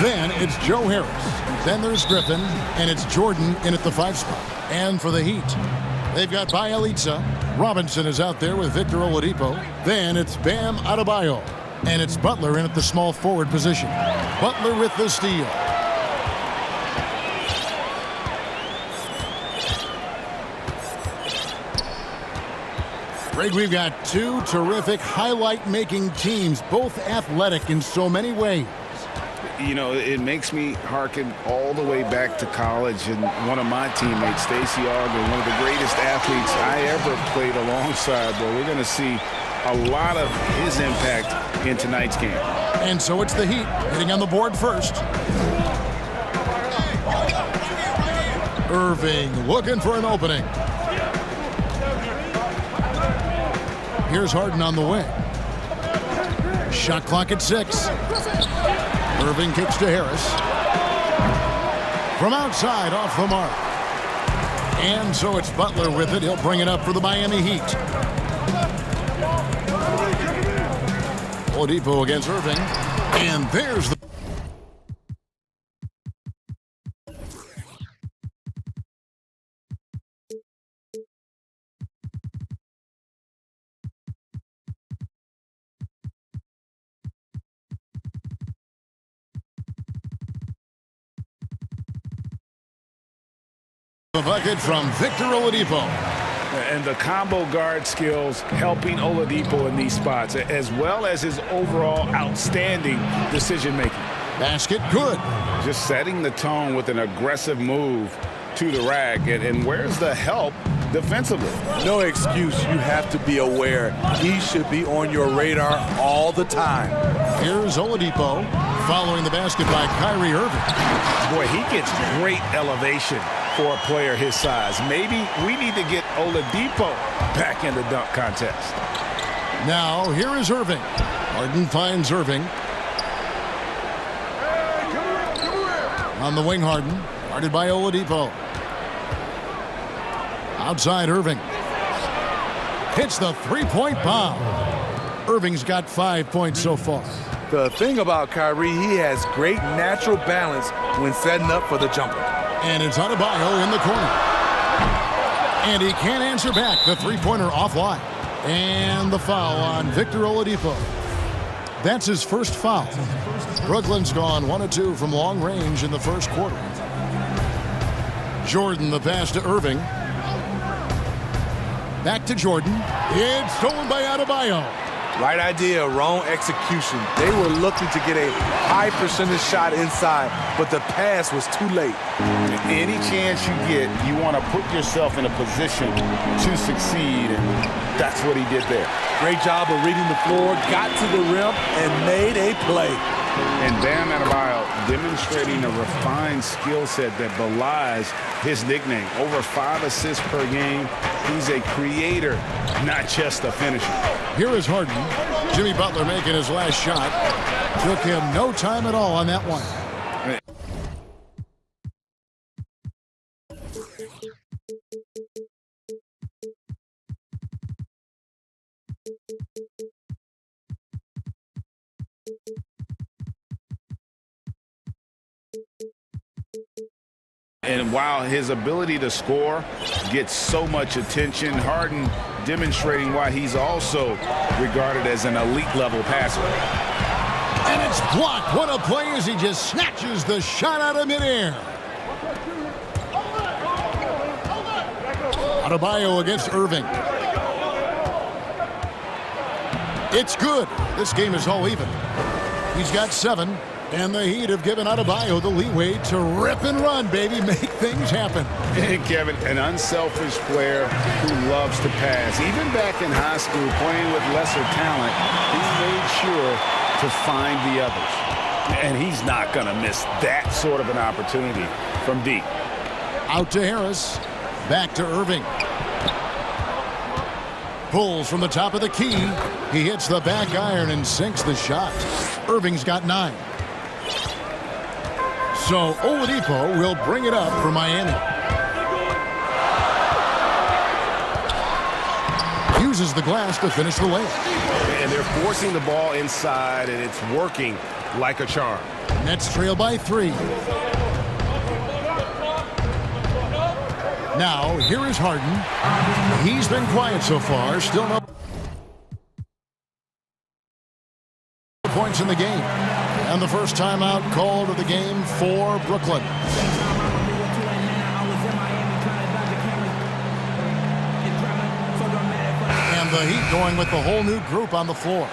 Then it's Joe Harris. Then there's Griffin, and it's Jordan in at the 5 spot. And for the Heat, they've got Bielitsa. Robinson is out there with Victor Oladipo. Then it's Bam Adebayo. And it's Butler in at the small forward position. Butler with the steal. Greg, we've got two terrific highlight-making teams, both athletic in so many ways. You know, it makes me hearken all the way back to college, and one of my teammates, Stacey Ogden, one of the greatest athletes I ever played alongside. But we're going to see a lot of his impact in tonight's game. And so it's the Heat hitting on the board first. Irving looking for an opening. Here's Harden on the wing. Shot clock at 6. Irving kicks to Harris. From outside, off the mark. And so it's Butler with it. He'll bring it up for the Miami Heat. Oladipo against Irving. And there's the... The bucket from Victor Oladipo. And the combo guard skills helping Oladipo in these spots, as well as his overall outstanding decision-making. Basket good. Just setting the tone with an aggressive move to the rack. And where's the help defensively? No excuse. You have to be aware. He should be on your radar all the time. Here's Oladipo following the basket by Kyrie Irving. Boy, he gets great elevation for a player his size. Maybe we need to get Oladipo back in the dunk contest. Now, here is Irving. Harden finds Irving. On the wing, Harden. Guarded by Oladipo. Outside, Irving. Hits the three-point bomb. Irving's got 5 points so far. The thing about Kyrie, he has great natural balance when setting up for the jumper. And it's Adebayo in the corner. And he can't answer back. The three-pointer offline. And the foul on Victor Oladipo. That's his first foul. Brooklyn's gone 1 of 2 from long range in the first quarter. Jordan, the pass to Irving. Back to Jordan. It's stolen by Adebayo. Right idea, wrong execution. They were looking to get a high percentage shot inside, but the pass was too late. Any chance you get, you want to put yourself in a position to succeed, and that's what he did there. Great job of reading the floor, got to the rim, and made a play. And Bam Adebayo demonstrating a refined skill set that belies his nickname. Over 5 assists per game. He's a creator, not just a finisher. Here is Harden. Jimmy Butler making his last shot. Took him no time at all on that one. And while his ability to score gets so much attention, Harden demonstrating why he's also regarded as an elite-level passer. And it's blocked. What a play as he just snatches the shot out of midair. Adebayo against Irving. It's good. This game is all even. He's got 7. And the Heat have given Adebayo the leeway to rip and run, baby. Make things happen. And Kevin, an unselfish player who loves to pass. Even back in high school, playing with lesser talent, he made sure to find the others. And he's not going to miss that sort of an opportunity from deep. Out to Harris. Back to Irving. Pulls from the top of the key. He hits the back iron and sinks the shot. Irving's got 9. So Oladipo will bring it up for Miami. uses the glass to finish the layup. And they're forcing the ball inside, and it's working like a charm. Nets trail by 3. Now, here is Harden. He's been quiet so far. Still no points in the game. And the first timeout called of the game for Brooklyn. And the Heat going with the whole new group on the floor.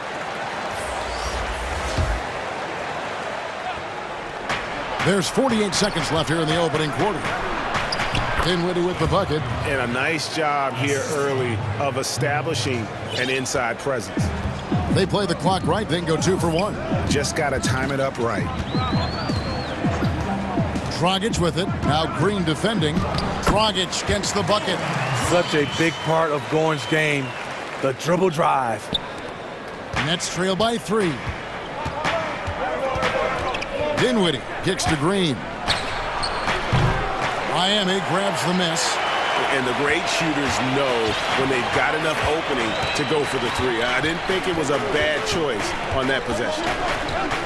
There's 48 seconds left here in the opening quarter. Dinwiddie with the bucket. And a nice job here early of establishing an inside presence. They play the clock right, then go 2 for 1. Just got to time it up right. Dragic with it. Now Green defending. Dragic gets the bucket. Such a big part of Goran's game, the dribble drive. Nets trail by 3. Dinwiddie kicks to Green. Miami grabs the miss. And the great shooters know when they've got enough opening to go for the 3. I didn't think it was a bad choice on that possession.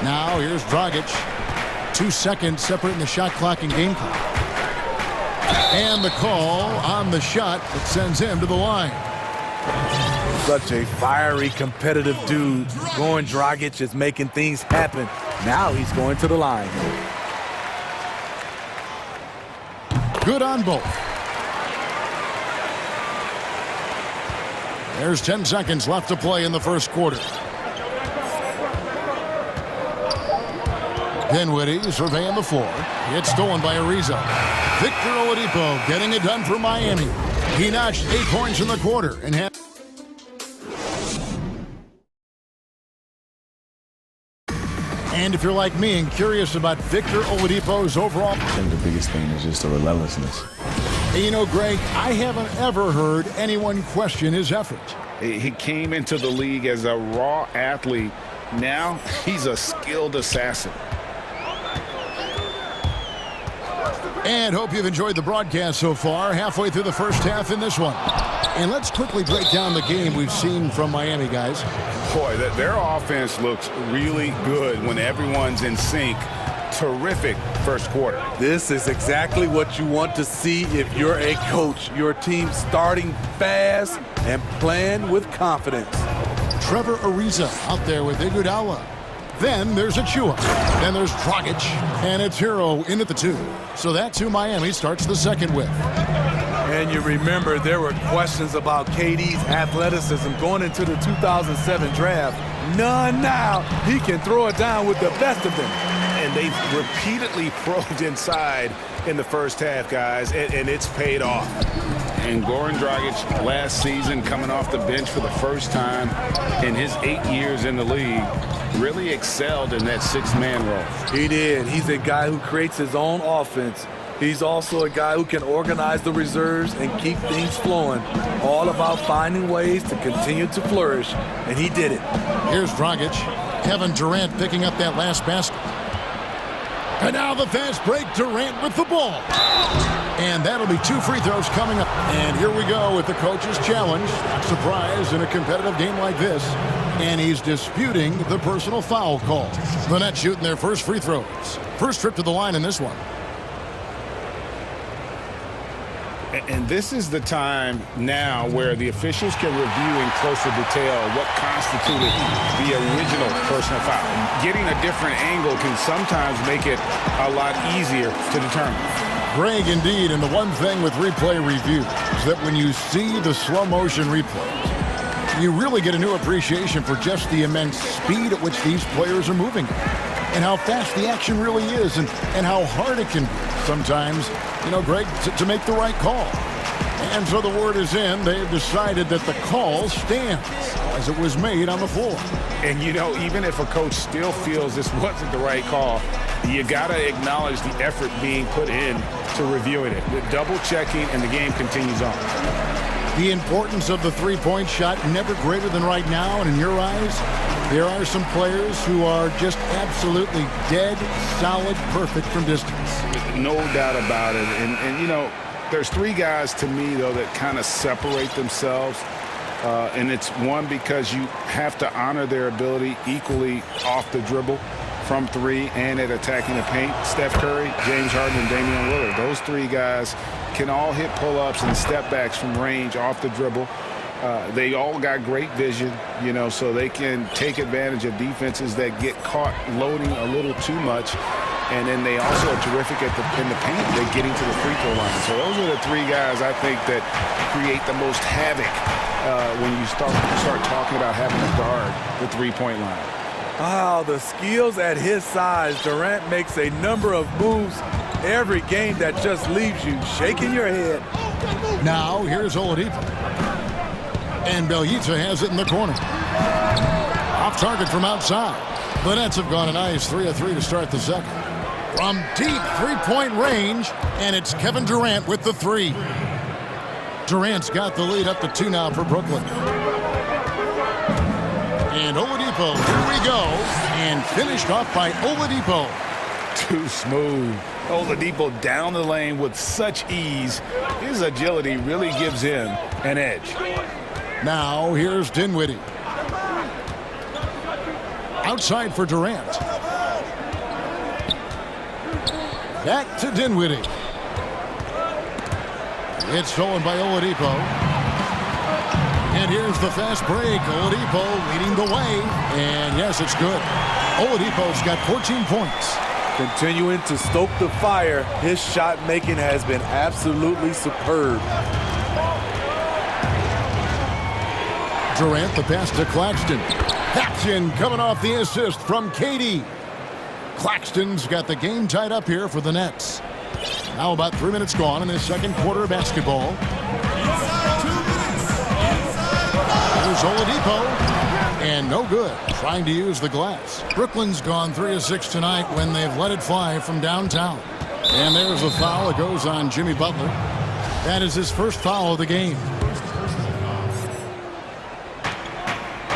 Now here's Dragic. 2 seconds separating the shot clock and game clock. And the call on the shot that sends him to the line. Such a fiery, competitive dude. Goran Dragic is making things happen. Now he's going to the line. Good on both. There's 10 seconds left to play in the first quarter. Dinwiddie surveying the floor. It's stolen by Ariza. Victor Oladipo getting it done for Miami. He notched 8 points in the quarter and had. And if you're like me and curious about Victor Oladipo's overall... I think the biggest thing is just the relentlessness. Hey, you know, Greg, I haven't ever heard anyone question his effort. He came into the league as a raw athlete. Now he's a skilled assassin. And hope you've enjoyed the broadcast so far. Halfway through the first half in this one. And let's quickly break down the game we've seen from Miami, guys. Boy, their offense looks really good when everyone's in sync. Terrific first quarter. This is exactly what you want to see if you're a coach. Your team starting fast and playing with confidence. Trevor Ariza out there with Iguodala. Then there's Achua. Then there's Dragic. And it's Hero in at the 2. So that's who Miami starts the second with. And you remember there were questions about KD's athleticism going into the 2007 draft. None now. He can throw it down with the best of them. And they've repeatedly probed inside in the first half, guys, and it's paid off. And Goran Dragic last season coming off the bench for the first time in his 8 years in the league really excelled in that 6-man role. He did. He's a guy who creates his own offense. He's also a guy who can organize the reserves and keep things flowing. All about finding ways to continue to flourish, and he did it. Here's Dragic. Kevin Durant picking up that last basket. And now the fast break, Durant with the ball. And that'll be 2 free throws coming up. And here we go with the coach's challenge. Surprise in a competitive game like this. And he's disputing the personal foul call. The Nets shooting their first free throws. First trip to the line in this one. And this is the time now where the officials can review in closer detail what constituted the original personal foul. Getting a different angle can sometimes make it a lot easier to determine. Greg, indeed, and the one thing with replay review is that when you see the slow motion replays, you really get a new appreciation for just the immense speed at which these players are moving and how fast the action really is and how hard it can be sometimes, you know, Greg, to make the right call. And so the word is in. They've decided that the call stands as it was made on the floor. And, you know, even if a coach still feels this wasn't the right call, you got to acknowledge the effort being put in to reviewing it. The double checking, and the game continues on. The importance of the three-point shot never greater than right now, and in your eyes, there are some players who are just absolutely dead, solid, perfect from distance. No doubt about it. And you know, there's 3 guys to me, though, that kind of separate themselves And it's one because you have to honor their ability equally off the dribble, from three, and at attacking the paint. Steph Curry, James Harden, and Damian Lillard. Those three guys can all hit pull-ups and step backs from range off the dribble. They all got great vision, you know, so they can take advantage of defenses that get caught loading a little too much. And then they also are terrific in the paint. They're getting to the free throw line. So those are the three guys I think that create the most havoc when you start talking about having to guard the three-point line. Wow, the skills at his size. Durant makes a number of moves every game that just leaves you shaking your head. Now here's Oladipo. And Bjelica has it in the corner. Off target from outside. The Nets have gone a nice 3 of 3 to start the second. From deep three-point range, and it's Kevin Durant with the three. Durant's got the lead up to 2 now for Brooklyn. And Oladipo, here we go, and finished off by Oladipo. Too smooth. Oladipo down the lane with such ease. His agility really gives him an edge. Now here's Dinwiddie. Outside for Durant. Back to Dinwiddie. It's stolen by Oladipo. And here's the fast break. Oladipo leading the way. And yes, it's good. Oladipo's got 14 points. Continuing to stoke the fire, his shot making has been absolutely superb. Durant, the pass to Claxton. Claxton coming off the assist from KD. Claxton's got the game tied up here for the Nets. Now about 3 minutes gone in this second quarter of basketball. There's Oladipo. And no good. Trying to use the glass. Brooklyn's gone 3 of 6 tonight when they've let it fly from downtown. And there's a foul. It goes on Jimmy Butler. That is his first foul of the game.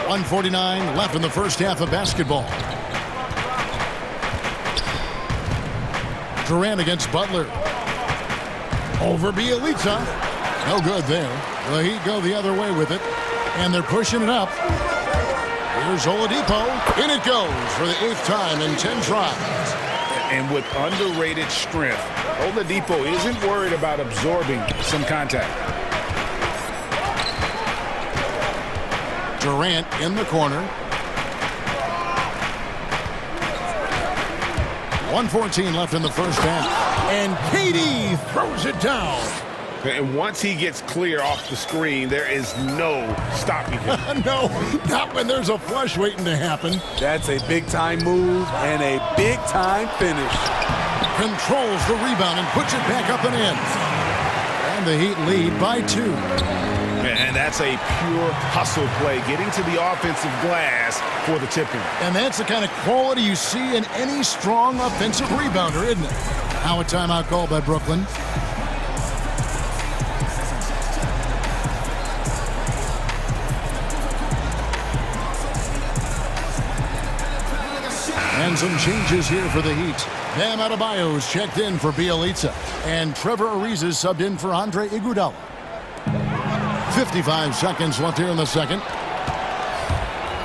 1:49 left in the first half of basketball. Durant against Butler. Over Bjelica. No good there. The Heat go the other way with it. And they're pushing it up. Here's Oladipo. In it goes for the 8th time in 10 tries. And with underrated strength, Oladipo isn't worried about absorbing some contact. Durant in the corner. 1:14 left in the first half. And KD throws it down. And once he gets clear off the screen, there is no stopping him. No, not when there's a flush waiting to happen. That's a big-time move and a big-time finish. Controls the rebound and puts it back up and in. And the Heat lead by 2. And that's a pure hustle play, getting to the offensive glass for the tipping. And that's the kind of quality you see in any strong offensive rebounder, isn't it? Now a timeout called by Brooklyn. And some changes here for the Heat. Bam Adebayo's checked in for Bjelica. And Trevor Ariza subbed in for Andre Iguodala. 55 seconds left here in the second.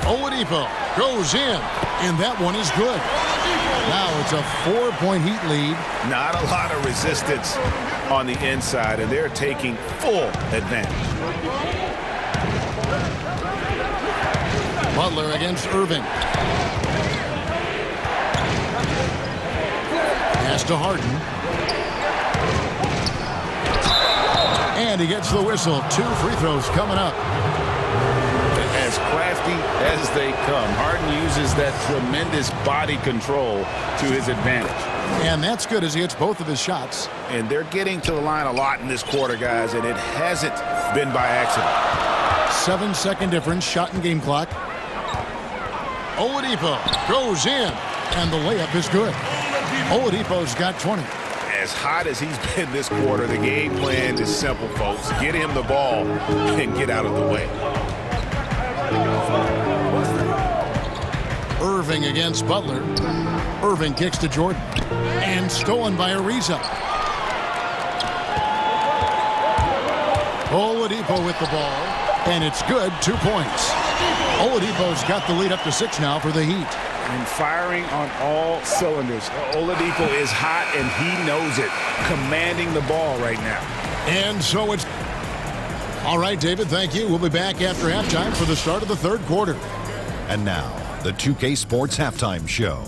Oladipo goes in, and that one is good. Now it's a 4-point Heat lead. Not a lot of resistance on the inside, and they're taking full advantage. Butler against Irving. Pass to Harden. And he gets the whistle. 2 free throws coming up. As crafty as they come, Harden uses that tremendous body control to his advantage. And that's good as he hits both of his shots. And they're getting to the line a lot in this quarter, guys, and it hasn't been by accident. 7-second difference, shot and game clock. Oladipo goes in, and the layup is good. Oladipo's got 20. As hot as he's been this quarter, the game plan is simple, folks. Get him the ball and get out of the way. Irving against Butler. Irving kicks to Jordan. And stolen by Ariza. Oladipo with the ball. And it's good, 2 points. Oladipo's got the lead up to 6 now for the Heat. And firing on all cylinders. Oladipo is hot, and he knows it. Commanding the ball right now. And so it's... All right, David, thank you. We'll be back after halftime for the start of the third quarter. And now, the 2K Sports Halftime Show.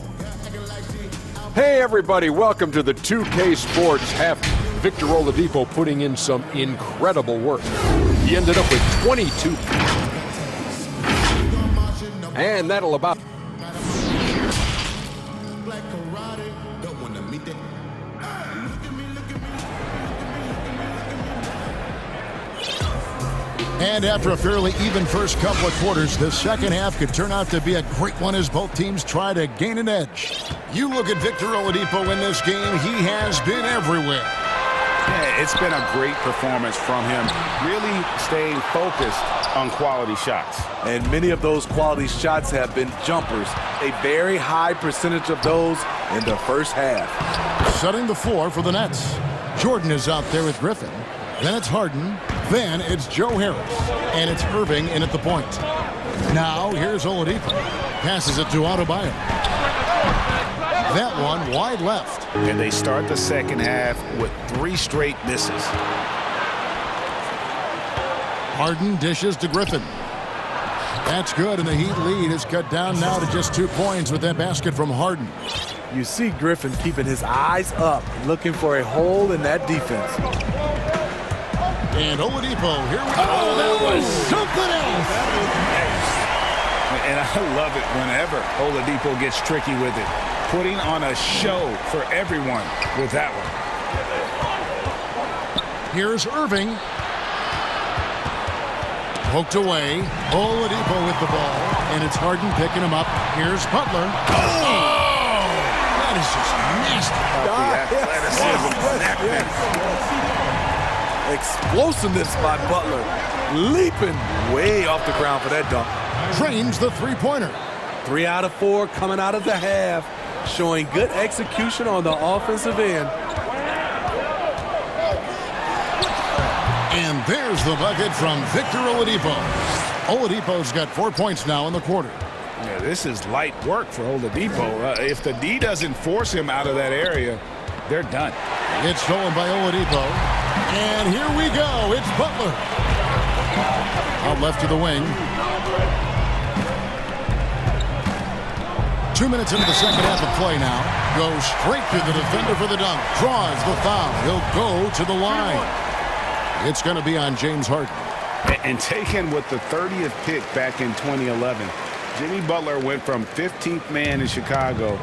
Hey, everybody. Welcome to the 2K Sports Half. Victor Oladipo putting in some incredible work. He ended up with 22. And that'll about... And after a fairly even first couple of quarters, the second half could turn out to be a great one as both teams try to gain an edge. You look at Victor Oladipo in this game, he has been everywhere. Yeah, it's been a great performance from him, really staying focused on quality shots. And many of those quality shots have been jumpers. A very high percentage of those in the first half. Setting the floor for the Nets. Jordan is out there with Griffin. Then it's Harden. Then it's Joe Harris. And it's Irving in at the point. Now here's Oladipo. Passes it to Adebayo. That one wide left. And they start the second half with 3 straight misses. Harden dishes to Griffin. That's good, and the Heat lead is cut down now to just 2 points with that basket from Harden. You see Griffin keeping his eyes up, looking for a hole in that defense. And Oladipo, here we go. Oh, that was something else. And I love it whenever Oladipo gets tricky with it. Putting on a show for everyone with that one. Here's Irving. Poked away. Oladipo with the ball. And it's Harden picking him up. Here's Butler. Oh! That is just nasty. Explosiveness by Butler. Leaping way off the ground for that dunk. Drains the three-pointer. 3 out of 4 coming out of the half. Showing good execution on the offensive end. And there's the bucket from Victor Oladipo. Oladipo's got 4 points now in the quarter. Yeah, this is light work for Oladipo. If the D doesn't force him out of that area, they're done. It's stolen by Oladipo. And here we go. It's Butler. Out left to the wing. 2 minutes into the second half of play now. Goes straight to the defender for the dunk. Draws the foul. He'll go to the line. It's going to be on James Harden. And taken with the 30th pick back in 2011, Jimmy Butler went from 15th man in Chicago,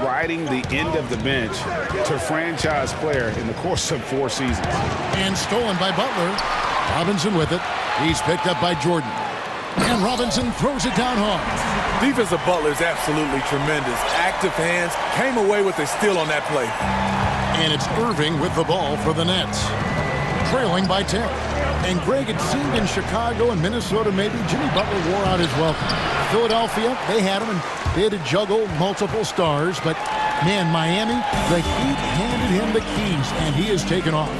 riding the end of the bench, to franchise player in the course of 4 seasons. And stolen by Butler. Robinson with it. He's picked up by Jordan. And Robinson throws it down home. Defensive Butler is absolutely tremendous. Active hands, came away with a steal on that play. And it's Irving with the ball for the Nets. Trailing by 10. And Greg, it seemed in Chicago and Minnesota maybe Jimmy Butler wore out his welcome. Philadelphia, they had him and they had to juggle multiple stars. But, man, Miami, the Heat handed him the keys, and he has taken off.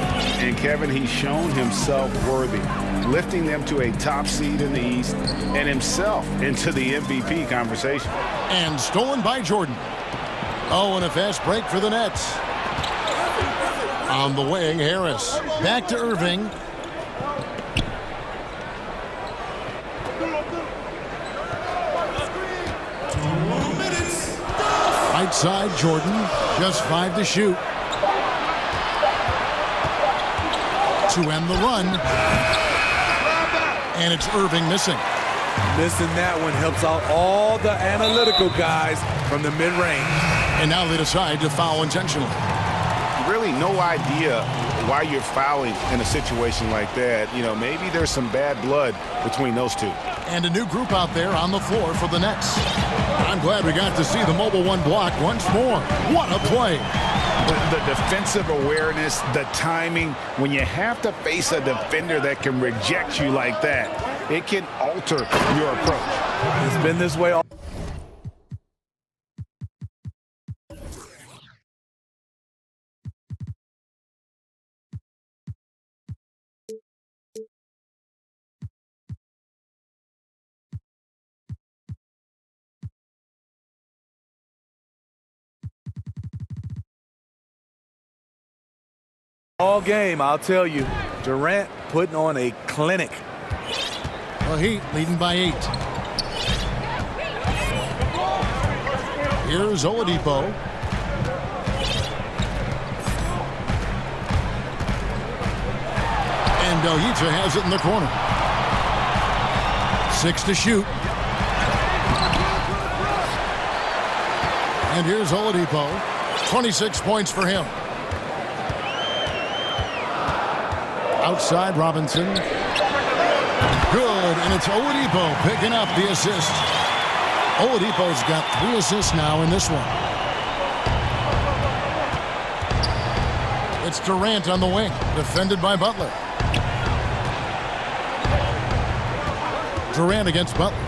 And, Kevin, he's shown himself worthy, lifting them to a top seed in the East and himself into the MVP conversation. And stolen by Jordan. Oh, and a fast break for the Nets. On the wing, Harris. Back to Irving. Right side, Jordan. Just 5 to shoot. To end the run. And it's Irving missing. Missing that one helps out all the analytical guys from the mid-range. And now they decide to foul intentionally. Really no idea why you're fouling in a situation like that. You know, maybe there's some bad blood between those two. And a new group out there on the floor for the Nets. I'm glad we got to see the mobile one block once more. What a play. The defensive awareness, the timing, when you have to face a defender that can reject you like that, it can alter your approach. It's been this way all All game, I'll tell you. Durant putting on a clinic. The Heat leading by 8. Here's Oladipo. And Belhita has it in the corner. 6 to shoot. And here's Oladipo. 26 points for him. Outside Robinson. Good, and it's Oladipo picking up the assist. Oladipo's got 3 assists now in this one. It's Durant on the wing, defended by Butler. Durant against Butler.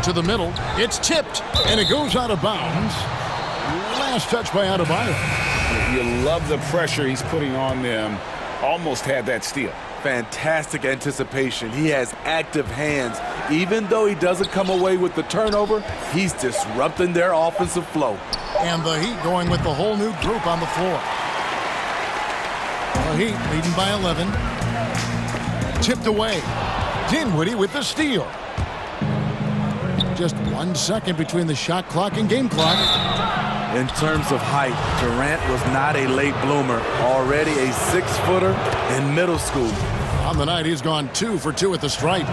To the middle, it's tipped, and it goes out of bounds. Last touch by Adebayo. You love the pressure he's putting on them. Almost had that steal. Fantastic anticipation. He has active hands. Even though he doesn't come away with the turnover, he's disrupting their offensive flow. And the Heat going with the whole new group on the floor. The Heat leading by 11. Tipped away. Dinwiddie with the steal. Just 1 second between the shot clock and game clock. In terms of height, Durant was not a late bloomer. Already a 6-footer in middle school. On the night, he's gone 2 for 2 at the stripe.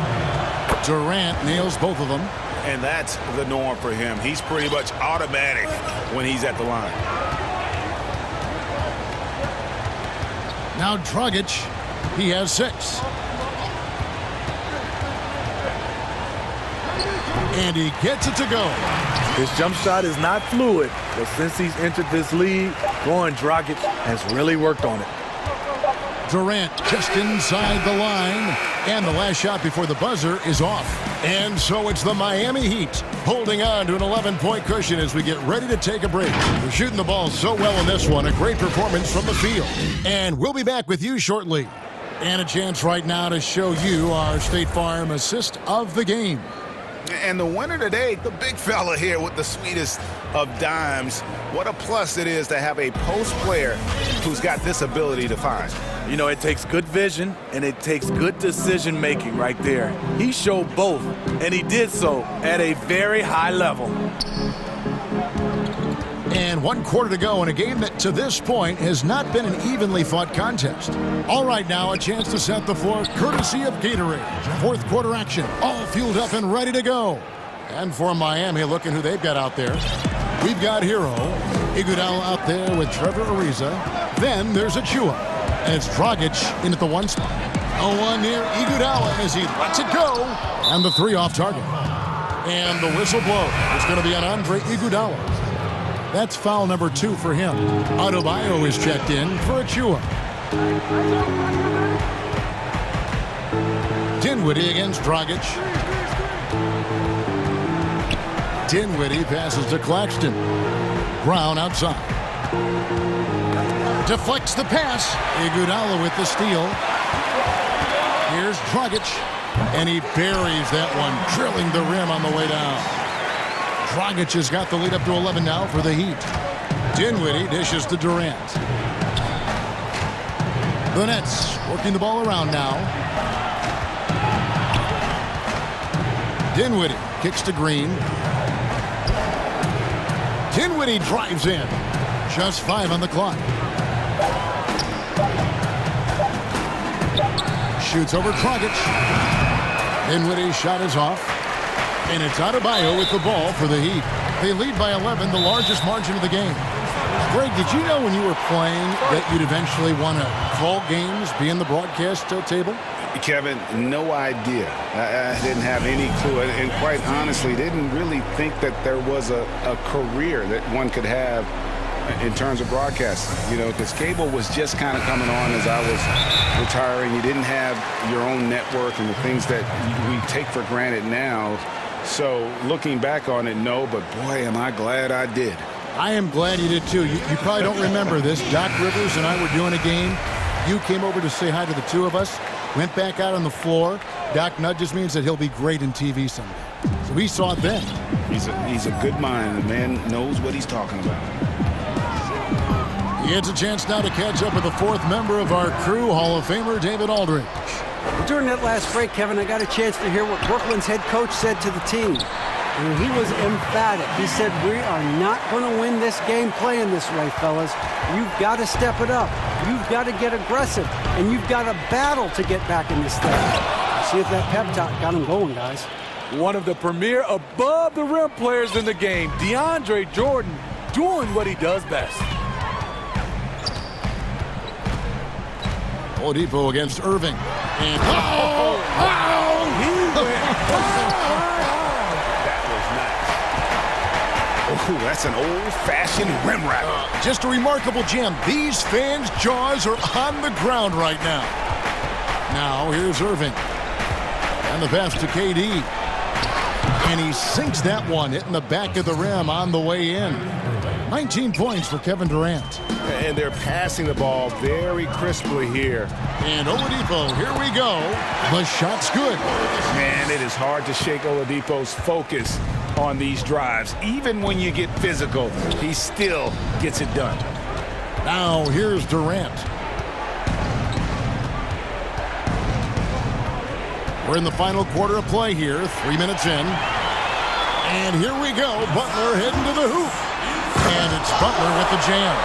Durant nails both of them. And that's the norm for him. He's pretty much automatic when he's at the line. Now Dragic, he has 6. And he gets it to go. His jump shot is not fluid, but since he's entered this league, Goran Dragic has really worked on it. Durant just inside the line, and the last shot before the buzzer is off. And so it's the Miami Heat holding on to an 11-point cushion as we get ready to take a break. They're shooting the ball so well in this one, a great performance from the field. And we'll be back with you shortly. And a chance right now to show you our State Farm assist of the game. And the winner today, the big fella here with the sweetest of dimes. What a plus it is to have a post player who's got this ability to find. You know, it takes good vision and it takes good decision making right there. He showed both, and he did so at a very high level. And 1 quarter to go in a game that to this point has not been an evenly fought contest. All right, now a chance to set the floor courtesy of Gatorade. 4th quarter action, all fueled up and ready to go. And for Miami, looking who they've got out there. We've got Hero, Iguodala out there with Trevor Ariza. Then there's Achua, and it's Dragic in at the 1 spot. A 1 near Iguodala as he lets it go. And the 3 off target. And the whistle blows. It's going to be on Andre Iguodala. That's foul number 2 for him. Adebayo is checked in for Achua. Dinwiddie against Dragic. Dinwiddie passes to Claxton. Brown outside. Deflects the pass. Iguodala with the steal. Here's Dragic. And he buries that one, drilling the rim on the way down. Dragic has got the lead up to 11 now for the Heat. Dinwiddie dishes to Durant. The Nets working the ball around now. Dinwiddie kicks to Green. Dinwiddie drives in. Just 5 on the clock. Shoots over Dragic. Dinwiddie's shot is off. And it's Adebayo with the ball for the Heat. They lead by 11, the largest margin of the game. Greg, did you know when you were playing that you'd eventually want to call games, be in the broadcast table? Kevin, no idea. I didn't have any clue. And quite honestly, didn't really think that there was a career that one could have in terms of broadcasting. You know, because cable was just kind of coming on as I was retiring. You didn't have your own network and the things that we take for granted now. So looking back on it, no, but boy, am I glad I did. I am glad you did too. You probably don't remember this. Doc Rivers and I were doing a game. You came over to say hi to the two of us, went back out on the floor. Doc nudges me and said he'll be great in TV someday. So we saw it then. He's a good mind. The man knows what he's talking about. It's a chance now to catch up with the fourth member of our crew, Hall of Famer David Aldridge. During that last break, Kevin, I got a chance to hear what Brooklyn's head coach said to the team. And he was emphatic. He said, we are not going to win this game playing this way, fellas. You've got to step it up. You've got to get aggressive. And you've got to battle to get back in this thing. See if that pep talk got him going, guys. One of the premier above-the-rim players in the game, DeAndre Jordan, doing what he does best. Oladipo against Irving. And He went. Ooh, that's an old-fashioned rim wrap. Just a remarkable jam. These fans' jaws are on the ground right now. Now, here's Irving. And the pass to KD. And he sinks that one, hitting the back of the rim on the way in. 19 points for Kevin Durant. And they're passing the ball very crisply here. And Oladipo, here we go. The shot's good. Man, it is hard to shake Oladipo's focus on these drives. Even when you get physical, he still gets it done. Now here's Durant. We're in the final quarter of play here, 3 minutes in. And here we go, Butler heading to the hoop. And it's Butler with the jam.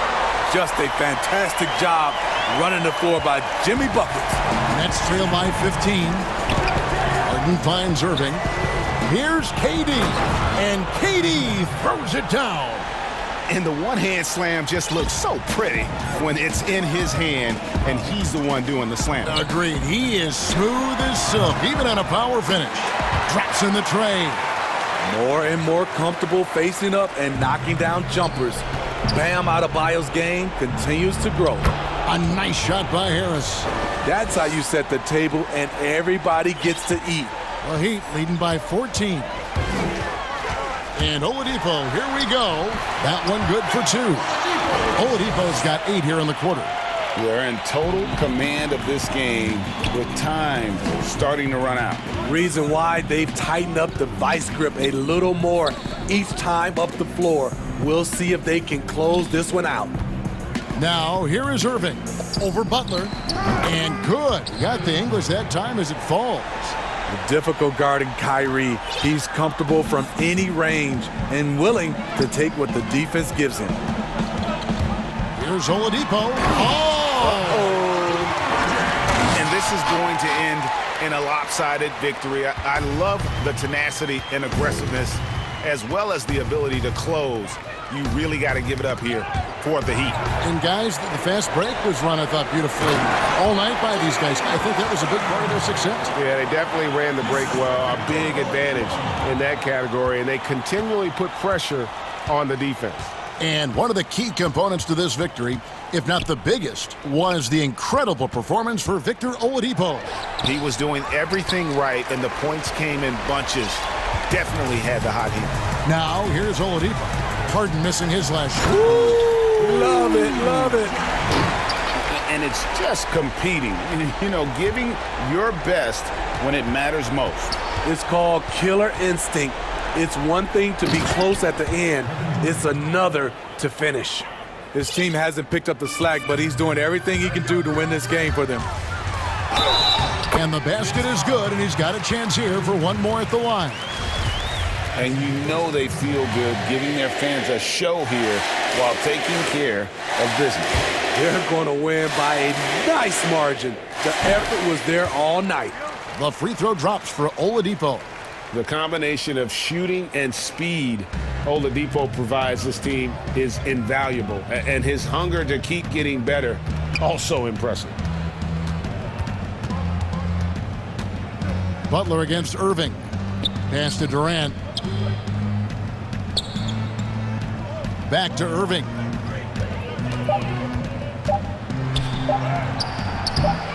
Just a fantastic job running the floor by Jimmy Buckets. Nets trail by 15. Harden finds Irving. Here's KD. And KD throws it down. And the one-hand slam just looks so pretty when it's in his hand and he's the one doing the slam. Agreed. He is smooth as silk, even on a power finish. Drops in the tray. More and more comfortable facing up and knocking down jumpers. Bam Adebayo's game continues to grow. A nice shot by Harris. That's how you set the table and everybody gets to eat. The Heat leading by 14. And Oladipo, here we go. That one good for 2. Oladipo's got 8 here in the quarter. They're in total command of this game with time starting to run out. Reason why they've tightened up the vice grip a little more each time up the floor. We'll see if they can close this one out. Now, here is Irving over Butler. And good. Got the English that time as it falls. Difficult guarding Kyrie. He's comfortable from any range and willing to take what the defense gives him. Here's Oladipo. And this is going to end in a lopsided victory. I love the tenacity and aggressiveness as well as the ability to close. You really got to give it up here for the Heat. And guys, the fast break was run, I thought, beautifully all night by these guys. I think that was a big part of their success. Yeah, they definitely ran the break well. A big advantage in that category, and they continually put pressure on the defense. And one of the key components to this victory, if not the biggest, was the incredible performance for Victor Oladipo. He was doing everything right, and the points came in bunches. Definitely had the hot hand. Now, here's Oladipo. Harden missing his last shot. Love it, love it. And it's just competing, you know, giving your best when it matters most. It's called killer instinct. It's one thing to be close at the end. It's another to finish. His team hasn't picked up the slack, but he's doing everything he can do to win this game for them. And the basket is good, and he's got a chance here for one more at the line. And you know they feel good giving their fans a show here while taking care of business. They're going to win by a nice margin. The effort was there all night. The free throw drops for Oladipo. The combination of shooting and speed Oladipo provides this team is invaluable. And his hunger to keep getting better, also impressive. Butler against Irving. Pass to Durant. Back to Irving.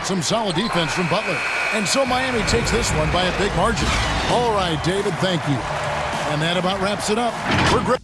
Some solid defense from Butler. And so Miami takes this one by a big margin. All right, David, thank you. And that about wraps it up. We're great.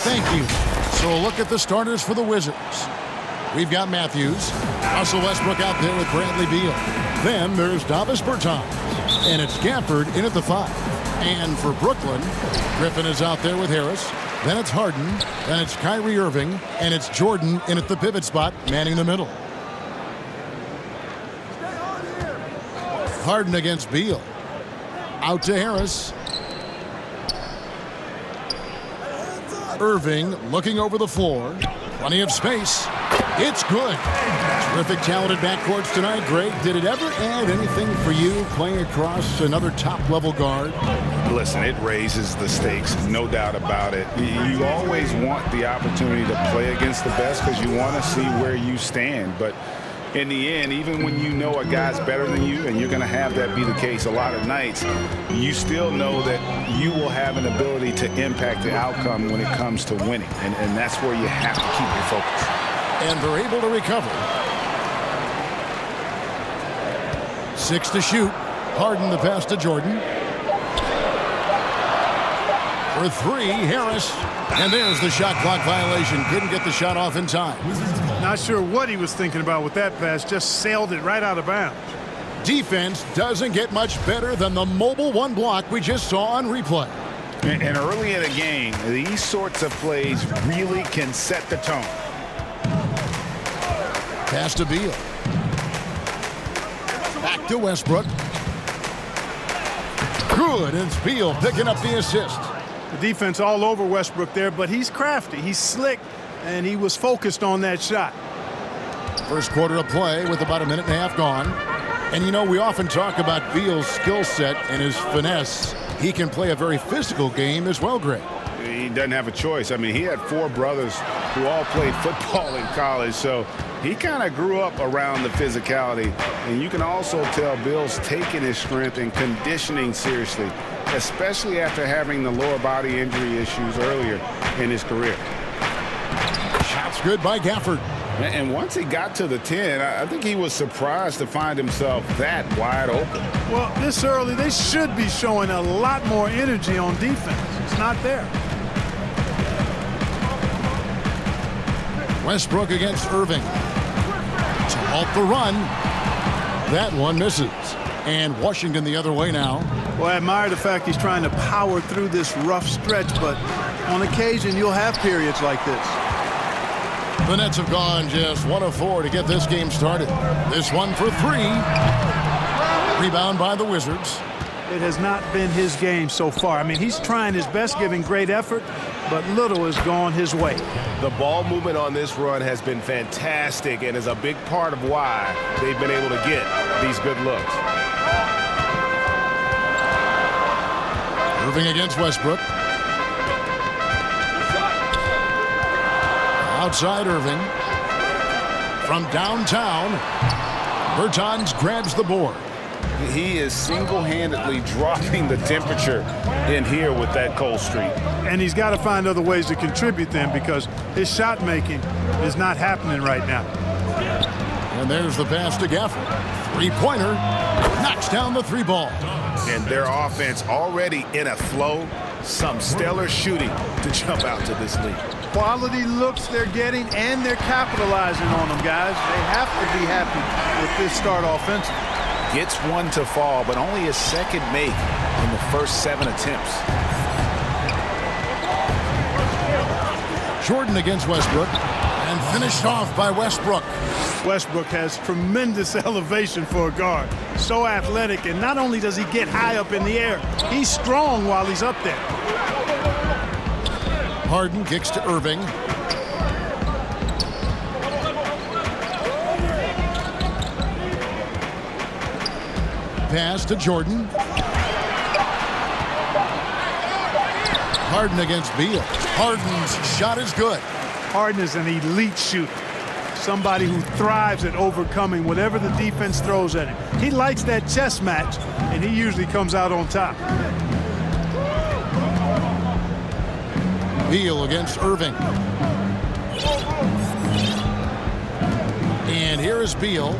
Thank you. So a look at the starters for the Wizards. We've got Matthews, Russell Westbrook out there with Bradley Beal. Then there's Davis Bertans, and it's Gafford in at the 5. And for Brooklyn, Griffin is out there with Harris. Then it's Harden, then it's Kyrie Irving, and it's Jordan in at the pivot spot, manning the middle. Harden against Beal. Out to Harris. Irving looking over the floor. Plenty of space. It's good. Terrific, talented backcourts tonight. Greg, did it ever add anything for you playing across another top-level guard? Listen, it raises the stakes, no doubt about it. You always want the opportunity to play against the best because you want to see where you stand. But in the end, even when you know a guy's better than you, and you're going to have that be the case a lot of nights, you still know that you will have an ability to impact the outcome when it comes to winning. And that's where you have to keep your focus. And they're able to recover. 6 to shoot. Harden the pass to Jordan. For 3, Harris. And there's the shot clock violation. Couldn't get the shot off in time. Not sure what he was thinking about with that pass. Just sailed it right out of bounds. Defense doesn't get much better than the mobile one block we just saw on replay. And early in a game, these sorts of plays really can set the tone. Pass to Beal. Back to Westbrook. Good. It's Beal picking up the assist. The defense all over Westbrook there, but he's crafty. He's slick, and he was focused on that shot. First quarter of play with about a minute and a half gone. And, you know, we often talk about Beal's skill set and his finesse. He can play a very physical game as well, Greg. He doesn't have a choice. I mean, he had 4 brothers who all played football in college, so he kind of grew up around the physicality. And you can also tell Bill's taking his strength and conditioning seriously, especially after having the lower body injury issues earlier in his career. Shots good by Gafford. And once he got to the 10, I think he was surprised to find himself that wide open. Well, this early, they should be showing a lot more energy on defense. It's not there. Westbrook against Irving. To halt the run. That one misses. And Washington the other way now. Well, I admire the fact he's trying to power through this rough stretch, but on occasion you'll have periods like this. The Nets have gone just 1 of 4 to get this game started. This one for 3. Rebound by the Wizards. It has not been his game so far. I mean, he's trying his best, giving great effort, but little has gone his way. The ball movement on this run has been fantastic and is a big part of why they've been able to get these good looks. Irving against Westbrook. Outside Irving. From downtown, Bertans grabs the board. He is single-handedly dropping the temperature in here with that cold streak. And he's got to find other ways to contribute then, because his shot making is not happening right now. And there's the pass to Gafford. 3-pointer. Knocks down the 3 ball. And their offense already in a flow. Some stellar shooting to jump out to this lead. Quality looks they're getting, and they're capitalizing on them, guys. They have to be happy with this start offensively. Gets one to fall, but only a second make in the first 7 attempts. Jordan against Westbrook, and finished off by Westbrook. Westbrook has tremendous elevation for a guard. So athletic, and not only does he get high up in the air, he's strong while he's up there. Harden kicks to Irving. Pass to Jordan. Harden against Beal. Harden's shot is good. Harden is an elite shooter. Somebody who thrives at overcoming whatever the defense throws at him. He likes that chess match, and he usually comes out on top. Beal against Irving. And here is Beal.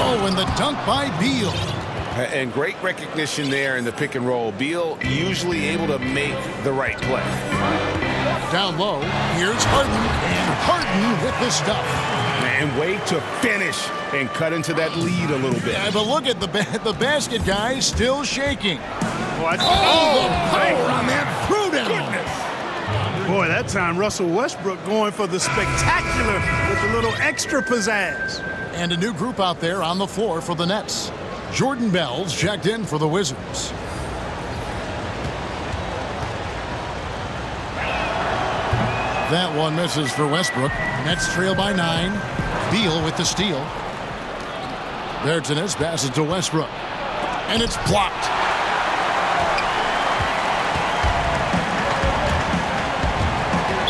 Oh, and the dunk by Beal. And great recognition there in the pick and roll. Beal usually able to make the right play. Down low, here's Harden, and Harden with the stuff. And way to finish and cut into that lead a little bit. Yeah, but look at the basket, guys, still shaking. What? Oh, the power on that throwdown. Boy, that time Russell Westbrook going for the spectacular with a little extra pizzazz. And a new group out there on the floor for the Nets. Jordan Bell's checked in for the Wizards. That one misses for Westbrook. Nets trail by 9. Beal with the steal. Bertans passes to Westbrook. And it's blocked.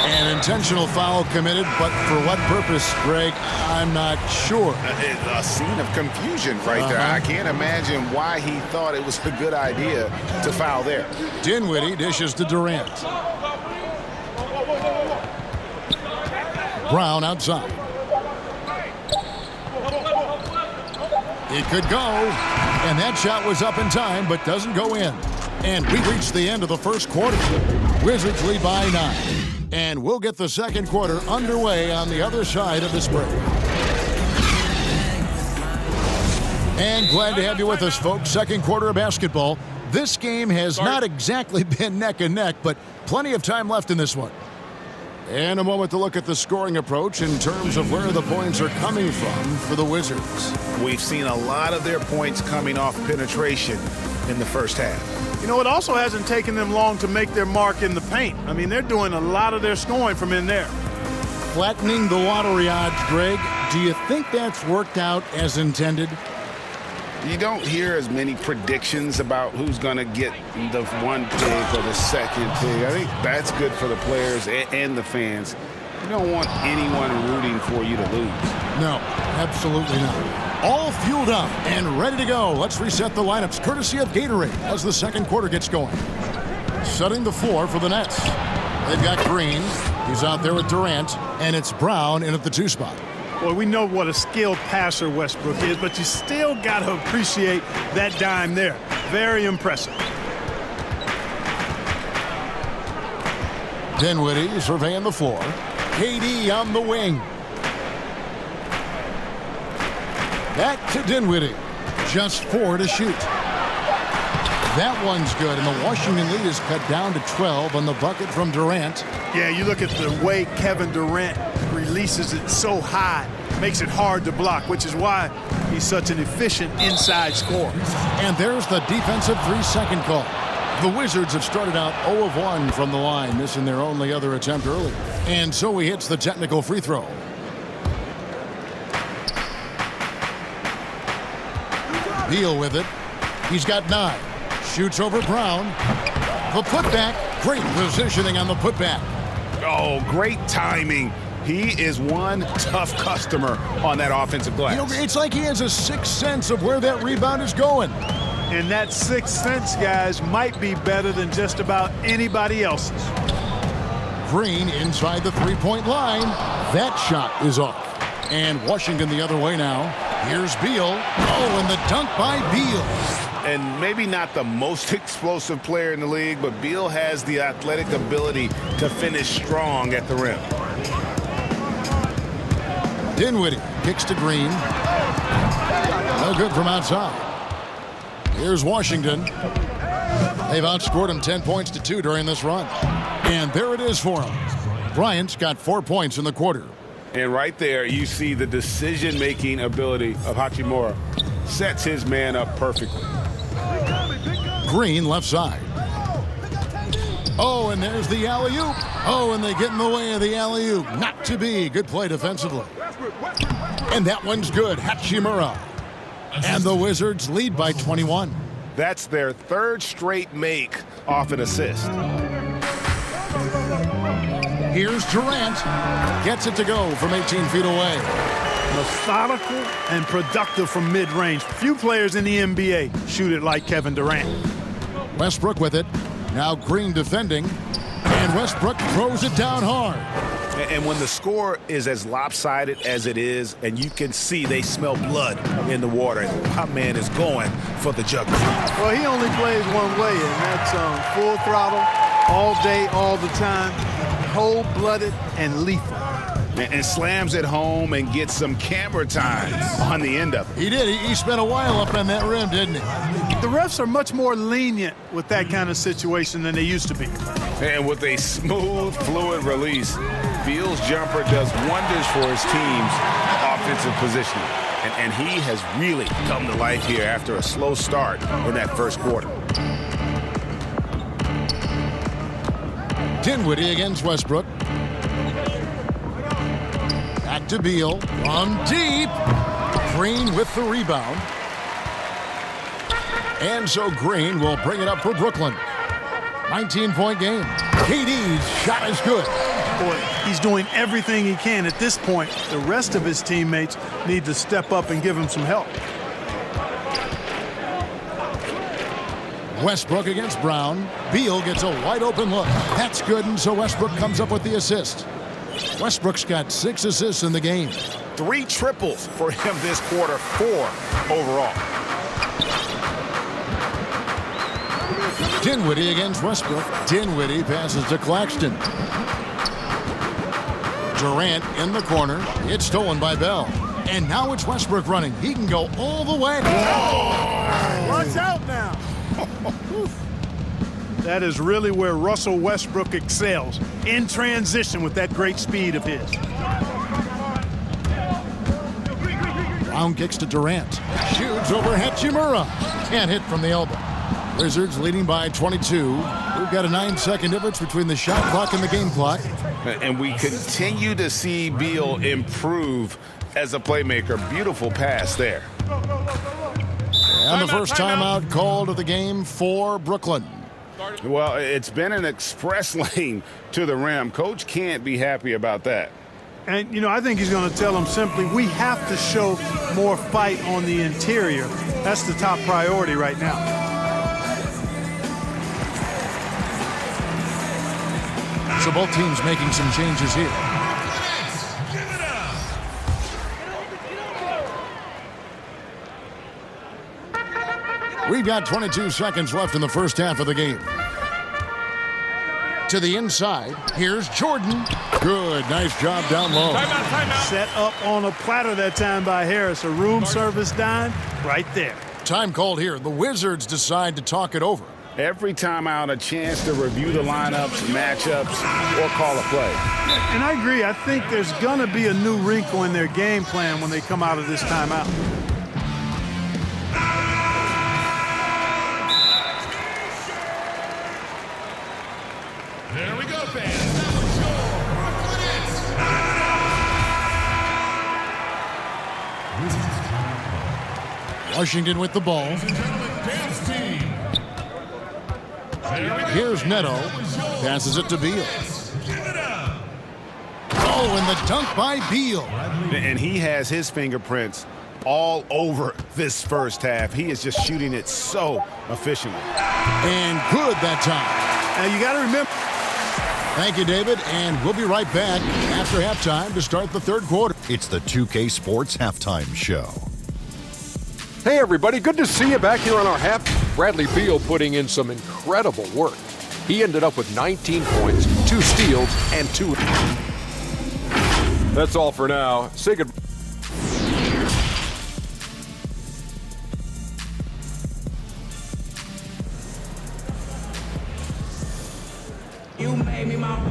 An intentional foul committed, but for what purpose, Greg, I'm not sure. A scene of confusion right there. I can't imagine why he thought it was a good idea to foul there. Dinwiddie dishes to Durant. Brown outside. It could go, and that shot was up in time, but doesn't go in. And we reached the end of the first quarter. Wizards lead by 9. And we'll get the second quarter underway on the other side of this break. And glad to have you with us, folks. Second quarter of basketball. This game has not exactly been neck and neck, but plenty of time left in this one. And a moment to look at the scoring approach in terms of where the points are coming from for the Wizards. We've seen a lot of their points coming off penetration in the first half. You know, it also hasn't taken them long to make their mark in the paint. I mean, they're doing a lot of their scoring from in there. Flattening the lottery odds, Greg. Do you think that's worked out as intended? You don't hear as many predictions about who's going to get the one pick or the second pick. I think that's good for the players and the fans. You don't want anyone rooting for you to lose. No, absolutely not. All fueled up and ready to go. Let's reset the lineups courtesy of Gatorade as the second quarter gets going. Setting the floor for the Nets. They've got Green. He's out there with Durant, and it's Brown in at the 2 spot. Well, we know what a skilled passer Westbrook is, but you still got to appreciate that dime there. Very impressive. Dinwiddie surveying the floor. KD on the wing. Back to Dinwiddie. Just 4 to shoot. That one's good, and the Washington lead is cut down to 12 on the bucket from Durant. Yeah, you look at the way Kevin Durant releases it so high, makes it hard to block, which is why he's such an efficient inside scorer. And there's the defensive 3-second call. The Wizards have started out 0 of 1 from the line, missing their only other attempt early. And so he hits the technical free throw. Beal with it. He's got 9. Shoots over Brown. The putback. Great positioning on the putback. Oh, great timing. He is one tough customer on that offensive glass. You know, it's like he has a sixth sense of where that rebound is going. And that sixth sense, guys, might be better than just about anybody else's. Green inside the three-point line. That shot is off. And Washington the other way now. Here's Beal. Oh, and the dunk by Beal. And maybe not the most explosive player in the league, but Beal has the athletic ability to finish strong at the rim. Dinwiddie kicks to Green. No good from outside. Here's Washington. They've outscored him 10 points to 2 during this run. And there it is for him. Bryant's got 4 points in the quarter. And right there, you see the decision-making ability of Hachimura. Sets his man up perfectly. Green left side. Oh, and there's the alley-oop. Oh, and they get in the way of the alley-oop. Not to be. Good play defensively. And that one's good. Hachimura. And the Wizards lead by 21. That's their third straight make off an assist. Here's Durant. Gets it to go from 18 feet away. Methodical and productive from mid-range. Few players in the NBA shoot it like Kevin Durant. Westbrook with it. Now Green defending. And Westbrook throws it down hard. And when the score is as lopsided as it is, and you can see they smell blood in the water, my man is going for the jugular. Well, he only plays one way, and that's full throttle, all day, all the time, cold-blooded and lethal. And slams it home and gets some camera time on the end of it. He did. He spent a while up on that rim, didn't he? The refs are much more lenient with that kind of situation than they used to be. And with a smooth, fluid release, Beal's jumper does wonders for his team's offensive positioning. And he has really come to life here after a slow start in that first quarter. Dinwiddie against Westbrook. Back to Beal. From deep. Green with the rebound. And so Green will bring it up for Brooklyn. 19-point game. KD's shot is good. Boy, he's doing everything he can at this point. The rest of his teammates need to step up and give him some help. Westbrook against Brown. Beal gets a wide open look. That's good, and so Westbrook comes up with the assist. Westbrook's got 6 assists in the game. 3 triples for him this quarter, 4 overall. Dinwiddie against Westbrook. Dinwiddie passes to Claxton. Durant in the corner. It's stolen by Bell. And now it's Westbrook running. He can go all the way. Oh, watch out now. That is really where Russell Westbrook excels, in transition with that great speed of his. Brown kicks to Durant. Shoots over Hachimura. Can't hit from the elbow. Wizards leading by 22. We've got a 9-second difference between the shot clock and the game clock. And we continue to see Beal improve as a playmaker. Beautiful pass there. And the first timeout called of the game for Brooklyn. Well, it's been an express lane to the rim. Coach can't be happy about that. And, you know, I think he's going to tell them simply, we have to show more fight on the interior. That's the top priority right now. So both teams making some changes here. We've got 22 seconds left in the first half of the game. To the inside, here's Jordan. Good, nice job down low. Timeout. Set up on a platter that time by Harris. A room service dime right there. Time called here. The Wizards decide to talk it over. Every timeout, a chance to review the lineups, matchups, or call a play. And I agree. I think there's going to be a new wrinkle in their game plan when they come out of this timeout. There we go, fans. Washington with the ball. Here's Neto. Passes it to Beal. Oh, and the dunk by Beal. And he has his fingerprints all over this first half. He is just shooting it so efficiently. And good that time. Now, you got to remember. Thank you, David, and we'll be right back after halftime to start the third quarter. It's the 2K Sports Halftime Show. Hey, everybody. Good to see you back here on our half. Bradley Beal putting in some incredible work. He ended up with 19 points, 2 steals, and 2. That's all for now. Say goodbye.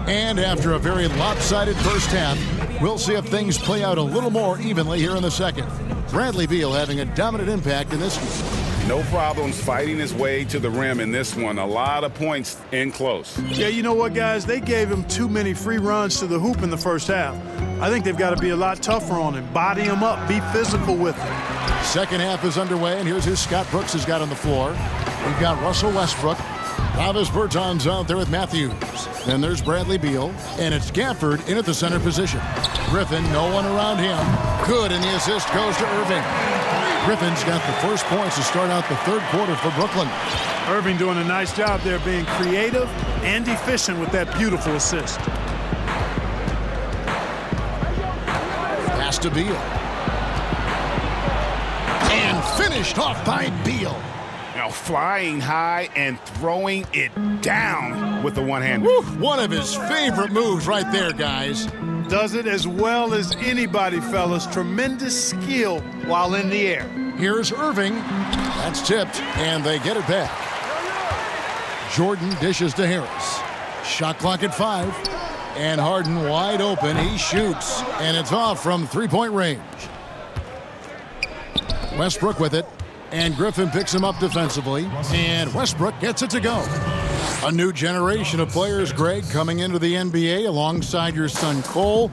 And after a very lopsided first half, we'll see if things play out a little more evenly here in the second. Bradley Beal having a dominant impact in this one. No problems fighting his way to the rim in this one. A lot of points in close. Yeah, you know what, guys? They gave him too many free runs to the hoop in the first half. I think they've got to be a lot tougher on him. Body him up. Be physical with him. Second half is underway, and here's who Scott Brooks has got on the floor. We've got Russell Westbrook. Travis Bertans out there with Matthews. Then there's Bradley Beal, and it's Gafford in at the center position. Griffin, no one around him. Good, and the assist goes to Irving. Griffin's got the first points to start out the third quarter for Brooklyn. Irving doing a nice job there being creative and efficient with that beautiful assist. to Beal. And finished off by Beal. Now flying high and throwing it down with the one hand. One of his favorite moves right there, guys. Does it as well as anybody, fellas. Tremendous skill while in the air. Here's Irving. That's tipped, and they get it back. Jordan dishes to Harris. Shot clock at 5. And Harden wide open. He shoots, and it's off from three-point range. Westbrook with it. And Griffin picks him up defensively. And Westbrook gets it to go. A new generation of players, Greg, coming into the NBA alongside your son Cole.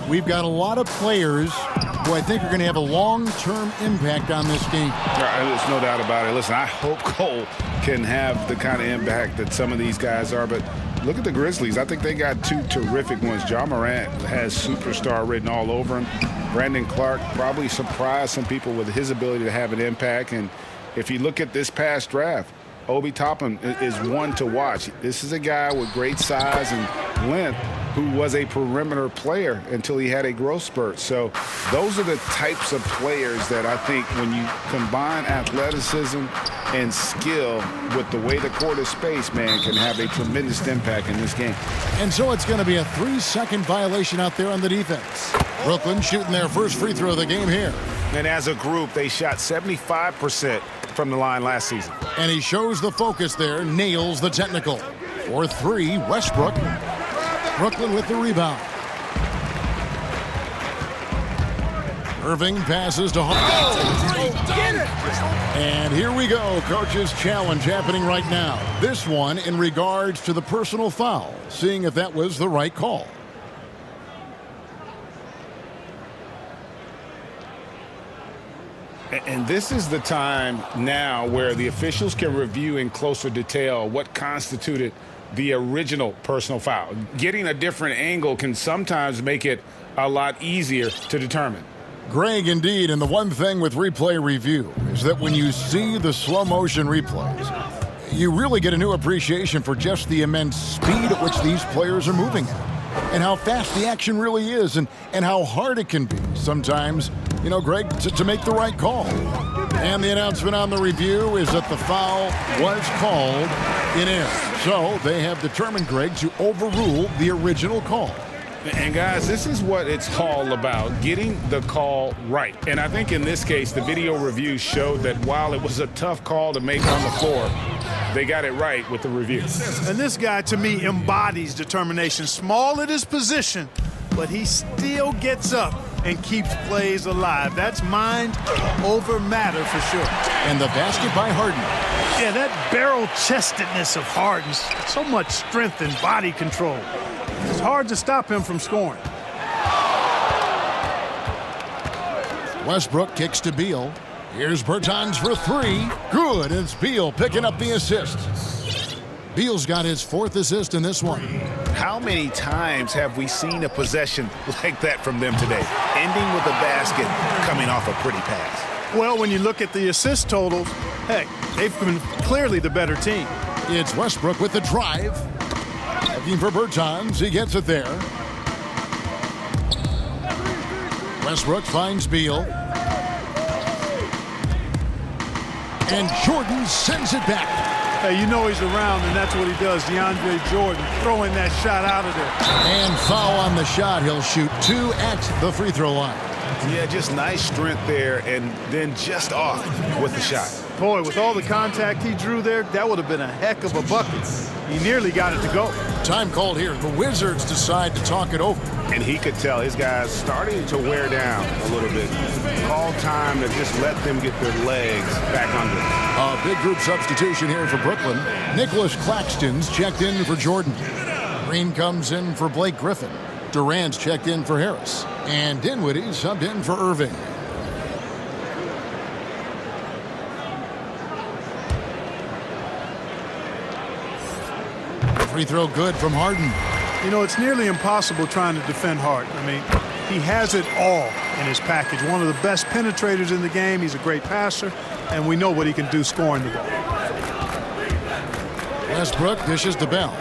We've got a lot of players who I think are going to have a long-term impact on this game. There's no doubt about it. Listen, I hope Cole can have the kind of impact that some of these guys are, but look at the Grizzlies. I think they got two terrific ones. Ja Morant has superstar written all over him. Brandon Clark probably surprised some people with his ability to have an impact. And if you look at this past draft, Obi Toppin is one to watch. This is a guy with great size and length who was a perimeter player until he had a growth spurt. So those are the types of players that I think when you combine athleticism and skill with the way the court is spaced, man, can have a tremendous impact in this game. And so it's going to be a 3-second violation out there on the defense. Brooklyn shooting their first free throw of the game here. And as a group, they shot 75% from the line last season. And he shows the focus there, nails the technical. For 3, Westbrook. Brooklyn with the rebound. Irving passes to Harden. And here we go. Coach's challenge happening right now. This one in regards to the personal foul. Seeing if that was the right call. And this is the time now where the officials can review in closer detail what constituted the original personal foul. Getting a different angle can sometimes make it a lot easier to determine. Greg, indeed, and the one thing with replay review is that when you see the slow motion replays, you really get a new appreciation for just the immense speed at which these players are moving at. And how fast the action really is, and how hard it can be sometimes, you know, Greg, to make the right call. And the announcement on the review is that the foul was called in error. So they have determined, Greg, to overrule the original call. And guys, this is what it's all about, getting the call right. And I think in this case, the video review showed that while it was a tough call to make on the floor, they got it right with the review. And this guy, to me, embodies determination. Small at his position, but he still gets up and keeps plays alive. That's mind over matter for sure. And the basket by Harden. Yeah, that barrel-chestedness of Harden, so much strength and body control. It's hard to stop him from scoring. Westbrook kicks to Beal. Here's Bertans for 3. Good. It's Beal picking up the assist. Beal's got his 4th assist in this one. How many times have we seen a possession like that from them today? Ending with a basket, coming off a pretty pass. Well, when you look at the assist totals, heck, they've been clearly the better team. It's Westbrook with the drive. Looking for Bertans. He gets it there. Westbrook finds Beal. And Jordan sends it back. Hey, you know he's around, and that's what he does. DeAndre Jordan throwing that shot out of there. And foul on the shot. He'll shoot 2 at the free throw line. Yeah, just nice strength there, and then just off with the shot. Boy, with all the contact he drew there, that would have been a heck of a bucket. He nearly got it to go. Time called here. The Wizards decide to talk it over. And he could tell his guys starting to wear down a little bit. Call time to just let them get their legs back under them. A big group substitution here for Brooklyn. Nicholas Claxton's checked in for Jordan. Green comes in for Blake Griffin. Durant's checked in for Harris. And Dinwiddie subbed in for Irving. Free throw good from Harden. You know, it's nearly impossible trying to defend Harden. I mean, he has it all in his package. One of the best penetrators in the game. He's a great passer, and we know what he can do scoring the ball. Westbrook dishes to Bell.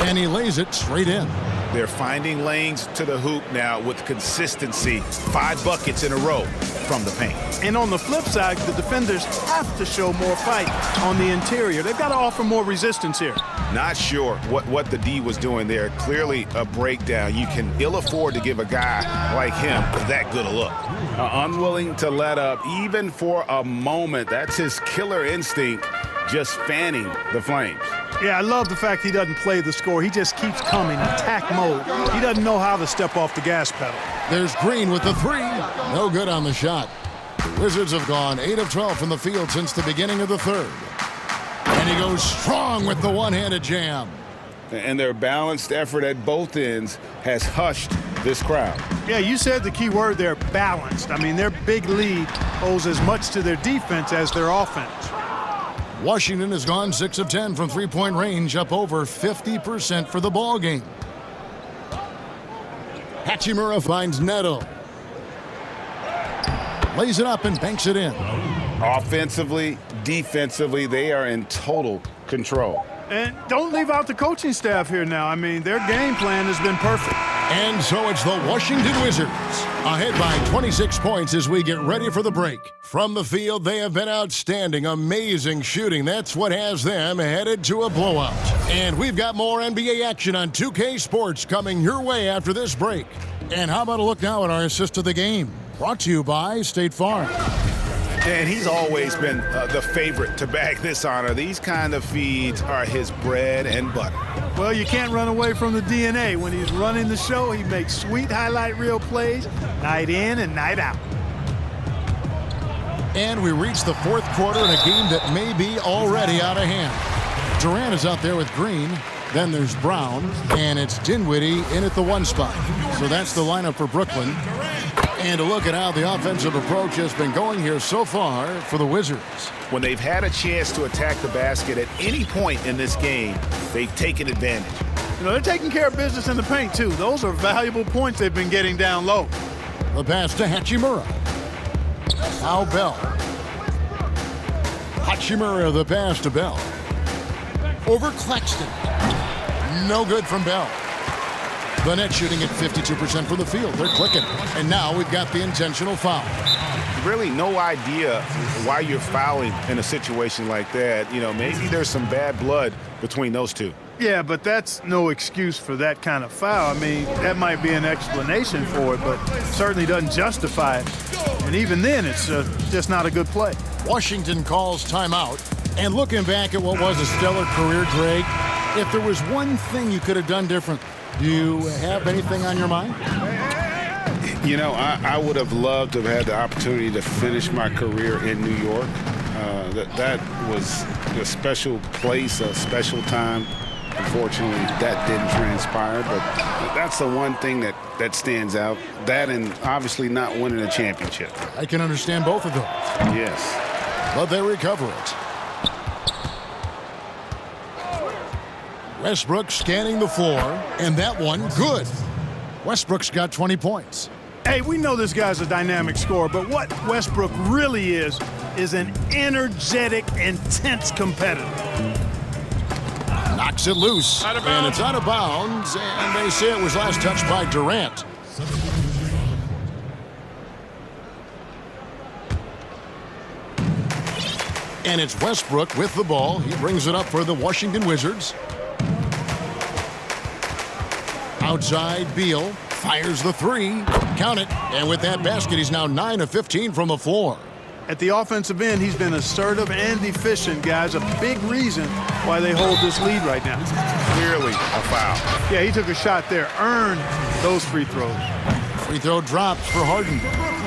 And he lays it straight in. They're finding lanes to the hoop now with consistency. 5 buckets in a row from the paint. And on the flip side, the defenders have to show more fight on the interior. They've got to offer more resistance here. Not sure what the D was doing there. Clearly a breakdown. You can ill afford to give a guy like him that good a look. Unwilling to let up even for a moment. That's his killer instinct, just fanning the flames. Yeah, I love the fact he doesn't play the score. He just keeps coming, attack mode. He doesn't know how to step off the gas pedal. There's Green with the 3. No good on the shot. The Wizards have gone 8 of 12 from the field since the beginning of the third. And he goes strong with the one-handed jam. And their balanced effort at both ends has hushed this crowd. Yeah, you said the key word there, balanced. I mean, their big lead owes as much to their defense as their offense. Washington has gone 6 of 10 from three-point range, up over 50% for the ball game. Hachimura finds Neto. Lays it up and banks it in. Offensively, defensively, they are in total control. And don't leave out the coaching staff here now. I mean, their game plan has been perfect. And so it's the Washington Wizards ahead by 26 points as we get ready for the break. From the field, they have been outstanding, amazing shooting. That's what has them headed to a blowout. And we've got more NBA action on 2K Sports coming your way after this break. And how about a look now at our assist of the game? Brought to you by State Farm. And he's always been the favorite to bag this honor. These kind of feeds are his bread and butter. Well, you can't run away from the DNA. When he's running the show, he makes sweet highlight reel plays night in and night out. And we reach the fourth quarter in a game that may be already out of hand. Durant is out there with Green. Then there's Brown. And it's Dinwiddie in at the 1 spot. So that's the lineup for Brooklyn. And to look at how the offensive approach has been going here so far for the Wizards. When they've had a chance to attack the basket at any point in this game, they've taken advantage. You know, they're taking care of business in the paint, too. Those are valuable points they've been getting down low. The pass to Hachimura. Now Bell. Hachimura, the pass to Bell. Over Claxton. No good from Bell. The net shooting at 52% from the field. They're clicking. And now we've got the intentional foul. Really no idea why you're fouling in a situation like that. You know, maybe there's some bad blood between those two. Yeah, but that's no excuse for that kind of foul. I mean, that might be an explanation for it, but certainly doesn't justify it. And even then, it's just not a good play. Washington calls timeout. And looking back at what was a stellar career, Greg, if there was one thing you could have done different, do you have anything on your mind? You know, I would have loved to have had the opportunity to finish my career in New York. That was a special place, a special time. Unfortunately, that didn't transpire, but that's the one thing that stands out. That and obviously not winning a championship. I can understand both of those. Yes. But they recover it. Westbrook scanning the floor, and that one good. Westbrook's got 20 points. Hey, we know this guy's a dynamic scorer, but what Westbrook really is an energetic, intense competitor. Knocks it loose, and it's out of bounds, and they say it was last touched by Durant. And it's Westbrook with the ball. He brings it up for the Washington Wizards. Outside, Beal fires the 3. Count it. And with that basket, he's now 9 of 15 from the floor. At the offensive end, he's been assertive and efficient, guys. A big reason why they hold this lead right now. Clearly a foul. Yeah, he took a shot there. Earned those free throws. Free throw drops for Harden.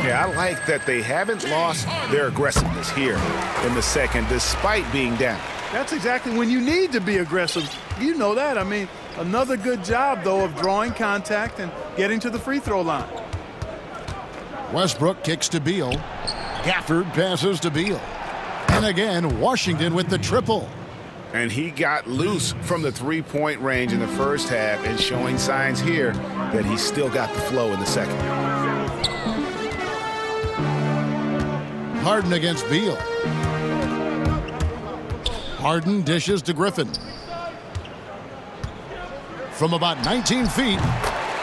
Yeah, I like that they haven't lost their aggressiveness here in the second, despite being down. That's exactly when you need to be aggressive. You know that. I mean, another good job, though, of drawing contact and getting to the free throw line. Westbrook kicks to Beal. Gafford passes to Beal. And again, Washington with the triple. And he got loose from the three-point range in the first half and showing signs here that he's still got the flow in the second. Harden against Beal. Harden dishes to Griffin. from about 19 feet,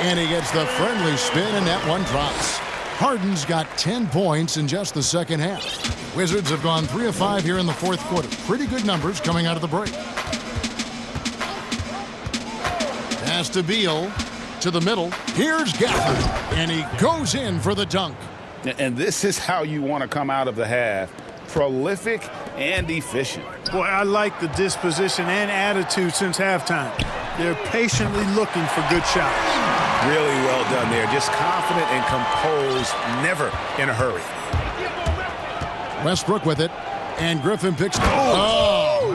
and he gets the friendly spin, and that one drops. Harden's got 10 points in just the second half. Wizards have gone 3 of 5 here in the fourth quarter. Pretty good numbers coming out of the break. Pass to Beal, to the middle. Here's Gafford, and he goes in for the dunk. And this is how you want to come out of the half. Prolific and efficient. Boy, I like the disposition and attitude since halftime. They're patiently looking for good shots. Really well done there. Just confident and composed, never in a hurry. Westbrook with it, and Griffin picks. Oh!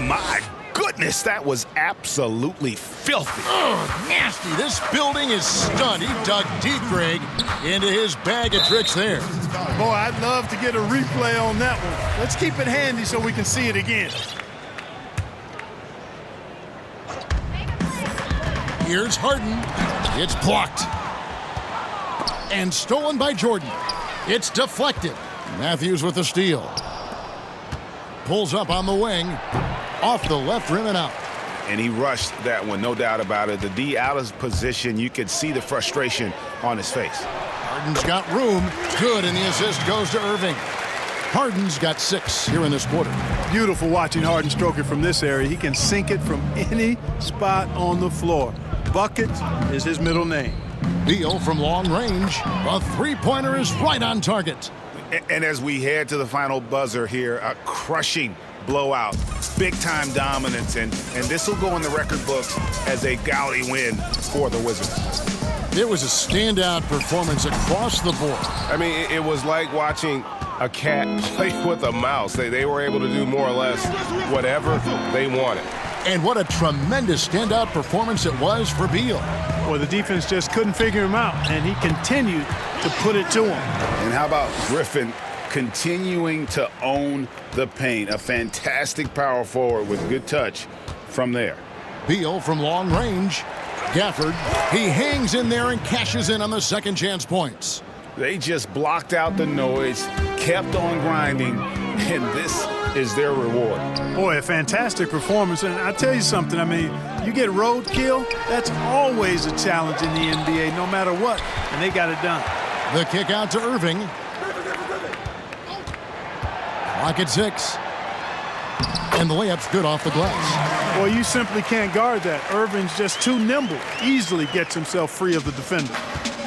My goodness, that was absolutely filthy. Oh, nasty. This building is stunned. He dug deep, Greg, into his bag of tricks there. Boy, I'd love to get a replay on that one. Let's keep it handy so we can see it again. Here's Harden. It's blocked. And stolen by Jordan. It's deflected. Matthews with the steal. Pulls up on the wing. Off the left rim and out. And he rushed that one, no doubt about it. The D out of position, you could see the frustration on his face. Harden's got room. Good, and the assist goes to Irving. Harden's got 6 here in this quarter. Beautiful watching Harden stroke it from this area. He can sink it from any spot on the floor. Bucket is his middle name. Beal from long range. A three-pointer is right on target. And as we head to the final buzzer here, a crushing blowout, big-time dominance, and this will go in the record books as a gaudy win for the Wizards. It was a standout performance across the board. I mean, it was like watching a cat play with a mouse. They were able to do more or less whatever they wanted. And what a tremendous standout performance it was for Beal. Well, the defense just couldn't figure him out, and he continued to put it to him. And how about Griffin continuing to own the paint? A fantastic power forward with good touch from there. Beal from long range. Gafford, he hangs in there and cashes in on the second chance points. They just blocked out the noise, kept on grinding, and this is their reward. Boy, a fantastic performance. And I tell you something, I mean, you get roadkill, that's always a challenge in the NBA, no matter what, and they got it done. The kick out to Irving. Clock at 6. And the layup's good off the glass. Boy, you simply can't guard that. Irving's just too nimble. Easily gets himself free of the defender.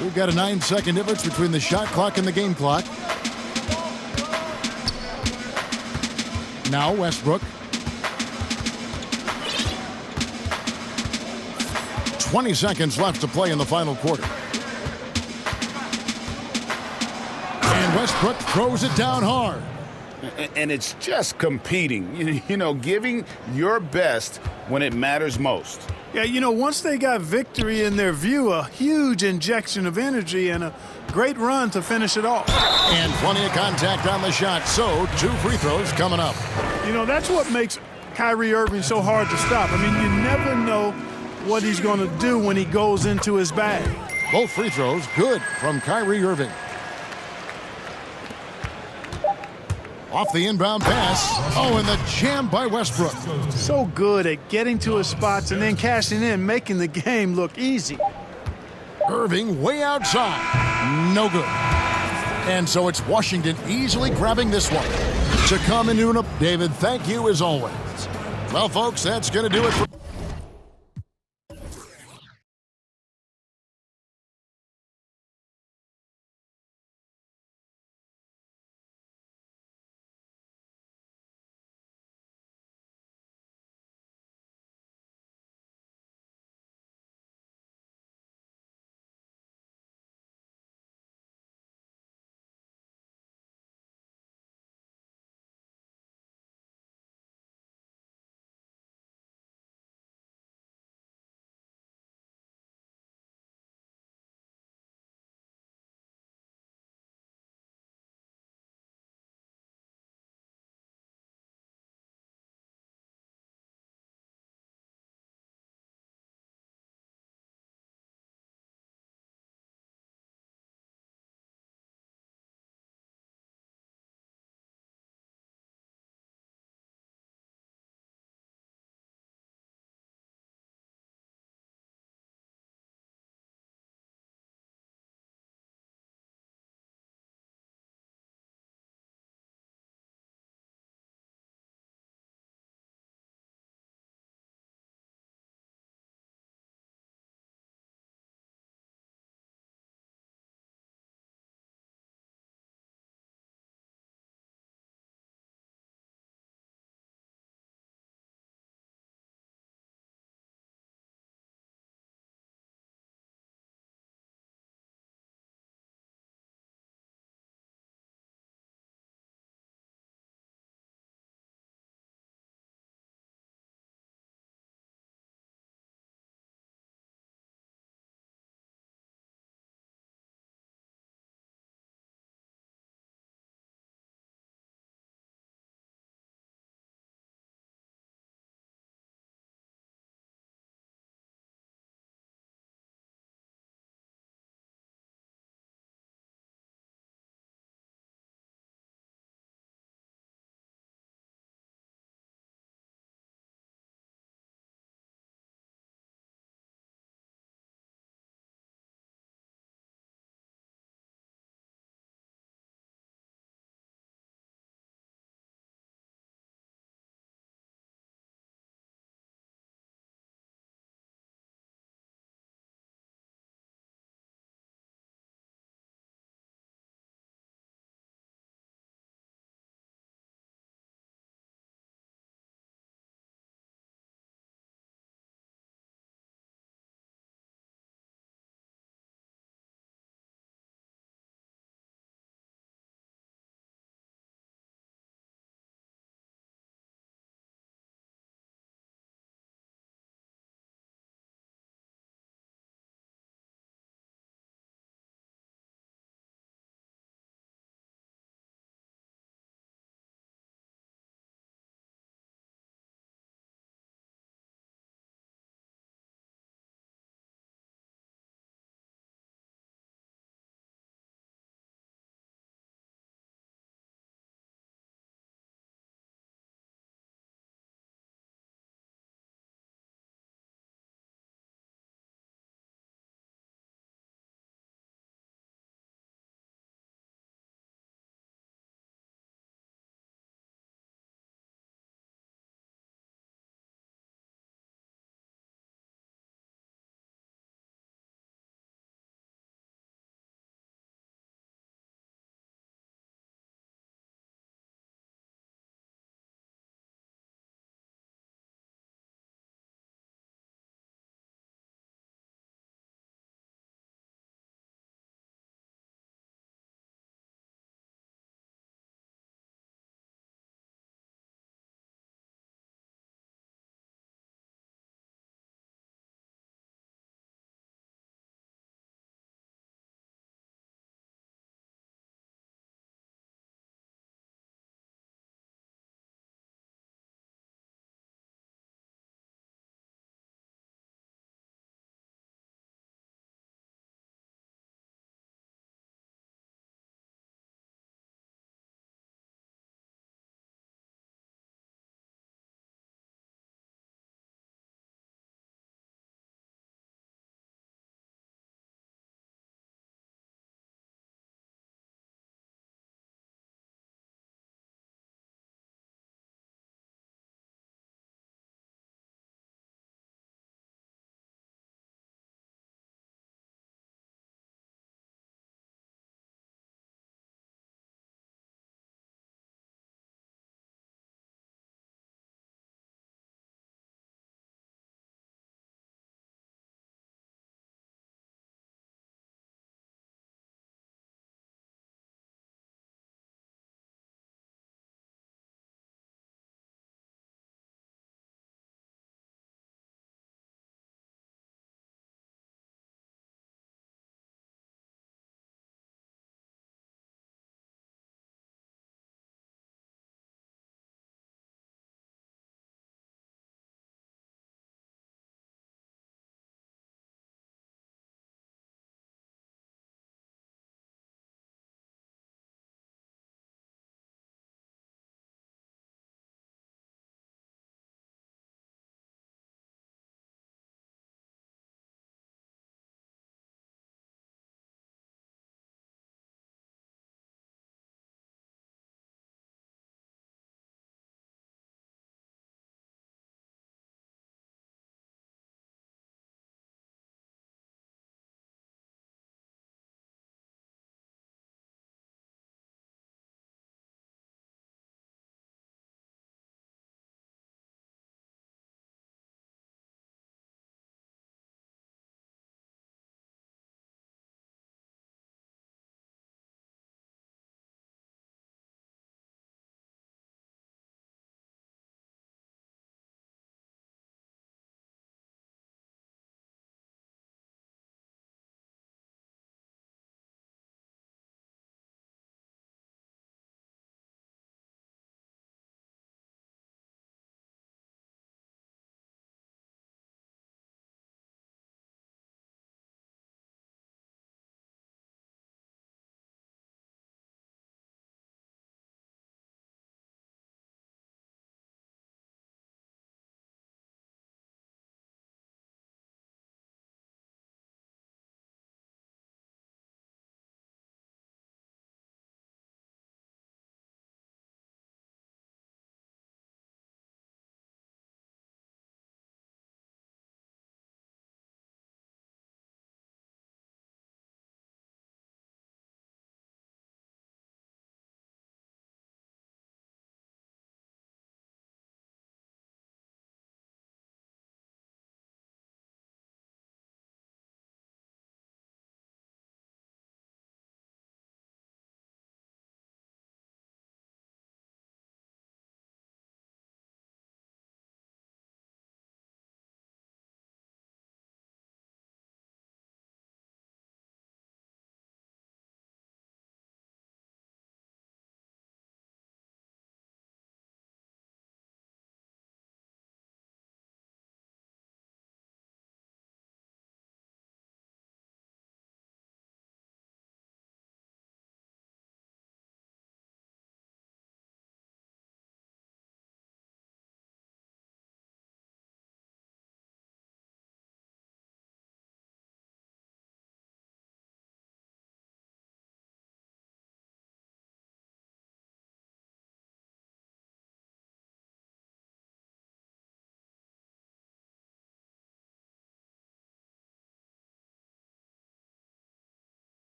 We've got a 9-second difference between the shot clock and the game clock. Now Westbrook. 20 seconds left to play in the final quarter. And Westbrook throws it down hard. And it's just competing, you know, giving your best when it matters most. Yeah, you know, once they got victory in their view, a huge injection of energy and a great run to finish it off. And plenty of contact on the shot, so 2 free throws coming up. You know, that's what makes Kyrie Irving so hard to stop. I mean, you never know what he's going to do when he goes into his bag. Both free throws good from Kyrie Irving. Off the inbound pass. Oh, and the jam by Westbrook. So good at getting to his spots and then cashing in, making the game look easy. Irving way outside. No good. And so it's Washington easily grabbing this one. To come into an up, David, thank you as always. Well, folks, that's going to do it for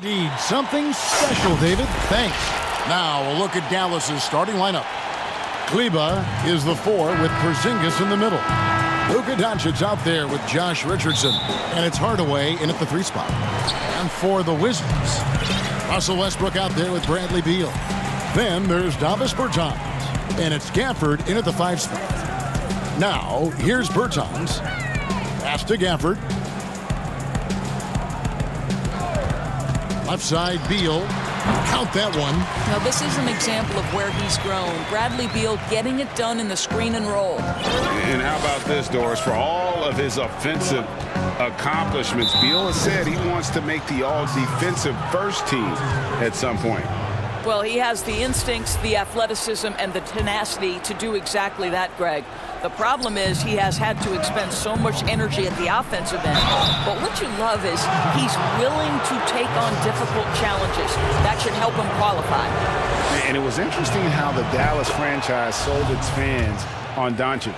Need something special, David. Thanks. Now a look at Dallas's starting lineup. Kleba is the 4 with Porzingis in the middle. Luka Doncic out there with Josh Richardson. And it's Hardaway in at the 3 spot. And for the Wizards, Russell Westbrook out there with Bradley Beal. Then there's Davis Bertans. And it's Gafford in at the 5 spot. Now, here's Bertans. Pass to Gafford. Left side, Beal. Count that one. Now, this is an example of where he's grown. Bradley Beal getting it done in the screen and roll. And how about this, Doris? For all of his offensive accomplishments, Beal has said he wants to make the all-defensive first team at some point. Well, he has the instincts, the athleticism, and the tenacity to do exactly that, Greg. The problem is he has had to expend so much energy at the offensive end. But what you love is he's willing to take on difficult challenges. That should help him qualify. And it was interesting how the Dallas franchise sold its fans on Doncic.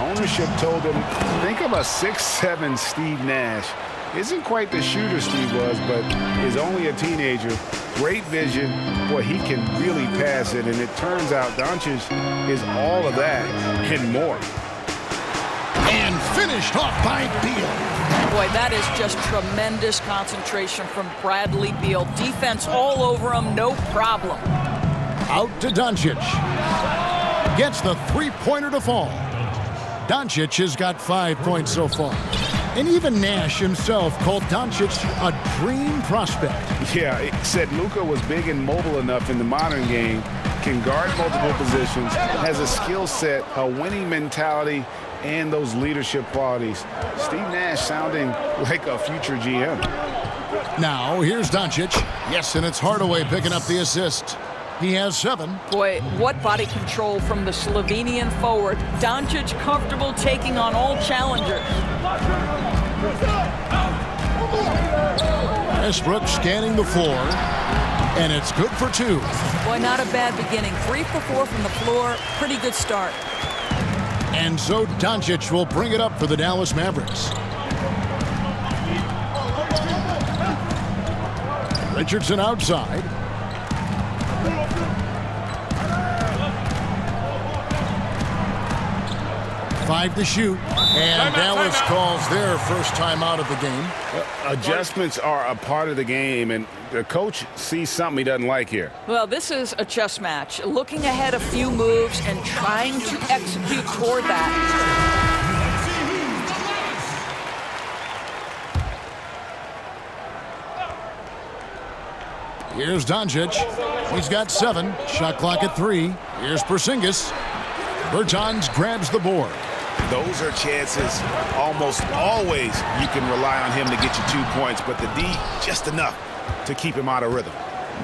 Ownership told them, think of a 6'7" Steve Nash. Isn't quite the shooter Steve was, but is only a teenager. Great vision. Boy, he can really pass it. And it turns out Doncic is all of that and more. And finished off by Beal. Boy, that is just tremendous concentration from Bradley Beal. Defense all over him, no problem. Out to Doncic. Gets the 3-pointer to fall. Doncic has got 5 points so far. And even Nash himself called Doncic a dream prospect. Yeah, it said Luka was big and mobile enough in the modern game, can guard multiple positions, has a skill set, a winning mentality, and those leadership qualities. Steve Nash sounding like a future GM. Now, here's Doncic. Yes, and it's Hardaway picking up the assist. He has 7. Boy, what body control from the Slovenian forward. Doncic comfortable taking on all challengers. Westbrook scanning the floor, and it's good for 2. Boy, not a bad beginning. 3 for 4 from the floor. Pretty good start. And so Doncic will bring it up for the Dallas Mavericks. Richardson outside. Five to shoot, and Dallas calls their first time out of the game. Adjustments are a part of the game, and the coach sees something he doesn't like here. Well, this is a chess match. Looking ahead a few moves and trying to execute toward that. Here's Doncic. He's got 7. Shot clock at 3. Here's Porzingis. Bertans grabs the board. Those are chances almost always you can rely on him to get you 2 points, but the D just enough to keep him out of rhythm.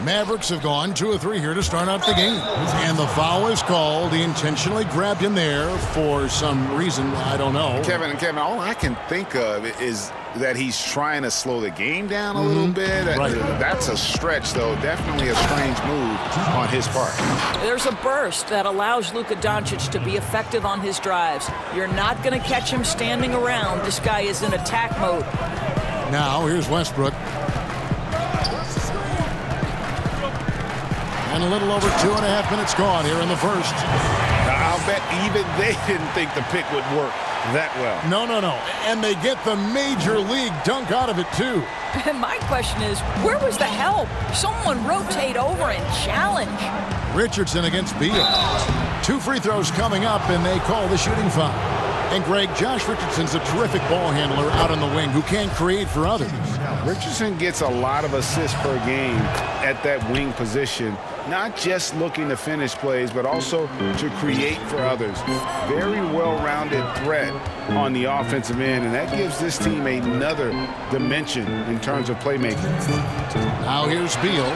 Mavericks have gone 2 of 3 here to start out the game. And the foul is called. He intentionally grabbed him there for some reason. I don't know. Kevin, all I can think of is that he's trying to slow the game down a little bit. Right. That's a stretch, though. Definitely a strange move on his part. There's a burst that allows Luka Doncic to be effective on his drives. You're not going to catch him standing around. This guy is in attack mode. Now, here's Westbrook. And a little over 2.5 minutes gone here in the first. I'll bet even they didn't think the pick would work that well. No. And they get the major league dunk out of it, too. And my question is, where was the help? Someone rotate over and challenge. Richardson against Beal. 2 free throws coming up, and they call the shooting foul. And, Greg, Josh Richardson's a terrific ball handler out on the wing who can create for others. Richardson gets a lot of assists per game at that wing position. Not just looking to finish plays, but also to create for others. Very well-rounded threat on the offensive end, and that gives this team another dimension in terms of playmaking. Now here's Beal.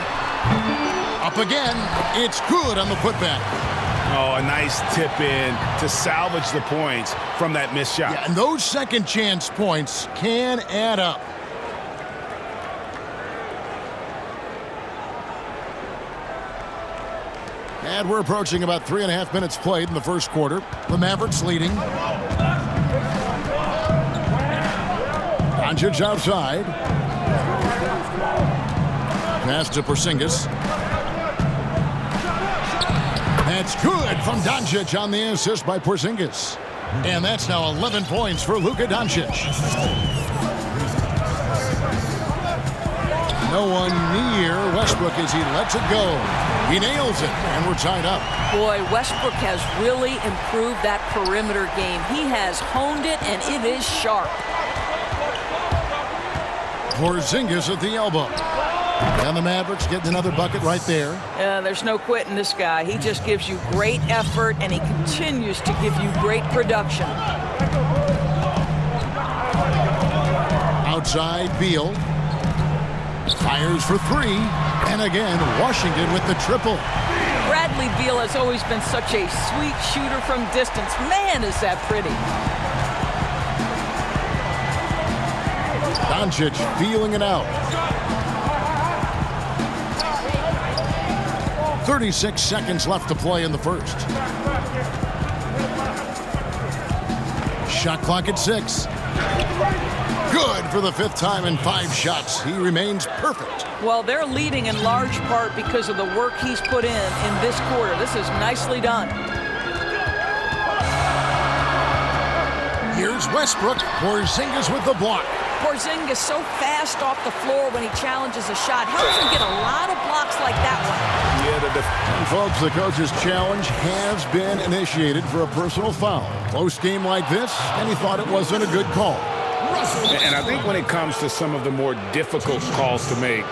Up again. It's good on the putback. Oh, a nice tip in to salvage the points from that missed shot. Yeah, and those second chance points can add up. And we're approaching about 3.5 minutes played in the first quarter. The Mavericks leading. Doncic outside. Pass to Porzingis. That's good from Doncic on the assist by Porzingis. And that's now 11 points for Luka Doncic. No one near Westbrook as he lets it go. He nails it, and we're tied up. Boy, Westbrook has really improved that perimeter game. He has honed it, and it is sharp. Porzingis at the elbow. And the Mavericks getting another bucket right there. There's no quitting this guy. He just gives you great effort, and he continues to give you great production. Outside, Beal. Fires for three. And again, Washington with the triple. Bradley Beal has always been such a sweet shooter from distance. Man, is that pretty. Doncic feeling it out. 36 seconds left to play in the first. Shot clock at 6. Good for the 5th time in 5 shots. He remains perfect. Well, they're leading in large part because of the work he's put in this quarter. This is nicely done. Here's Westbrook. Porzingis with the block. Porzingis so fast off the floor when he challenges a shot. Helps him get a lot of blocks like that one. Yeah, folks, the coach's challenge has been initiated for a personal foul. Close game like this, and he thought it wasn't a good call. And I think when it comes to some of the more difficult calls to make,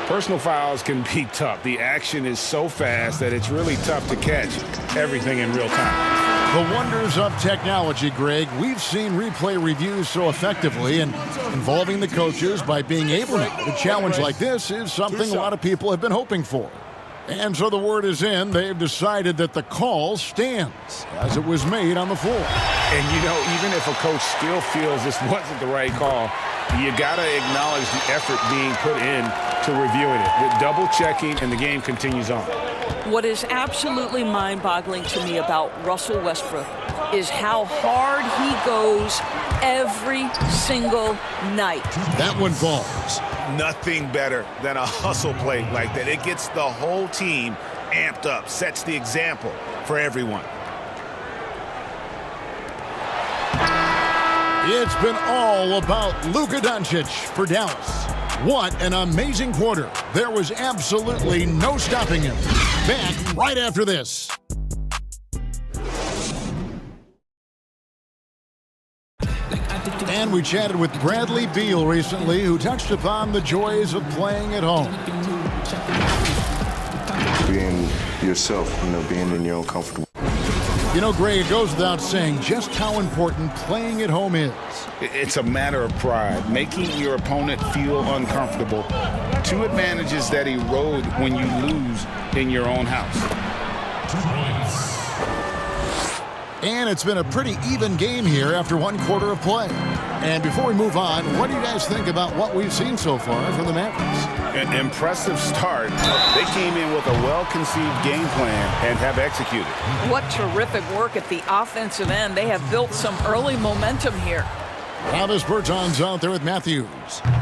personal fouls can be tough. The action is so fast that it's really tough to catch everything in real time. The wonders of technology, Greg. We've seen replay reviews so effectively, and involving the coaches by being able to challenge like this is something a lot of people have been hoping for. And so the word is in. They've decided that the call stands as it was made on the floor. And, you know, even if a coach still feels this wasn't the right call, you got to acknowledge the effort being put in to reviewing it. The double checking, and the game continues on. What is absolutely mind-boggling to me about Russell Westbrook is how hard he goes every single night. That one falls. Nothing better than a hustle play like that. It gets the whole team amped up, sets the example for everyone. It's been all about Luka Doncic for Dallas. What an amazing quarter. There was absolutely no stopping him. Back right after this. And we chatted with Bradley Beal recently, who touched upon the joys of playing at home. Being yourself, being in your own comfortable. You know, Gray, it goes without saying just how important playing at home is. It's a matter of pride, making your opponent feel uncomfortable. 2 advantages that erode when you lose in your own house. And it's been a pretty even game here after 1 quarter of play. And before we move on, what do you guys think about what we've seen so far from the Mavericks? An impressive start. They came in with a well-conceived game plan and have executed. What terrific work at the offensive end. They have built some early momentum here. Travis Berton's out there with Matthews.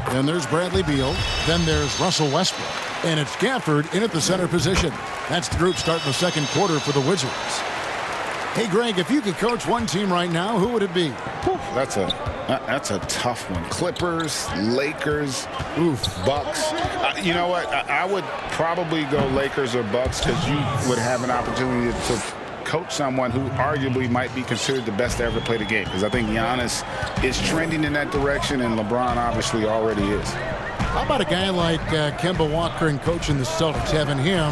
Then there's Bradley Beal. Then there's Russell Westbrook. And it's Gafford in at the center position. That's the group starting the 2nd quarter for the Wizards. Hey, Greg, if you could coach one team right now, who would it be? That's a tough one. Clippers, Lakers, Bucks. You know what? I would probably go Lakers or Bucks because you would have an opportunity to coach someone who arguably might be considered the best to ever play the game, because I think Giannis is trending in that direction, and LeBron obviously already is. How about a guy like Kemba Walker and coaching the Celtics, having him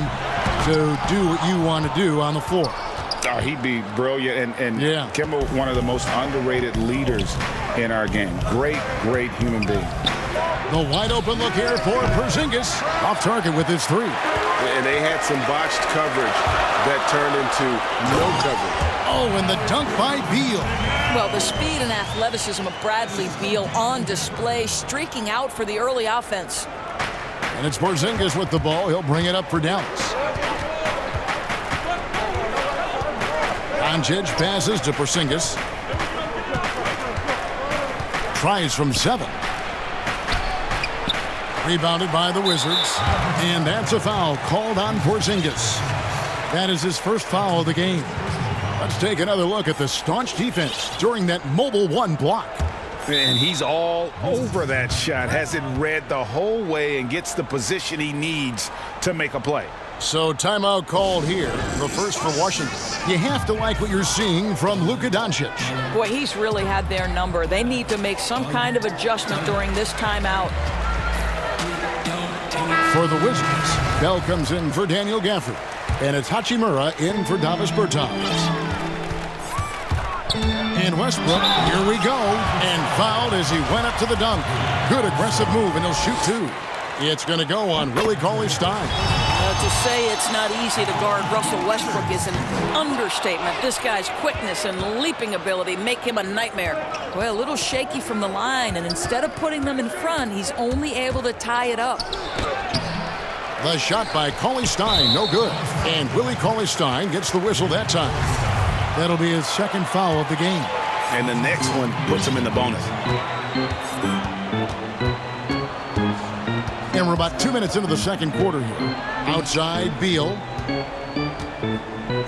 to do what you want to do on the floor? Oh, he'd be brilliant, and yeah. Kemba, one of the most underrated leaders in our game. Great, great human being. The wide open look here for Porzingis. Off target with his 3. And they had some botched coverage that turned into no coverage. Oh, and the dunk by Beal. Well, the speed and athleticism of Bradley Beal on display, streaking out for the early offense. And it's Porzingis with the ball. He'll bring it up for Dallas. Doncic passes to Porzingis. Tries from 7. Rebounded by the Wizards. And that's a foul called on Porzingis. That is his first foul of the game. Let's take another look at the staunch defense during that mobile one block. And he's all over that shot, has it read the whole way and gets the position he needs to make a play. So timeout called here, the first for Washington. You have to like what you're seeing from Luka Doncic. Boy, he's really had their number. They need to make some kind of adjustment during this timeout. For the Wizards, Bell comes in for Daniel Gafford. And it's Hachimura in for Davis Bertans. And Westbrook, here we go. And fouled as he went up to the dunk. Good aggressive move, and he'll shoot two. It's going to go on Willie Cauley-Stein. To say it's not easy to guard Russell Westbrook is an understatement. This guy's quickness and leaping ability make him a nightmare. Well, a little shaky from the line, and instead of putting them in front, he's only able to tie it up. The shot by Cauley-Stein, no good. And Willie Cauley-Stein gets the whistle that time. That'll be his second foul of the game. And the next one puts him in the bonus. And we're about 2 minutes into the second quarter here. Outside, Beal.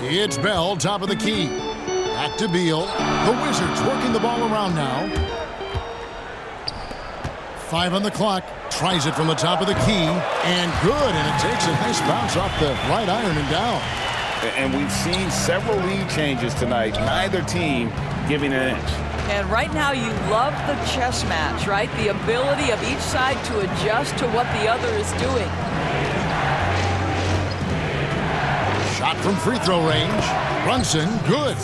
It's Bell, top of the key. Back to Beal. The Wizards working the ball around now. 5 on the clock. Tries it from the top of the key. And good. And it takes a nice bounce off the right iron and down. And we've seen several lead changes tonight. Neither team giving an inch. And right now you love the chess match, right? The ability of each side to adjust to what the other is doing. Shot from free throw range. Brunson, good.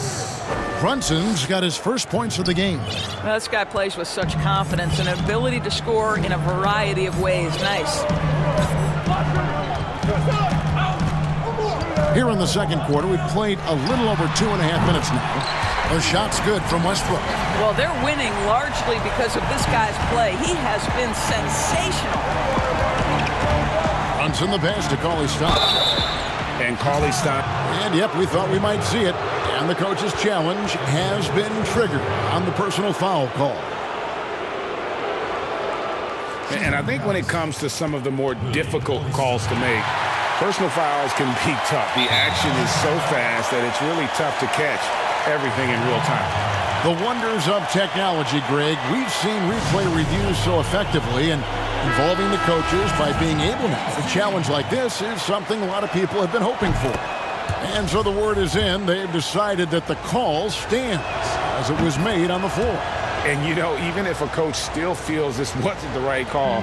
Brunson's got his first points of the game. Well, this guy plays with such confidence and ability to score in a variety of ways. Nice. Here in the second quarter, we've played a little over 2.5 minutes now. The shot's good from Westbrook. Well, they're winning largely because of this guy's play. He has been sensational. Brunson the pass to Cauley-Stein. And Cauley-Stein. And yep, we thought we might see it. And the coach's challenge has been triggered on the personal foul call. And I think when it comes to some of the more difficult calls to make, personal fouls can be tough. The action is so fast that it's really tough to catch everything in real time. The wonders of technology, Greg. We've seen replay reviews so effectively, and involving the coaches by being able now. A challenge like this is something a lot of people have been hoping for. And so the word is in. They've decided that the call stands as it was made on the floor. And, you know, even if a coach still feels this wasn't the right call,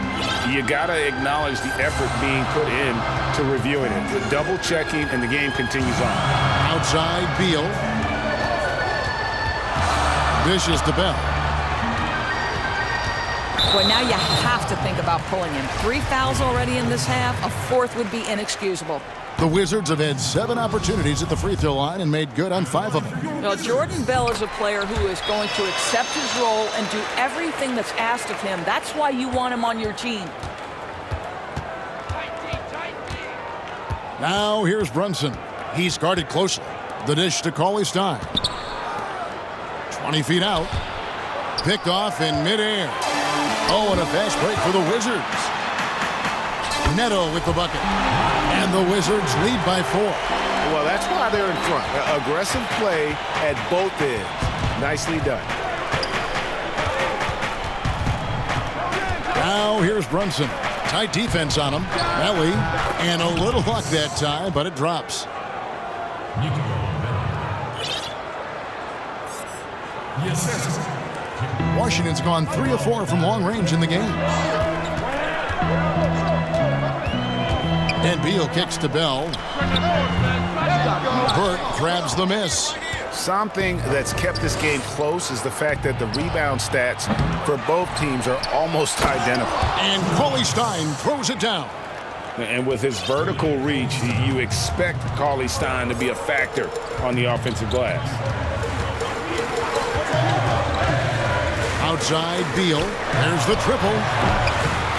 you got to acknowledge the effort being put in to reviewing it. The double checking, and the game continues on. Outside, Beal. Dishes to Bell. Well, now you have to think about pulling him. 3 fouls already in this half. A 4th would be inexcusable. The Wizards have had 7 opportunities at the free throw line and made good on 5 of them. Well, Jordan Bell is a player who is going to accept his role and do everything that's asked of him. That's why you want him on your team. Now here's Brunson. He's guarded closely. The dish to Cauley-Stein. 20 feet out. Picked off in midair. Oh, and a fast break for the Wizards. Neto with the bucket. And the Wizards lead by 4. Well, that's why they're in front. Aggressive play at both ends. Nicely done. Now here's Brunson. Tight defense on him. Melly. And a little luck that time, but it drops. Washington's gone 3 of 4 from long range in the game. And Beal kicks to Bell. Burt grabs the miss. Something that's kept this game close is the fact that the rebound stats for both teams are almost identical. And Cauley-Stein throws it down. And with his vertical reach, you expect Cauley-Stein to be a factor on the offensive glass. Outside, Beal. There's the triple.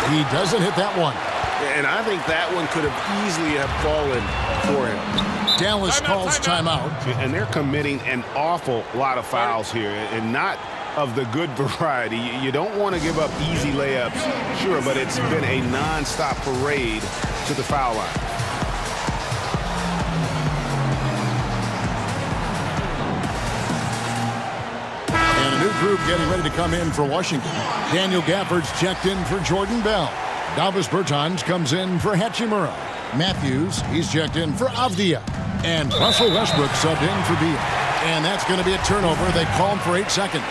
He doesn't hit that one. And I think that one could have easily have fallen for him. Dallas calls timeout. And they're committing an awful lot of fouls here. And not of the good variety. You don't want to give up easy layups, sure, but it's been a non-stop parade to the foul line. And a new group getting ready to come in for Washington. Daniel Gafford's checked in for Jordan Bell. Davis Bertans comes in for Hachimura. Matthews, he's checked in for Avdia. And Russell Westbrook subbed in for Beal. And that's going to be a turnover. They call him for 8 seconds.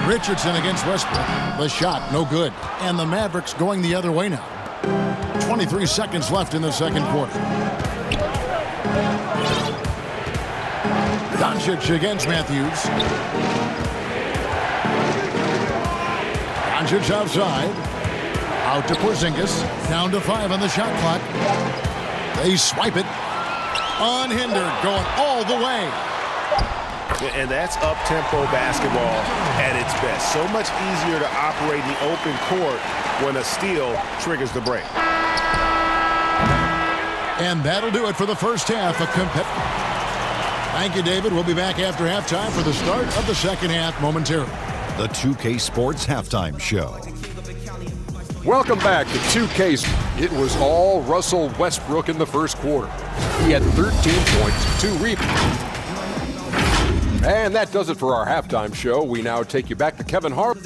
Richardson against Westbrook. The shot, no good. And the Mavericks going the other way now. 23 seconds left in the second quarter. Doncic against Matthews. Doncic outside. Out to Porzingis. Down to 5 on the shot clock. They swipe it. Unhindered. Going all the way. And that's up-tempo basketball at its best. So much easier to operate in the open court when a steal triggers the break. And that'll do it for the first half of Thank you, David. We'll be back after halftime for the start of the second half momentarily. The 2K Sports Halftime Show. Welcome back to 2K. It was all Russell Westbrook in the first quarter. He had 13 points, 2 rebounds. And that does it for our halftime show. We now take you back to Kevin Hart. I'm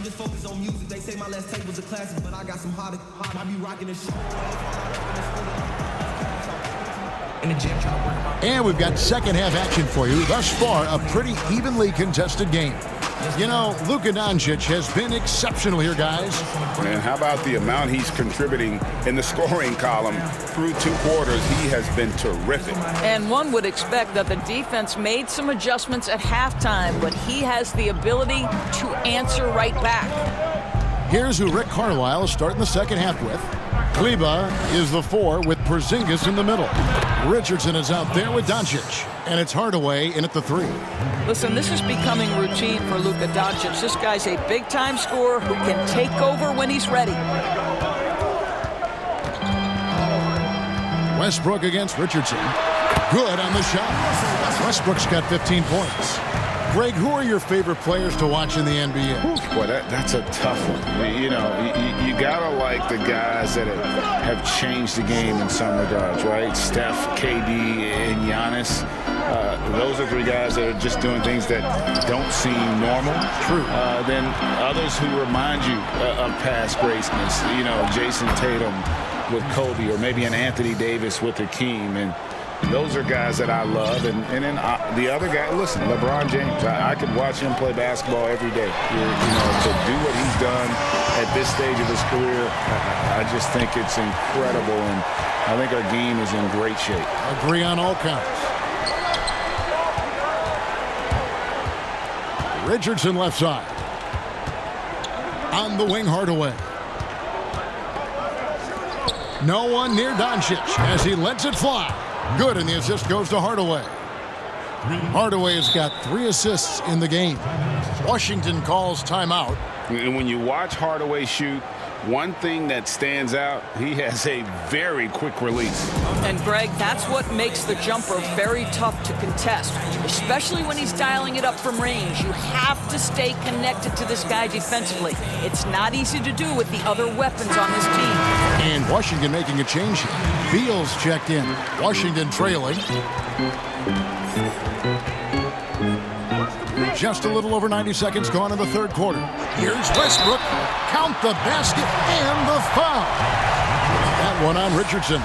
just focused on music. They say my last tape was a classic, but I got some hot. I be rocking this shit. And we've got second half action for you. Thus far, a pretty evenly contested game. You know, Luka Doncic has been exceptional here, guys. And how about the amount he's contributing in the scoring column through 2 quarters? He has been terrific. And one would expect that the defense made some adjustments at halftime, but he has the ability to answer right back. Here's who Rick Carlisle is starting the second half with. Kleba is the 4 with Porzingis in the middle. Richardson is out there with Doncic. And it's Hardaway in at the 3. Listen, this is becoming routine for Luka Doncic. This guy's a big-time scorer who can take over when he's ready. Westbrook against Richardson. Good on the shot. Westbrook's got 15 points. Greg, who are your favorite players to watch in the NBA? Boy, that's a tough one. You know, you gotta like the guys that have changed the game in some regards, right? Steph, KD, and Giannis. Those are 3 guys that are just doing things that don't seem normal. True. Then others who remind you of past greatness. You know, Jason Tatum with Kobe, or maybe an Anthony Davis with Hakeem. And those are guys that I love. And then the other guy, listen, LeBron James. I could watch him play basketball every day. You know, to do what he's done at this stage of his career, I just think it's incredible. And I think our game is in great shape. Agree on all counts. Richardson left side. On the wing, Hardaway. No one near Doncic as he lets it fly. Good, and the assist goes to Hardaway. Hardaway has got 3 assists in the game. Washington calls timeout. And when you watch Hardaway shoot, one thing that stands out, he has a very quick release. And Greg, that's what makes the jumper very tough to contest, especially when he's dialing it up from range. You have to stay connected to this guy defensively. It's not easy to do with the other weapons on this team. And Washington making a change here. Beal's checked in. Washington trailing. Just a little over 90 seconds gone in the third quarter. Here's Westbrook. Count the basket and the foul. That one on Richardson.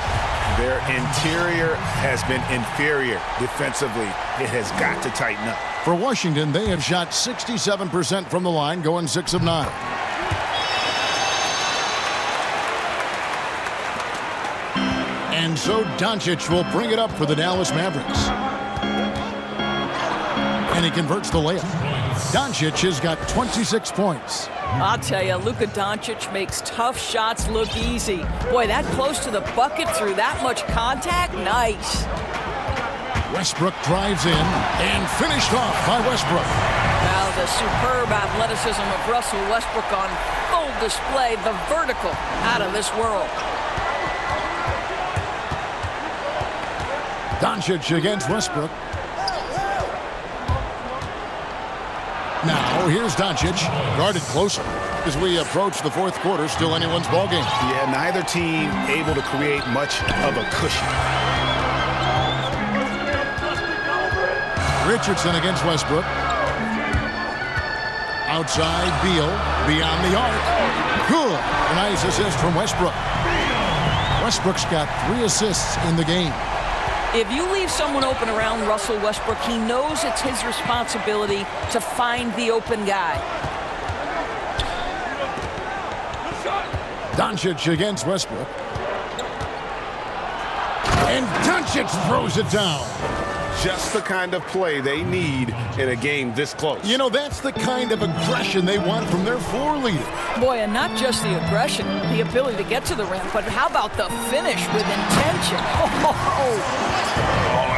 Their interior has been inferior defensively. It has got to tighten up. For Washington, they have shot 67% from the line, going 6 of 9. And so Doncic will bring it up for the Dallas Mavericks. And he converts the layup. Doncic has got 26 points. I'll tell you, Luka Doncic makes tough shots look easy. Boy, that close to the bucket through that much contact, nice. Westbrook drives in and finished off by Westbrook. Now the superb athleticism of Russell Westbrook on full display, the vertical out of this world. Doncic against Westbrook. Now, here's Doncic, guarded closer. As we approach the fourth quarter, still anyone's ballgame. Yeah, neither team able to create much of a cushion. Richardson against Westbrook. Outside, Beal, beyond the arc. Good. A nice assist from Westbrook. Westbrook's got 3 assists in the game. If you leave someone open around Russell Westbrook, he knows it's his responsibility to find the open guy. Doncic against Westbrook. And Doncic throws it down. Just the kind of play they need in a game this close. You know, that's the kind of aggression they want from their floor leader. Boy, and not just the aggression, the ability to get to the rim, but how about the finish with intention?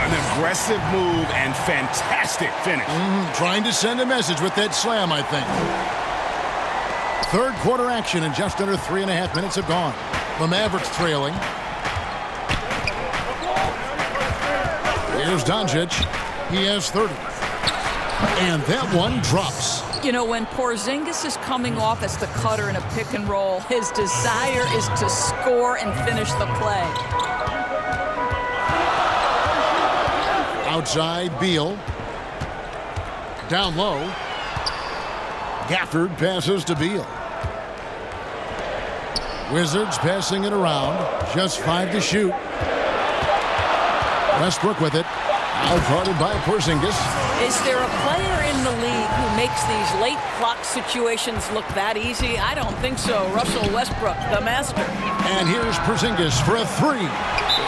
An aggressive move and fantastic finish. Trying to send a message with that slam, I think. Third quarter action, and just under 3.5 minutes have gone. The Mavericks trailing. Here's Doncic. He has 30. And that one drops. You know, when Porzingis is coming off as the cutter in a pick and roll, his desire is to score and finish the play. Outside, Beal. Down low. Gafford passes to Beal. Wizards passing it around. Just 5 to shoot. Westbrook with it. Outguarded by Porzingis. Is there a player in the league who makes these late clock situations look that easy? I don't think so. Russell Westbrook, the master. And here's Porzingis for a 3.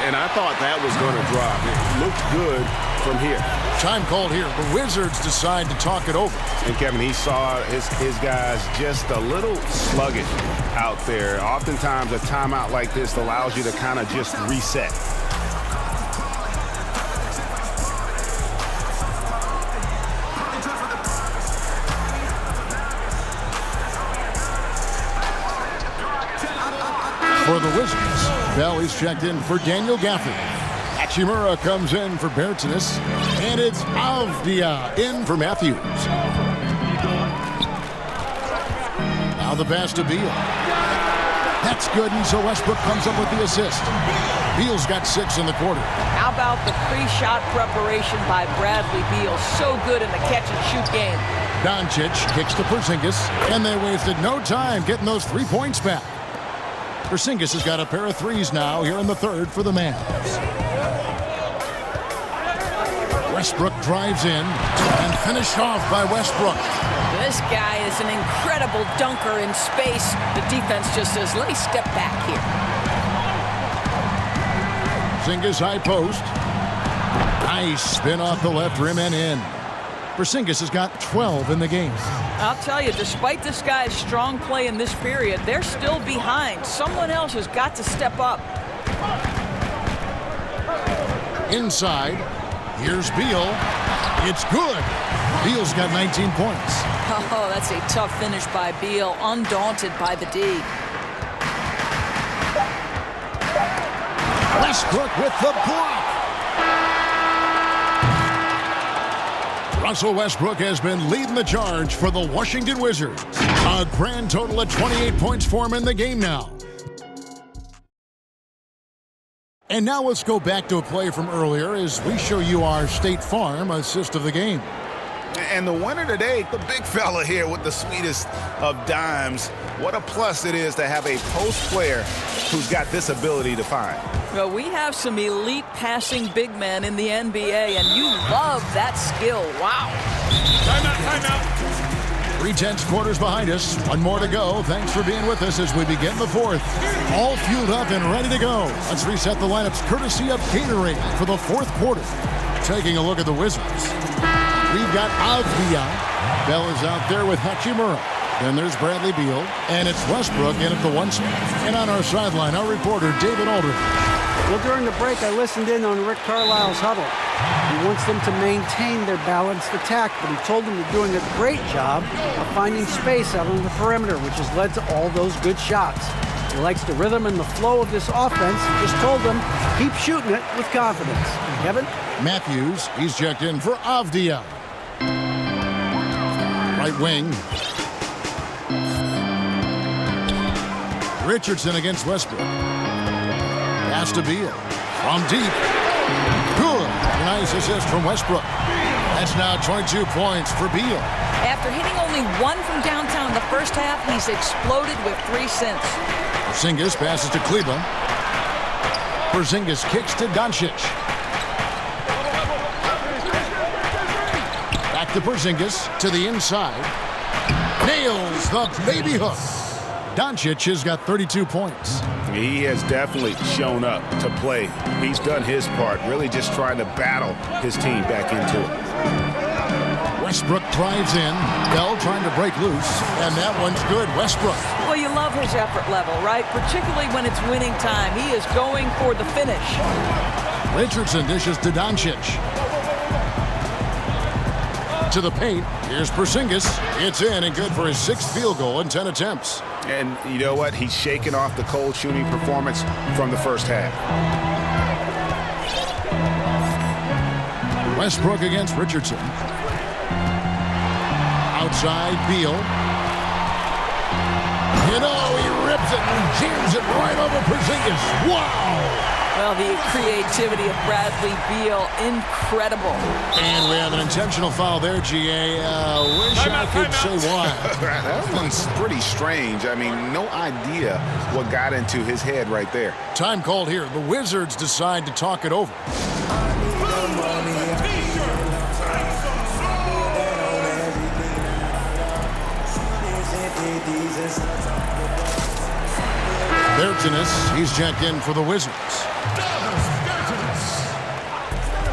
And I thought that was going to drop. It looked good from here. Time called here. The Wizards decide to talk it over. And Kevin, he saw his guys just a little sluggish out there. Oftentimes a timeout like this allows you to kind of just reset. For the Wizards, Valley's checked in for Daniel Gafford. Hachimura comes in for Bertsinus. And it's Avdia in for Matthews. Now the pass to Beal. That's good, and so Westbrook comes up with the assist. Beal's got 6 in the quarter. How about the pre-shot preparation by Bradley Beal? So good in the catch-and-shoot game. Doncic kicks to Porzingis, and they wasted no time getting those 3 points back. Porzingis has got a pair of 3s now here in the third for the Mavs. Westbrook drives in and finished off by Westbrook. This guy is an incredible dunker in space. The defense just says, let me step back here. Porzingis high post. Nice spin off the left rim and in. Porzingis has got 12 in the game. I'll tell you, despite this guy's strong play in this period, they're still behind. Someone else has got to step up. Inside, here's Beal. It's good. Beal's got 19 points. Oh, that's a tough finish by Beal, undaunted by the D. Westbrook with the block. Russell Westbrook has been leading the charge for the Washington Wizards. A grand total of 28 points for him in the game now. And now let's go back to a play from earlier as we show you our State Farm assist of the game. And the winner today, the big fella here with the sweetest of dimes. What a plus it is to have a post player who's got this ability to find. Well, we have some elite passing big men in the NBA, and you love that skill. Wow. Timeout. 3/10 quarters behind us. One more to go. Thanks for being with us as we begin the fourth. All fueled up and ready to go. Let's reset the lineups courtesy of Gatorade for the fourth quarter. Taking a look at the Wizards. We've got Avdia. Bell is out there with Hachimura. Then there's Bradley Beal. And it's Westbrook in at the 1 spot. And on our sideline, our reporter, David Aldridge. Well, during the break, I listened in on Rick Carlisle's huddle. He wants them to maintain their balanced attack, but he told them they're doing a great job of finding space out on the perimeter, which has led to all those good shots. He likes the rhythm and the flow of this offense. He just told them, keep shooting it with confidence. Kevin? Matthews, he's checked in for Avdia. Right wing. Richardson against Westbrook. Pass to Beal. From deep. Good. Nice assist from Westbrook. That's now 22 points for Beal. After hitting only one from downtown in the first half, he's exploded with 3 since. Porzingis passes to Kleba. Porzingis kicks to Doncic. Back to Porzingis to the inside. Nails the baby hook. Doncic has got 32 points. He has definitely shown up to play. He's done his part, really just trying to battle his team back into it. Westbrook drives in. Bell trying to break loose, and that one's good. Westbrook. Well, you love his effort level, right? Particularly when it's winning time. He is going for the finish. Richardson dishes to Doncic. To the paint. Here's Porzingis. It's in and good for his 6th field goal in 10 attempts. And you know what? He's shaking off the cold shooting performance from the first half. Westbrook against Richardson. Outside, Beal. You know, he rips it and jams it right over Porzingis. Wow! Well, the creativity of Bradley Beal, incredible. And we have an intentional foul there, GA. Wish I could say why. That one's pretty strange. I mean, no idea what got into his head right there. Time called here. The Wizards decide to talk it over. Bertanis, he's checked in for the Wizards.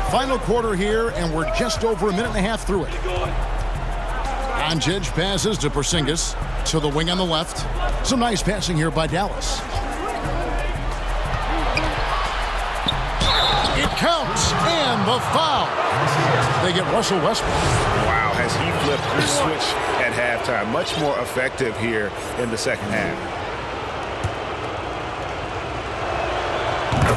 Final quarter here, and we're just over a minute and a half through it. Doncic passes to Porzingis to the wing on the left. Some nice passing here by Dallas. It counts, and the foul. They get Russell Westbrook. Wow, has he flipped the switch at halftime. Much more effective here in the second half.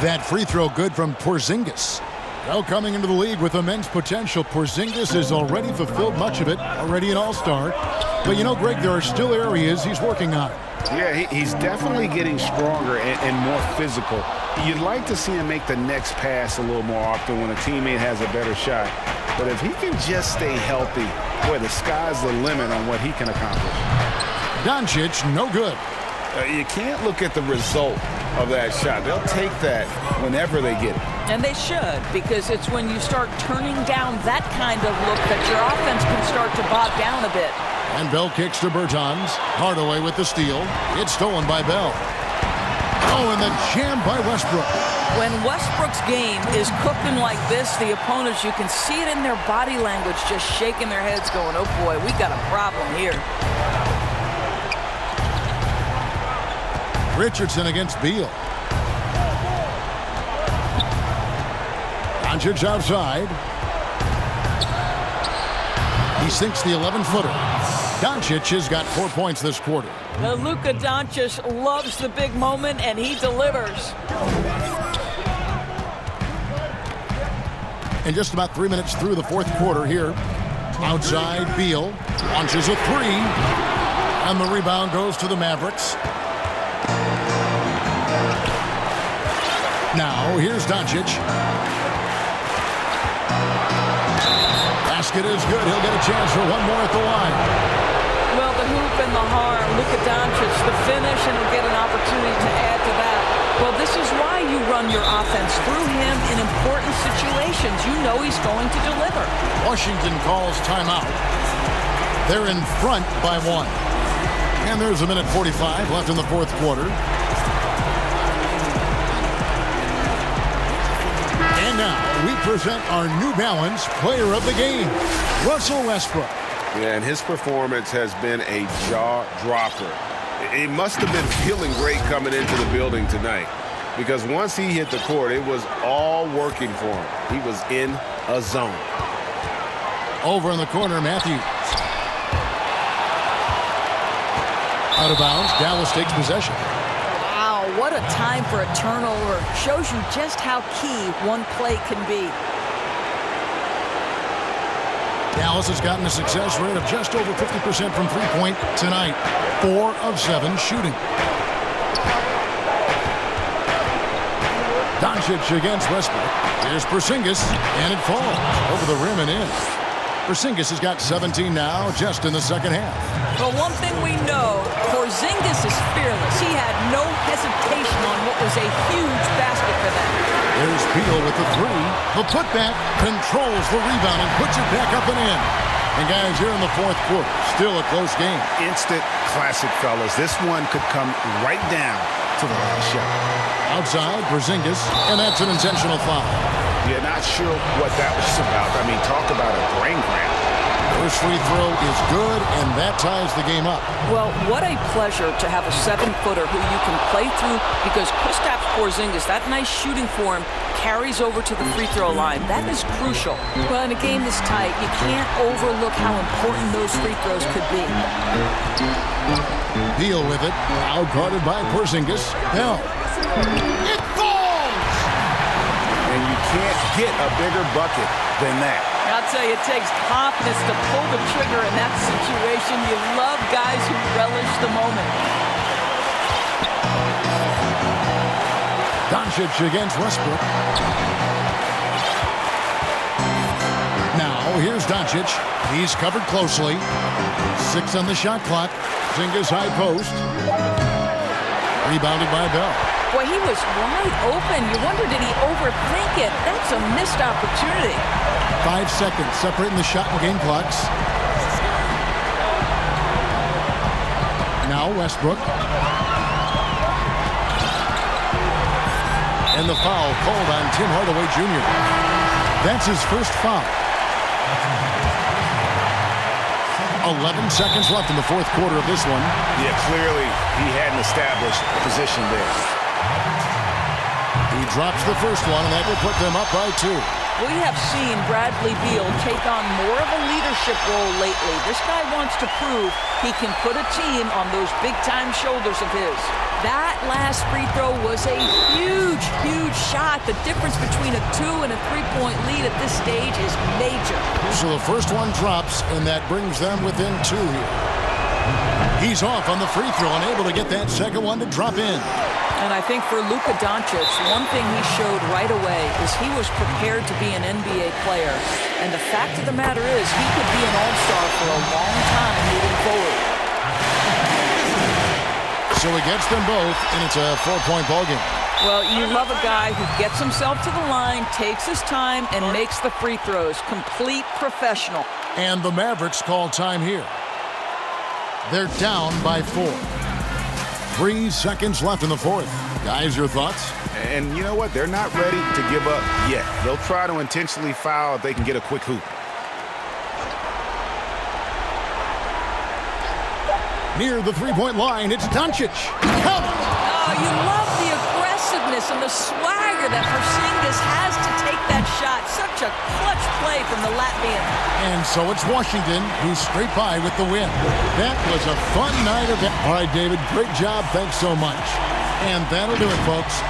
That free throw good from Porzingis. Now coming into the league with immense potential, Porzingis has already fulfilled much of it, already an all-star. But you know, Greg, there are still areas he's working on. Yeah, he's definitely getting stronger and more physical. You'd like to see him make the next pass a little more often when a teammate has a better shot. But if he can just stay healthy, boy, the sky's the limit on what he can accomplish. Doncic, no good. You can't look at the result of that shot. They'll take that whenever they get it. And they should, because it's when you start turning down that kind of look that your offense can start to bog down a bit. And Bell kicks to Bertans. Hardaway with the steal. It's stolen by Bell. Oh, and the jam by Westbrook. When Westbrook's game is cooking like this, the opponents, you can see it in their body language, just shaking their heads going, oh boy, we got a problem here. Richardson against Beal. Doncic outside. He sinks the 11-footer. Doncic has got 4 points this quarter. Luka Doncic loves the big moment, and he delivers. And just about 3 minutes through the fourth quarter here. Outside, Beal launches a three. And the rebound goes to the Mavericks. Now, here's Doncic. Basket is good. He'll get a chance for one more at the line. Well, the hoop and the harm. Luka Doncic, the finish, and he'll get an opportunity to add to that. Well, this is why you run your offense through him in important situations. You know he's going to deliver. Washington calls timeout. They're in front by 1. And there's a minute 45 left in the fourth quarter. And now we present our New Balance Player of the Game, Russell Westbrook. Yeah, and his performance has been a jaw-dropper. It must have been feeling great coming into the building tonight, because once he hit the court, it was all working for him. He was in a zone. Over in the corner, Matthews. Out of bounds, Dallas takes possession. what a time for a turnover. Shows you just how key one play can be. Dallas has gotten a success rate of just over 50% from three-point tonight. 4 of 7 shooting. Doncic against Westbrook. Here's Porzingis, and it falls over the rim and in. Porzingis has got 17 now, just in the second half. Well, one thing we know, Porzingis is fearless. He had no hesitation on what was a huge basket for them. There's Beal with the three. The putback controls the rebound and puts it back up and in. And guys, here in the fourth quarter, still a close game. Instant classic, fellas. This one could come right down to the last shot. Outside, Porzingis, and that's an intentional foul. Yeah, not sure what that was about. I mean, talk about a brain cramp. First free throw is good, and that ties the game up. Well, what a pleasure to have a 7-footer who you can play through, because Kristaps Porzingis, that nice shooting form, carries over to the free throw line. That is crucial. Well, in a game this tight, you can't overlook how important those free throws could be. Beal with it, out-guarded by Porzingis. Bell. It falls! And you can't get a bigger bucket than that. I'll tell you, it takes confidence to pull the trigger in that situation. You love guys who relish the moment. Doncic against Westbrook. Now, here's Doncic. He's covered closely. 6 on the shot clock. Porzingis high post. Rebounded by Bell. Boy, he was wide open. You wonder, did he overthink it? That's a missed opportunity. 5 seconds separating the shot and game clocks. Now Westbrook. And the foul called on Tim Hardaway Jr. That's his first foul. 11 seconds left in the fourth quarter of this one. Yeah, clearly he hadn't established a position there. He drops the first one, and that will put them up by 2. We have seen Bradley Beal take on more of a leadership role lately. This guy wants to prove he can put a team on those big-time shoulders of his. That last free throw was a huge, huge shot. The difference between a 2- and a 3-point lead at this stage is major. So the first one drops, and that brings them within 2 here. He's off on the free throw and able to get that second one to drop in. And I think for Luka Doncic, one thing he showed right away is he was prepared to be an NBA player. And the fact of the matter is he could be an all-star for a long time moving forward. So he gets them both, and it's a 4-point ballgame. Well, you love a guy who gets himself to the line, takes his time, and makes the free throws. Complete professional. And the Mavericks call time here. They're down by 4. 3 seconds left in the fourth. Guys, your thoughts? And you know what? They're not ready to give up yet. They'll try to intentionally foul if they can get a quick hoop. Near the 3-point line, it's Doncic. Count it! Oh, you love the aggressiveness and the swagger that Porzingis has to take that shot. Such a clutch play from the Latvian. And so it's Washington who's straight by with the win. That was a fun night of it. All right, David, great job. Thanks so much. And that'll do it, folks.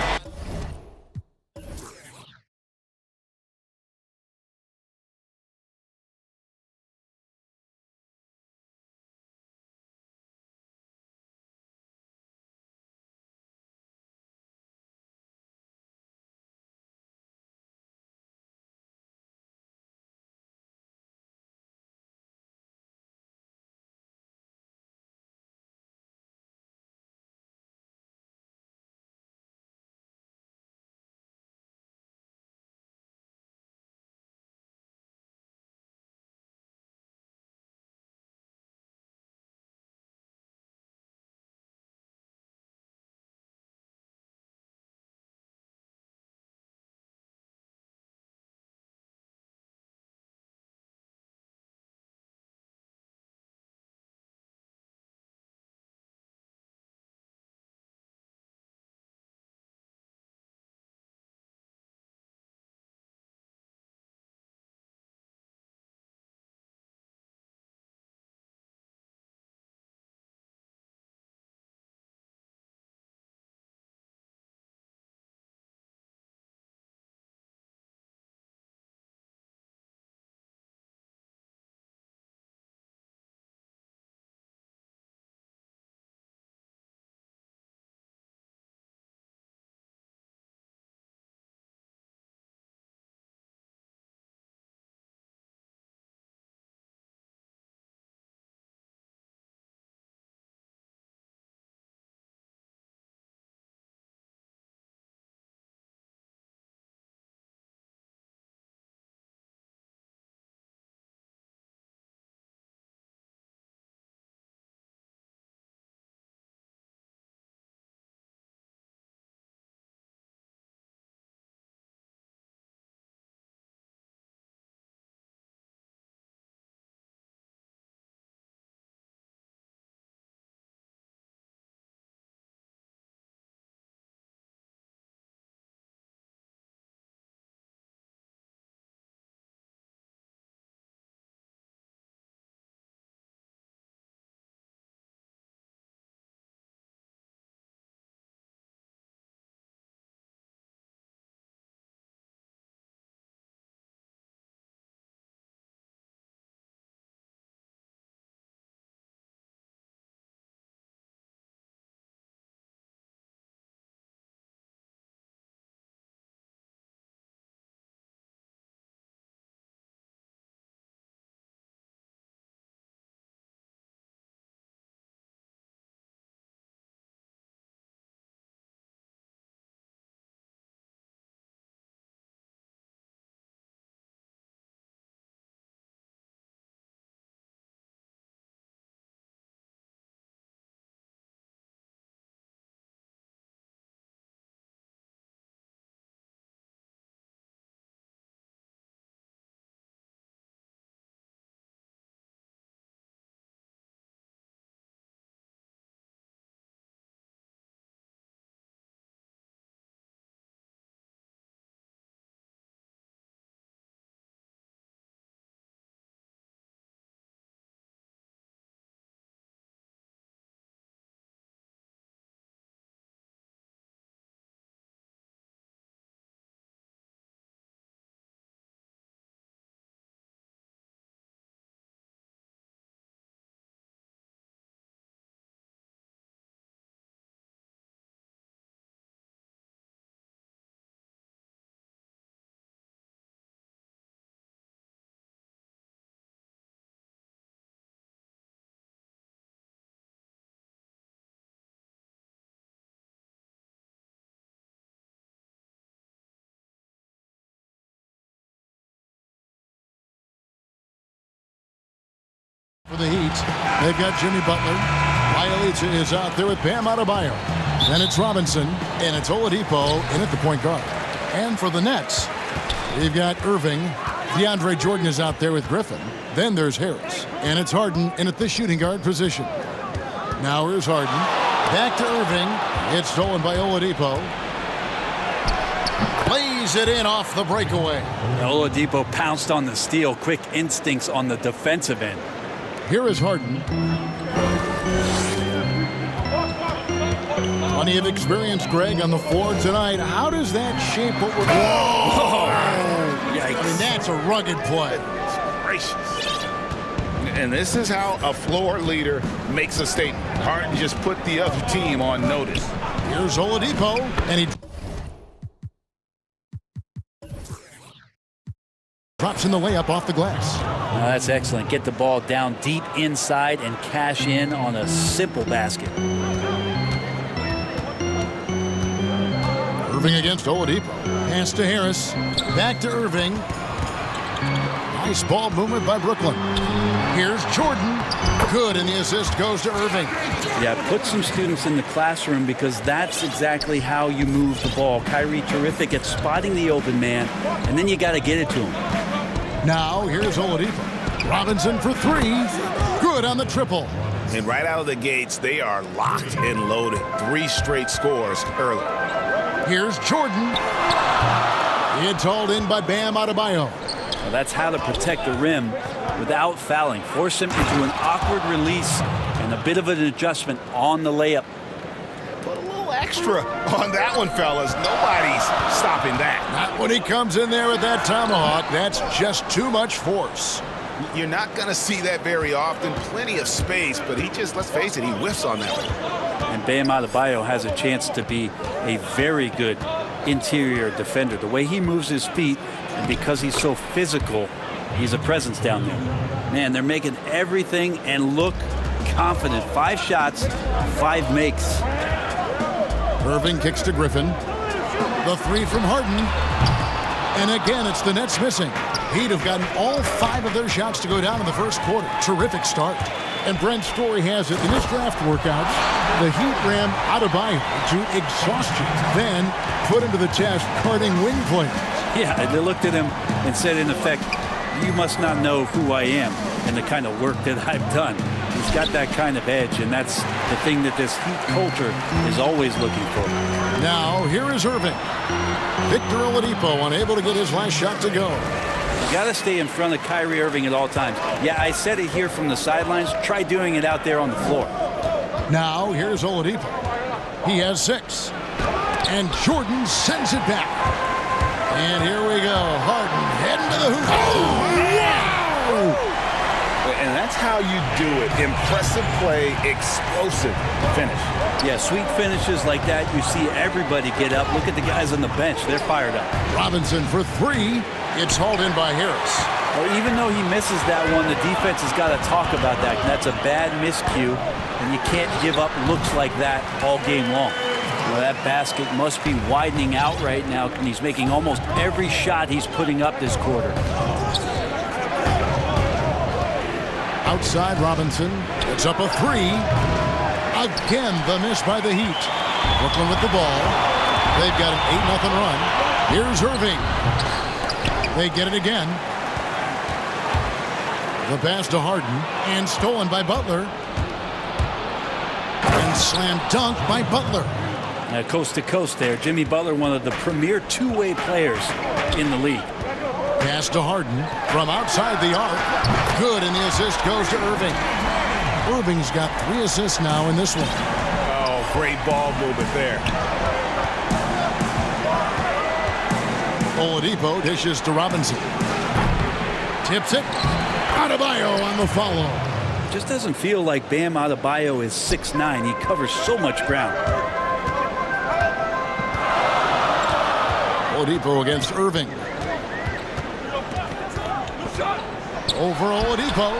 For the Heat, they've got Jimmy Butler. Bielitsa is out there with Bam Adebayo. Then it's Robinson, and it's Oladipo in at the point guard. And for the Nets, we've got Irving. DeAndre Jordan is out there with Griffin. Then there's Harris, and it's Harden in at the shooting guard position. Now here's Harden. Back to Irving. It's stolen by Oladipo. Lays it in off the breakaway. Oladipo pounced on the steal. Quick instincts on the defensive end. Here is Harden. Plenty of experience, Greg, on the floor tonight. How does that shape what we're... Whoa! Yikes. I mean, that's a rugged play. Gracious. And this is how a floor leader makes a statement. Harden just put the other team on notice. Here's Oladipo, and he drops in the layup off the glass. That's excellent. Get the ball down deep inside and cash in on a simple basket. Irving against Oladipo. Pass to Harris. Back to Irving. Nice ball movement by Brooklyn. Here's Jordan. Good, and the assist goes to Irving. Yeah, put some students in the classroom because that's exactly how you move the ball. Kyrie terrific at spotting the open man, and then you got to get it to him. Now, here's Oladipo. Robinson for three. Good on the triple. And right out of the gates, they are locked and loaded. 3 straight scores early. Here's Jordan. It's hauled in by Bam Adebayo. Well, that's how to protect the rim without fouling. Force him into an awkward release and a bit of an adjustment on the layup. Put a little extra on that one, fellas. Nobody's stopping that. Not when he comes in there with that tomahawk. That's just too much force. You're not going to see that very often. Plenty of space, but he just, let's face it, he whiffs on that one. And Bam Adebayo has a chance to be a very good interior defender. The way he moves his feet, and because he's so physical, he's a presence down there. Man, they're making everything and look confident. 5 shots, 5 makes. Irving kicks to Griffin. The 3 from Harden. And again, it's the Nets missing. He'd have gotten all 5 of their shots to go down in the first quarter. Terrific start. And Brent Story has it in his draft workouts. The Heat ran Adebayo to exhaustion, then put him to the test guarding wing players. Yeah, they looked at him and said, in effect, you must not know who I am and the kind of work that I've done. He's got that kind of edge, and that's the thing that this Heat culture is always looking for. Now, here is Irving. Victor Oladipo unable to get his last shot to go. You got to stay in front of Kyrie Irving at all times. Yeah, I said it here from the sidelines. Try doing it out there on the floor. Now, here's Oladipo. He has 6. And Jordan sends it back. And here we go. Harden heading to the hoop. Oh, wow! And that's how you do it. Impressive play, explosive finish. Yeah, sweet finishes like that. You see everybody get up. Look at the guys on the bench. They're fired up. Robinson for 3. It's hauled in by Harris. Well, even though he misses that one, the defense has got to talk about that. That's a bad miscue, and you can't give up looks like that all game long. Well, that basket must be widening out right now, and he's making almost every shot he's putting up this quarter. Outside Robinson. It's up a 3. Again, the miss by the Heat. Brooklyn with the ball. They've got an 8-0 run. Here's Irving. They get it again. The pass to Harden, and stolen by Butler. And slam dunk by Butler. Coast to coast there. Jimmy Butler, one of the premier two-way players in the league. Pass to Harden from outside the arc. Good, and the assist goes to Irving. Irving's got 3 assists now in this one. Oh, great ball movement there. Oladipo dishes to Robinson. Tips it. Adebayo on the follow. Just doesn't feel like Bam Adebayo is 6'9". He covers so much ground. Oladipo against Irving. Over Oladipo.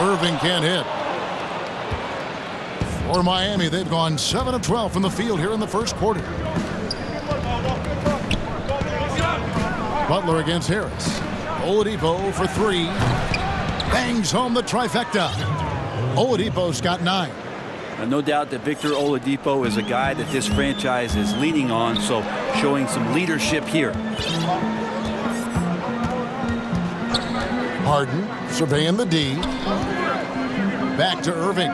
Irving can't hit. For Miami, they've gone 7 of 12 from the field here in the first quarter. Butler against Harris. Oladipo for 3. Bangs home the trifecta. Oladipo's got 9. No doubt that Victor Oladipo is a guy that this franchise is leaning on, so showing some leadership here. Harden surveying the D. Back to Irving.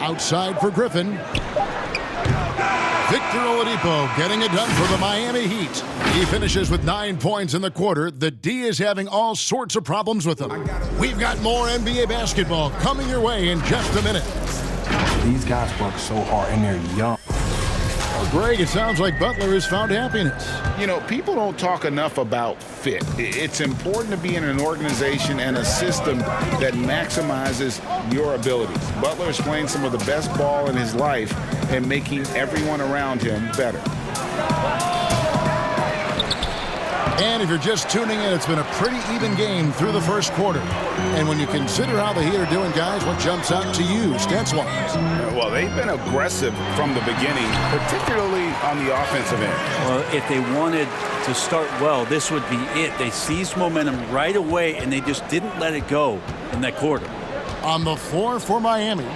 Outside for Griffin. Victor Oladipo getting it done for the Miami Heat. He finishes with 9 points in the quarter. The D is having all sorts of problems with him. We've got more NBA basketball coming your way in just a minute. These guys work so hard and they're young. Well, Greg, it sounds like Butler has found happiness. You know, people don't talk enough about fit. It's important to be in an organization and a system that maximizes your abilities. Butler is playing some of the best ball in his life and making everyone around him better. And if you're just tuning in, it's been a pretty even game through the first quarter. And when you consider how the Heat are doing, guys, what jumps out to you, stats-wise? Well, they've been aggressive from the beginning, particularly on the offensive end. Well, if they wanted to start well, this would be it. They seized momentum right away, and they just didn't let it go in that quarter. On the floor for Miami,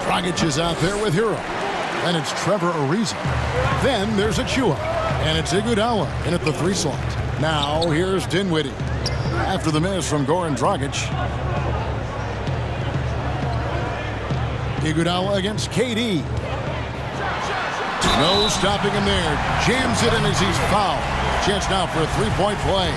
Dragic is out there with Hero. And it's Trevor Ariza. Then there's Achua. And it's Iguodala in at the 3 slot. Now here's Dinwiddie. After the miss from Goran Dragic. Iguodala against KD. No stopping him there. Jams it in as he's fouled. Chance now for a 3-point play.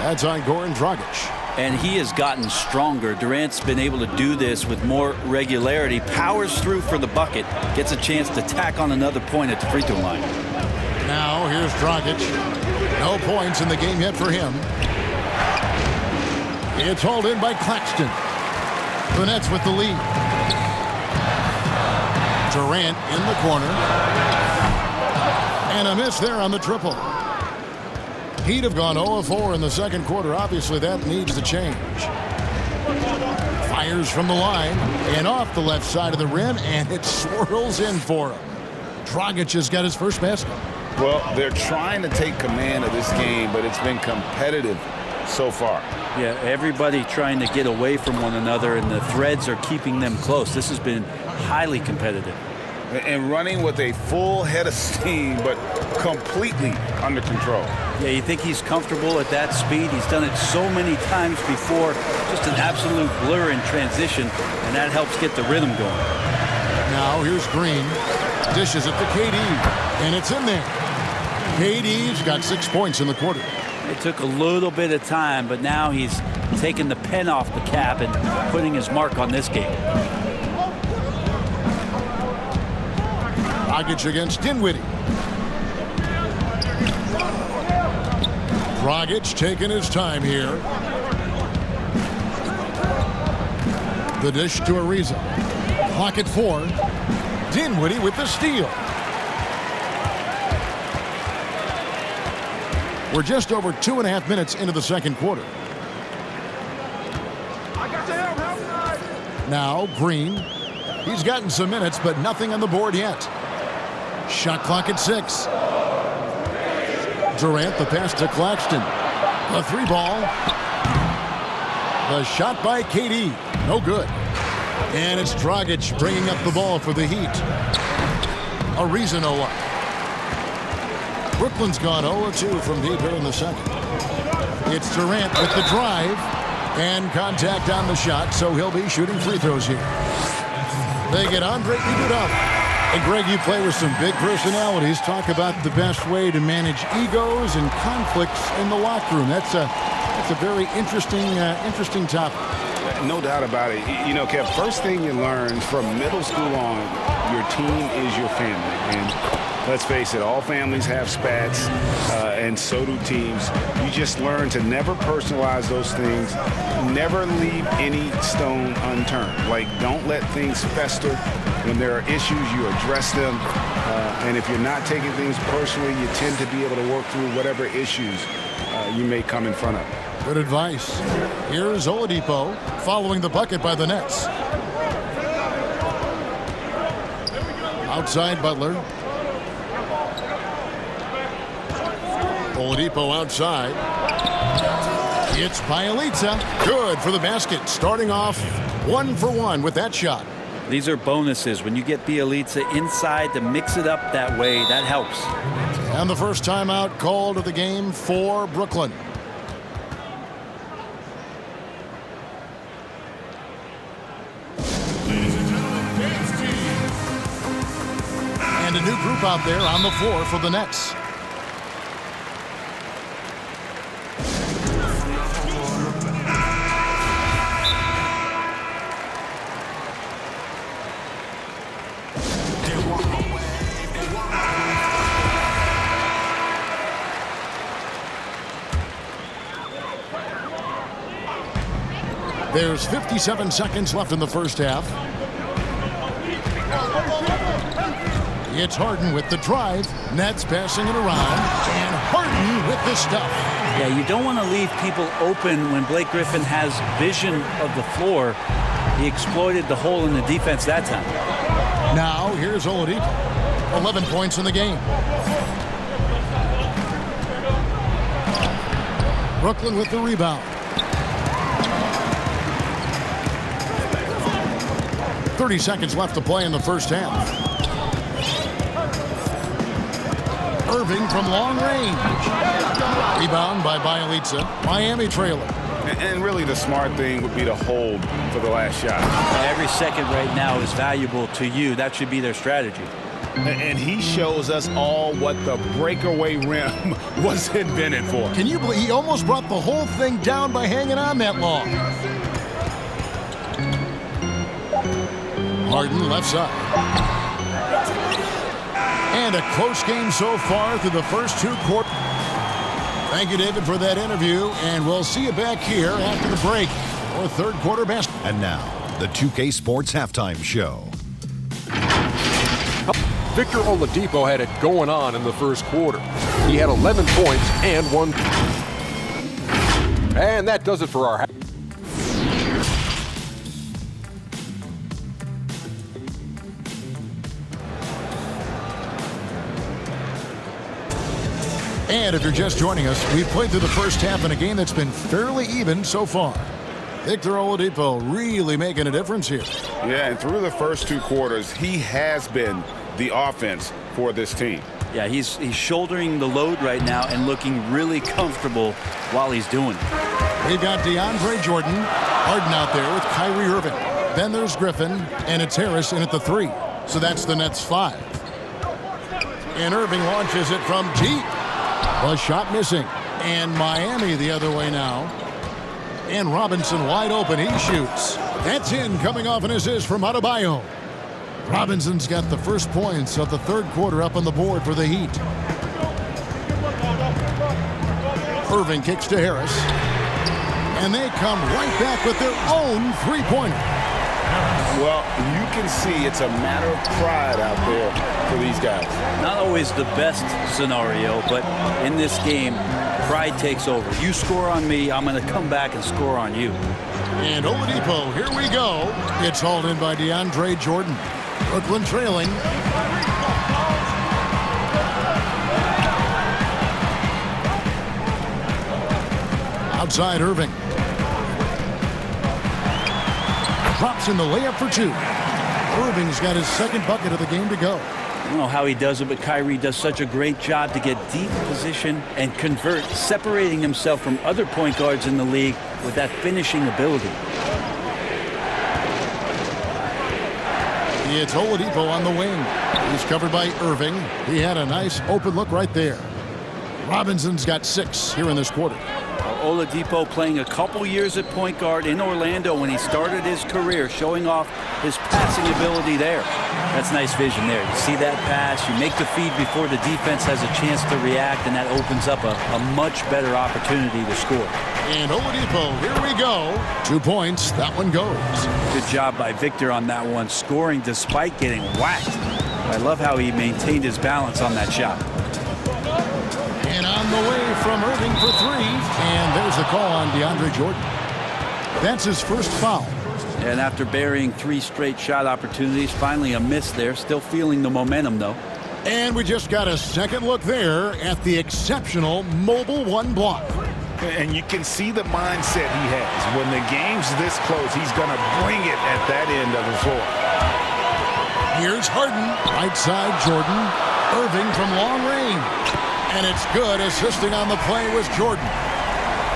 That's on Goran Dragic. And he has gotten stronger. Durant's been able to do this with more regularity. Powers through for the bucket. Gets a chance to tack on another point at the free throw line. Now here's Dragic. No points in the game yet for him. It's hauled in by Claxton. The Nets with the lead. Durant in the corner. And a miss there on the triple. Heat have gone 0-4 in the second quarter. Obviously, that needs to change. Fires from the line and off the left side of the rim, and it swirls in for him. Dragic has got his first basket. Well, they're trying to take command of this game, but it's been competitive so far. Yeah, everybody trying to get away from one another, and the threads are keeping them close. This has been highly competitive. And running with a full head of steam, but completely under control. Yeah, you think he's comfortable at that speed? He's done it so many times before. Just an absolute blur in transition, and that helps get the rhythm going. Now here's Green. Dishes it to KD, and it's in there. KD's got 6 points in the quarter. It took a little bit of time, but now he's taking the pen off the cap and putting his mark on this game. Dragic against Dinwiddie. Dragic taking his time here. The dish to Ariza. Clock at 4. Dinwiddie with the steal. We're just over 2.5 minutes into the second quarter. Now Green. He's gotten some minutes, but nothing on the board yet. Shot clock at 6. Durant, the pass to Claxton. The 3-ball. The shot by KD. No good. And it's Dragic bringing up the ball for the Heat. Ariza no luck. Brooklyn's gone 0-2 from deep here in the second. It's Durant with the drive. And contact on the shot, so he'll be shooting free throws here. They get Andre Iguodala. And Greg, you play with some big personalities. Talk about the best way to manage egos and conflicts in the locker room. That's a very interesting topic. No doubt about it. You know, Kev, first thing you learn from middle school on, your team is your family. And let's face it, all families have spats, and so do teams. You just learn to never personalize those things. Never leave any stone unturned. Like, don't let things fester. When there are issues, you address them. And if you're not taking things personally, you tend to be able to work through whatever issues you may come in front of. Good advice. Here's Oladipo following the bucket by the Nets. Outside Butler. Oladipo outside. It's Bielitsa. Good for the basket. Starting off 1 for 1 with that shot. These are bonuses. When you get Bielitsa inside to mix it up that way, that helps. And the first timeout called of the game for Brooklyn. And a new group out there on the floor for the Nets. There's 57 seconds left in the first half. It's Harden with the drive. Nets passing it around. And Harden with the stuff. Yeah, you don't want to leave people open when Blake Griffin has vision of the floor. He exploited the hole in the defense that time. Now, here's Oladipo. 11 points in the game. Brooklyn with the rebound. 30 seconds left to play in the first half. Irving from long range. Rebound by Bielitsa. Miami trailing. And really the smart thing would be to hold for the last shot. Every second right now is valuable to you. That should be their strategy. And he shows us all what the breakaway rim was invented for. Can you believe he almost brought the whole thing down by hanging on that long? Harden left side. And a close game so far through the first 2 quarters. Thank you, David, for that interview. And we'll see you back here after the break for third quarter basketball. And now, the 2K Sports Halftime Show. Victor Oladipo had it going on in the first quarter. He had 11 points and 1. And that does it for our half. And if you're just joining us, we've played through the first half in a game that's been fairly even so far. Victor Oladipo really making a difference here. Yeah, and through the first 2 quarters, he has been the offense for this team. Yeah, he's shouldering the load right now and looking really comfortable while he's doing it. We've got DeAndre Jordan, Harden out there with Kyrie Irving. Then there's Griffin, and it's Harris in at the 3. So that's the Nets 5. And Irving launches it from deep. A shot missing. And Miami the other way now. And Robinson wide open. He shoots. That's in, coming off an assist from Adebayo. Robinson's got the first points of the third quarter up on the board for the Heat. Irving kicks to Harris. And they come right back with their own three-pointer. Well, you can see it's a matter of pride out there for these guys. Not always the best scenario, but in this game, pride takes over. You score on me, I'm going to come back and score on you. And Oladipo, here we go. It's hauled in by DeAndre Jordan. Brooklyn trailing. Outside Irving. Drops in the layup for 2. Irving's got his second bucket of the game to go. I don't know how he does it, but Kyrie does such a great job to get deep position and convert, separating himself from other point guards in the league with that finishing ability. It's Oladipo on the wing. He's covered by Irving. He had a nice open look right there. Robinson's got 6 here in this quarter. Oladipo playing a couple years at point guard in Orlando when he started his career, showing off his passing ability there. That's nice vision there. You see that pass, you make the feed before the defense has a chance to react, and that opens up a much better opportunity to score. And Oladipo, here we go. 2 points, that one goes. Good job by Victor on that one, scoring despite getting whacked. I love how he maintained his balance on that shot. And on the way from Irving for 3. And there's the call on DeAndre Jordan. That's his first foul. And after burying 3 straight shot opportunities, finally a miss there. Still feeling the momentum, though. And we just got a second look there at the exceptional Mobile 1 block. And you can see the mindset he has. When the game's this close, he's going to bring it at that end of the floor. Here's Harden, right side Jordan. Irving from long range. And it's good. Assisting on the play was Jordan.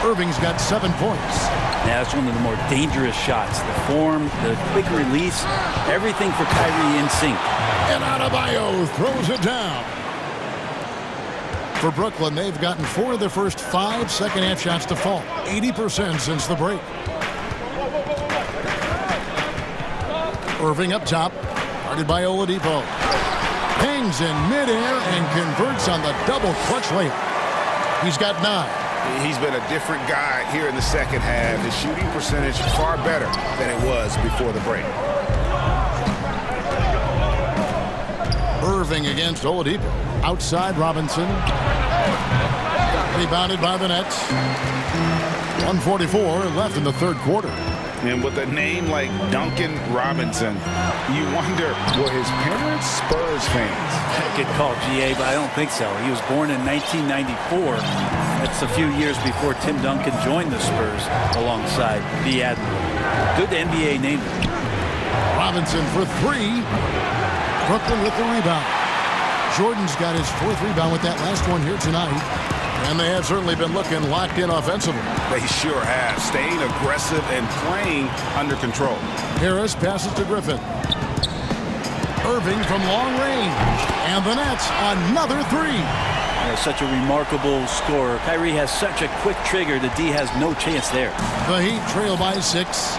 Irving's got 7 points. Now, that's one of the more dangerous shots. The form, the quick release, everything for Kyrie in sync. And Adebayo throws it down. For Brooklyn, they've gotten 4 of their first 5 second-half shots to fall. 80% since the break. Irving up top. Guarded by Oladipo. Hangs in midair and converts on the double clutch layup. He's got 9. He's been a different guy here in the second half. His shooting percentage far better than it was before the break. Irving against Oladipo. Outside Robinson. Rebounded by the Nets. 1:44 left in the third quarter. And with a name like Duncan Robinson, you wonder, were his parents Spurs fans? Good call, GA, but I don't think so. He was born in 1994. That's a few years before Tim Duncan joined the Spurs alongside the Admiral. Good NBA name. Robinson for 3. Brooklyn with the rebound. Jordan's got his 4th rebound with that last one here tonight. And they have certainly been looking locked in offensively. They sure have. Staying aggressive and playing under control. Harris passes to Griffin. Irving from long range. And the Nets, another 3. Such a remarkable scorer. Kyrie has such a quick trigger. The D has no chance there. The Heat trail by 6.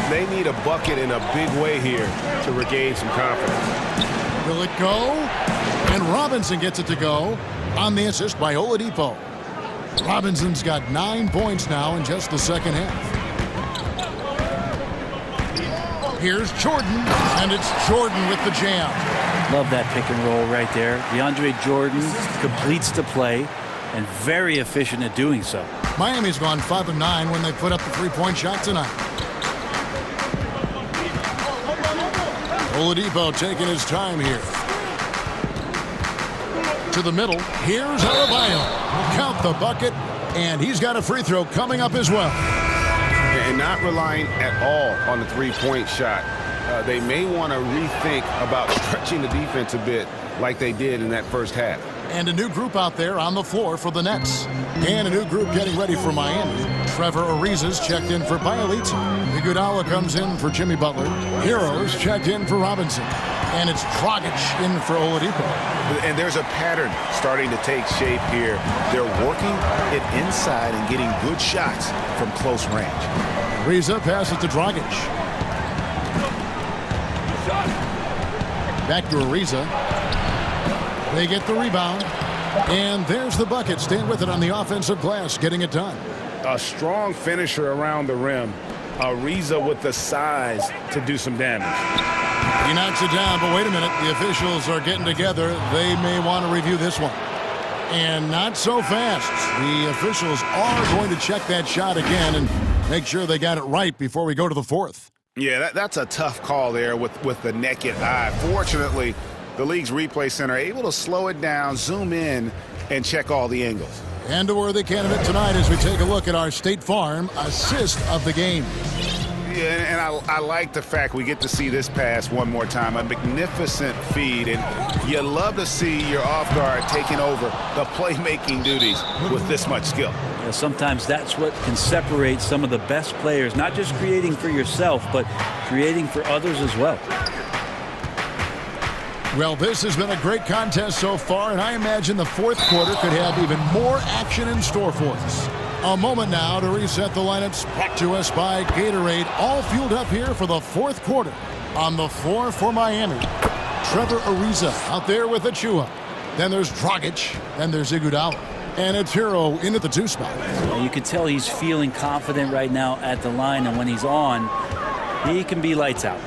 They need a bucket in a big way here to regain some confidence. Will it go? And Robinson gets it to go on the assist by Oladipo. Robinson's got 9 points now in just the second half. Here's Jordan, and it's Jordan with the jam. Love that pick and roll right there. DeAndre Jordan completes the play and very efficient at doing so. Miami's gone 5 of 9 when they put up the 3-point shot tonight. Oladipo taking his time here. To the middle. Here's Adebayo. Count the bucket, and he's got a free throw coming up as well. And not relying at all on the 3-point shot. They may want to rethink about stretching the defense a bit like they did in that first half. And a new group out there on the floor for the Nets. And a new group getting ready for Miami. Trevor Ariza's checked in for Bielitsa. Iguodala comes in for Jimmy Butler. Heroes checked in for Robinson. And it's Dragic in for Oladipo. And there's a pattern starting to take shape here. They're working it inside and getting good shots from close range. Ariza passes to Dragic. Back to Ariza. They get the rebound. And there's the bucket. Staying with it on the offensive glass, getting it done. A strong finisher around the rim. Ariza with the size to do some damage. He knocks it down, but wait a minute. The officials are getting together. They may want to review this one. And not so fast. The officials are going to check that shot again and make sure they got it right before we go to the 4th. Yeah, that's a tough call there with the naked eye. Fortunately, the league's replay center able to slow it down, zoom in, and check all the angles. And a worthy candidate tonight as we take a look at our State Farm assist of the game. Yeah, and I like the fact we get to see this pass one more time. A magnificent feed, and you love to see your off guard taking over the playmaking duties with this much skill. Yeah, sometimes that's what can separate some of the best players, not just creating for yourself, but creating for others as well. Well, this has been a great contest so far, and I imagine the 4th quarter could have even more action in store for us. A moment now to reset the lineups. Brought to us by Gatorade. All fueled up here for the 4th quarter. On the floor for Miami, Trevor Ariza out there with Achua. Then there's Dragic. Then there's Iguodala. And it's Hero in at the 2 spot. You can tell he's feeling confident right now at the line, and when he's on, he can be lights out.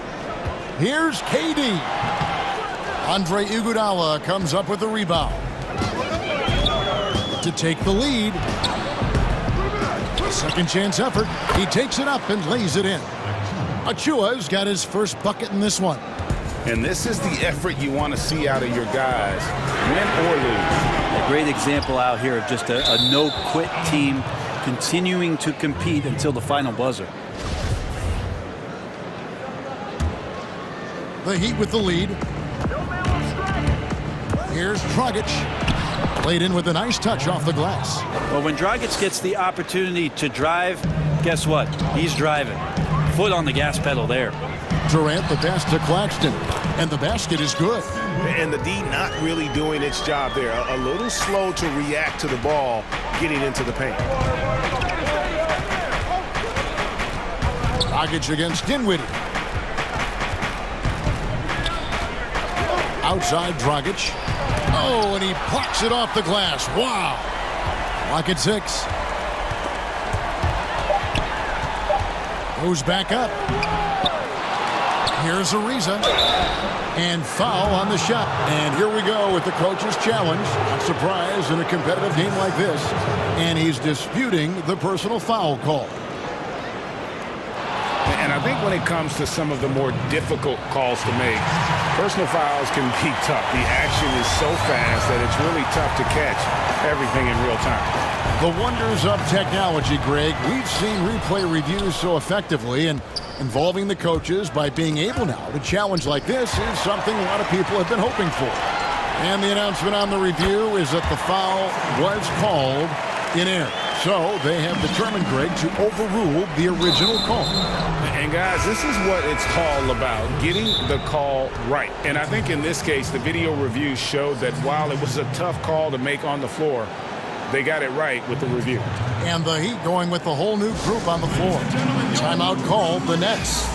Here's KD. Andre Iguodala comes up with the rebound to take the lead. Second chance effort. He takes it up and lays it in. Achua's got his first bucket in this one. And this is the effort you want to see out of your guys, win or lose. A great example out here of just a no-quit team continuing to compete until the final buzzer. The Heat with the lead. Here's Dragic. Played in with a nice touch off the glass. Well, when Dragic gets the opportunity to drive, guess what? He's driving. Foot on the gas pedal there. Durant, the pass to Claxton. And the basket is good. And the D not really doing its job there. A little slow to react to the ball getting into the paint. Dragic against Dinwiddie. Outside Dragic. Oh, and he plucks it off the glass. Wow. Lock at 6. Goes back up. Here's Ariza. And foul on the shot. And here we go with the coach's challenge. Not surprised in a competitive game like this. And he's disputing the personal foul call. And I think when it comes to some of the more difficult calls to make, personal fouls can be tough. The action is so fast that it's really tough to catch everything in real time. The wonders of technology, Greg. We've seen replay reviews so effectively, and involving the coaches by being able now to challenge like this is something a lot of people have been hoping for. And the announcement on the review is that the foul was called in error. So they have determined, Greg, to overrule the original call. And guys, this is what it's all about, getting the call right. And I think in this case, the video review showed that while it was a tough call to make on the floor, they got it right with the review. And the Heat going with the whole new group on the floor. Timeout called, the Nets.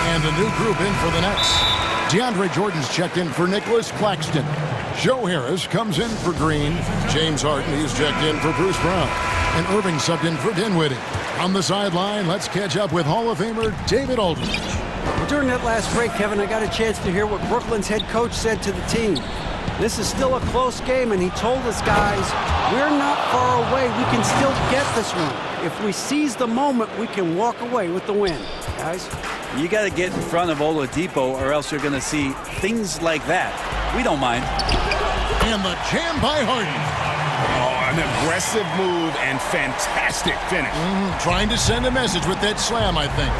And a new group in for the Nets. DeAndre Jordan's checked in for Nicholas Claxton. Joe Harris comes in for Green. James Harden, he's checked in for Bruce Brown. And Irving subbed in for Dinwiddie. On the sideline, let's catch up with Hall of Famer David Aldridge. During that last break, Kevin, I got a chance to hear what Brooklyn's head coach said to the team. This is still a close game, and he told us, guys, we're not far away. We can still get this one. If we seize the moment, we can walk away with the win. Guys? You got to get in front of Oladipo, or else you're going to see things like that. We don't mind. And the jam by Harden. Oh, an aggressive move and fantastic finish. Trying to send a message with that slam, I think.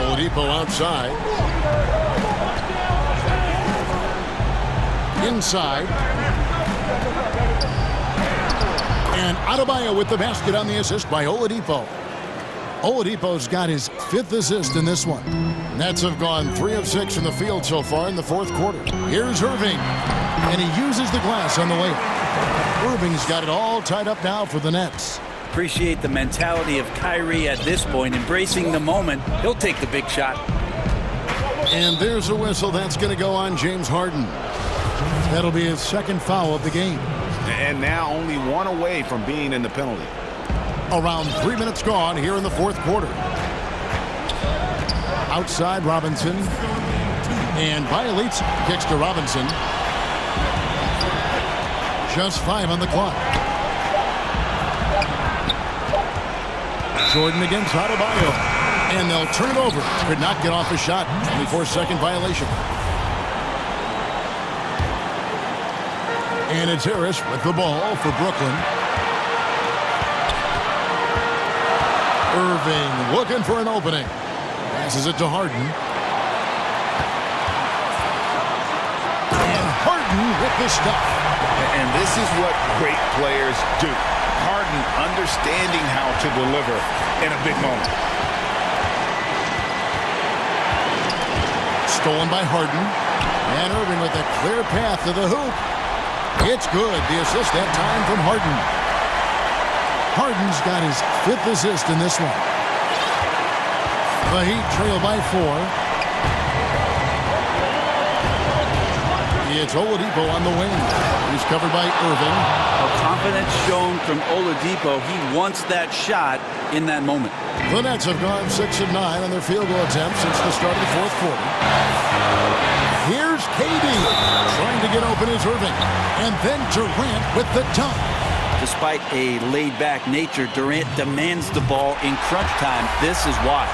Oladipo outside. Inside. And Adebayo with the basket on the assist by Oladipo. Oladipo's got his 5th assist in this one. Nets have gone 3 of 6 in the field so far in the 4th quarter. Here's Irving. And he uses the glass on the layup. Irving's got it all tied up now for the Nets. Appreciate the mentality of Kyrie at this point, embracing the moment. He'll take the big shot. And there's a whistle that's going to go on James Harden. That'll be his 2nd foul of the game. And now only 1 away from being in the penalty. Around 3 minutes gone here in the 4th quarter. Outside Robinson. And Bielitsa kicks to Robinson. Just 5 on the clock. Jordan against Adebayo. And they'll turn it over. Could not get off a shot. 24-second violation. And it's Harris with the ball for Brooklyn. Irving looking for an opening. Passes it to Harden. And Harden with the stuff. And this is what great players do. Harden understanding how to deliver in a big moment. Stolen by Harden. And Irving with a clear path to the hoop. It's good. The assist that time from Harden. Harden's got his 5th assist in this one. The Heat trail by 4. It's Oladipo on the wing. He's covered by Irving. Confidence shown from Oladipo. He wants that shot in that moment. The Nets have gone 6 of 9 on their field goal attempts since the start of the 4th quarter. Here's KD trying to to get open is Irving. And then Durant with the dunk. Despite a laid-back nature, Durant demands the ball in crunch time. This is why.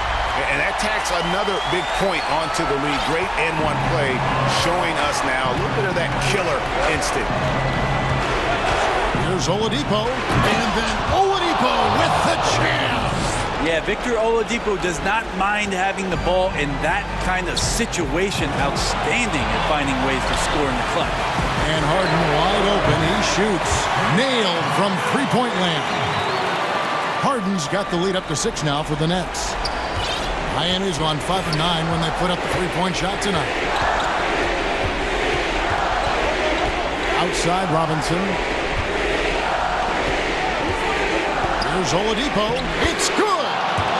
And that tacks another big point onto the lead. Great N1 play, showing us now a little bit of that killer instinct. Here's Oladipo, and then Oladipo with the jam. Yeah, Victor Oladipo does not mind having the ball in that kind of situation. Outstanding at finding ways to score in the clutch. And Harden wide open. He shoots. Nailed from three-point land. Harden's got the lead up to 6 now for the Nets. Miami's gone 5 for 9 when they put up the three-point shot tonight. Outside Robinson. Here's Oladipo. It's good.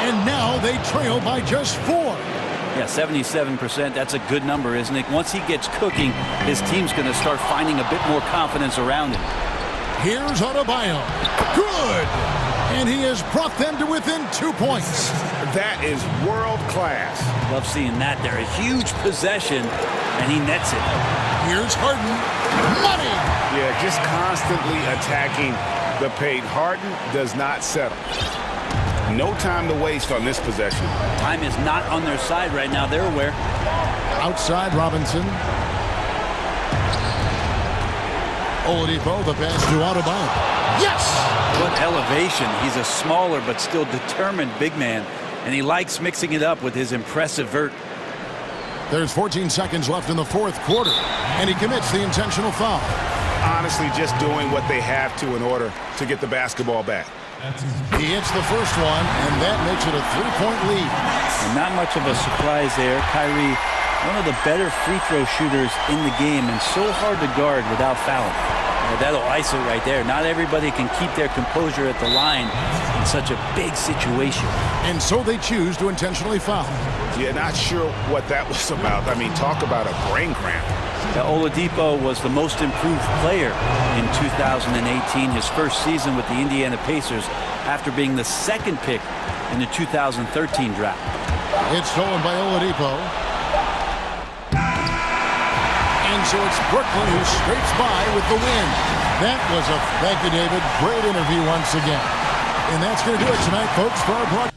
And now they trail by just 4. Yeah, 77%. That's a good number, isn't it? Once he gets cooking, his team's going to start finding a bit more confidence around him. Here's Adebayo. Good. And he has brought them to within 2 points. That is world class. Love seeing that there. A huge possession, and he nets it. Here's Harden. Money. Yeah, just constantly attacking the paint. Harden does not settle. No time to waste on this possession. Time is not on their side right now. They're aware. Outside Robinson. Oladipo, the pass to Adebayo. Yes! What elevation. He's a smaller but still determined big man, and he likes mixing it up with his impressive vert. There's 14 seconds left in the fourth quarter, and he commits the intentional foul. Honestly, just doing what they have to in order to get the basketball back. He hits the first one, and that makes it a 3-point lead. And not much of a surprise there. Kyrie, one of the better free throw shooters in the game, and so hard to guard without fouling. That'll ice it right there. Not everybody can keep their composure at the line in such a big situation. And so they choose to intentionally foul. Yeah, not sure what that was about. I mean, talk about a brain cramp. Oladipo was the most improved player in 2018, his first season with the Indiana Pacers, after being the second pick in the 2013 draft. It's stolen by Oladipo. And so it's Brooklyn who scrapes by with the win. Thank you, David. Great interview once again. And that's going to do it tonight, folks, for our broadcast.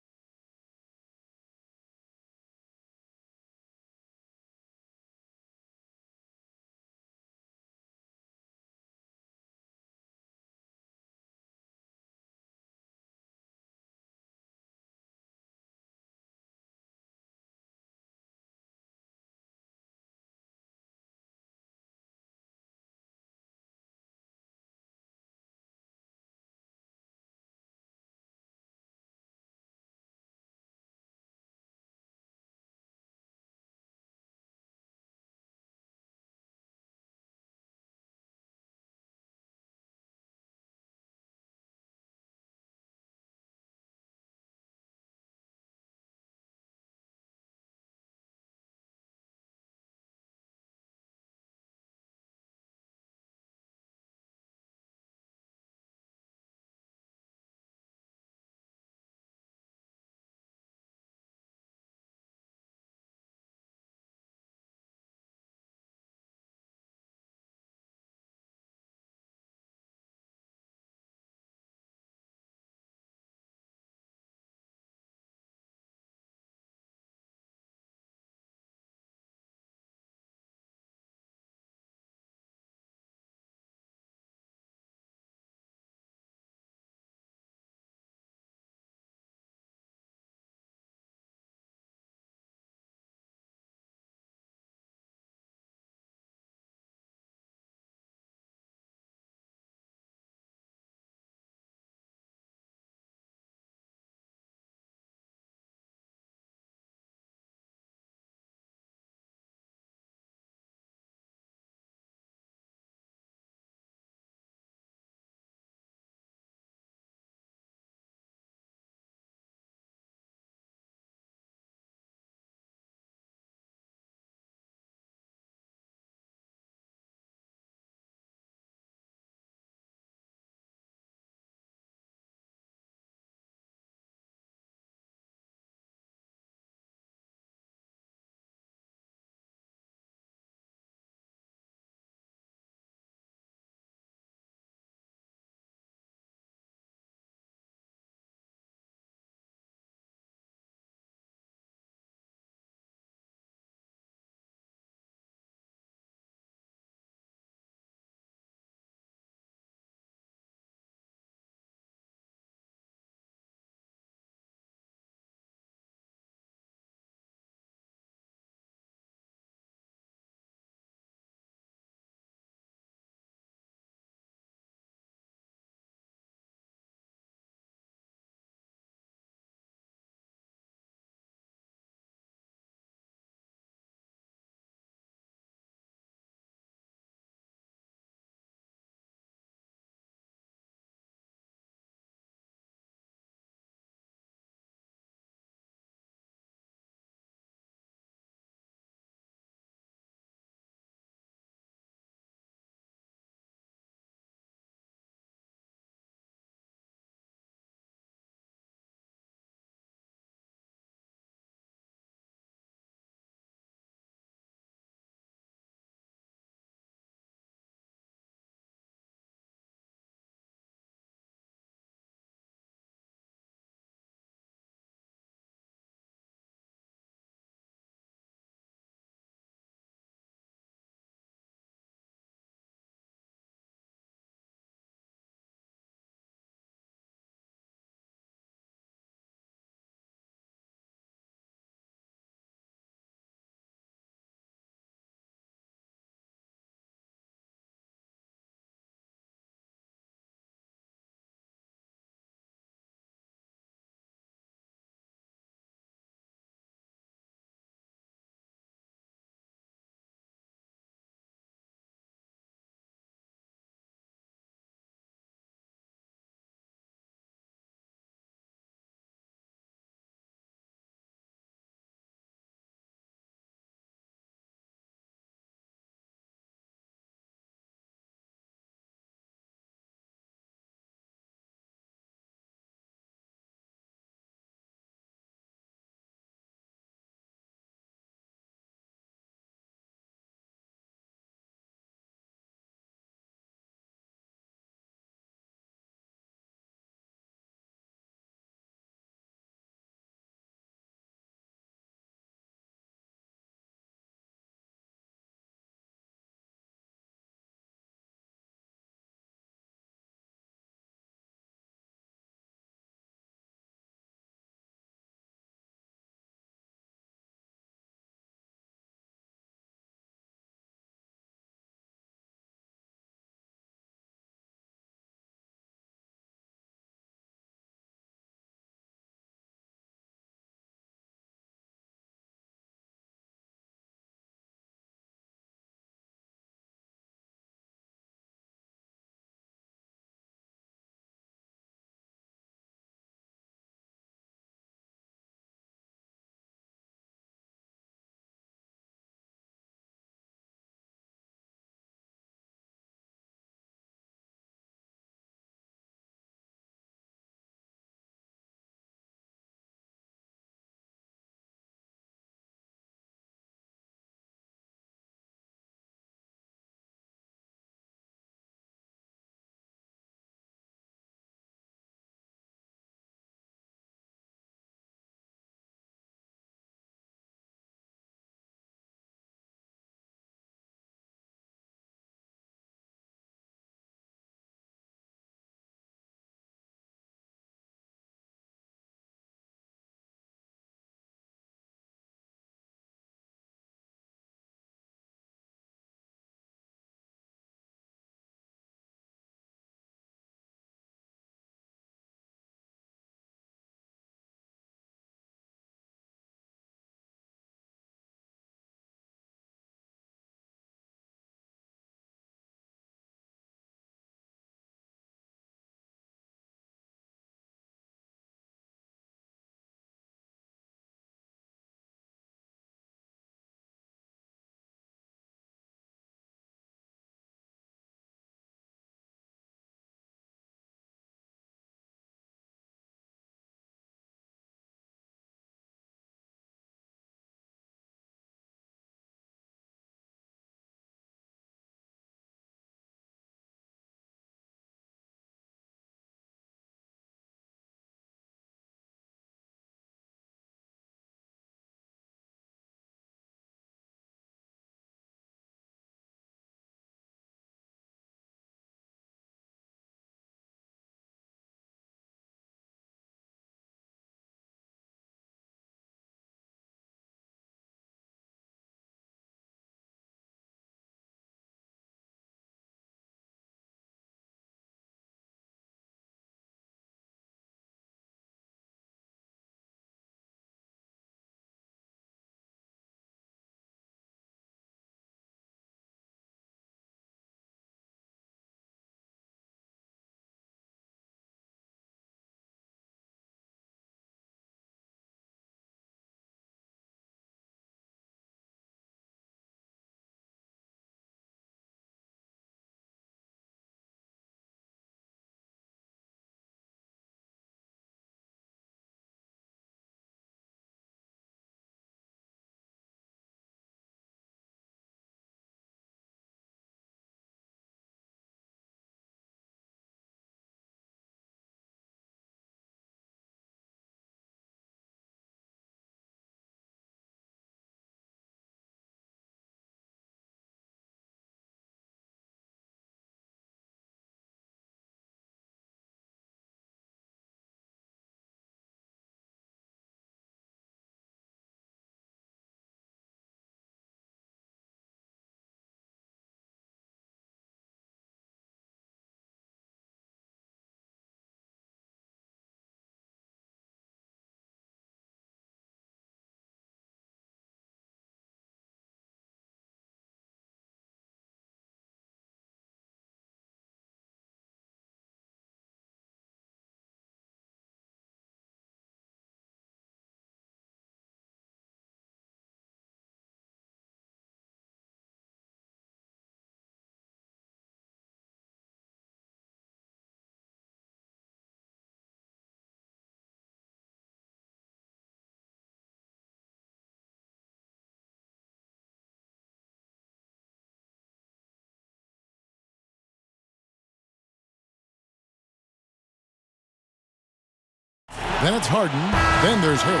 Then it's Harden. Then there's Harris.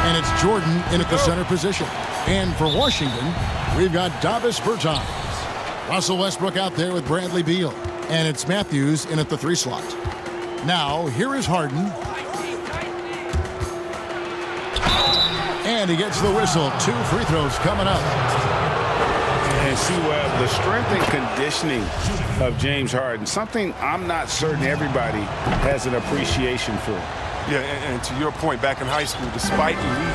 And it's Jordan in at the center position. And for Washington, we've got Davis Bertans. Russell Westbrook out there with Bradley Beal. And it's Matthews in at the 3 slot. Now, here is Harden. And he gets the whistle. 2 free throws coming up. And see, well, the strength and conditioning of James Harden, something I'm not certain everybody has an appreciation for. Yeah, and to your point, back in high school, despite leading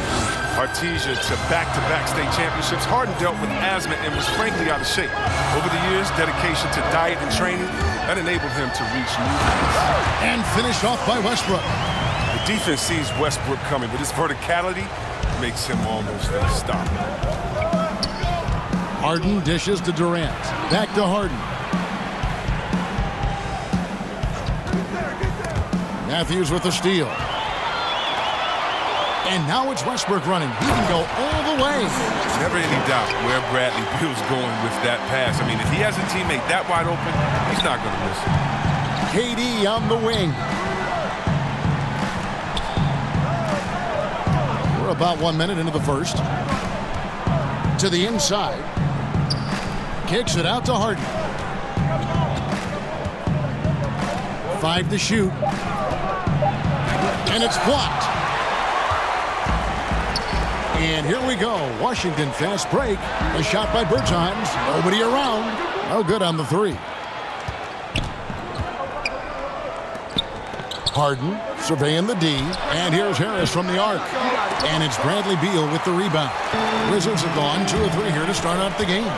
Artesia to back-to-back state championships, Harden dealt with asthma and was frankly out of shape. Over the years, dedication to diet and training, that enabled him to reach new heights. And finished off by Westbrook. The defense sees Westbrook coming, but his verticality makes him almost unstoppable. Harden dishes to Durant. Back to Harden. Matthews with the steal. And now it's Westbrook running. He can go all the way. Never any doubt where Bradley Beal's going with that pass. I mean, if he has a teammate that wide open, he's not going to miss it. KD on the wing. We're about 1 minute into the first. To the inside. Kicks it out to Harden. 5 to shoot. And it's blocked. And here we go. Washington fast break. A shot by Bertans. Nobody around. No good on the 3. Harden surveying the D. And here's Harris from the arc. And it's Bradley Beal with the rebound. Wizards have gone 2 of 3 here to start out the game.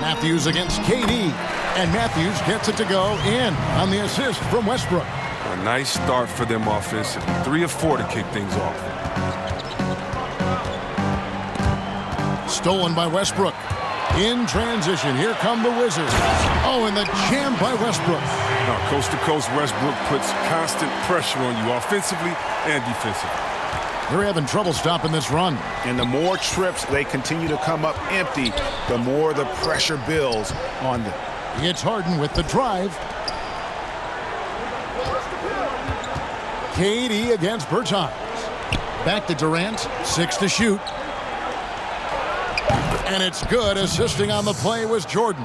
Matthews against KD. And Matthews gets it to go in on the assist from Westbrook. A nice start for them offensively. 3 of 4 to kick things off. Stolen by Westbrook. In transition, here come the Wizards. Oh, and the jam by Westbrook. Now, coast to coast, Westbrook puts constant pressure on you offensively and defensively. They're having trouble stopping this run. And the more trips they continue to come up empty, the more the pressure builds on them. It's Harden with the drive. KD against Bertans. Back to Durant. 6 to shoot. And it's good. Assisting on the play was Jordan.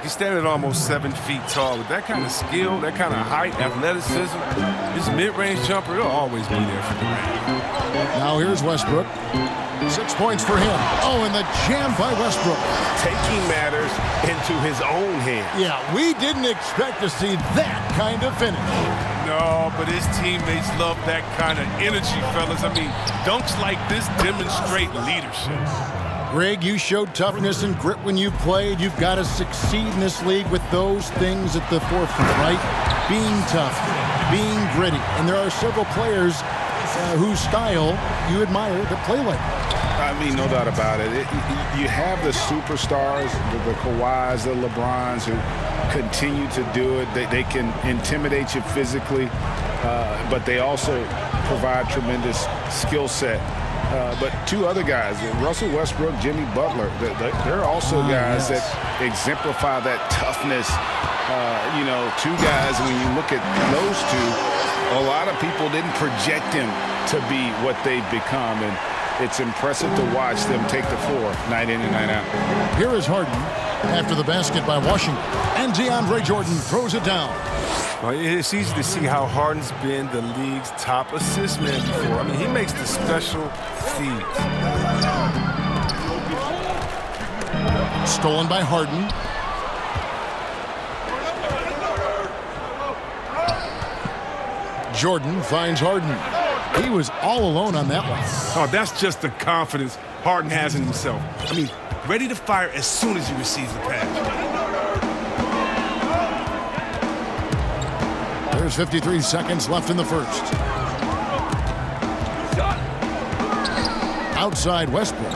He's standing almost 7 feet tall. With that kind of skill, that kind of height, athleticism, his mid-range jumper, he'll always be there for Durant. Now here's Westbrook. 6 points for him. Oh, and the jam by Westbrook. Taking matters into his own hands. Yeah, we didn't expect to see that kind of finish. No, but his teammates love that kind of energy, fellas. I mean, dunks like this demonstrate leadership. Greg, you showed toughness and grit when you played. You've got to succeed in this league with those things at the forefront, right? Being tough, being gritty. And there are several players whose style you admire that play like that. I mean, no doubt about it. You have the superstars, the Kawhis, the LeBrons, who continue to do it. They can intimidate you physically, but they also provide tremendous skill set. But 2 other guys, Russell Westbrook, Jimmy Butler, they're also guys that exemplify that toughness. 2 guys, when you look at those 2, a lot of people didn't project them to be what they've become. And it's impressive to watch them take the floor night in and night out. Here is Harden after the basket by Washington. And DeAndre Jordan throws it down. Well, it's easy to see how Harden's been the league's top assist man before. I mean, he makes the special feeds. Stolen by Harden. Jordan finds Harden. He was all alone on that one. Oh, that's just the confidence Harden has in himself. I mean, ready to fire as soon as he receives the pass. There's 53 seconds left in the first. Outside Westbrook.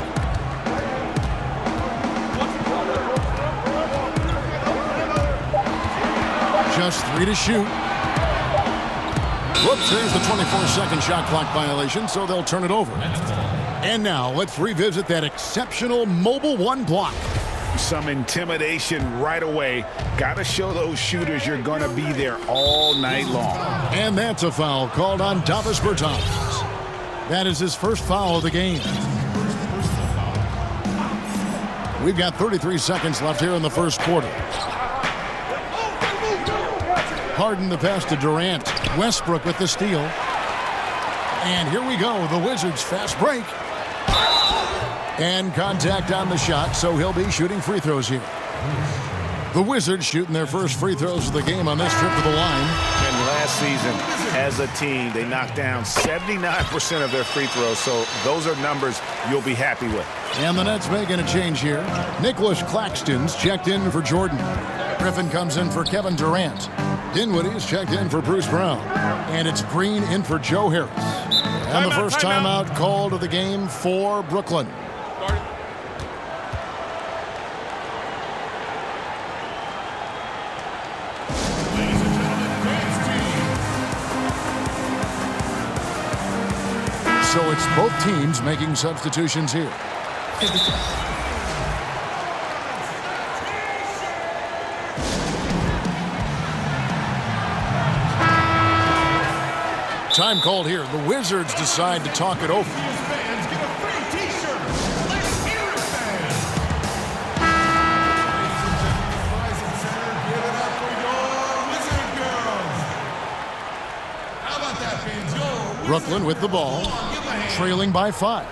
Just 3 to shoot. Whoops, there's the 24-second shot clock violation, so they'll turn it over. And now let's revisit that exceptional Mobile 1 block. Some intimidation right away. Got to show those shooters you're going to be there all night long. And that's a foul called on Davis Bertans. That is his first foul of the game. We've got 33 seconds left here in the first quarter. Harden the pass to Durant. Westbrook with the steal. And here we go. The Wizards fast break. And contact on the shot, so he'll be shooting free throws here. The Wizards shooting their first free throws of the game on this trip to the line. And last season, as a team, they knocked down 79% of their free throws, so those are numbers you'll be happy with. And the Nets making a change here. Nicholas Claxton's checked in for Jordan. Griffin comes in for Kevin Durant. Dinwiddie's checked in for Bruce Brown. And it's Green in for Joe Harris. And the first timeout called of the game for Brooklyn. So it's both teams making substitutions here. Time called here. The Wizards decide to talk it over. Brooklyn with the ball, trailing by 5.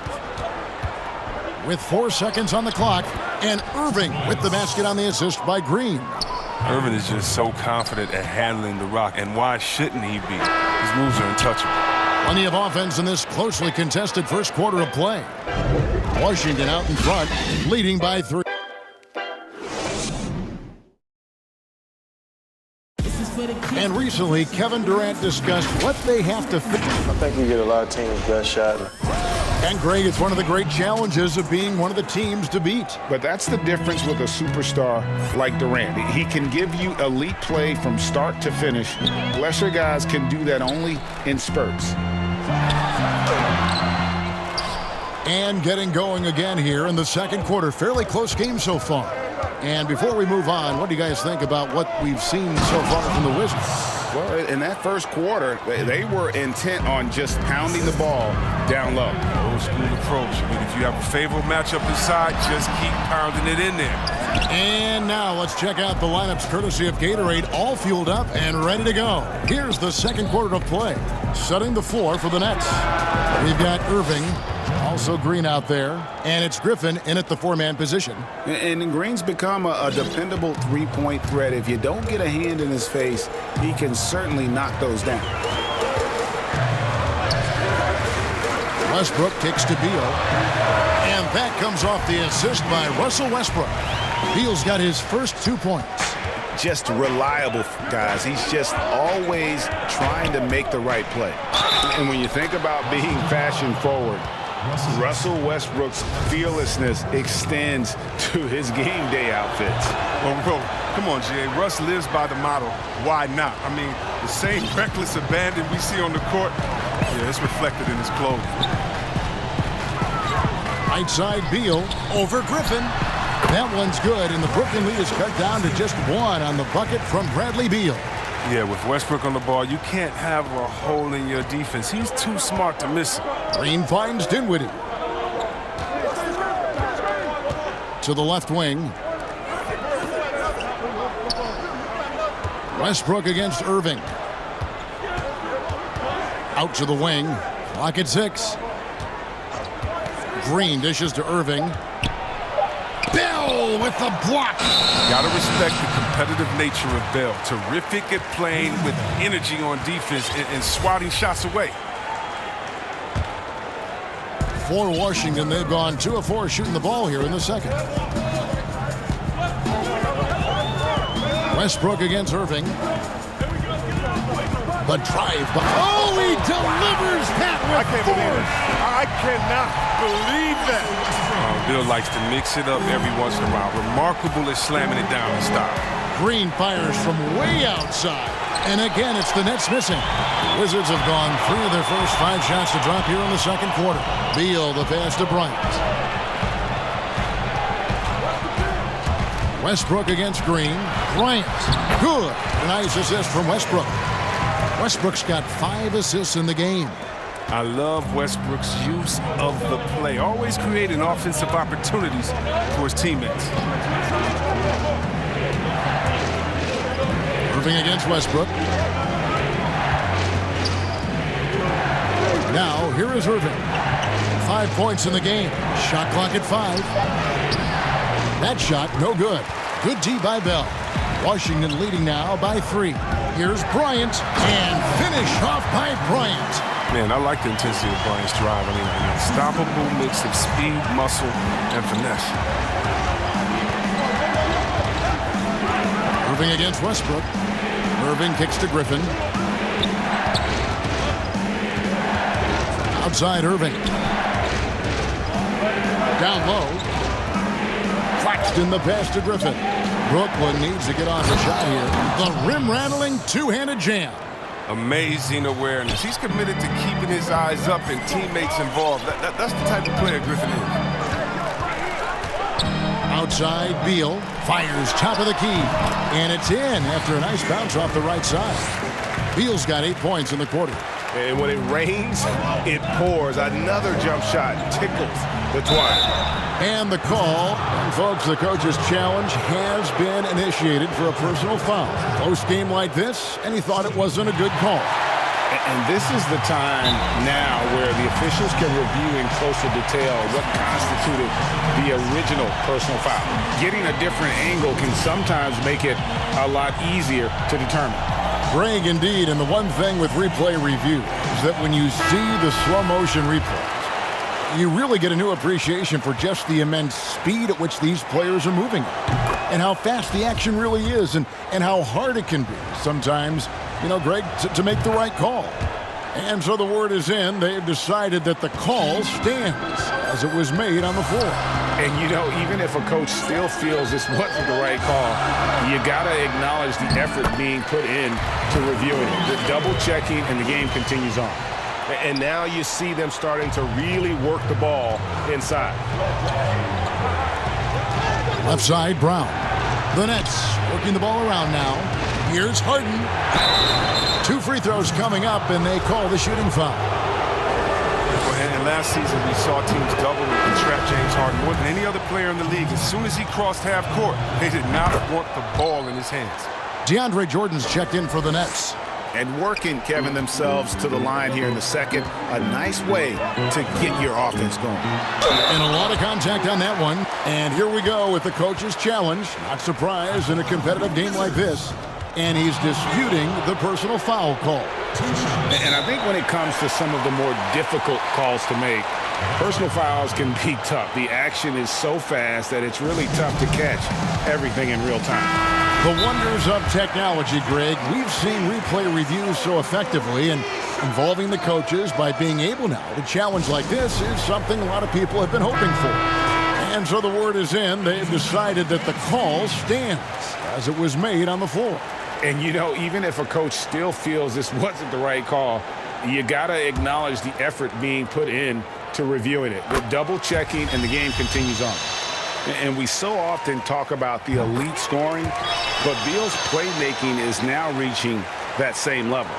With 4 seconds on the clock, and Irving with the basket on the assist by Green. Irving is just so confident at handling the rock, and why shouldn't he be? His moves are untouchable. Plenty of offense in this closely contested first quarter of play. Washington out in front, leading by 3. And recently, Kevin Durant discussed what they have to fix. I think you get a lot of teams' best shot. And Greg, it's one of the great challenges of being one of the teams to beat. But that's the difference with a superstar like Durant. He can give you elite play from start to finish. Lesser guys can do that only in spurts. And getting going again here in the second quarter. Fairly close game so far. And before we move on, what do you guys think about what we've seen so far from the Wizards? Well, in that first quarter, they were intent on just pounding the ball down low. Old school approach. I mean, if you have a favorable matchup inside, just keep pounding it in there. And now let's check out the lineups courtesy of Gatorade, all fueled up and ready to go. Here's the second quarter of play. Setting the floor for the Nets. We've got Irving, also Green out there, and it's Griffin in at the 4-man position. And Green's become a dependable three-point threat. If you don't get a hand in his face, he can certainly knock those down. Westbrook kicks to Beal, and that comes off the assist by Russell Westbrook. Beal's got his first 2 points. Just reliable, guys. He's just always trying to make the right play. And when you think about being fashion forward, Russell Westbrook's fearlessness extends to his game day outfits. Well, come on, Jay. Russ lives by the motto, why not? I mean, the same reckless abandon we see on the court, yeah, it's reflected in his clothes. Right side Beal over Griffin. That one's good, and the Brooklyn lead is cut down to just 1 on the bucket from Bradley Beal. Yeah, with Westbrook on the ball, you can't have a hole in your defense. He's too smart to miss it. Green finds Dinwiddie. To the left wing. Westbrook against Irving. Out to the wing. Clock at 6. Green dishes to Irving. Bell with the block. Gotta respect the competitive nature of Bell. Terrific at playing with energy on defense and swatting shots away. For Washington, they've gone 2 of 4 shooting the ball here in the second. Westbrook against Irving. The drive. Oh, he delivers that with force. I cannot believe that. Bill likes to mix it up every once in a while. Remarkable at slamming it down and stop. Green fires from way outside. And again, it's the Nets missing. The Wizards have gone 3 of their first 5 shots to drop here in the second quarter. Beal, the pass to Bryant. Westbrook against Green. Bryant. Good. A nice assist from Westbrook. Westbrook's got 5 assists in the game. I love Westbrook's use of the play, always creating offensive opportunities for his teammates. Irving against Westbrook. Now, here is Irving. 5 points in the game. Shot clock at 5. That shot, no good. Good D by Bell. Washington leading now by 3. Here's Bryant, and finish off by Bryant. Man, I like the intensity of Bryant's drive. I mean, an unstoppable mix of speed, muscle, and finesse. Irving against Westbrook. Irving kicks to Griffin. Outside Irving. Down low. Claxton the pass to Griffin. Brooklyn needs to get off the shot here. The rim-rattling two-handed jam. Amazing awareness. He's committed to keeping his eyes up and teammates involved. That's the type of player Griffin is. Outside, Beal fires top of the key. And it's in after a nice bounce off the right side. Beal's got 8 points in the quarter. And when it rains, it pours. Another jump shot tickles the twine. And the call, and folks, the coach's challenge has been initiated for a personal foul. Close game like this, and he thought it wasn't a good call. And this is the time now where the officials can review in closer detail what constituted the original personal foul. Getting a different angle can sometimes make it a lot easier to determine. Greg, indeed, and the one thing with replay review is that when you see the slow motion replays, you really get a new appreciation for just the immense speed at which these players are moving and how fast the action really is and how hard it can be sometimes, you know, Greg, to make the right call. And so the word is in. They've decided that the call stands as it was made on the floor. And, you know, even if a coach still feels this wasn't the right call, you got to acknowledge the effort being put in to reviewing it. The double checking, and the game continues on. And now you see them starting to really work the ball inside. Left side, Brown. The Nets working the ball around now. Here's Harden. 2 free throws coming up, and they call the shooting foul. And last season, we saw teams double and trap James Harden more than any other player in the league. As soon as he crossed half court, they did not want the ball in his hands. DeAndre Jordan's checked in for the Nets. And working, Kevin, themselves to the line here in the second. A nice way to get your offense going. And a lot of contact on that one. And here we go with the coach's challenge. Not surprised in a competitive game like this. And he's disputing the personal foul call. And I think when it comes to some of the more difficult calls to make, personal fouls can be tough. The action is so fast that it's really tough to catch everything in real time. The wonders of technology, Greg. We've seen replay reviews so effectively, and involving the coaches by being able now to challenge like this is something a lot of people have been hoping for. And so the word is in. They've decided that the call stands as it was made on the floor. And, you know, even if a coach still feels this wasn't the right call, you got to acknowledge the effort being put in to reviewing it. The double checking, and the game continues on. And we so often talk about the elite scoring, but Beal's playmaking is now reaching that same level.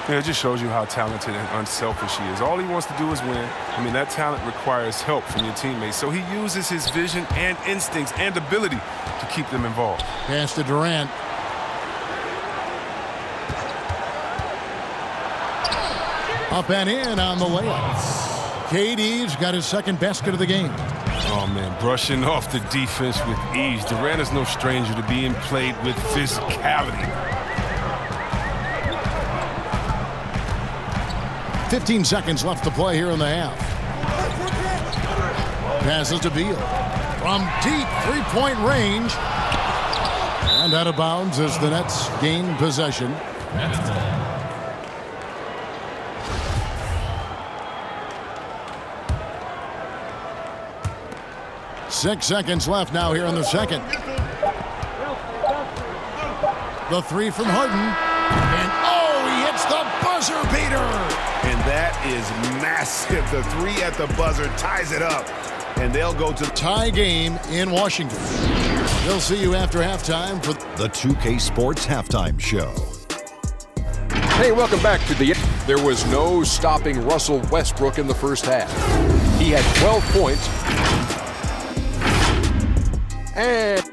Yeah, it just shows you how talented and unselfish he is. All he wants to do is win. I mean, that talent requires help from your teammates. So he uses his vision and instincts and ability to keep them involved. Pass to Durant. Up and in on the layup. KD's got his second basket of the game. Oh, man, brushing off the defense with ease. Durant is no stranger to being played with physicality. 15 seconds left to play here in the half. Passes to Beal. From deep three-point range. And out of bounds as the Nets gain possession. 6 seconds left now here in the second. The three from Harden. And oh, he hits the buzzer beater. And that is massive. The three at the buzzer ties it up. And they'll go to tie game in Washington. We'll see you after halftime for the 2K Sports Halftime Show. Hey, welcome back to the... There was no stopping Russell Westbrook in the first half. He had 12 points. And...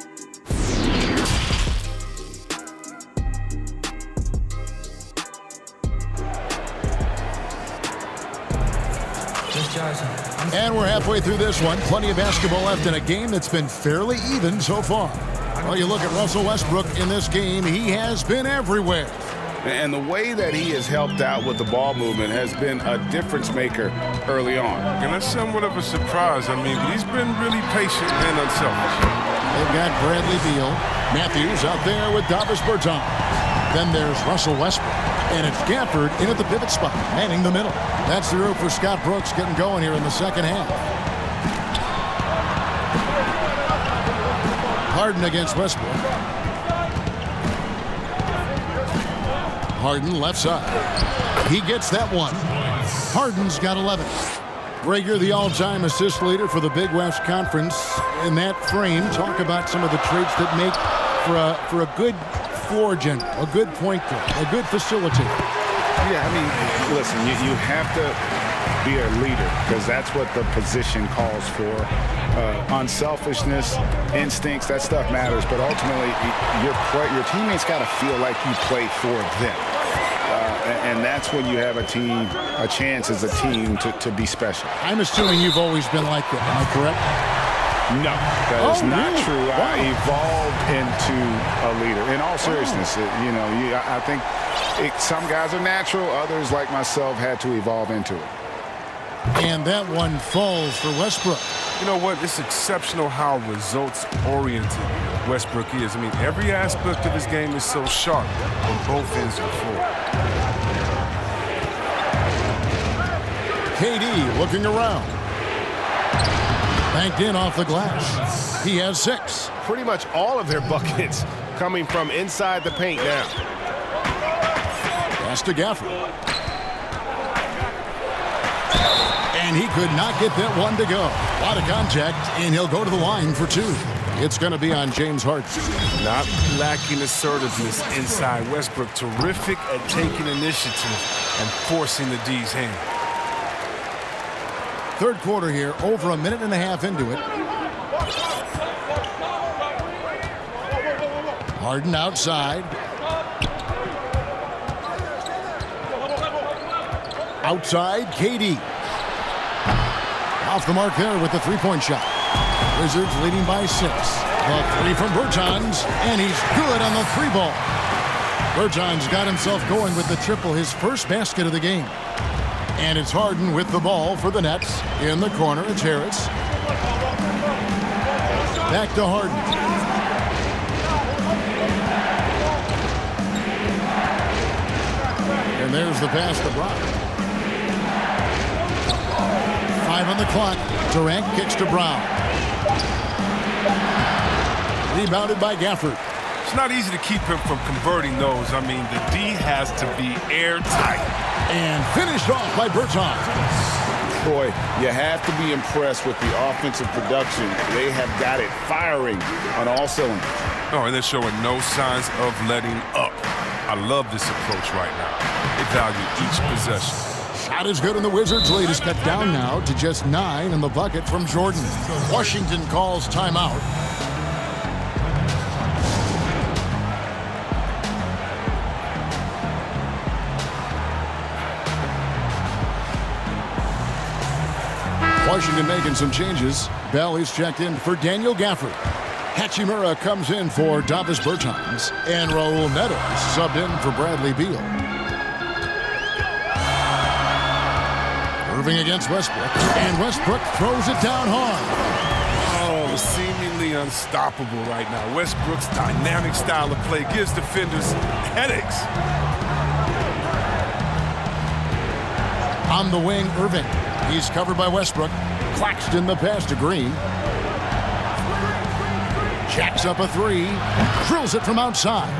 And we're halfway through this one. Plenty of basketball left in a game that's been fairly even so far. Well, you look at Russell Westbrook in this game, he has been everywhere. And the way that he has helped out with the ball movement has been a difference maker early on. And that's somewhat of a surprise. I mean, he's been really patient and unselfish. They've got Bradley Beal. Matthews out there with Davis Bertans. Then there's Russell Westbrook. And it's Gafford in at the pivot spot, manning the middle. That's the route for Scott Brooks getting going here in the second half. Harden against Westbrook. Harden left side. He gets that one. Harden's got 11. Gregor, the all-time assist leader for the Big West Conference. In that frame, talk about some of the traits that make for a good floor general, a good point guard, a good facilitator. Yeah, I mean, listen, you have to be a leader because that's what the position calls for. Unselfishness, instincts, that stuff matters. But ultimately, your teammates got to feel like you play for them. And that's when you have a chance as a team to be special. I'm assuming you've always been like that. Am I correct? No, that is not true. Wow. I evolved into a leader. In all seriousness, I think some guys are natural. Others, like myself, had to evolve into it. And that one falls for Westbrook. You know what? It's exceptional how results-oriented Westbrook is. I mean, every aspect of his game is so sharp on both ends of the floor. KD looking around. Banked in off the glass. He has 6. Pretty much all of their buckets coming from inside the paint now. Pass to Gafford. And he could not get that one to go. A lot of contact, and he'll go to the line for 2. It's going to be on James Harden. Not lacking assertiveness inside. Westbrook terrific at taking initiative and forcing the D's hand. Third quarter here, over a minute and a half into it. Harden outside. Outside, KD. Off the mark there with the three-point shot. Wizards leading by 6. The 3 from Bertans, and he's good on the 3-ball. Bertans got himself going with the triple, his first basket of the game. And it's Harden with the ball for the Nets. In the corner, it's Harris. Back to Harden. And there's the pass to Brown. 5 on the clock. Durant kicks to Brown. Rebounded by Gafford. It's not easy to keep him from converting those. I mean, the D has to be airtight. And finished off by Bertans. Boy, you have to be impressed with the offensive production. They have got it firing on all cylinders. Oh, and they're showing no signs of letting up. I love this approach right now. They value each possession. Shot is good, and the Wizards' lead is cut down now to just 9 in the bucket from Jordan. Washington calls timeout. Washington making some changes. Bell is checked in for Daniel Gafford. Hachimura comes in for Davis Bertans. And Raul Neto subbed in for Bradley Beal. Irving against Westbrook. And Westbrook throws it down hard. Oh, seemingly unstoppable right now. Westbrook's dynamic style of play gives defenders headaches. On the wing, Irving. He's covered by Westbrook. Claxton the pass to Green. Jacks up a 3. Drills it from outside.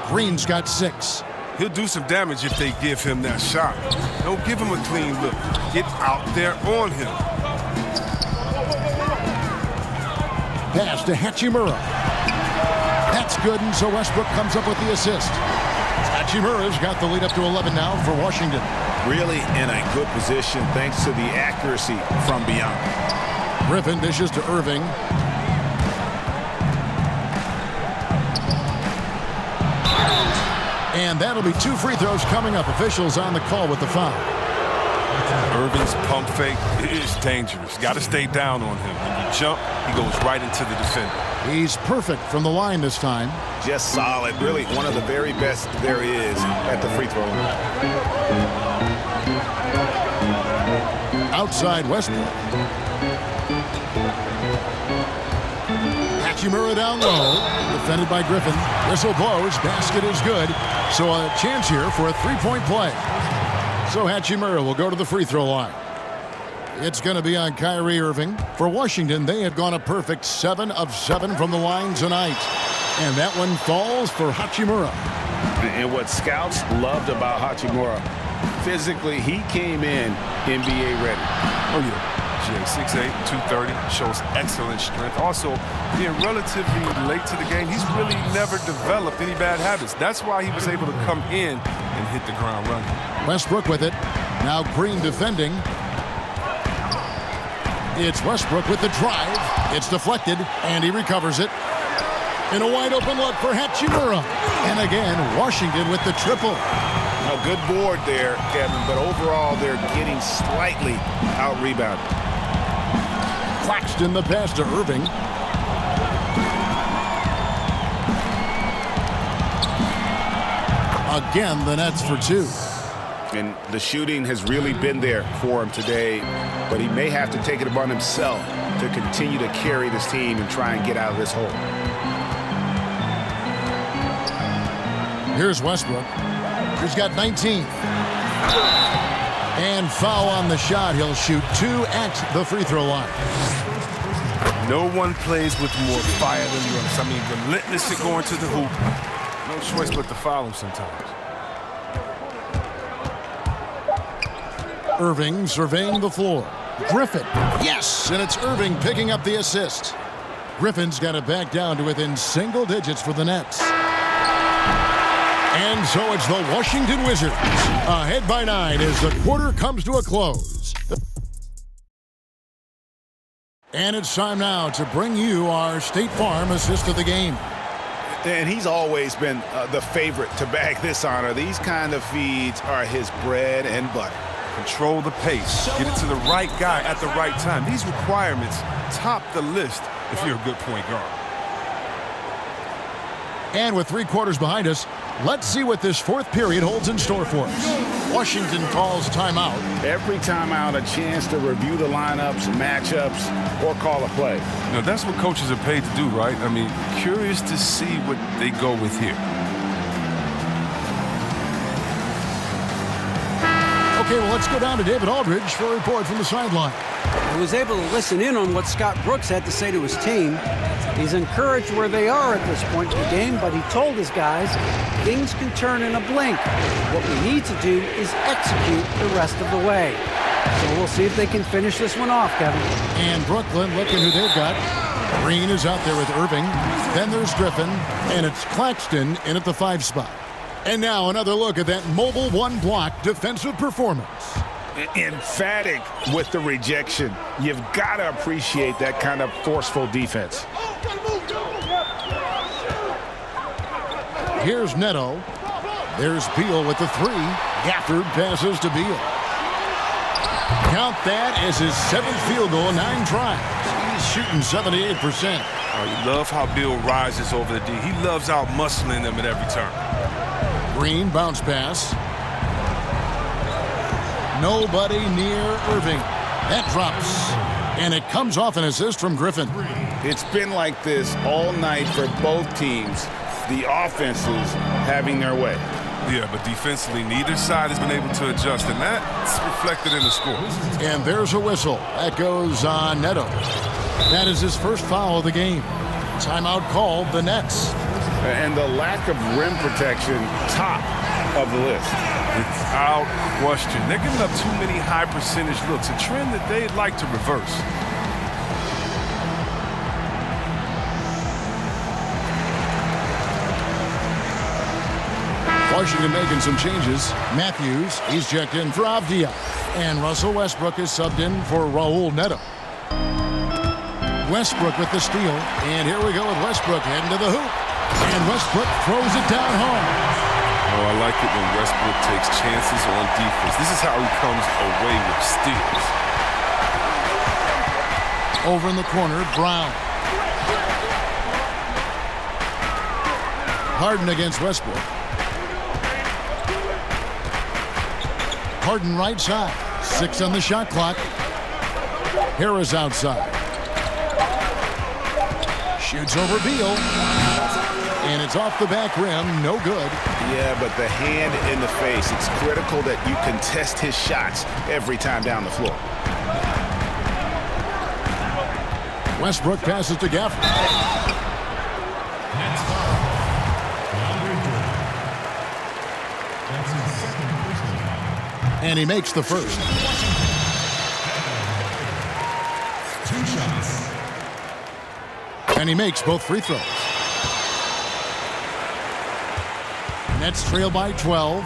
Green's got 6. He'll do some damage if they give him that shot. Don't give him a clean look. Get out there on him. pass to Hachimura. That's good, and so Westbrook comes up with the assist. Hachimura's got the lead up to 11 now for Washington. Really in a good position thanks to the accuracy from beyond. Griffin dishes to Irving. And that'll be 2 free throws coming up. Officials on the call with the foul. Irving's pump fake is dangerous. Got to stay down on him. When you jump, he goes right into the defender. He's perfect from the line this time. Just solid. Really one of the very best there is at the free throw line. Outside Westbrook. Hachimura down low. Defended by Griffin. Whistle blows. Basket is good. So a chance here for a 3-point play. So Hachimura will go to the free throw line. It's going to be on Kyrie Irving. For Washington, they have gone a perfect 7 of 7 from the line tonight. And that one falls for Hachimura. And what scouts loved about Hachimura, physically, he came in NBA ready. Oh, yeah. 6'8", 230, shows excellent strength. Also, being relatively late to the game, he's really never developed any bad habits. That's why he was able to come in and hit the ground running. Westbrook with it. Now Green defending. It's Westbrook with the drive. It's deflected, and he recovers it. And a wide open look for Hachimura. And again, Washington with the triple. A good board there, Kevin, but overall they're getting slightly out-rebounded. Claxton the pass to Irving. Again, the Nets for 2. And the shooting has really been there for him today, but he may have to take it upon himself to continue to carry this team and try and get out of this hole. Here's Westbrook. He's got 19. And foul on the shot. He'll shoot 2 at the free throw line. No one plays with more fire than the others. I mean, relentless at going to the hoop. No choice but to foul him sometimes. Irving surveying the floor. Griffin. Yes, and it's Irving picking up the assist. Griffin's got it back down to within single digits for the Nets. And so it's the Washington Wizards ahead by 9 as the quarter comes to a close. And it's time now to bring you our State Farm assist of the game. And he's always been the favorite to bag this honor. These kind of feeds are his bread and butter. Control the pace. Get it to the right guy at the right time. These requirements top the list if you're a good point guard. And with 3 quarters behind us, let's see what this 4th period holds in store for us. Washington calls timeout. Every timeout, a chance to review the lineups, matchups, or call a play. You know, that's what coaches are paid to do, right? I mean, curious to see what they go with here. Okay, well, let's go down to David Aldridge for a report from the sideline. He was able to listen in on what Scott Brooks had to say to his team. He's encouraged where they are at this point in the game, but he told his guys things can turn in a blink. What we need to do is execute the rest of the way. So we'll see if they can finish this one off, Kevin. And Brooklyn, looking who they've got. Green is out there with Irving. Then there's Griffin, and it's Claxton in at the 5 spot. And now another look at that mobile one-block defensive performance. Emphatic with the rejection. You've got to appreciate that kind of forceful defense. Here's Neto. There's Beal with the 3. Gafford passes to Beal. Count that as his 7th field goal, 9 tries. He's shooting 78%. Oh, you love how Beal rises over the D. He loves out-muscling them at every turn. Green bounce pass. Nobody near Irving. That drops. And it comes off an assist from Griffin. It's been like this all night for both teams. The offenses having their way. Yeah, but defensively, neither side has been able to adjust, and that's reflected in the score. And there's a whistle. That goes on Neto. That is his first foul of the game. Timeout called the Nets. And the lack of rim protection, top of the list. Without question. They're giving up too many high percentage looks, a trend that they'd like to reverse. Washington making some changes. Matthews, he's checked in for Avdia. And Russell Westbrook is subbed in for Raul Neto. Westbrook with the steal. And here we go with Westbrook heading to the hoop. And Westbrook throws it down hard. Oh, I like it when Westbrook takes chances on defense. This is how he comes away with steals. Over in the corner, Brown. Harden against Westbrook. Harden right side. 6 on the shot clock. Harris outside. Shoots over Beal. And it's off the back rim. No good. Yeah, but the hand in the face. It's critical that you contest his shots every time down the floor. Westbrook passes to Gafford. And he makes the first. 2 shots. And he makes both free throws. Nets trail by 12.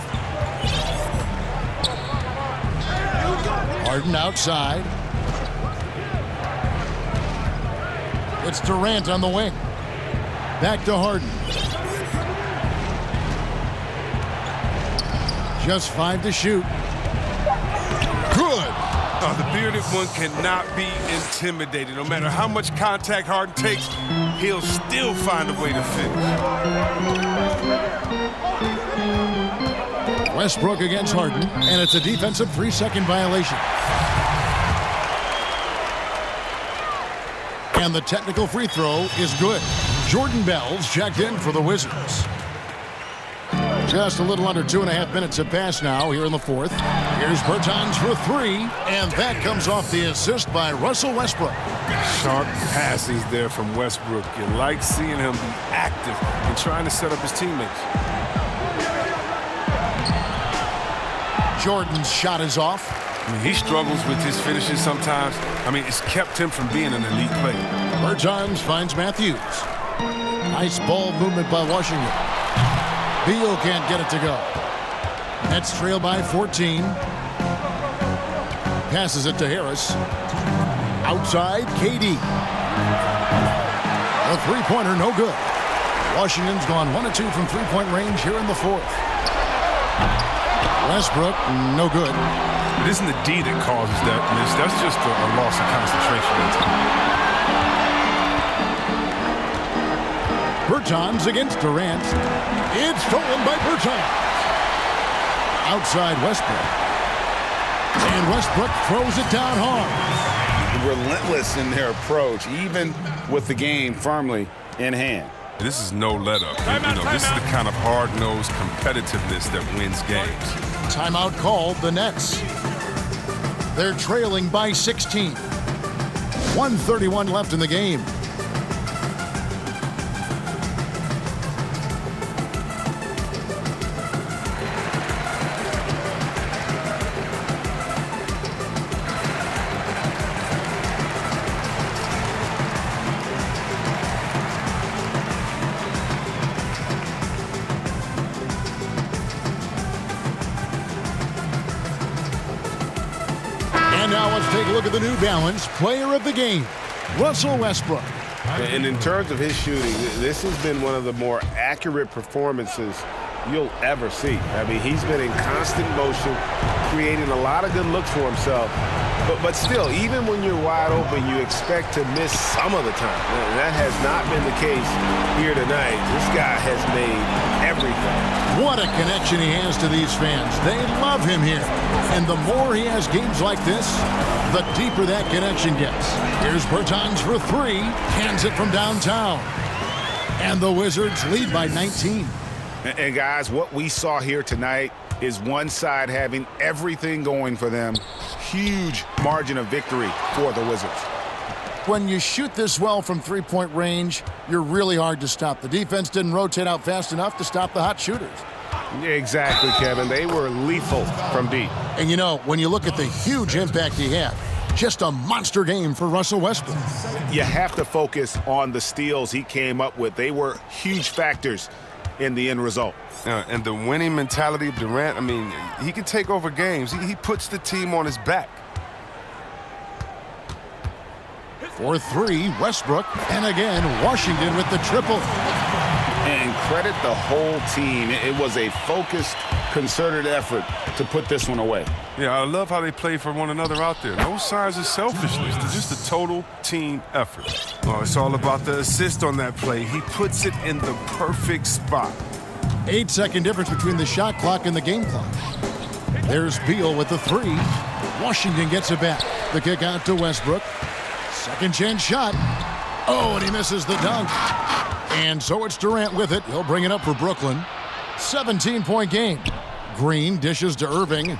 Harden outside. It's Durant on the wing. Back to Harden. Just 5 to shoot. Good. The bearded one cannot be intimidated. No matter how much contact Harden takes, he'll still find a way to finish. Westbrook against Harden, and it's a defensive 3-second violation. And the technical free throw is good. Jordan Bell's checked in for the Wizards. Just a little under 2.5 minutes have passed now here in the fourth. Here's Bertans for 3, and that comes off the assist by Russell Westbrook. Sharp passes there from Westbrook. You like seeing him be active and trying to set up his teammates. Jordan's shot is off. I mean, he struggles with his finishes sometimes. I mean, it's kept him from being an elite player. Bertans finds Matthews. Nice ball movement by Washington. Beal can't get it to go. Nets trail by 14. Passes it to Harris. Outside, KD. The three-pointer, no good. Washington's gone 1 of 2 from three-point range here in the fourth. Westbrook, no good. It isn't the D that causes that miss. That's just a loss of concentration. Bertans against Durant. It's stolen by Bertans. Outside Westbrook. And Westbrook throws it down hard. Relentless in their approach, even with the game firmly in hand. This is no let-up. This is the kind of hard-nosed competitiveness that wins games. Timeout called the Nets. They're trailing by 16. 1:31 left in the game. Now let's take a look at the New Balance player of the game, Russell Westbrook. And in terms of his shooting, this has been one of the more accurate performances you'll ever see. I mean, he's been in constant motion, creating a lot of good looks for himself. But still, even when you're wide open, you expect to miss some of the time. And that has not been the case here tonight. This guy has made everything. What a connection he has to these fans. They love him here. And the more he has games like this, the deeper that connection gets. Here's Bertans for 3. Hands it from downtown. And the Wizards lead by 19. And guys, what we saw here tonight is one side having everything going for them. Huge margin of victory for the Wizards. When you shoot this well from three-point range, you're really hard to stop. The defense didn't rotate out fast enough to stop the hot shooters. Exactly, Kevin. They were lethal from deep. And you know, when you look at the huge impact he had, just a monster game for Russell Westbrook. You have to focus on the steals he came up with. They were huge factors in the end result. And the winning mentality of Durant, I mean, he can take over games. He puts the team on his back. For three, Westbrook. And again, Washington with the triple. And credit the whole team. It was a focused, concerted effort to put this one away. Yeah, I love how they play for one another out there. No signs of selfishness. It's just a total team effort. Oh, it's all about the assist on that play. He puts it in the perfect spot. 8-second difference between the shot clock and the game clock. There's Beal with the three. Washington gets it back. The kick out to Westbrook. Second chance shot. Oh, and he misses the dunk. And so it's Durant with it. He'll bring it up for Brooklyn. 17-point game. Green dishes to Irving.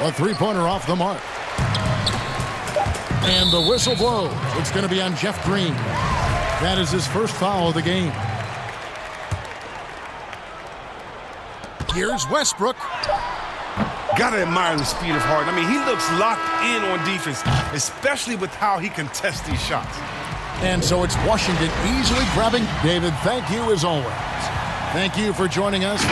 A three-pointer off the mark. And the whistle blows. It's going to be on Jeff Green. That is his first foul of the game. Here's Westbrook. Gotta admire the speed of Harden. I mean, he looks locked in on defense, especially with how he contests these shots. And so it's Washington easily grabbing. David, thank you as always. Thank you for joining us.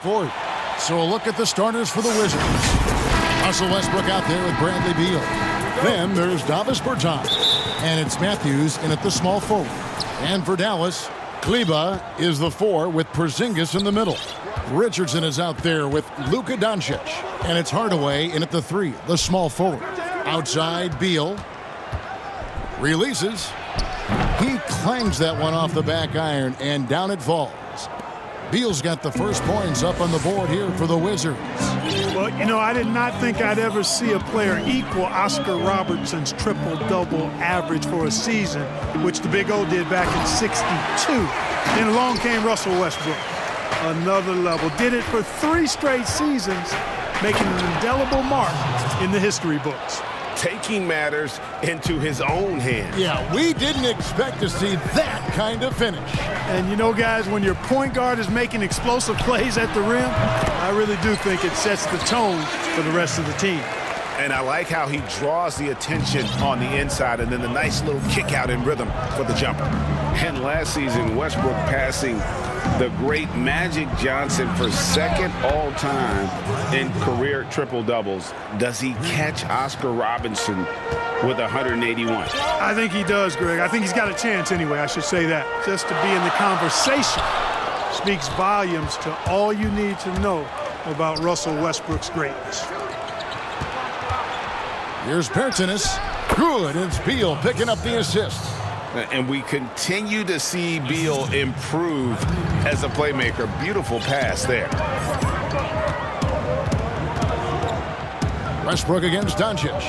backcourt. So a look at the starters for the Wizards. Russell Westbrook out there with Bradley Beal. Then there's Davis Bertans. And it's Matthews in at the small forward. And for Dallas, Kleba is the 4 with Porzingis in the middle. Richardson is out there with Luka Doncic. And it's Hardaway in at the 3, the small forward. Outside, Beal. Releases. He clangs that one off the back iron, and down it falls. Beal's got the first points up on the board here for the Wizards. Well, you know, I did not think I'd ever see a player equal Oscar Robertson's triple-double average for a season, which the Big O did back in '62. Then along came Russell Westbrook. Another level. Did it for 3 straight seasons, making an indelible mark in the history books. Taking matters into his own hands. Yeah, we didn't expect to see that kind of finish. And you know, guys, when your point guard is making explosive plays at the rim, I really do think it sets the tone for the rest of the team. And I like how he draws the attention on the inside and then the nice little kick out in rhythm for the jumper. And last season, Westbrook passing the great Magic Johnson for 2nd all-time in career triple-doubles. Does he catch Oscar Robertson with 181? I think he does, Greg. I think he's got a chance anyway, I should say that. Just to be in the conversation speaks volumes to all you need to know about Russell Westbrook's greatness. Here's Bertans. Good. It's Beal picking up the assist. And we continue to see Beal improve as a playmaker. Beautiful pass there. Westbrook against Doncic.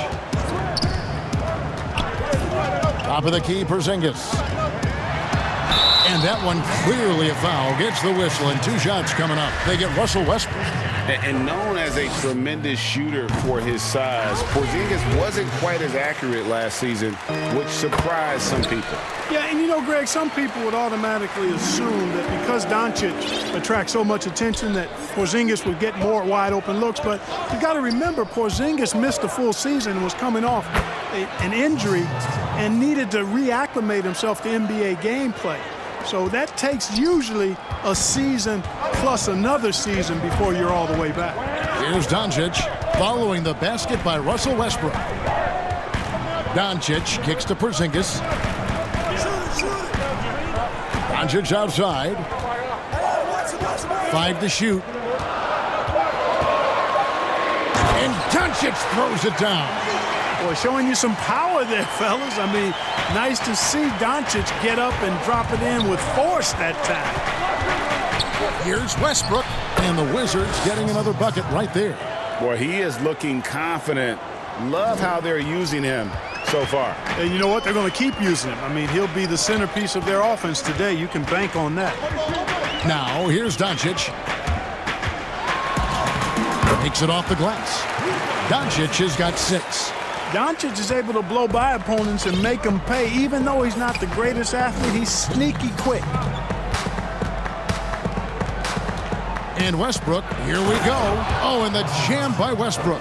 Top of the key, Porzingis. And that one clearly a foul. Gets the whistle, and 2 shots coming up. They get Russell Westbrook. And known as a tremendous shooter for his size, Porzingis wasn't quite as accurate last season, which surprised some people. Yeah, and you know, Greg, some people would automatically assume that because Doncic attracts so much attention that Porzingis would get more wide open looks. But you got to remember, Porzingis missed a full season and was coming off an injury and needed to reacclimate himself to NBA gameplay. So that takes usually a season plus another season before you're all the way back. Here's Doncic following the basket by Russell Westbrook. Doncic kicks to Porzingis. Doncic outside. 5 to shoot. And Doncic throws it down. Boy, showing you some power there, fellas. I mean, nice to see Doncic get up and drop it in with force that time. Here's Westbrook, and the Wizards getting another bucket right there. Boy, he is looking confident. Love how they're using him so far. And you know what? They're going to keep using him. I mean, he'll be the centerpiece of their offense today. You can bank on that. Now, here's Doncic. Takes it off the glass. Doncic has got 6. Doncic is able to blow by opponents and make them pay. Even though he's not the greatest athlete, he's sneaky quick. And Westbrook, here we go. Oh, and the jam by Westbrook.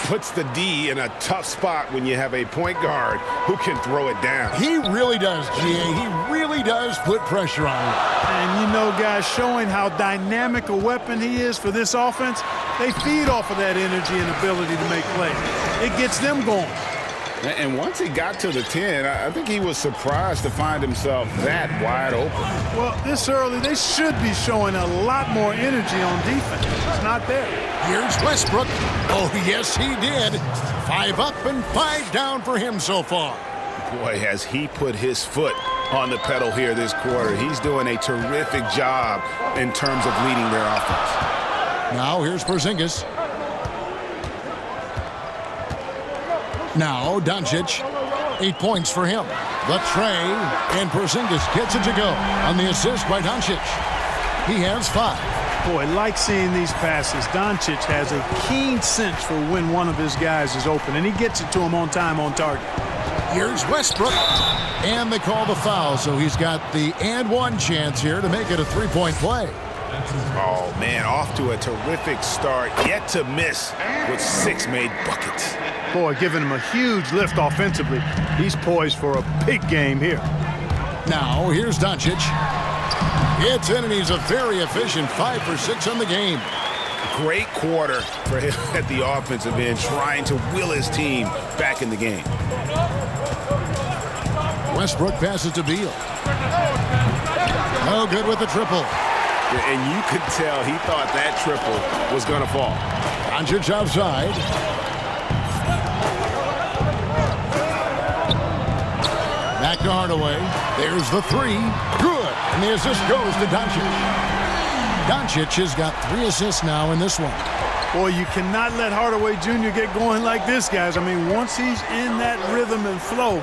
Puts the D in a tough spot when you have a point guard who can throw it down. He really does, GA. He really does put pressure on him. And you know, guys, showing how dynamic a weapon he is for this offense, they feed off of that energy and ability to make plays. It gets them going. And once he got to the 10, I think he was surprised to find himself that wide open. Well, this early, they should be showing a lot more energy on defense. It's not there. Here's Westbrook. Oh, yes, he did. 5 up and 5 down for him so far. Boy, has he put his foot on the pedal here this quarter. He's doing a terrific job in terms of leading their offense. Now, here's Porzingis. Now, Doncic, 8 points for him. The tray, and Porzingis gets it to go on the assist by Doncic. He has 5. Boy, like seeing these passes. Doncic has a keen sense for when one of his guys is open, and he gets it to him on time, on target. Here's Westbrook, and they call the foul, so he's got the and one chance here to make it a 3-point play. Oh, man, off to a terrific start, yet to miss with 6 made buckets. Boy, giving him a huge lift offensively. He's poised for a big game here. Now, here's Doncic. Gets in, and he's a very efficient 5 for 6 on the game. Great quarter for him at the offensive end, trying to will his team back in the game. Westbrook passes to Beal. No good with the triple. And you could tell he thought that triple was going to fall. Doncic outside. Back to Hardaway. There's the three. Good. And the assist goes to Doncic. Doncic has got 3 assists now in this one. Boy, you cannot let Hardaway Jr. get going like this, guys. I mean, once he's in that rhythm and flow,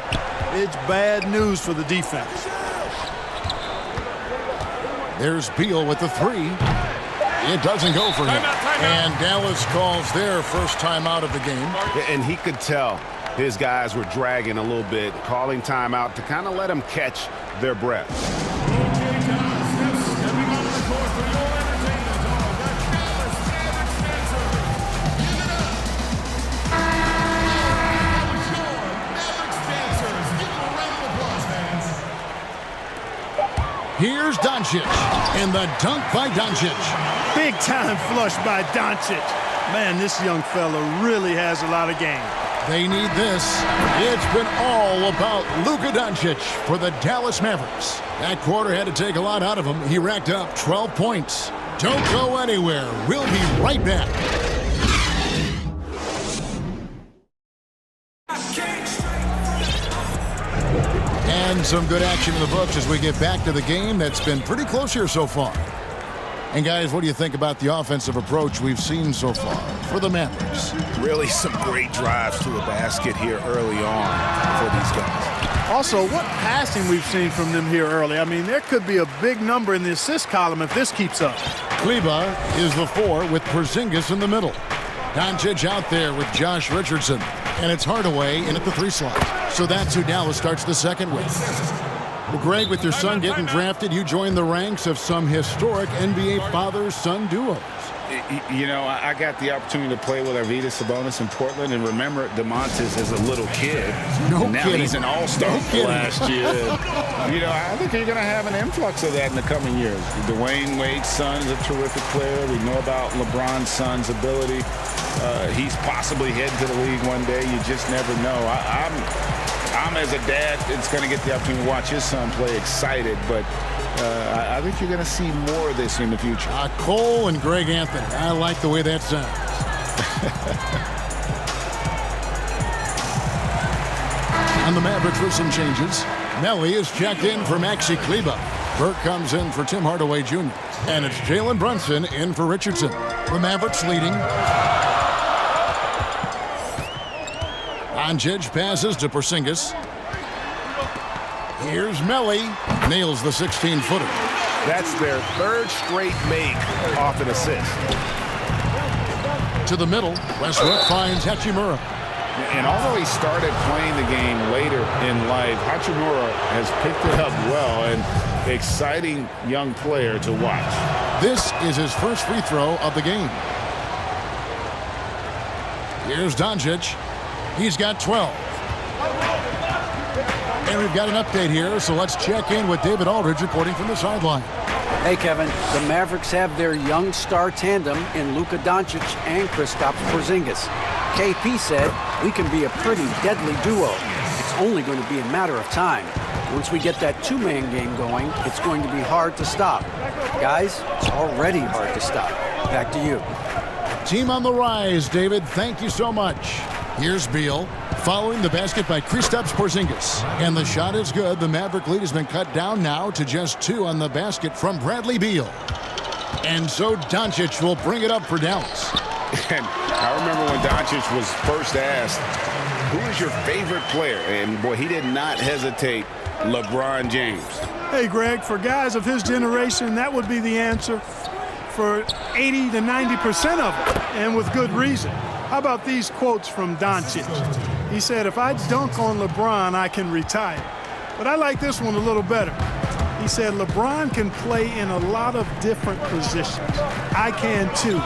it's bad news for the defense. There's Beal with the three. It doesn't go for him. And Dallas calls their first timeout of the game. And he could tell his guys were dragging a little bit, calling timeout to kind of let them catch their breath. Here's Doncic, and the dunk by Doncic. Big time flush by Doncic. Man, this young fella really has a lot of game. They need this. It's been all about Luka Doncic for the Dallas Mavericks. That quarter had to take a lot out of him. He racked up 12 points. Don't go anywhere. We'll be right back. And some good action in the books as we get back to the game that's been pretty close here so far. And guys, what do you think about the offensive approach we've seen so far for the Mavericks? Really some great drives to the basket here early on for these guys. Also, what passing we've seen from them here early. I mean, there could be a big number in the assist column if this keeps up. Kleber is the 4 with Porzingis in the middle. Doncic out there with Josh Richardson. And it's Hardaway in at the 3 slot. So that's who Dallas starts the second with. Well, Greg, with your son getting drafted, you joined the ranks of some historic NBA father-son duos. You know, I got the opportunity to play with Arvydas Sabonis in Portland, and remember Domantas as a little kid. No now kidding. He's an all-star last year. You know, I think you're going to have an influx of that in the coming years. Dwayne Wade's son is a terrific player. We know about LeBron's son's ability. He's possibly heading to the league one day. You just never know. I'm as a dad, it's going to get the opportunity to watch his son play excited, but I think you're going to see more of this in the future. Cole and Greg Anthony. I like the way that sounds. On the Mavericks for some changes. Melly is checked in for Maxi Kleber. Burke comes in for Tim Hardaway Jr. And it's Jalen Brunson in for Richardson. The Mavericks leading. Doncic passes to Porzingis. Here's Melly. Nails the 16-footer. That's their 3rd straight make off an assist. To the middle. Westbrook finds Hachimura. And although he started playing the game later in life, Hachimura has picked it up well, and exciting young player to watch. This is his first free throw of the game. Here's Doncic. He's got 12. And we've got an update here, so let's check in with David Aldridge reporting from the sideline. Hey, Kevin, the Mavericks have their young star tandem in Luka Doncic and Kristaps Porzingis. KP said, we can be a pretty deadly duo. It's only going to be a matter of time. Once we get that two-man game going, it's going to be hard to stop. Guys, it's already hard to stop. Back to you. Team on the rise, David. Thank you so much. Here's Beal. Following the basket by Kristaps Porzingis. And the shot is good. The Maverick lead has been cut down now to just 2 on the basket from Bradley Beal. And so Doncic will bring it up for Dallas. And I remember when Doncic was first asked, who is your favorite player? And boy, he did not hesitate. LeBron James. Hey, Greg, for guys of his generation, that would be the answer for 80 to 90% of it, and with good reason. How about these quotes from Doncic? He said, if I dunk on LeBron, I can retire. But I like this one a little better. He said, LeBron can play in a lot of different positions. I can too.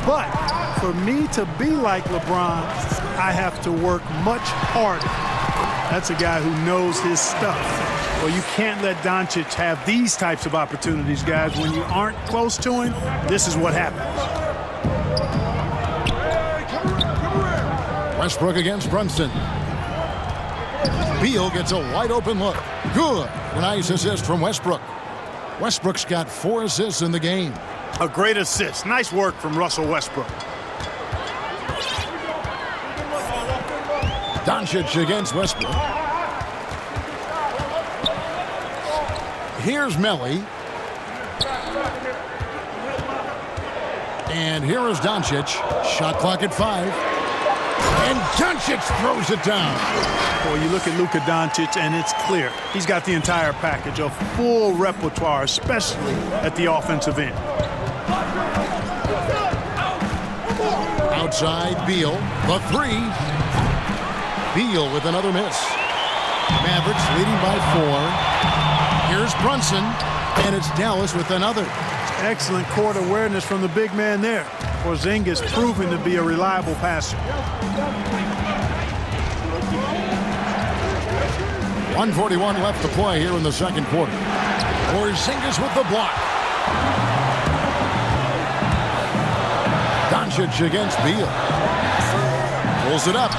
But for me to be like LeBron, I have to work much harder. That's a guy who knows his stuff. Well, you can't let Doncic have these types of opportunities, guys. When you aren't close to him, this is what happens. Westbrook against Brunson. Beal gets a wide open look. Good. Nice assist from Westbrook. Westbrook's got 4 assists in the game. A great assist. Nice work from Russell Westbrook. Doncic against Westbrook. Here's Melly. And here is Doncic. Shot clock at 5. And Doncic throws it down. Boy, you look at Luka Doncic, and it's clear. He's got the entire package, a full repertoire, especially at the offensive end. Outside, Beal. The 3. Beal with another miss. Mavericks leading by 4. Here's Brunson, and it's Dallas with another. Excellent court awareness from the big man there. Porzingis proving to be a reliable passer. 1:41 left to play here in the second quarter. Porzingis with the block. Doncic against Beal. Pulls it up.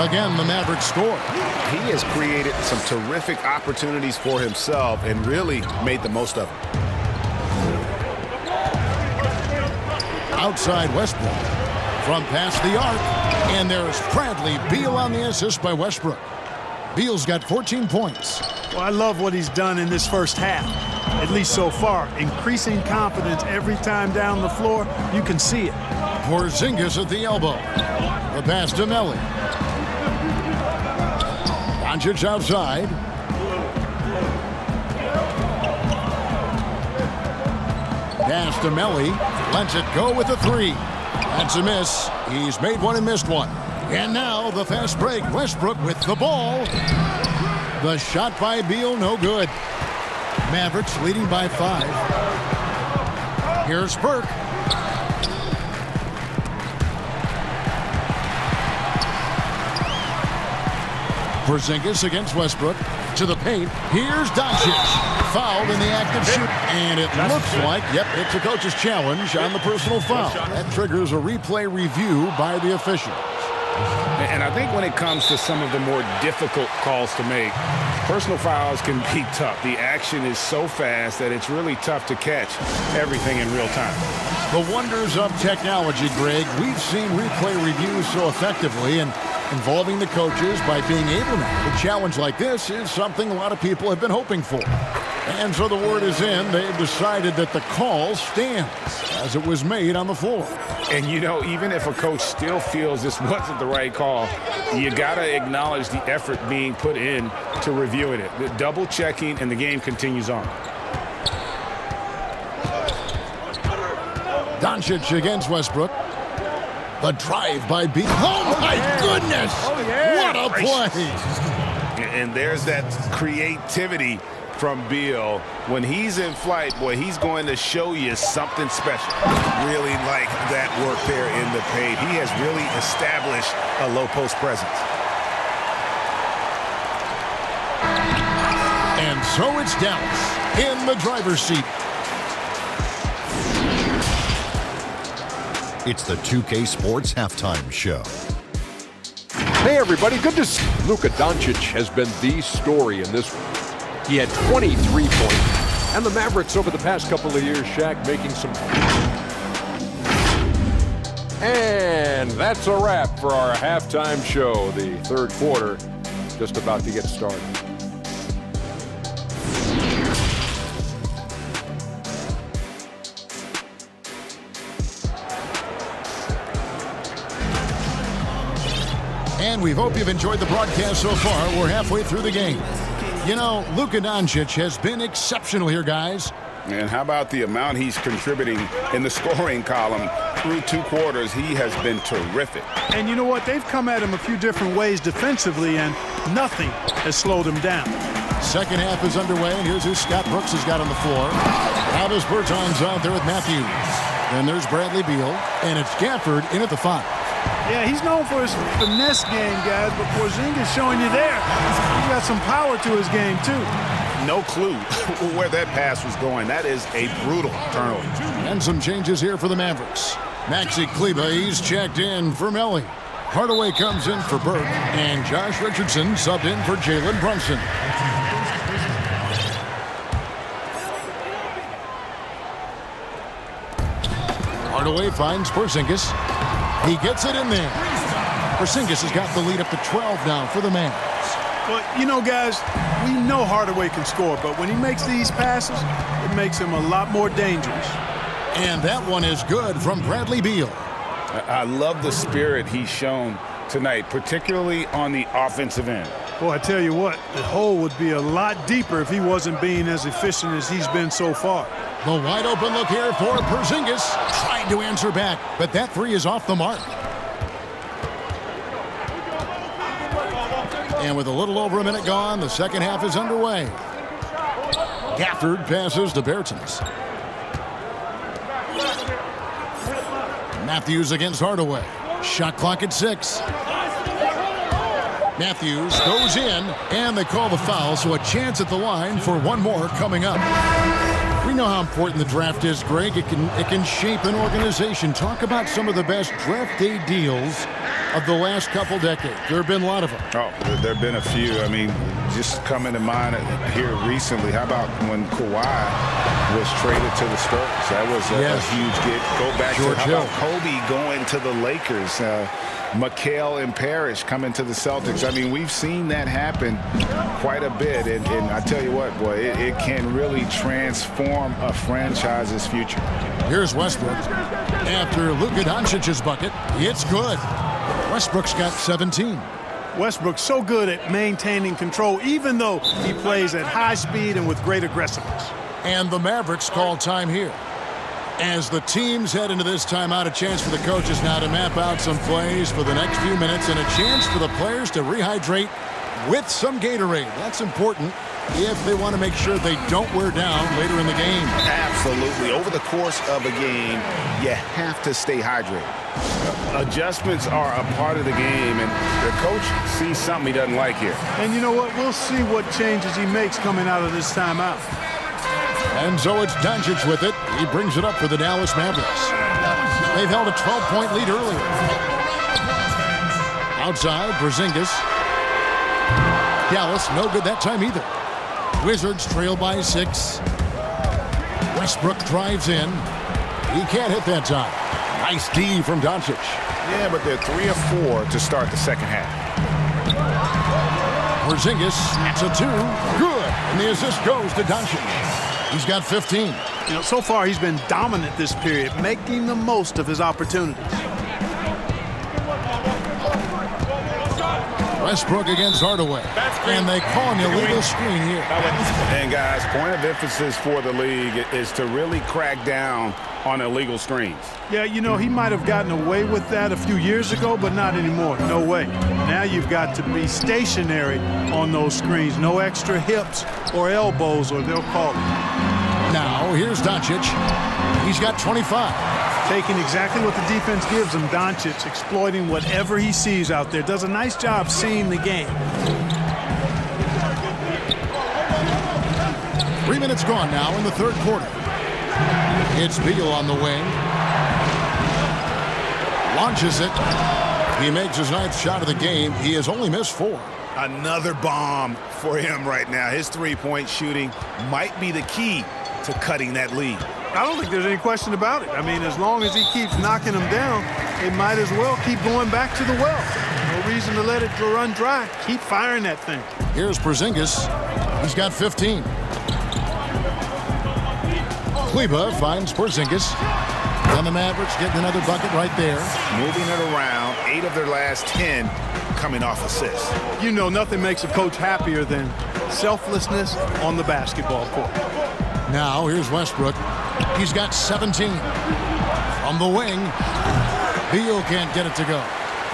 Again, the Mavericks score. He has created some terrific opportunities for himself and really made the most of them. Outside Westbrook. From past the arc. And there's Bradley Beal on the assist by Westbrook. Beal's got 14 points. Well, I love what he's done in this first half, at least so far. Increasing confidence every time down the floor. You can see it. Porzingis at the elbow. The pass to Melly. Doncic outside. Pass to Melly. Lets it go with a 3. That's a miss. He's made one and missed one. And now the fast break. Westbrook with the ball. The shot by Beal, no good. Mavericks leading by 5. Here's Burke. Porzingis against Westbrook. To the paint. Here's Doncic. Fouled in the act of shoot. And it looks like, yep, it's a coach's challenge on the personal foul. That triggers a replay review by the officials. And I think when it comes to some of the more difficult calls to make, personal fouls can be tough. The action is so fast that it's really tough to catch everything in real time. The wonders of technology, Greg. We've seen replay reviews so effectively, and involving the coaches by being able to. A challenge like this is something a lot of people have been hoping for. And so the word is in. They've decided that the call stands as it was made on the floor. And, you know, even if a coach still feels this wasn't the right call, you got to acknowledge the effort being put in to reviewing it. The double checking, and the game continues on. Doncic against Westbrook. The drive by Beal. Oh, my goodness! Oh, yeah. What a play! And there's that creativity from Beal. When he's in flight, boy, he's going to show you something special. Really like that work there in the paint. He has really established a low post presence. And so it's Dallas in the driver's seat. It's the 2K Sports Halftime Show. Hey, everybody. Good to see. Luka Doncic has been the story in this one. He had 23 points. And the Mavericks over the past couple of years, Shaq, making some... And that's a wrap for our halftime show. The third quarter just about to get started. And we hope you've enjoyed the broadcast so far. We're halfway through the game. You know, Luka Doncic has been exceptional here, guys. And how about the amount he's contributing in the scoring column through 2 quarters? He has been terrific. And you know what? They've come at him a few different ways defensively, and nothing has slowed him down. Second half is underway, and here's who Scott Brooks has got on the floor. Travis Berton's out there with Matthews. Then there's Bradley Beal, and it's Gafford in at the 5. Yeah, he's known for his finesse game, guys, but Porzingis showing you there. He's got some power to his game, too. No clue where that pass was going. That is a brutal turnover. And some changes here for the Mavericks. Maxi Kleber, he's checked in for Melly. Hardaway comes in for Burke, and Josh Richardson subbed in for Jalen Brunson. Hardaway finds Porzingis. He gets it in there. Porzingis has got the lead up to 12 now for the Mavs. Well, you know, guys, we know Hardaway can score, but when he makes these passes, it makes him a lot more dangerous. And that one is good from Bradley Beal. I love the spirit he's shown tonight, particularly on the offensive end. Boy, I tell you what, the hole would be a lot deeper if he wasn't being as efficient as he's been so far. The wide open look here for Porzingis. Trying to answer back, but that three is off the mark. And with a little over a minute gone, the second half is underway. Gafford passes to Bertens. Matthews against Hardaway. Shot clock at 6. Matthews goes in, and they call the foul, so a chance at the line for one more coming up. We know how important the draft is, Greg. It can shape an organization. Talk about some of the best draft day deals of the last couple decades. There have been a lot of them. Oh, there have been a few. I mean, just coming to mind here recently, how about when Kawhi was traded to the Spurs? That was a huge get. Go back George to how about Kobe going to the Lakers, McHale and Parrish coming to the Celtics. I mean, we've seen that happen quite a bit, and I tell you what, boy, it can really transform a franchise's future. Here's Westbrook. After Luka Doncic's bucket, it's good. Westbrook's got 17. Westbrook's so good at maintaining control, even though he plays at high speed and with great aggressiveness. And the Mavericks call time here. As the teams head into this timeout, a chance for the coaches now to map out some plays for the next few minutes and a chance for the players to rehydrate with some Gatorade. That's important if they want to make sure they don't wear down later in the game. Absolutely. Over the course of a game, you have to stay hydrated. Adjustments are a part of the game, and the coach sees something he doesn't like here. And you know what? We'll see what changes he makes coming out of this timeout. And so it's Doncic with it. He brings it up for the Dallas Mavericks. They've held a 12-point lead earlier. Outside, Porzingis. Dallas, no good that time either. Wizards trail by 6. Westbrook drives in. He can't hit that time. Nice D from Doncic. Yeah, but they're 3 of 4 to start the second half. Porzingis, that's a 2. Good. And the assist goes to Doncic. He's got 15. You know, so far he's been dominant this period, making the most of his opportunities. Westbrook against Hardaway. And they call an illegal screen here. And guys, point of emphasis for the league is to really crack down on illegal screens. Yeah, you know, he might have gotten away with that a few years ago, but not anymore. No way. Now you've got to be stationary on those screens. No extra hips or elbows, or they'll call it. Now, here's Doncic. He's got 25. Taking exactly what the defense gives him. Doncic exploiting whatever he sees out there. Does a nice job seeing the game. 3 minutes gone now in the third quarter. It's Beal on the wing. Launches it. He makes his 9th shot of the game. He has only missed 4. Another bomb for him right now. His three-point shooting might be the key to cutting that lead. I don't think there's any question about it. I mean, as long as he keeps knocking them down, they might as well keep going back to the well. No reason to let it run dry. Keep firing that thing. Here's Porzingis. He's got 15. Kleber finds Porzingis. And the Mavericks getting another bucket right there. Moving it around. 8 of their last 10 coming off assists. You know, nothing makes a coach happier than selflessness on the basketball court. Now, here's Westbrook. He's got 17. From the wing, Beal can't get it to go.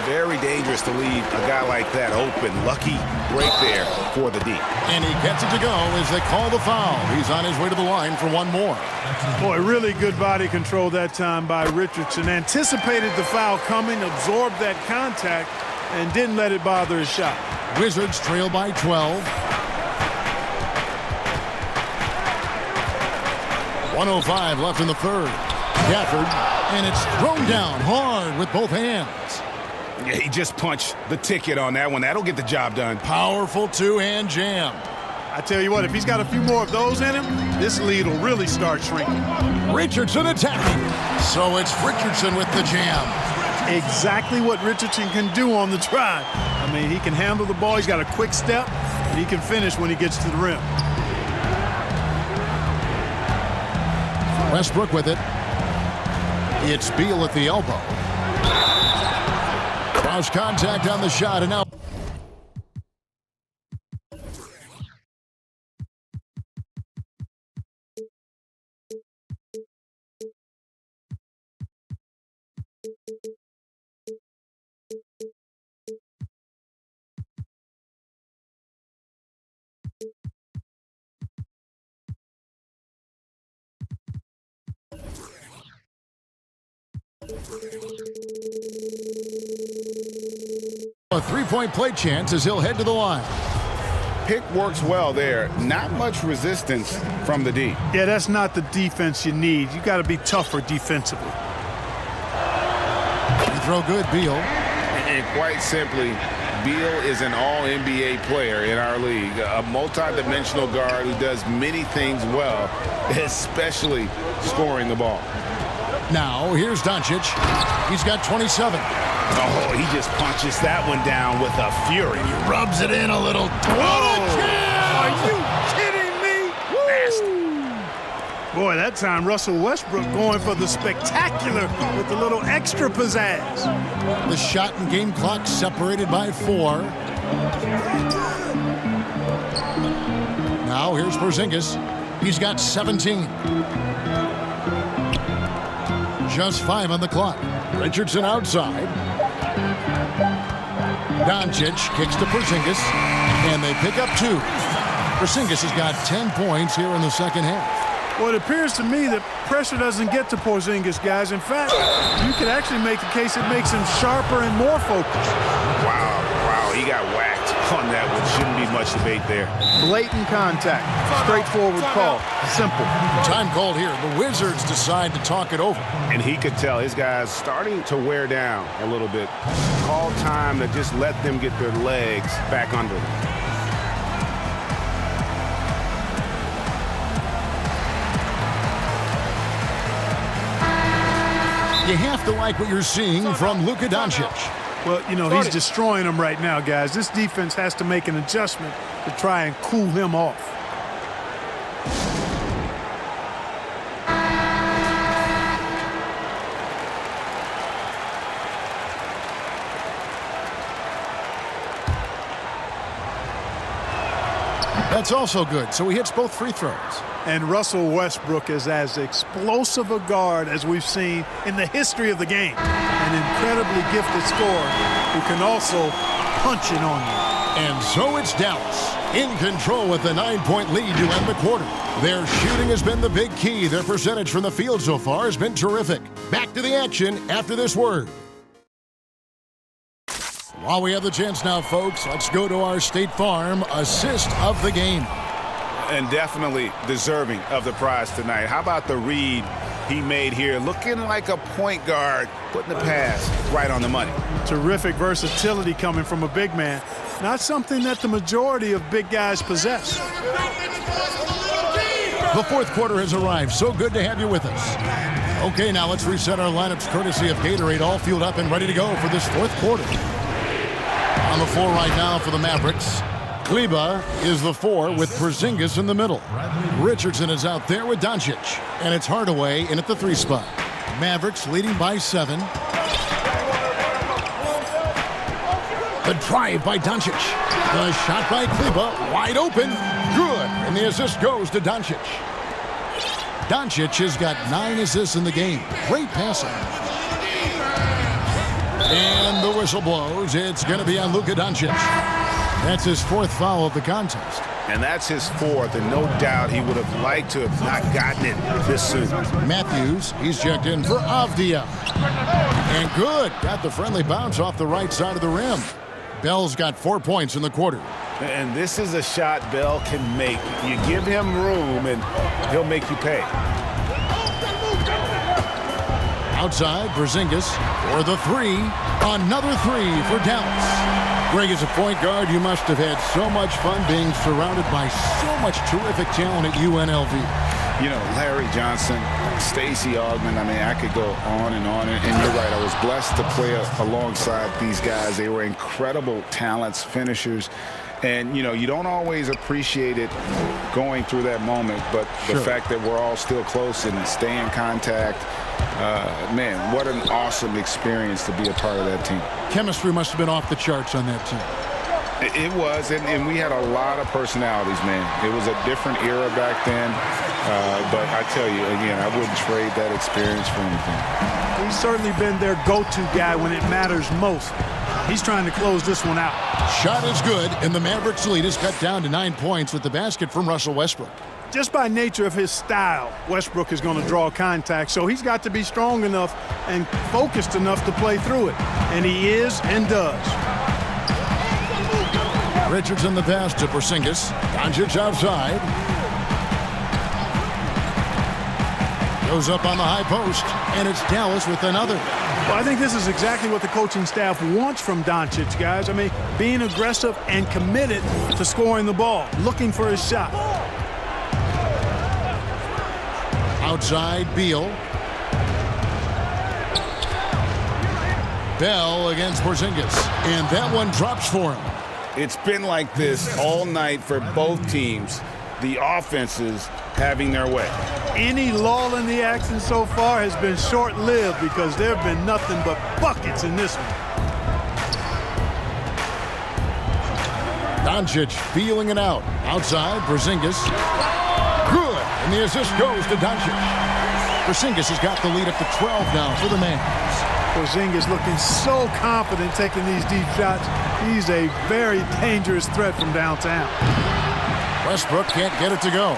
Very dangerous to leave a guy like that open. Lucky break there for the D. And he gets it to go as they call the foul. He's on his way to the line for one more. Boy, really good body control that time by Richardson. Anticipated the foul coming, absorbed that contact, and didn't let it bother his shot. Wizards trail by 12. 1:05 left in the third. Gafford, and it's thrown down hard with both hands. Yeah, he just punched the ticket on that one. That'll get the job done. Powerful two-hand jam. I tell you what, if he's got a few more of those in him, this lead will really start shrinking. Richardson attacking. So it's Richardson with the jam. Exactly what Richardson can do on the drive. I mean, he can handle the ball. He's got a quick step, and he can finish when he gets to the rim. Westbrook with it. It's Beal at the elbow. Cross contact on the shot, and now a three-point play chance as he'll head to the line. Pick works well there. Not much resistance from the D. Yeah, that's not the defense you need. You got to be tougher defensively. You throw good, Beal. And quite simply, Beal is an all-NBA player in our league, a multi-dimensional guard who does many things well, especially scoring the ball. Now, here's Doncic. He's got 27. Oh, he just punches that one down with a fury. He rubs it in a little. What a jam! Are you kidding me? Nasty. Boy, that time Russell Westbrook going for the spectacular with a little extra pizzazz. The shot and game clock separated by 4. Now, here's Porzingis. He's got 17. Just 5 on the clock. Richardson outside. Doncic kicks to Porzingis, and they pick up 2. Porzingis has got 10 points here in the second half. Well, it appears to me that pressure doesn't get to Porzingis, guys. In fact, you could actually make the case it makes him sharper and more focused. Wow, he got whacked on that one. Shouldn't be much debate there. Blatant contact. Straightforward call. Simple. Time called here. The Wizards decide to talk it over. And he could tell his guys starting to wear down a little bit. Call time to just let them get their legs back under them. You have to like what you're seeing from Luka Doncic. Well, you know, he's destroying them right now, guys. This defense has to make an adjustment to try and cool him off. That's also good, so he hits both free throws. And Russell Westbrook is as explosive a guard as we've seen in the history of the game. An incredibly gifted scorer who can also punch it on you. And so it's Dallas in control with a 9-point lead to end the quarter. Their shooting has been the big key. Their percentage from the field so far has been terrific. Back to the action after this word. While we have the chance now, folks, let's go to our State Farm assist of the game. And definitely deserving of the prize tonight. How about the read he made here? Looking like a point guard, putting the pass right on the money. Terrific versatility coming from a big man. Not something that the majority of big guys possess. The fourth quarter has arrived. So good to have you with us. Okay, now let's reset our lineups courtesy of Gatorade, all fueled up and ready to go for this fourth quarter. On the floor right now for the Mavericks, Kleba is the 4 with Porzingis in the middle. Richardson is out there with Doncic, and it's Hardaway in at the 3 spot. Mavericks leading by 7. The drive by Doncic. The shot by Kleba, wide open, good, and the assist goes to Doncic. Doncic has got 9 assists in the game. Great passing. And the whistle blows. It's going to be on Luka Doncic. That's his 4th foul of the contest. And that's his 4th, and no doubt he would have liked to have not gotten it this soon. Matthews, he's checked in for Avdia. And good. Got the friendly bounce off the right side of the rim. Bell's got 4 points in the quarter. And this is a shot Bell can make. You give him room, and he'll make you pay. Outside, Porzingis for the three. Another three for Dallas. Greg, as a point guard, you must have had so much fun being surrounded by so much terrific talent at UNLV. You know, Larry Johnson, Stacey Augmon, I mean, I could go on. And you're right, I was blessed to play alongside these guys. They were incredible talents, finishers. And, you know, you don't always appreciate it going through that moment, but the fact that we're all still close and stay in contact, man, what an awesome experience to be a part of that team. Chemistry must have been off the charts on that team. It was, and we had a lot of personalities, man. It was a different era back then, but I tell you, again, I wouldn't trade that experience for anything. He's certainly been their go-to guy when it matters most. He's trying to close this one out. Shot is good, and the Mavericks' lead is cut down to 9 points with the basket from Russell Westbrook. Just by nature of his style, Westbrook is going to draw contact, so he's got to be strong enough and focused enough to play through it. And he is and does. Richardson the pass to Porzingis. Doncic outside. Goes up on the high post, and it's Dallas with another. Well, I think this is exactly what the coaching staff wants from Doncic, guys. I mean, being aggressive and committed to scoring the ball, looking for his shot. Outside, Beal. Bell against Porzingis, and that one drops for him. It's been like this all night for both teams. The offenses having their way. Any lull in the action so far has been short-lived because there have been nothing but buckets in this one. Doncic feeling it out. Outside, Porzingis. Good, and the assist goes to Doncic. Porzingis has got the lead up to 12 now for the Mavs. Porzingis looking so confident taking these deep shots. He's a very dangerous threat from downtown. Westbrook can't get it to go.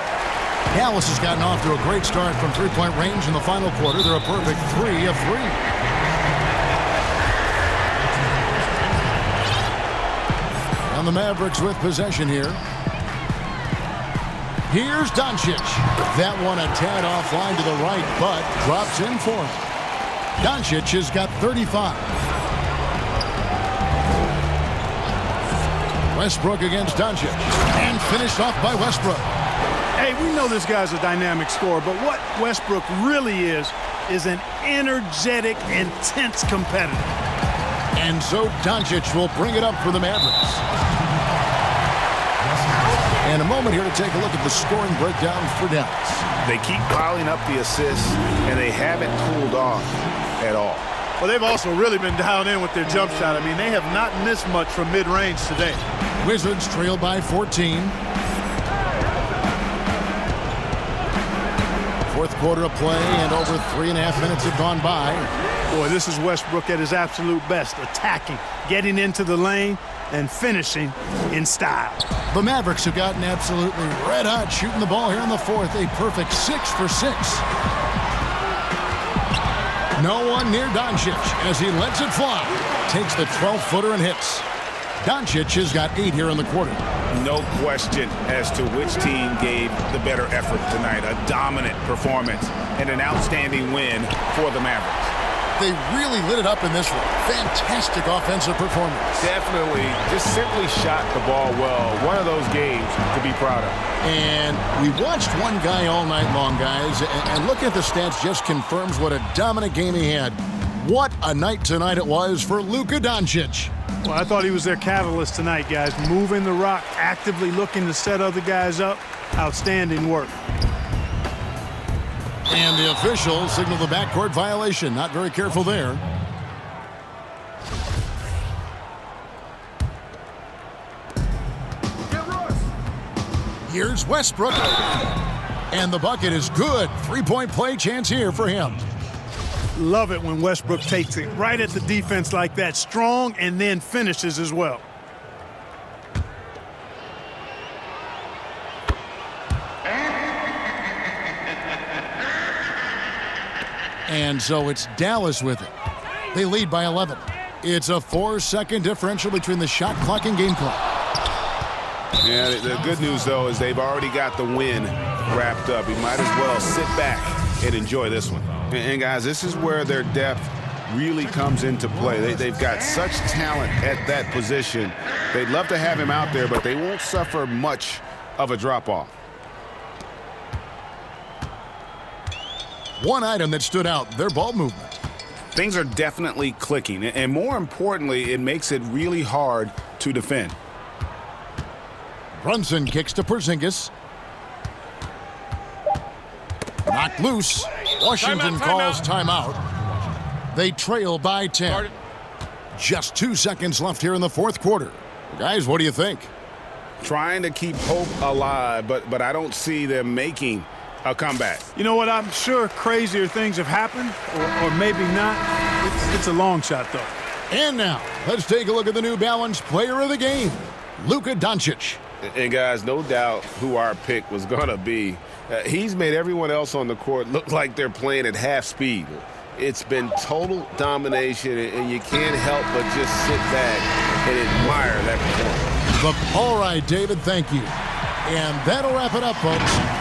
Dallas has gotten off to a great start from three-point range in the final quarter. They're a perfect 3 of 3. And the Mavericks with possession here. Here's Doncic. That one a tad offline to the right, but drops in for him. Doncic has got 35. Westbrook against Doncic. And finished off by Westbrook. Hey, we know this guy's a dynamic scorer, but what Westbrook really is an energetic, intense competitor. And so Doncic will bring it up for the Mavericks. And a moment here to take a look at the scoring breakdown for Dallas. They keep piling up the assists, and they haven't cooled off at all. Well, they've also really been dialed in with their jump shot. I mean, they have not missed much from mid-range today. Wizards trail by 14. Fourth quarter of play, and over 3.5 minutes have gone by. Boy, this is Westbrook at his absolute best, attacking, getting into the lane, and finishing in style. The Mavericks have gotten absolutely red hot shooting the ball here in the fourth. A perfect 6 for 6. No one near Doncic as he lets it fly. Takes the 12-footer and hits. Doncic has got 8 here in the quarter. No question as to which team gave the better effort tonight. A dominant performance and an outstanding win for the Mavericks. They really lit it up in this one. Fantastic offensive performance. Definitely. Just simply shot the ball well. One of those games to be proud of. And we watched one guy all night long, guys. And looking at the stats just confirms what a dominant game he had. What a night tonight it was for Luka Doncic. Well, I thought he was their catalyst tonight, guys. Moving the rock, actively looking to set other guys up. Outstanding work. And the official signaled the backcourt violation. Not very careful there. Here's Westbrook. And the bucket is good. 3-point play chance here for him. Love it when Westbrook takes it right at the defense like that. Strong and then finishes as well. And so it's Dallas with it. They lead by 11. It's a 4-second differential between the shot clock and game clock. Yeah, the good news, though, is they've already got the win wrapped up. You might as well sit back and enjoy this one. And guys, this is where their depth really comes into play. They've got such talent at that position. They'd love to have him out there, but they won't suffer much of a drop-off. One item that stood out, their ball movement. Things are definitely clicking, and more importantly, it makes it really hard to defend. Brunson kicks to Porzingis. Knocked loose. Washington calls timeout. They trail by 10. Just 2 seconds left here in the fourth quarter. Guys, what do you think? Trying to keep hope alive, but I don't see them making a comeback. You know what? I'm sure crazier things have happened, or maybe not. It's a long shot, though. And now, let's take a look at the New Balance player of the game, Luka Doncic. And guys, no doubt who our pick was going to be. He's made everyone else on the court look like they're playing at half speed. It's been total domination, and you can't help but just sit back and admire that performance. All right, David, thank you. And that'll wrap it up, folks.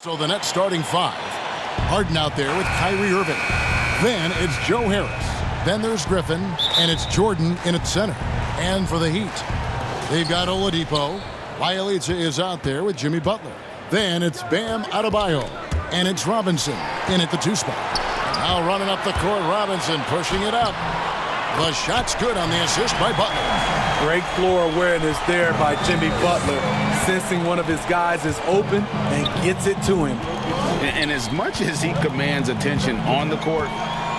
So the next starting five. Harden out there with Kyrie Irving. Then it's Joe Harris. Then there's Griffin, and it's Jordan in at center. And for the Heat, they've got Oladipo. Bielitsa is out there with Jimmy Butler. Then it's Bam Adebayo, and it's Robinson in at the 2 spot. Now running up the court, Robinson pushing it up. The shot's good on the assist by Butler. Great floor awareness there by Jimmy Butler, sensing one of his guys is open and gets it to him. And as much as he commands attention on the court,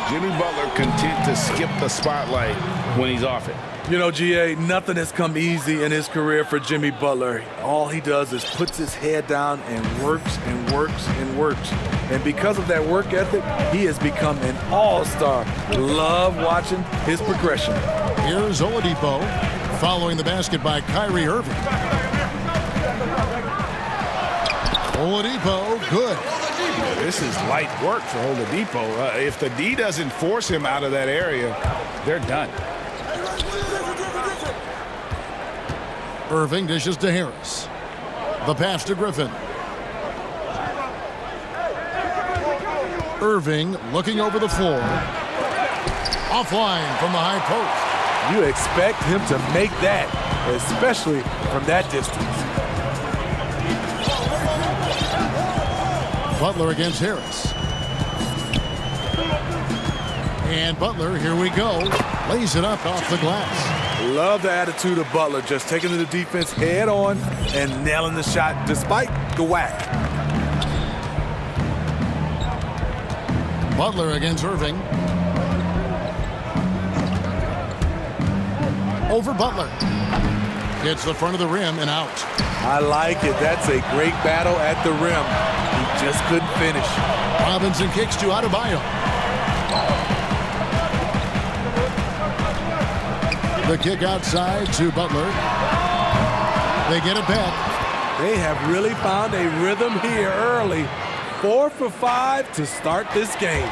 Jimmy Butler content to skip the spotlight when he's off it. You know, GA, nothing has come easy in his career for Jimmy Butler. All he does is puts his head down and works and works and works. And because of that work ethic, he has become an all-star. Love watching his progression. Here's Oladipo following the basket by Kyrie Irving. Oladipo, good. This is light work for Oladipo. If the D doesn't force him out of that area, they're done. Irving dishes to Harris. The pass to Griffin. Irving looking over the floor. Offline from the high post. You expect him to make that, especially from that distance. Butler against Harris. And Butler, here we go, lays it up off the glass. Love the attitude of Butler, just taking to the defense head on and nailing the shot despite the whack. Butler against Irving. Over Butler. Hits the front of the rim and out. I like it. That's a great battle at the rim. He just couldn't finish. Robinson kicks to Adebayo. The kick outside to Butler. They get it back. They have really found a rhythm here early. 4 for 5 to start this game.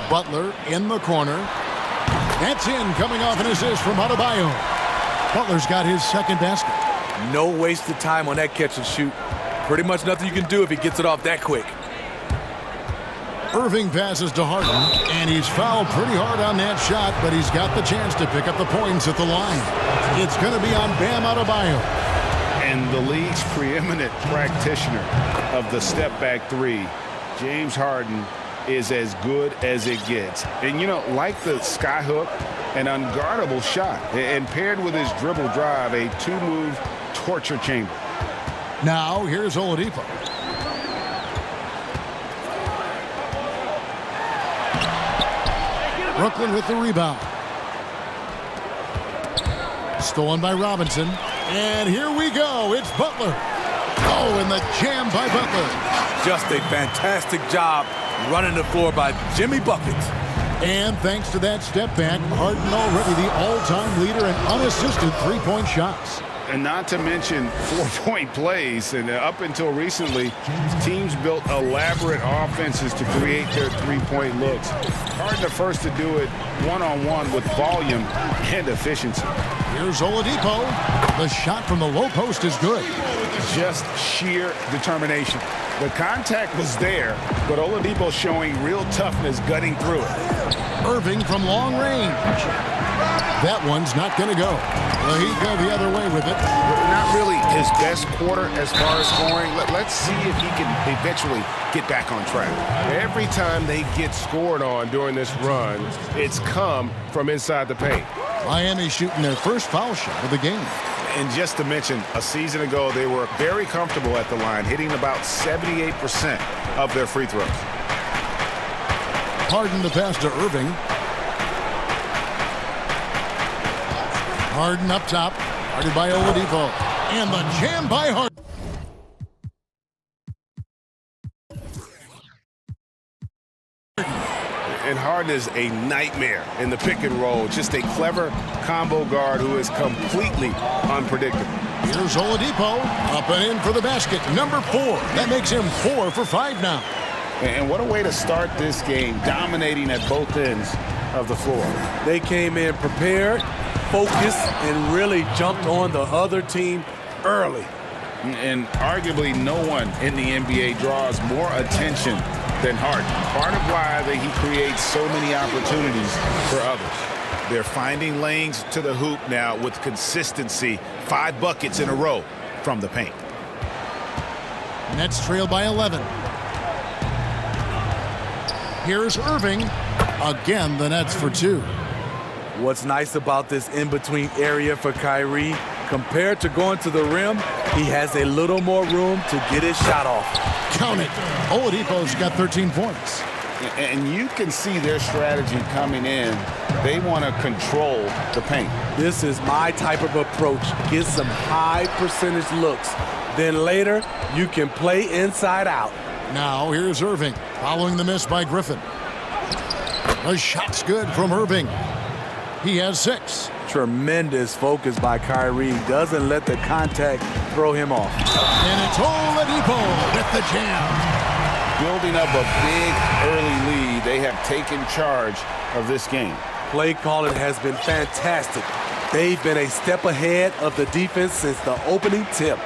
Butler in the corner. That's in, coming off an assist from Adebayo. Butler's got his second basket. No wasted time on that catch and shoot. Pretty much nothing you can do if he gets it off that quick. Irving passes to Harden, and he's fouled pretty hard on that shot, but he's got the chance to pick up the points at the line. It's going to be on Bam Adebayo. And the league's preeminent practitioner of the step-back three, James Harden, is as good as it gets. And, you know, like the skyhook, an unguardable shot, and paired with his dribble drive, a two-move torture chamber. Now, here's Oladipo. Brooklyn with the rebound. Stolen by Robinson. And here we go. It's Butler. Oh, and the jam by Butler. Just a fantastic job running the floor by Jimmy Buckets. And thanks to that step back, Harden already the all-time leader in unassisted three-point shots. And not to mention four-point plays. And up until recently, teams built elaborate offenses to create their three-point looks. Harden the first to do it one-on-one with volume and efficiency. Here's Oladipo. The shot from the low post is good. Just sheer determination. The contact was there, but Oladipo showing real toughness gutting through it. Irving from long range. That one's not going to go. Well, he'd go the other way with it. Not really his best quarter as far as scoring. Let's see if he can eventually get back on track. Every time they get scored on during this run, it's come from inside the paint. Miami shooting their first foul shot of the game. And just to mention, a season ago, they were very comfortable at the line, hitting about 78% of their free throws. Harden the pass to Irving. Harden up top, guarded by Oladipo. And the jam by Harden. And Harden is a nightmare in the pick and roll. Just a clever combo guard who is completely unpredictable. Here's Oladipo, up and in for the basket, number 4. That makes him 4 for 5 now. And what a way to start this game, dominating at both ends of the floor. They came in prepared, focused, and really jumped on the other team early. And arguably no one in the NBA draws more attention than Harden. Part of why he creates so many opportunities for others. They're finding lanes to the hoop now with consistency. 5 buckets in a row from the paint. Nets trail by 11. Here's Irving. Again, the Nets for 2. What's nice about this in-between area for Kyrie, compared to going to the rim, he has a little more room to get his shot off. Count it. Oladipo's got 13 points. And you can see their strategy coming in. They want to control the paint. This is my type of approach. Get some high percentage looks. Then later, you can play inside out. Now here's Irving, following the miss by Griffin. The shot's good from Irving. He has 6. Tremendous focus by Kyrie. Doesn't let the contact throw him off. And it's Oladipo with the jam. Building up a big early lead, they have taken charge of this game. Play calling has been fantastic. They've been a step ahead of the defense since the opening tip.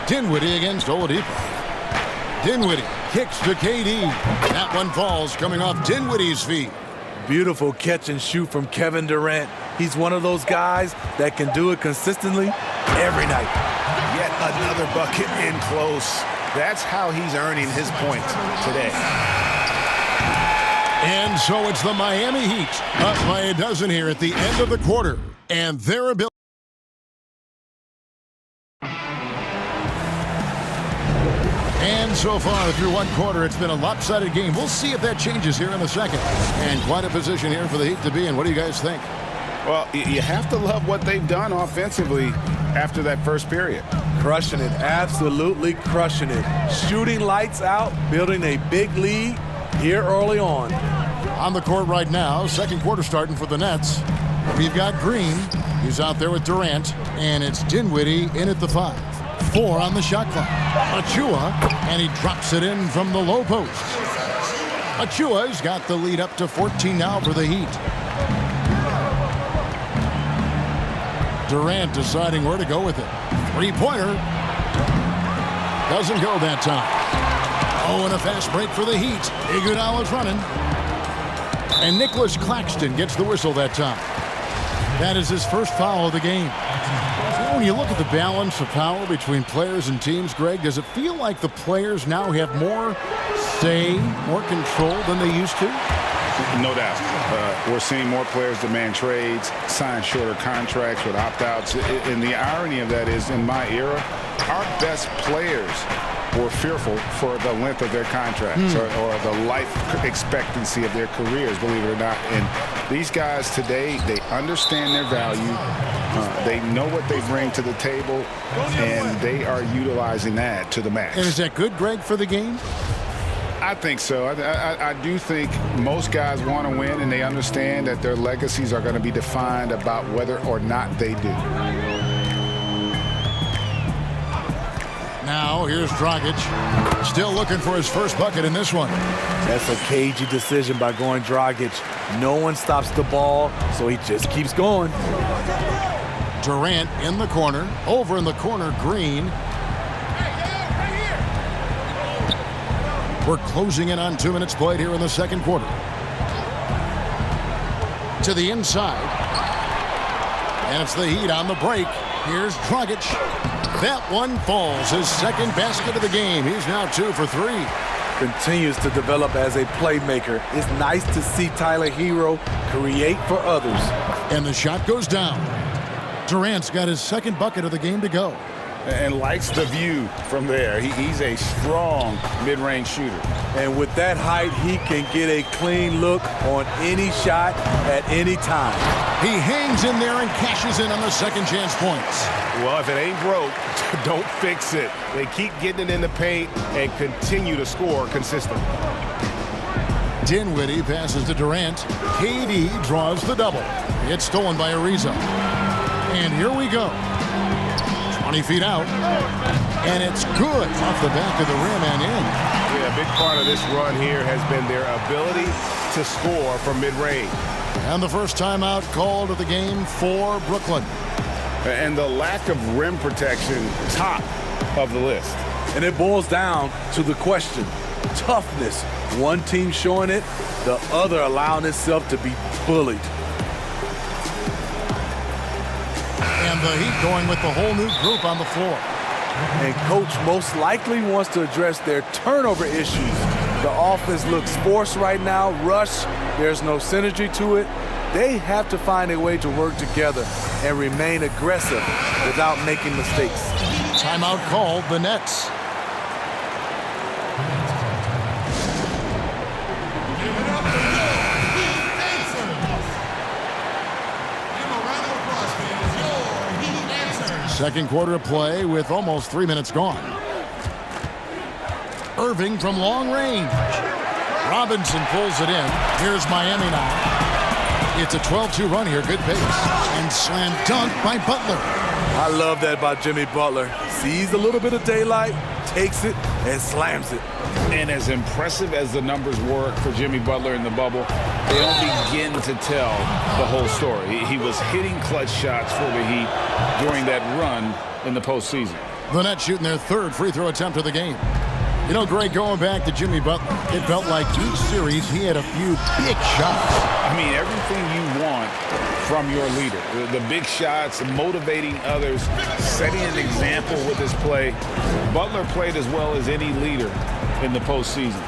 Dinwiddie against Oladipo. Dinwiddie kicks to KD. That one falls coming off Dinwiddie's feet. Beautiful catch and shoot from Kevin Durant. He's one of those guys that can do it consistently every night. Yet another bucket in close. That's how he's earning his points today. And so it's the Miami Heat up by a dozen here at the end of the quarter. And their ability. And so far through one quarter, it's been a lopsided game. We'll see if that changes here in the second. And quite a position here for the Heat to be in. What do you guys think? Well, you have to love what they've done offensively after that first period. Crushing it, absolutely crushing it. Shooting lights out, building a big lead here early on. On the court right now, second quarter starting for the Nets. We've got Green. He's out there with Durant. And it's Dinwiddie in at the 5. 4 on the shot clock. Achua, and he drops it in from the low post. Achua's got the lead up to 14 now for the Heat. Durant deciding where to go with it. 3-pointer. Doesn't go that time. Oh, and a fast break for the Heat. Iguodala's running. And Nicholas Claxton gets the whistle that time. That is his first foul of the game. When you look at the balance of power between players and teams, Greg, does it feel like the players now have more say, more control than they used to? No doubt. We're seeing more players demand trades, sign shorter contracts with opt-outs. And the irony of that is, in my era, our best players were fearful for the length of their contracts or the life expectancy of their careers, believe it or not. And these guys today, they understand their value. They know what they bring to the table, and they are utilizing that to the max. And is that good, Greg, for the game? I think so. I do think most guys want to win, and they understand that their legacies are going to be defined about whether or not they do. Now, here's Dragic. Still looking for his first bucket in this one. That's a cagey decision by going Dragic. No one stops the ball, so he just keeps going. Durant in the corner. Over in the corner, Green. We're closing in on 2 minutes played here in the second quarter. To the inside. And it's the Heat on the break. Here's Dragic. That one falls. His second basket of the game. He's now 2 for 3. Continues to develop as a playmaker. It's nice to see Tyler Hero create for others. And the shot goes down. Durant's got his second bucket of the game to go. And likes the view from there. He's a strong mid-range shooter. And with that height, he can get a clean look on any shot at any time. He hangs in there and cashes in on the second chance points. Well, if it ain't broke, don't fix it. They keep getting it in the paint and continue to score consistently. Dinwiddie passes to Durant. KD draws the double. It's stolen by Ariza. And here we go. 20 feet out. And it's good off the back of the rim and in. Yeah, a big part of this run here has been their ability to score from mid-range. And the first timeout called of the game for Brooklyn. And the lack of rim protection, top of the list. And it boils down to the question, toughness. One team showing it, the other allowing itself to be bullied. And the Heat going with the whole new group on the floor. And coach most likely wants to address their turnover issues. The offense looks forced right now, rush, there's no synergy to it. They have to find a way to work together and remain aggressive without making mistakes. Timeout called, the Nets. Second quarter of play with almost 3 minutes gone. Irving from long range. Robinson pulls it in. Here's Miami now. It's a 12-2 run here. Good pace. And slam dunk by Butler. I love that by Jimmy Butler. Sees a little bit of daylight, takes it, and slams it. And as impressive as the numbers were for Jimmy Butler in the bubble, they don't begin to tell the whole story. He was hitting clutch shots for the Heat during that run in the postseason. The Nets shooting their third free throw attempt of the game. You know, Greg, going back to Jimmy Butler, it felt like each series he had a few big shots. I mean, everything you want from your leader. The big shots, motivating others, setting an example with his play. Butler played as well as any leader in the postseason.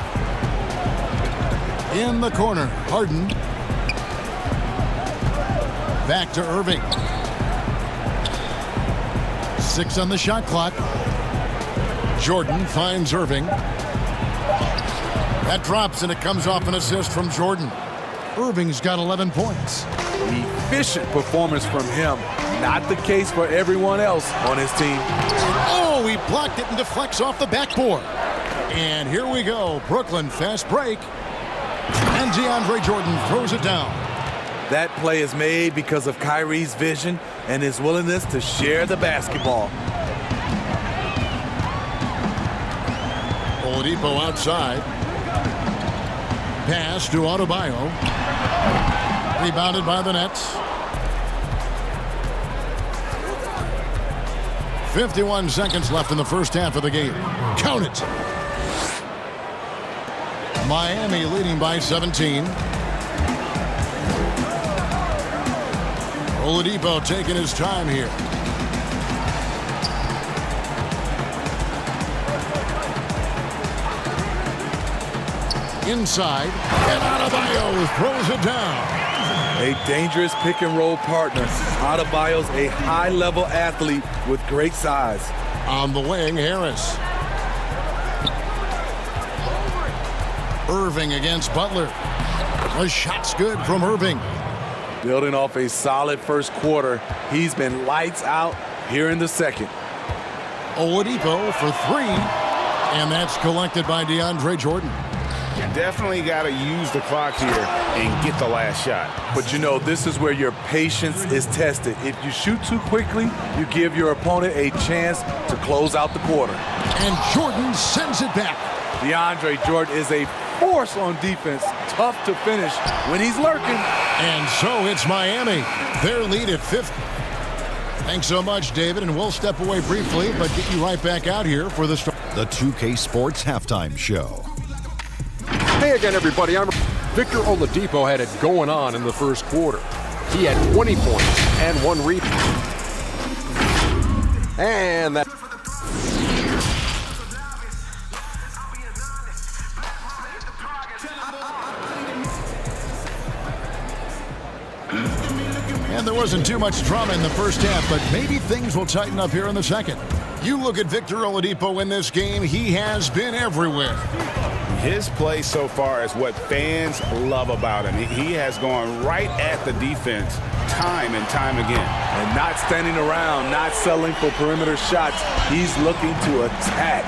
In the corner, Harden. Back to Irving. 6 on the shot clock. Jordan finds Irving. That drops, and it comes off an assist from Jordan. Irving's got 11 points. Efficient performance from him. Not the case for everyone else on his team. Oh, he blocked it and deflects off the backboard. And here we go. Brooklyn fast break. And DeAndre Jordan throws it down. That play is made because of Kyrie's vision and his willingness to share the basketball. Oladipo outside. Pass to Adebayo. Rebounded by the Nets. 51 seconds left in the first half of the game. Count it. Miami leading by 17. Oladipo taking his time here. Inside, and Adebayo throws it down. A dangerous pick-and-roll partner. Adebayo's a high-level athlete with great size. On the wing, Harris. Irving against Butler. The shot's good from Irving. Building off a solid first quarter, he's been lights out here in the second. Oladipo for 3, and that's collected by DeAndre Jordan. You definitely got to use the clock here and get the last shot. But you know, this is where your patience is tested. If you shoot too quickly, you give your opponent a chance to close out the quarter. And Jordan sends it back. DeAndre Jordan is a force on defense, tough to finish when he's lurking. And so it's Miami. Their lead at 50. Thanks so much, David, and we'll step away briefly, but get you right back out here for the start. The 2K Sports Halftime Show. Hey again, everybody. I'm Victor Oladipo had it going on in the first quarter. He had 20 points and 1 rebound. And that... And there wasn't too much drama in the first half, but maybe things will tighten up here in the second. You look at Victor Oladipo in this game, he has been everywhere. His play so far is what fans love about him. He has gone right at the defense time and time again. And not standing around, not settling for perimeter shots. He's looking to attack.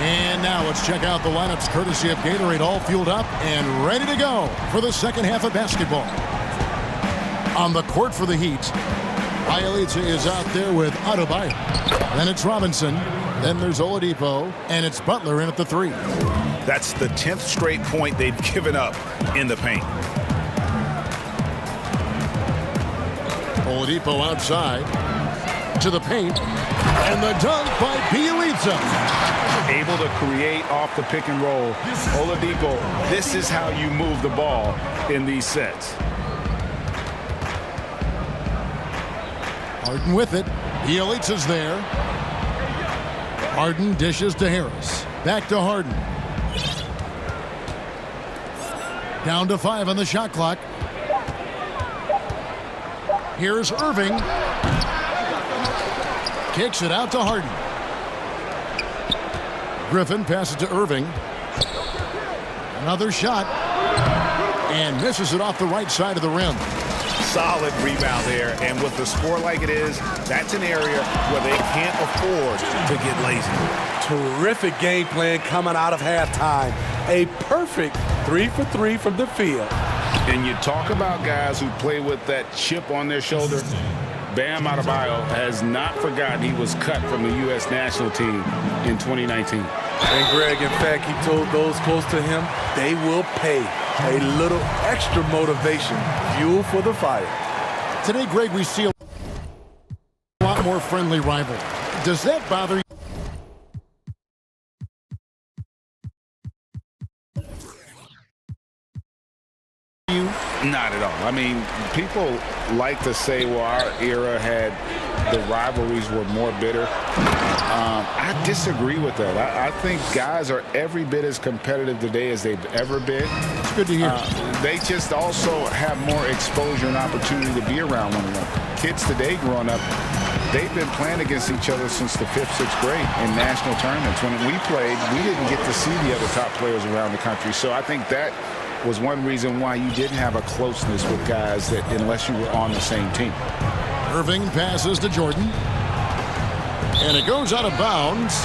And now let's check out the lineups courtesy of Gatorade, all fueled up and ready to go for the second half of basketball. On the court for the Heat, Bielitsa is out there with Adebayo. Then it's Robinson. Then there's Oladipo. And it's Butler in at the 3. That's the 10th straight point they've given up in the paint. Oladipo outside to the paint, and the dunk by Bielitsa. Able to create off the pick and roll. Oladipo, this is how you move the ball in these sets. Harden with it. Bielitsa's there. Harden dishes to Harris. Back to Harden. Down to 5 on the shot clock. Here's Irving. Kicks it out to Harden. Griffin passes to Irving. Another shot. And misses it off the right side of the rim. Solid rebound there, and with the score like it is, that's an area where they can't afford to get lazy. Terrific game plan coming out of halftime. A perfect 3 for 3 from the field. And you talk about guys who play with that chip on their shoulder. Bam Adebayo has not forgotten he was cut from the U.S. national team in 2019. And Greg, in fact, he told those close to him, they will pay. A little extra motivation, fuel for the fire. Today, Greg, we see a lot more friendly rivalry. Does that bother you? Not at all. I mean, people like to say, well, our era had the rivalries were more bitter. I disagree with that. I think guys are every bit as competitive today as they've ever been. It's good to hear. They just also have more exposure and opportunity to be around one another. Kids today growing up, they've been playing against each other since the 5th, 6th grade in national tournaments. When we played, we didn't get to see the other top players around the country. So I think that was one reason why you didn't have a closeness with guys that unless you were on the same team. Irving passes to Jordan. And it goes out of bounds.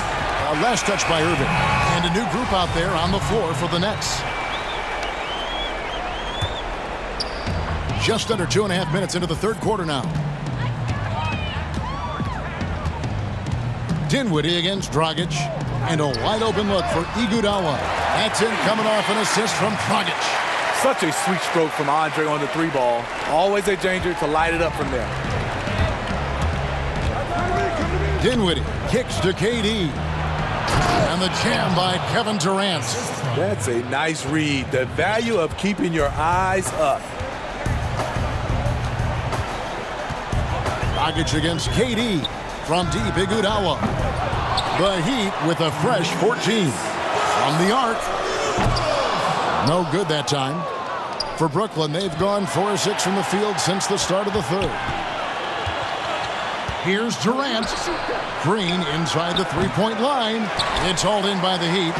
Last touch by Irving. And a new group out there on the floor for the Nets. Just under 2.5 minutes into the third quarter now. Dinwiddie against Dragic. And a wide open look for Iguodala. That's in, coming off an assist from Dragic. Such a sweet stroke from Andre on the 3-ball. Always a danger to light it up from there. Dinwiddie kicks to KD. And the jam by Kevin Durant. That's a nice read. The value of keeping your eyes up. Dragic against KD. From deep, Iguodala. The Heat with a fresh 14. From the arc. No good that time. For Brooklyn, they've gone 4 of 6 from the field since the start of the third. Here's Durant. Green inside the three-point line. It's hauled in by the Heat.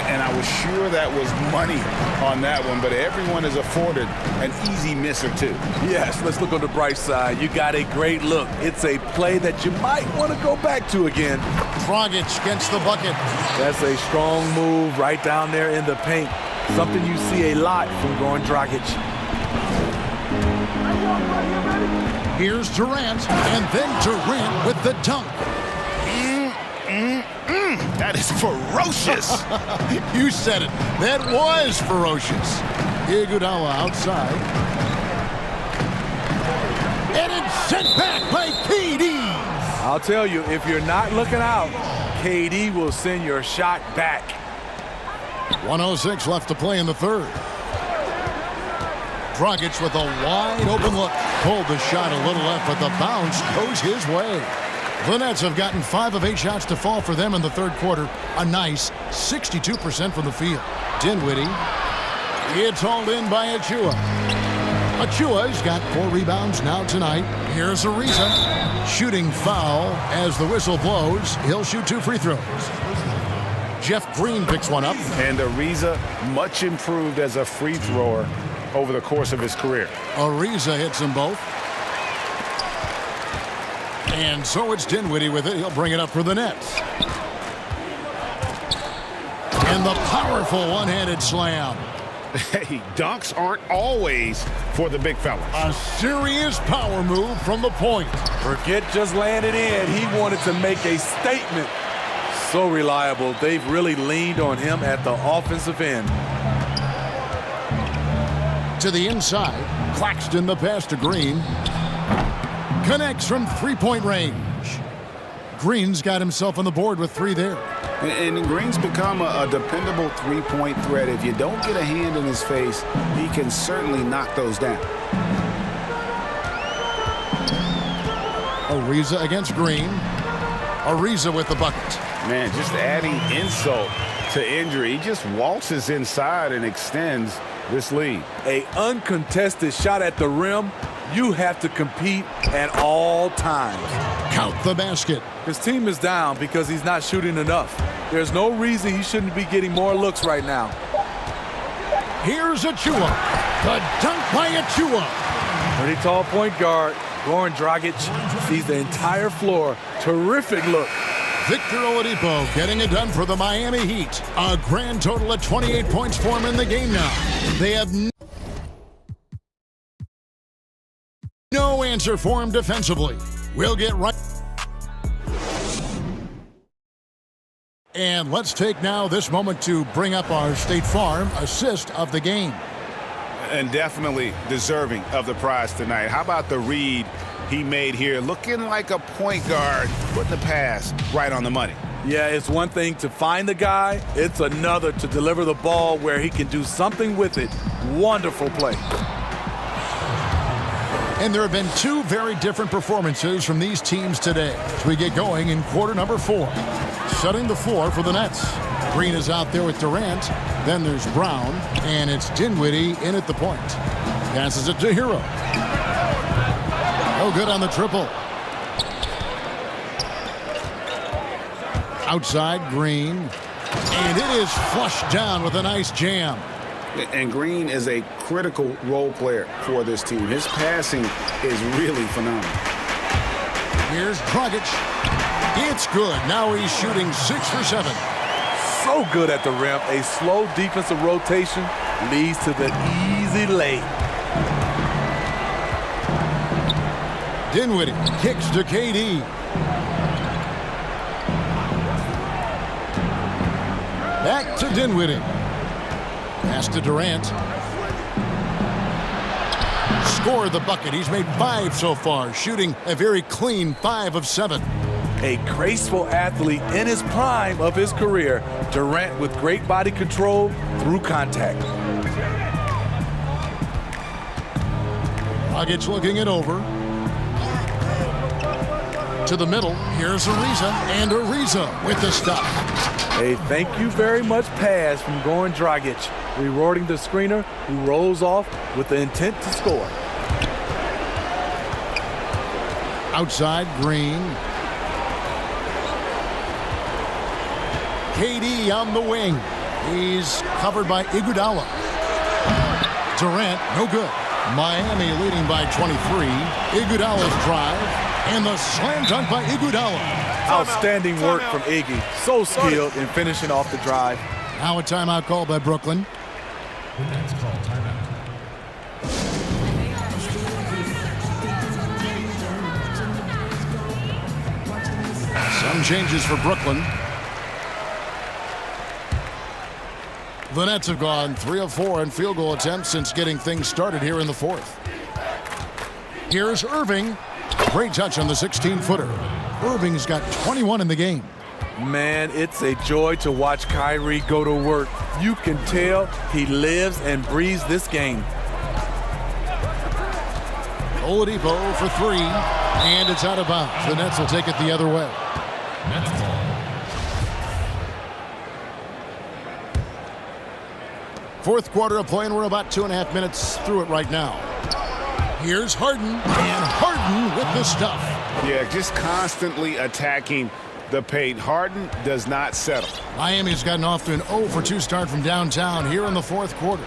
And I was sure that was money on that one, but everyone is afforded an easy miss or two. Yes, let's look on the bright side. You got a great look. It's a play that you might want to go back to again. Dragic gets the bucket. That's a strong move right down there in the paint. Something you see a lot from Goran Dragic. Here's Durant, and then Durant with the dunk. That is ferocious. You said it. That was ferocious. Iguodala outside. And it's sent back by KD. I'll tell you, if you're not looking out, KD will send your shot back. 1:06 left to play in the third. Dragic with a wide open look. Pulled the shot a little left, but the bounce goes his way. The Nets have gotten 5 of 8 shots to fall for them in the third quarter. A nice 62% from the field. Dinwiddie. It's hauled in by Achua. Achua's got 4 rebounds now tonight. Here's Ariza. Shooting foul as the whistle blows. He'll shoot 2 free throws. Jeff Green picks one up. And Ariza much improved as a free thrower over the course of his career. Ariza hits them both. And so it's Dinwiddie with it. He'll bring it up for the Nets. And the powerful one-handed slam. Hey, dunks aren't always for the big fellas. A serious power move from the point. Forget just landed in. He wanted to make a statement. So reliable. They've really leaned on him at the offensive end. To the inside. Claxton the pass to Green. Connects from three-point range. Green's got himself on the board with 3 there. And Green's become a dependable three-point threat. If you don't get a hand in his face, he can certainly knock those down. Ariza against Green. Ariza with the bucket. Man, just adding insult to injury. He just waltzes inside and extends this lead. An uncontested shot at the rim. You have to compete at all times. Count the basket. His team is down because he's not shooting enough. There's no reason he shouldn't be getting more looks right now. Here's Achua. The dunk by Achua. Pretty tall point guard. Goran Dragic sees the entire floor. Terrific look. Victor Oladipo getting it done for the Miami Heat. A grand total of 28 points for him in the game now. They have no answer for him defensively. We'll get right. And let's take now this moment to bring up our State Farm assist of the game. And definitely deserving of the prize tonight. How about the read he made here? Looking like a point guard, putting the pass right on the money. Yeah, it's one thing to find the guy. It's another to deliver the ball where he can do something with it. Wonderful play. And there have been 2 very different performances from these teams today as we get going in quarter number 4. Setting the floor for the Nets. Green is out there with Durant. Then there's Brown, and it's Dinwiddie in at the point. Passes it to Hero. No good on the triple. Outside, Green. And it is flushed down with a nice jam. And Green is a critical role player for this team. His passing is really phenomenal. Here's Dragic. It's good. Now he's shooting 6 for 7. So good at the rim. A slow defensive rotation leads to the easy lay. Dinwiddie kicks to KD. Back to Dinwiddie. Pass to Durant. Score the bucket. He's made 5 so far, shooting a very clean 5 of 7. A graceful athlete in his prime of his career. Durant with great body control through contact. Dragic looking it over. To the middle. Here's Ariza. And Ariza with the stop. A thank you very much pass from Goran Dragic, rewarding the screener who rolls off with the intent to score. Outside, Green. KD on the wing. He's covered by Iguodala. Durant, no good. Miami leading by 23. Iguodala's drive. And the slam dunk by Iguodala. Outstanding work from Iggy. So skilled in finishing off the drive. Now a timeout called by Brooklyn. The Nets call timeout. Some changes for Brooklyn. The Nets have gone 3 of 4 in field goal attempts since getting things started here in the 4th. Here's Irving. Great touch on the 16-footer. Irving's got 21 in the game. Man, it's a joy to watch Kyrie go to work. You can tell he lives and breathes this game. Oladipo for 3, and it's out of bounds. The Nets will take it the other way. Nets ball. Fourth quarter of play, and we're about 2.5 minutes through it right now. Here's Harden, and Harden with the stuff. Yeah, just constantly attacking the paint. Harden does not settle. Miami's gotten off to an 0 for 2 start from downtown here in the 4th quarter.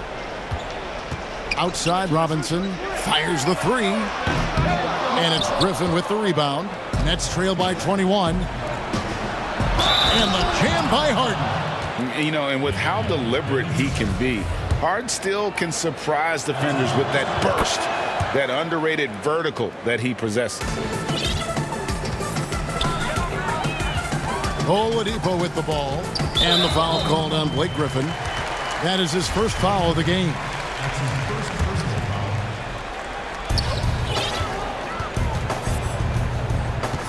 Outside, Robinson fires the 3. And it's Griffin with the rebound. Nets trail by 21. And the jam by Harden. You know, and with how deliberate he can be, Harden still can surprise defenders with that burst, that underrated vertical that he possesses. Oladipo with the ball, and the foul called on Blake Griffin. That is his first foul of the game.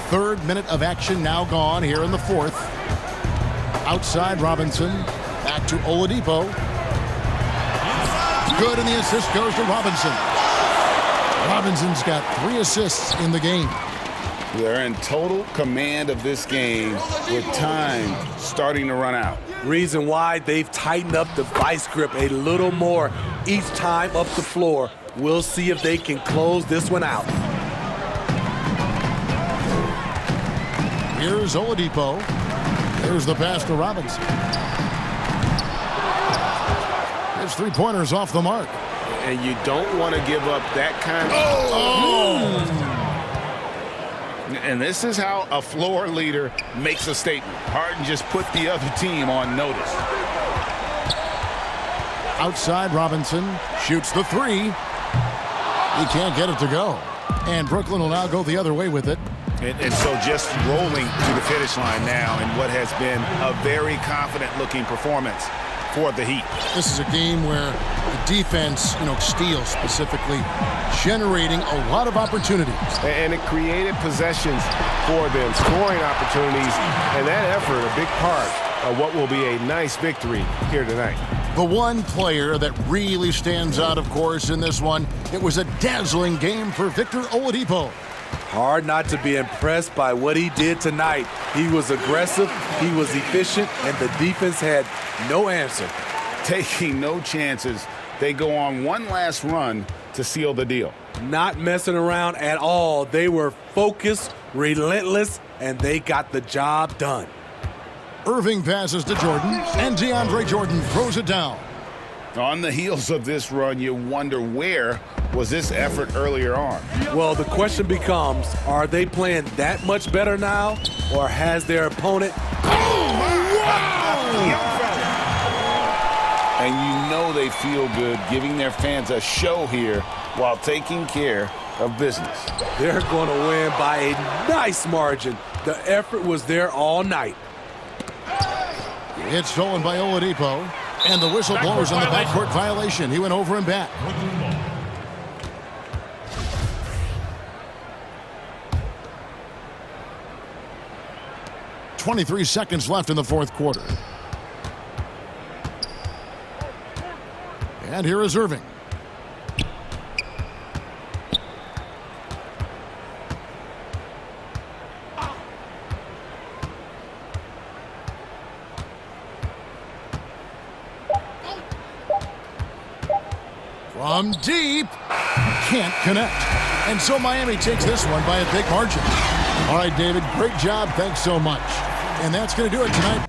third minute of action now gone here in the fourth. Outside Robinson. Back to Oladipo. Good, and the assist goes to Robinson. Robinson's got 3 assists in the game. They're in total command of this game with time starting to run out. Reason why they've tightened up the vice grip a little more each time up the floor. We'll see if they can close this one out. Here's Oladipo. There's the pass to Robinson. His three-pointers off the mark. And you don't want to give up that kind of... And this is how a floor leader makes a statement. Harden just put the other team on notice. Outside Robinson shoots the three. He can't get it to go. And Brooklyn will now go the other way with it. And so just rolling to the finish line now in what has been a very confident-looking performance for the Heat. This is a game where the defense, steals specifically, generating a lot of opportunities. And it created possessions for them, scoring opportunities, and that effort a big part of what will be a nice victory here tonight. The one player that really stands out, of course, in this one, it was a dazzling game for Victor Oladipo. Hard not to be impressed by what he did tonight. He was aggressive, he was efficient, and the defense had no answer. Taking no chances, they go on one last run to seal the deal. Not messing around at all. They were focused, relentless, and they got the job done. Irving passes to Jordan, and DeAndre Jordan throws it down. On the heels of this run, you wonder where was this effort earlier on? Well, the question becomes, are they playing that much better now, or has their opponent... And you know they feel good giving their fans a show here while taking care of business. They're going to win by a nice margin. The effort was there all night. It's stolen by Oladipo. And the whistle blows on the backcourt violation. He went over and back. 23 seconds left in the fourth quarter. And here is Irving. From deep, can't connect. And so Miami takes this one by a big margin. All right, David, great job. Thanks so much. And that's going to do it tonight.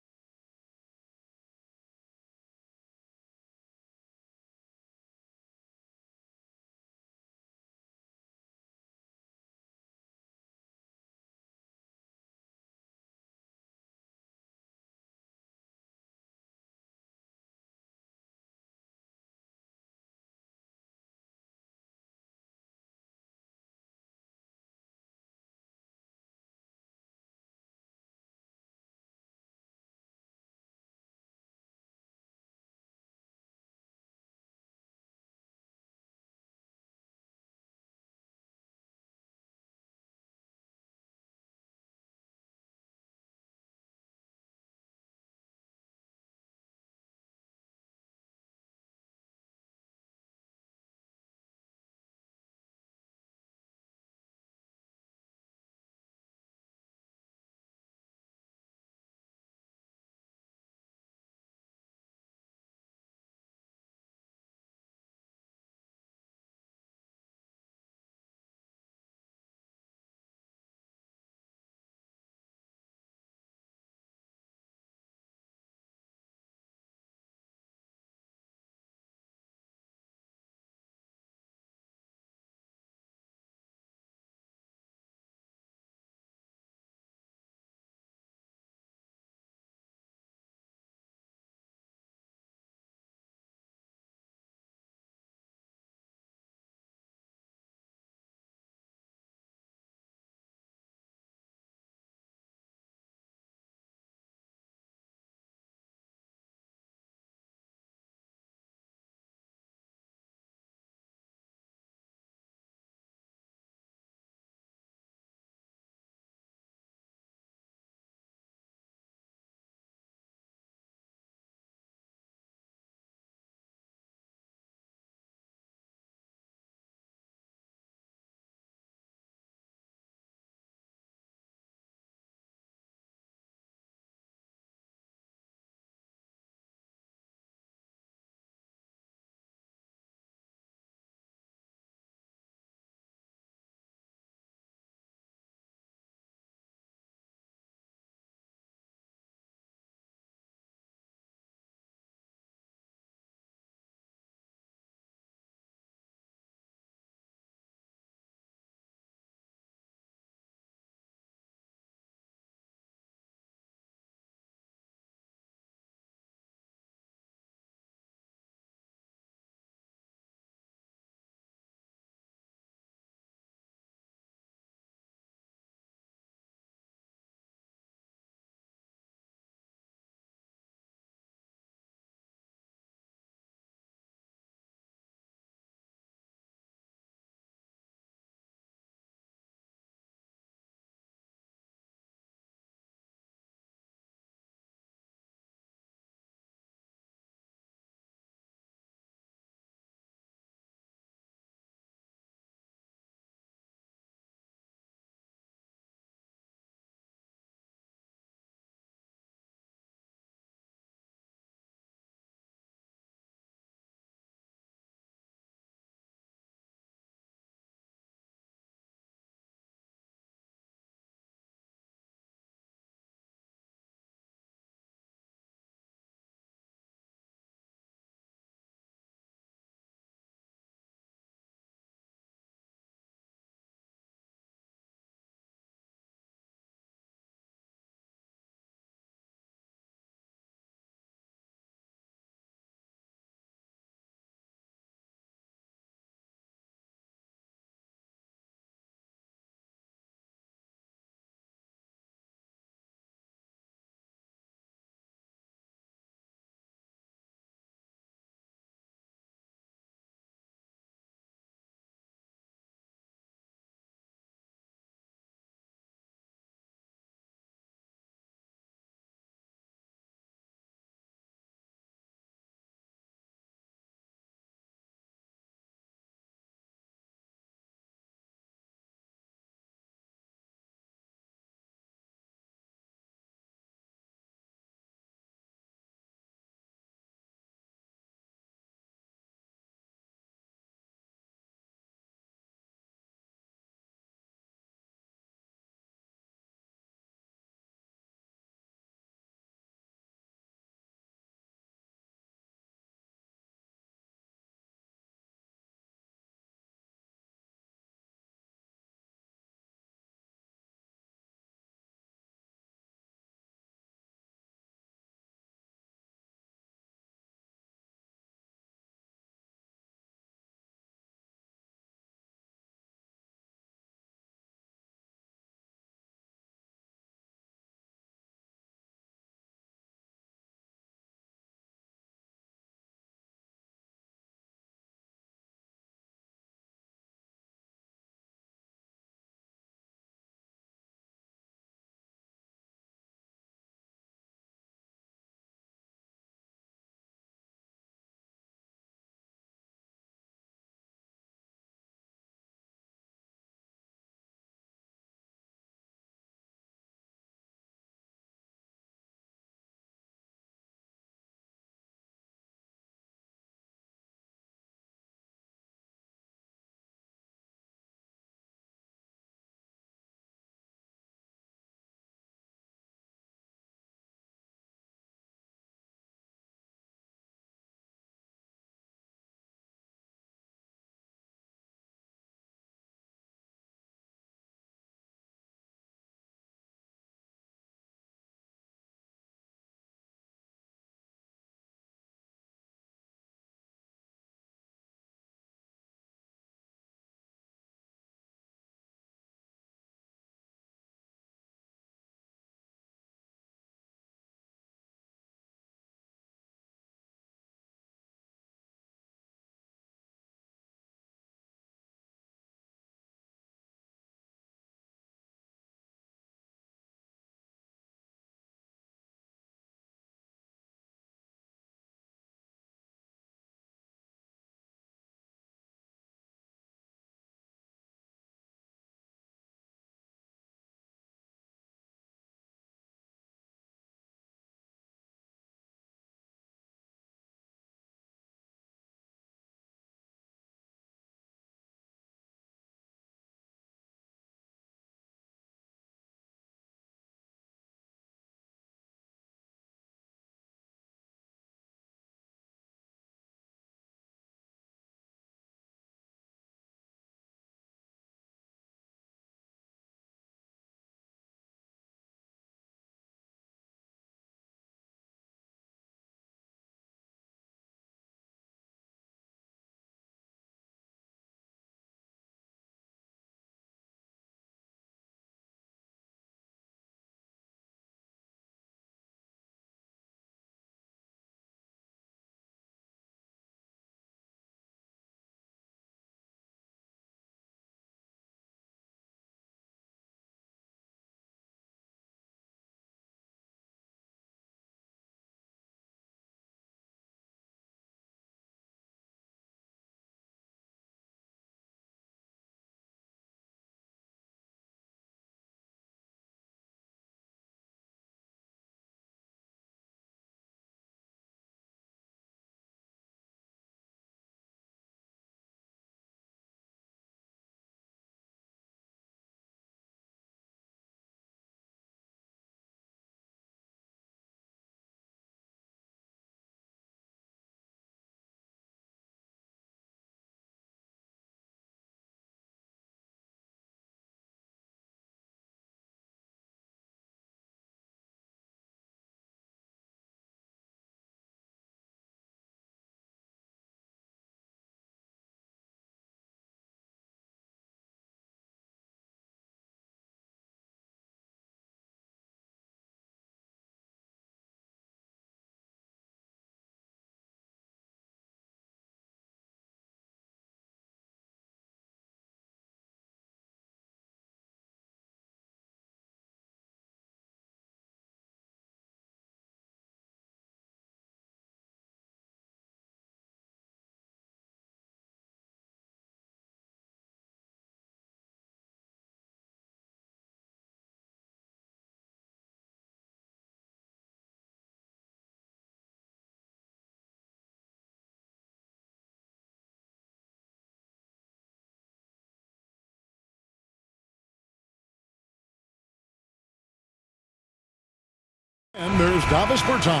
And there's Davis Bertans.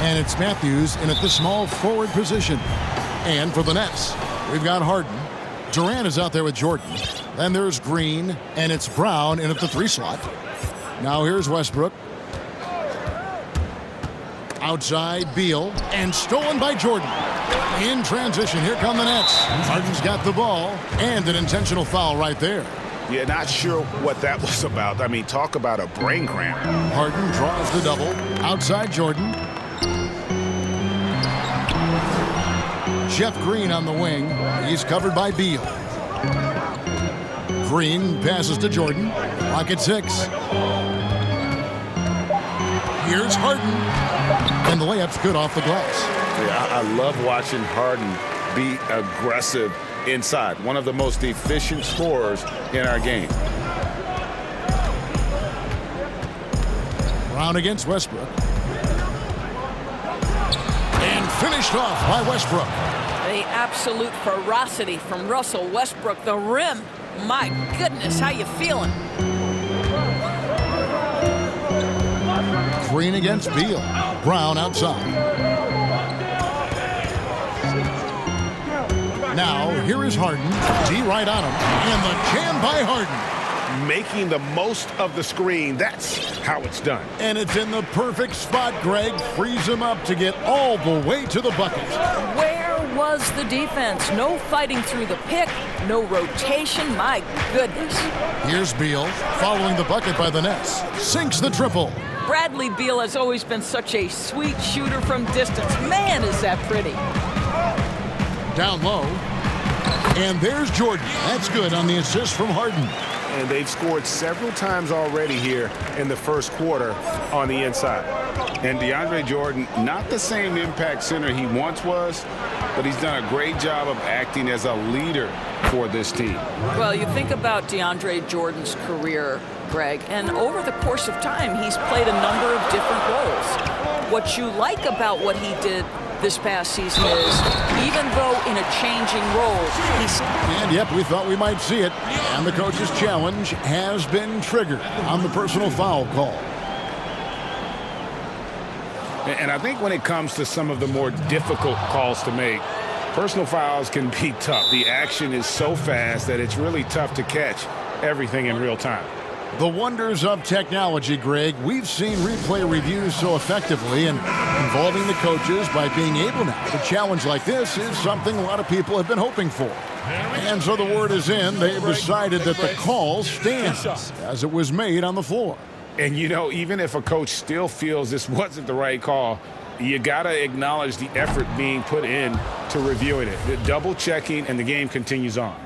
And it's Matthews in at the small forward position. And for the Nets, we've got Harden. Durant is out there with Jordan. Then there's Green, and it's Brown in at the 3 slot. Now here's Westbrook. Outside, Beal, and stolen by Jordan. In transition, here come the Nets. Harden's got the ball, and an intentional foul right there. Yeah, not sure what that was about. I mean, talk about a brain cramp. Harden draws the double. Outside, Jordan. Jeff Green on the wing. He's covered by Beal. Green passes to Jordan. Clock at 6. Here's Harden. And the layup's good off the glass. Yeah, I love watching Harden be aggressive inside. One of the most efficient scorers in our game. Brown against Westbrook. And finished off by Westbrook. The absolute ferocity from Russell Westbrook. The rim. My goodness, how you feeling? Green against Beal. Brown outside. Now, here is Harden. D right on him. And the jam by Harden. Making the most of the screen. That's how it's done. And it's in the perfect spot, Greg. Frees him up to get all the way to the bucket. Where was the defense? No fighting through the pick. No rotation. My goodness. Here's Beal following the bucket by the Nets. Sinks the triple. Bradley Beal has always been such a sweet shooter from distance. Man, is that pretty. Down low. And there's Jordan. That's good on the assist from Harden. And they've scored several times already here in the first quarter on the inside. And DeAndre Jordan, not the same impact center he once was, but he's done a great job of acting as a leader for this team. Well, you think about DeAndre Jordan's career, Greg, and over the course of time, he's played a number of different roles. What you like about what he did this past season is, even though in a changing role, he's... And yep, we thought we might see it. And the coach's challenge has been triggered on the personal foul call. And I think when it comes to some of the more difficult calls to make, personal fouls can be tough. The action is so fast that it's really tough to catch everything in real time. The wonders of technology, Greg. We've seen replay reviews so effectively, and involving the coaches by being able now to challenge like this is something a lot of people have been hoping for. And so the word is in. They've decided that the call stands as it was made on the floor. And, you know, even if a coach still feels this wasn't the right call, you got to acknowledge the effort being put in to reviewing it. The double checking, and the game continues on.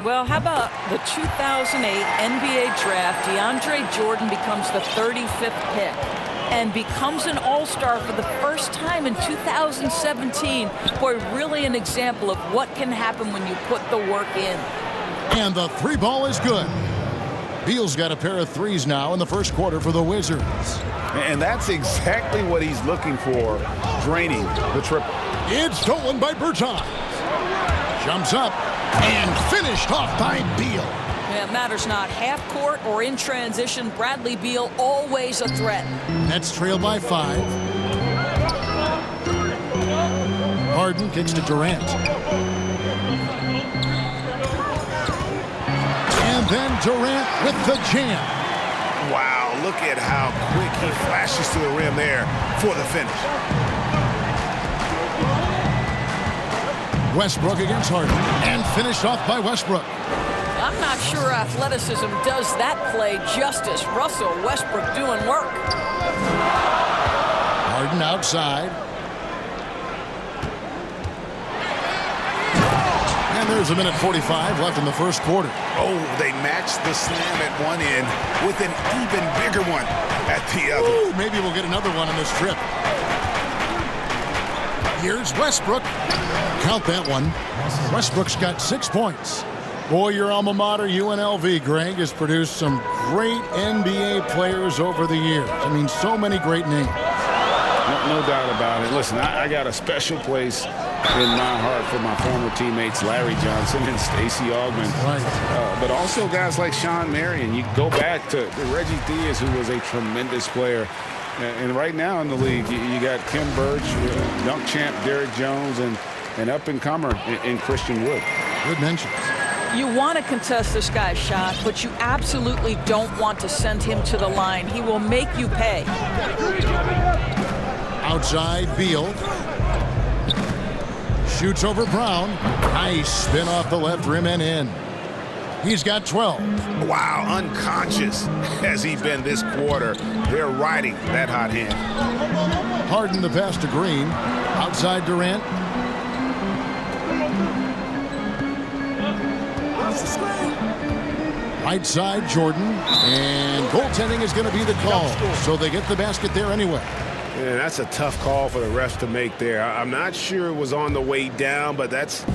Well, how about the 2008 NBA draft? DeAndre Jordan becomes the 35th pick and becomes an all-star for the first time in 2017. Boy, really an example of what can happen when you put the work in. And the 3 ball is good. Beal's got a pair of 3s now in the first quarter for the Wizards. And that's exactly what he's looking for, draining the triple. It's stolen by Bertans. Jumps up and finished off by Beal. Yeah, it matters not half court or in transition. Bradley Beal always a threat. Nets trail by 5. Harden kicks to Durant. And then Durant with the jam. Wow, look at how quick he flashes to the rim there for the finish. Westbrook against Harden, and finished off by Westbrook. I'm not sure athleticism does that play justice. Russell Westbrook doing work. Harden outside. And there's a minute 45 left in the first quarter. Oh, they matched the slam at one end with an even bigger one at the other. Ooh, maybe we'll get another one on this trip. Here's Westbrook. Count that one. Westbrook's got 6 points. Boy, your alma mater, UNLV, Greg, has produced some great NBA players over the years. I mean, so many great names. No doubt about it. Listen, I got a special place in my heart for my former teammates Larry Johnson and Stacey Augmon. Right. But also guys like Sean Marion. You go back to Reggie Diaz, who was a tremendous player And right now in the league, you got Tim Birch, dunk champ Derek Jones, and up-and-comer in Christian Wood. Good mentions. You want to contest this guy's shot, but you absolutely don't want to send him to the line. He will make you pay. Outside, Beal. Shoots over Brown. Nice spin off the left rim and in. He's got 12. Wow, unconscious has he been this quarter. They're riding that hot hand. Harden the pass to Green. Outside Durant. Right side Jordan. And goaltending is going to be the call. So they get the basket there anyway. Yeah, that's a tough call for the refs to make there. I'm not sure it was on the way down, but that's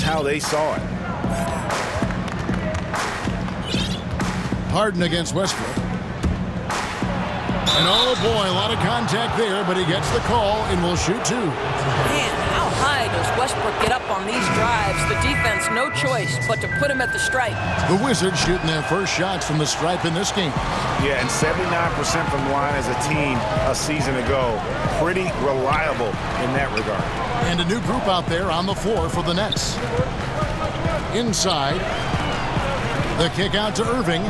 how they saw it. Harden against Westbrook. And oh boy, a lot of contact there, but he gets the call and will shoot two. Man, how high does Westbrook get up on these drives? The defense, no choice but to put him at the stripe. The Wizards shooting their first shots from the stripe in this game. Yeah, and 79% from the line as a team a season ago. Pretty reliable in that regard. And a new group out there on the floor for the Nets. Inside. The kick out to Irving.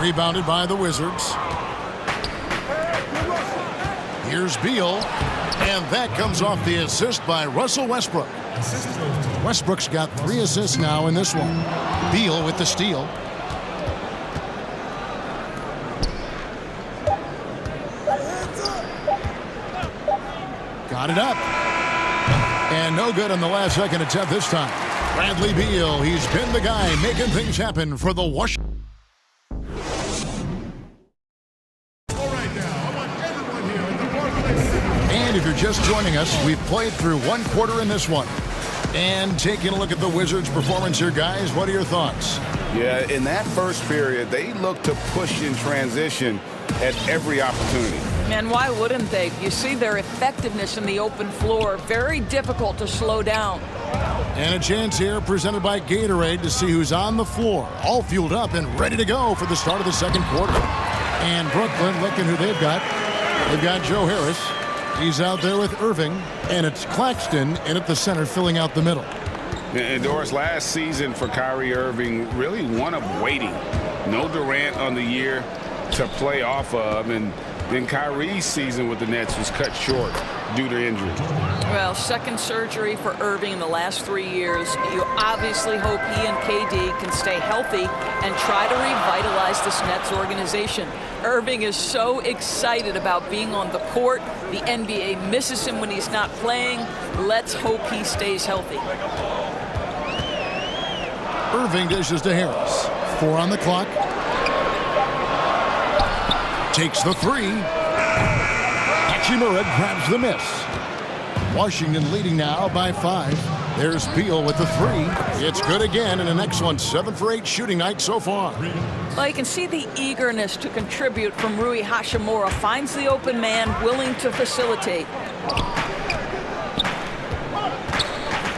Rebounded by the Wizards. Here's Beal. And that comes off the assist by Russell Westbrook. Westbrook's got 3 assists now in this one. Beal with the steal. Got it up. And no good on the last second attempt this time. Bradley Beal, he's been the guy making things happen for the Washington. And if you're just joining us, we've played through 1 quarter in this one. And taking a look at the Wizards' performance here, guys, what are your thoughts? Yeah, in that first period, they looked to push in transition at every opportunity. And why wouldn't they? You see their effectiveness in the open floor. Very difficult to slow down. And a chance here presented by Gatorade to see who's on the floor. All fueled up and ready to go for the start of the second quarter. And Brooklyn, looking who they've got. They've got Joe Harris. He's out there with Irving. And it's Claxton in at the center filling out the middle. And Doris, last season for Kyrie Irving, really one of waiting. No Durant on the year to play off of. And then Kyrie's season with the Nets was cut short due to injury. Well, second surgery for Irving in the last 3 years. You obviously hope he and KD can stay healthy and try to revitalize this Nets organization. Irving is so excited about being on the court. The NBA misses him when he's not playing. Let's hope he stays healthy. Irving dishes to Harris. 4 on the clock. Takes the 3. Hachimura grabs the miss. Washington leading now by 5. There's Beal with the 3. It's good again, and the next one 7 for 8 shooting night so far. Well, you can see the eagerness to contribute from Rui Hachimura. Finds the open man, willing to facilitate.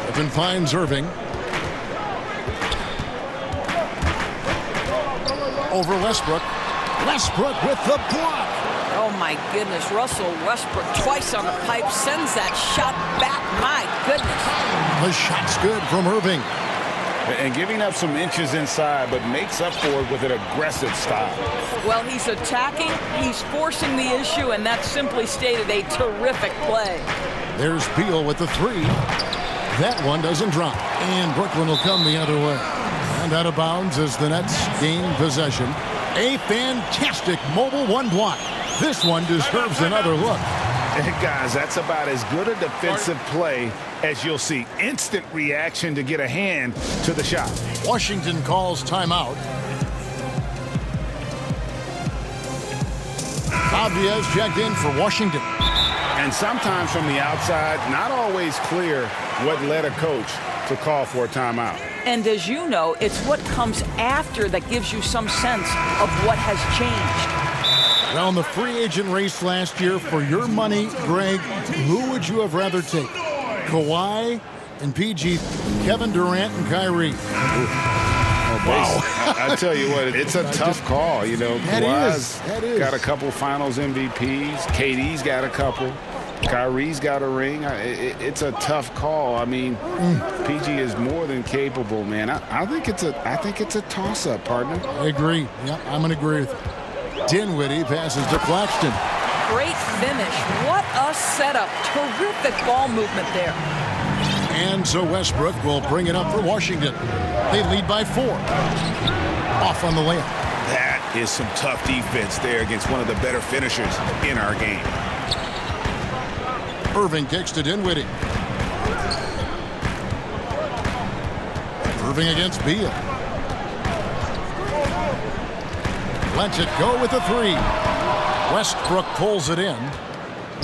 Open finds Irving. Over Westbrook. Westbrook with the block. Oh, my goodness. Russell Westbrook twice on the pipe. Sends that shot back. My goodness. The shot's good from Irving. And giving up some inches inside, but makes up for it with an aggressive style. Well, he's attacking. He's forcing the issue, and that's simply stated a terrific play. There's Beal with the 3. That one doesn't drop. And Brooklyn will come the other way. And out of bounds as the Nets gain possession. A fantastic mobile 1 block. This one deserves another look. And guys, that's about as good a defensive play as you'll see. Instant reaction to get a hand to the shot. Washington calls timeout. Fabia's checked in for Washington. And sometimes from the outside, not always clear what led a coach to call for a timeout. And as you know, it's what comes after that gives you some sense of what has changed. Well, in the free agent race last year, for your money, Greg, who would you have rather take? Kawhi and PG, Kevin Durant and Kyrie. Wow. I tell you what, it's a tough call. You know, Kawhi's got a couple finals MVPs. KD's got a couple. Kyrie's got a ring. It's a tough call. I mean, PG is more than capable, man. I think it's a toss-up, partner. I agree. Yeah, I'm going to agree with you. Dinwiddie passes to Claxton. Great finish. What a setup. Terrific ball movement there. And so Westbrook will bring it up for Washington. They lead by 4. Off on the layup. That is some tough defense there against one of the better finishers in our game. Irving kicks to Dinwiddie. Irving against Beal. Lets it go with a 3. Westbrook pulls it in.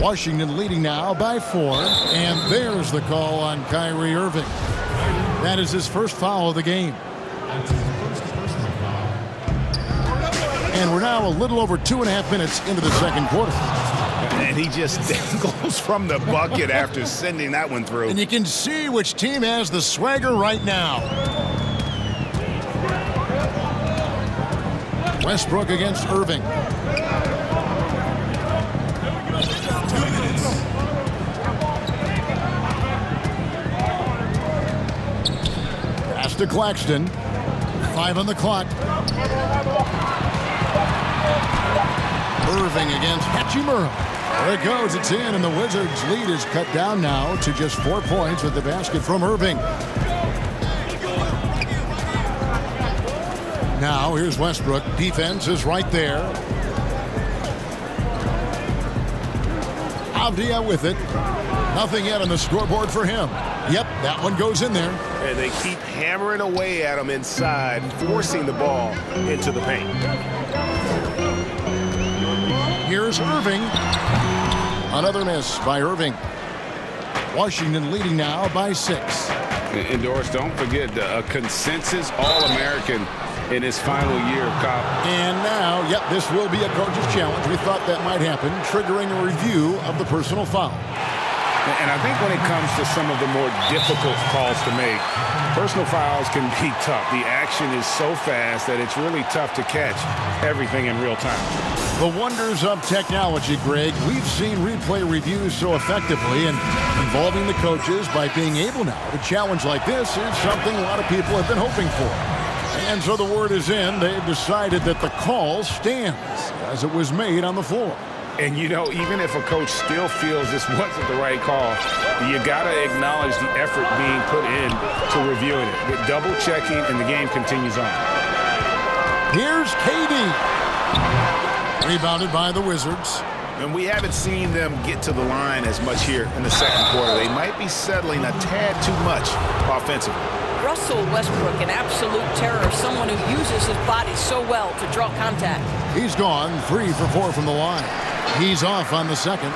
Washington leading now by 4. And there's the call on Kyrie Irving. That is his first foul of the game. And we're now a little over 2.5 minutes into the second quarter. And he just goes from the bucket after sending that one through. And you can see which team has the swagger right now. Westbrook against Irving. Pass to Claxton. 5 on the clock. Irving against Hachimura. There it goes. It's in, and the Wizards' lead is cut down now to just 4 points with the basket from Irving. Now, here's Westbrook. Defense is right there. Avdia with it. Nothing yet on the scoreboard for him. Yep, that one goes in there. And they keep hammering away at him inside, forcing the ball into the paint. Here's Irving. Another miss by Irving. Washington leading now by 6. And Doris, don't forget a consensus All-American in his final year of college. And now, yep, this will be a coach's challenge. We thought that might happen, triggering a review of the personal foul. And I think when it comes to some of the more difficult calls to make, personal fouls can be tough. The action is so fast that it's really tough to catch everything in real time. The wonders of technology, Greg. We've seen replay reviews so effectively, and involving the coaches by being able now to challenge like this is something a lot of people have been hoping for. And so the word is in. They've decided that the call stands as it was made on the floor. And, you know, even if a coach still feels this wasn't the right call, you got to acknowledge the effort being put in to reviewing it. With double checking, and the game continues on. Here's KD. Rebounded by the Wizards. And we haven't seen them get to the line as much here in the second quarter. They might be settling a tad too much offensively. Russell Westbrook, an absolute terror, someone who uses his body so well to draw contact. He's gone 3 for 4 from the line. He's off on the second.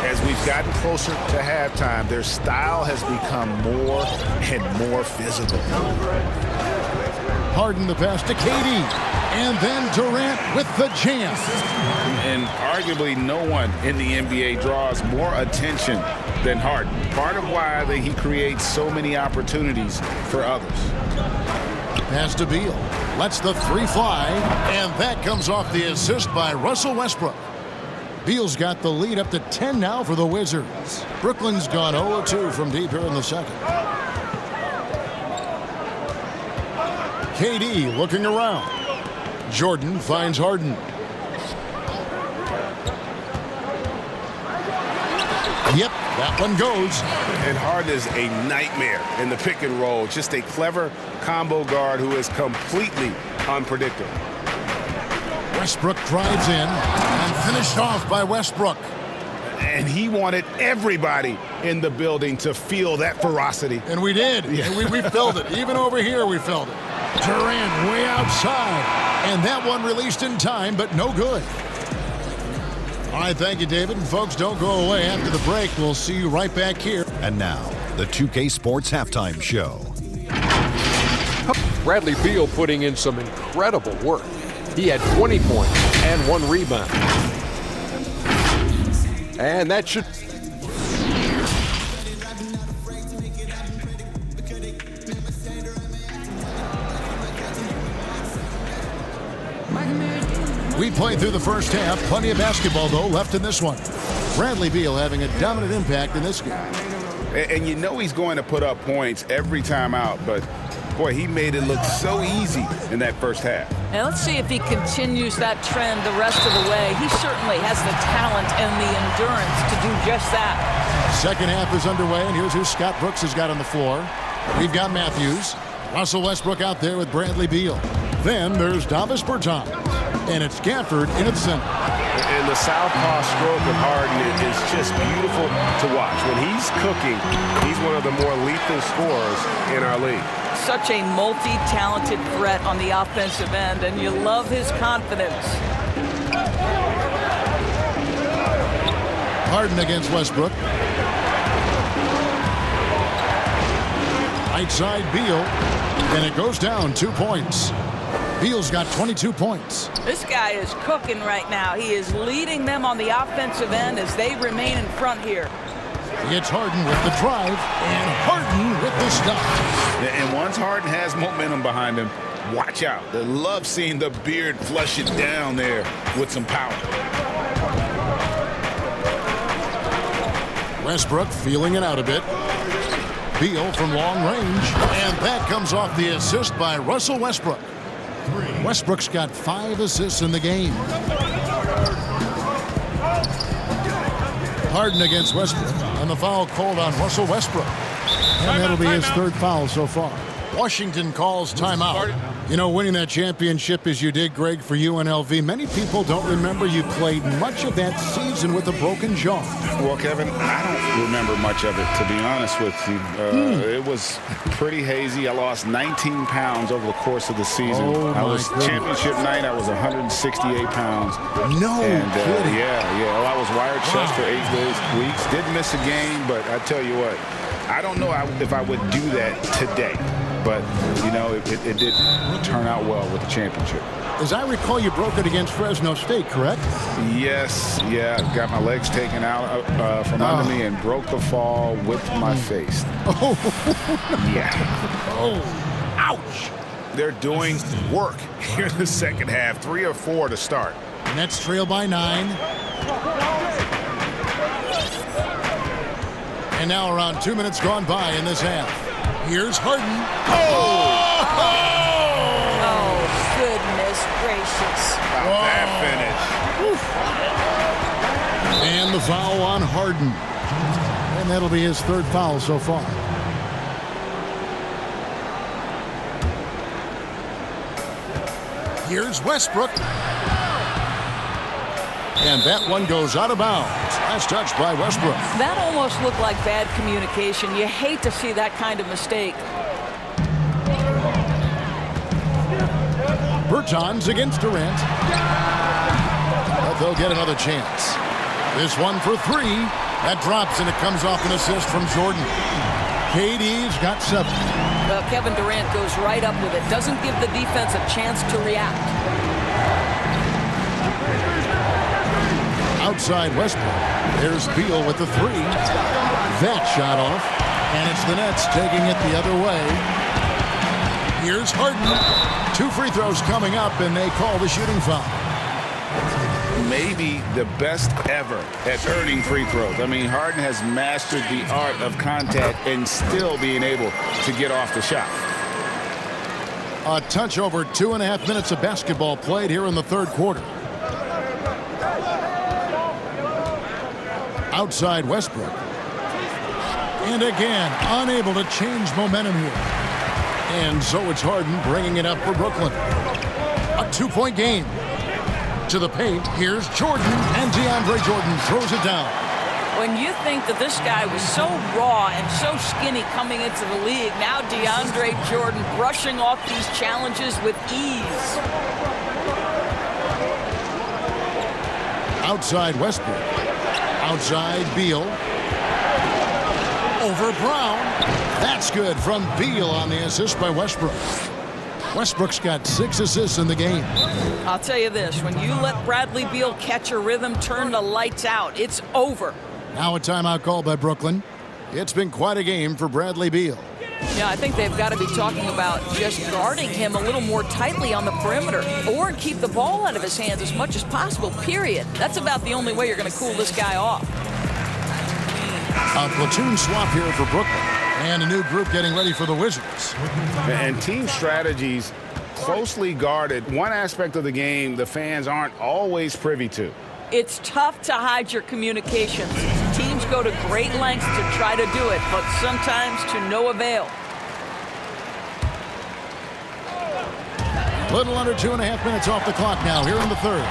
As we've gotten closer to halftime, their style has become more and more physical. Harden the pass to KD. And then Durant with the jam. And arguably no one in the NBA draws more attention than Harden. Part of why he creates so many opportunities for others. Pass to Beal. Lets the 3 fly. And that comes off the assist by Russell Westbrook. Beal's got the lead up to 10 now for the Wizards. Brooklyn's gone 0-2 from deep here in the second. KD looking around. Jordan finds Harden. Yep, that one goes. And Harden is a nightmare in the pick and roll. Just a clever combo guard who is completely unpredictable. Westbrook drives in and finished off by Westbrook. And he wanted everybody in the building to feel that ferocity. And we did. Yeah. And we felt it. Even over here we felt it. Durant way outside. And that one released in time, but no good. All right, thank you, David. And folks, don't go away. After the break, we'll see you right back here. And now, the 2K Sports Halftime Show. Bradley Beal putting in some incredible work. He had 20 points and 1 rebound. And that should... We played through the first half. Plenty of basketball, though, left in this one. Bradley Beal having a dominant impact in this game. And you know he's going to put up points every time out, but boy, he made it look so easy in that first half. And let's see if he continues that trend the rest of the way. He certainly has the talent and the endurance to do just that. Second half is underway, and here's who Scott Brooks has got on the floor. We've got Matthews, Russell Westbrook out there with Bradley Beal. Then there's Davis Bertans, and it's Gafford in its center. And the southpaw stroke of Harden is just beautiful to watch. When he's cooking, he's one of the more lethal scorers in our league. Such a multi-talented threat on the offensive end, and you love his confidence. Harden against Westbrook. Right side Beal, and it goes down 2 points. Beal's got 22 points. This guy is cooking right now. He is leading them on the offensive end as they remain in front here. It's Harden with the drive, and Harden with the stop. And once Harden has momentum behind him, watch out. They love seeing the beard flush it down there with some power. Westbrook feeling it out a bit. Beal from long range, and that comes off the assist by Russell Westbrook. Westbrook's got 5 assists in the game. Harden against Westbrook, and the foul called on Russell Westbrook. And that'll be his third foul so far. Washington calls timeout. You know, winning that championship as you did, Greg, for UNLV, many people don't remember you played much of that season with a broken jaw. Well, Kevin, I don't remember much of it, to be honest with you. It was pretty hazy. I lost 19 pounds over the course of the season. I was championship night. I was 168 pounds. No kidding. Yeah. Well, I was wired shut for 8 weeks. Didn't miss a game, but I tell you what, I don't know if I would do that today. But, you know, it did turn out well with the championship. As I recall, you broke it against Fresno State, correct? Yes, got my legs taken out from under me and broke the fall with my face. Oh, yeah. Oh, ouch. They're doing work here in the second half, 3 or 4 to start. Nets trail by 9. And now around 2 minutes gone by in this half. Here's Harden. Oh, goodness gracious. About that finish. And the foul on Harden. And that'll be his third foul so far. Here's Westbrook. And that one goes out of bounds. Last touch by Westbrook. That almost looked like bad communication. You hate to see that kind of mistake. Bertans against Durant. But they'll get another chance. This one for 3. That drops, and it comes off an assist from Jordan. KD's got 7. Well, Kevin Durant goes right up with it. Doesn't give the defense a chance to react. Outside Westbrook. There's Beal with the 3. That shot off. And it's the Nets taking it the other way. Here's Harden. 2 free throws coming up, and they call the shooting foul. Maybe the best ever at earning free throws. I mean, Harden has mastered the art of contact and still being able to get off the shot. A touch over 2.5 minutes of basketball played here in the third quarter. Outside Westbrook. And again, unable to change momentum here. And so it's Harden bringing it up for Brooklyn. A 2-point game. To the paint, here's Jordan, and DeAndre Jordan throws it down. When you think that this guy was so raw and so skinny coming into the league, now DeAndre Jordan brushing off these challenges with ease. Outside Westbrook. Outside Beal. Over Brown. That's good from Beal on the assist by Westbrook. Westbrook's got 6 assists in the game. I'll tell you this, when you let Bradley Beal catch a rhythm, turn the lights out, it's over. Now a timeout call by Brooklyn. It's been quite a game for Bradley Beal. Yeah, I think they've got to be talking about just guarding him a little more tightly on the perimeter or keep the ball out of his hands as much as possible, period. That's about the only way you're going to cool this guy off. A platoon swap here for Brooklyn. And a new group getting ready for the Wizards. And team strategies closely guarded. One aspect of the game the fans aren't always privy to. It's tough to hide your communications. Teams go to great lengths to try to do it, but sometimes to no avail. Little under 2.5 minutes off the clock now here in the third.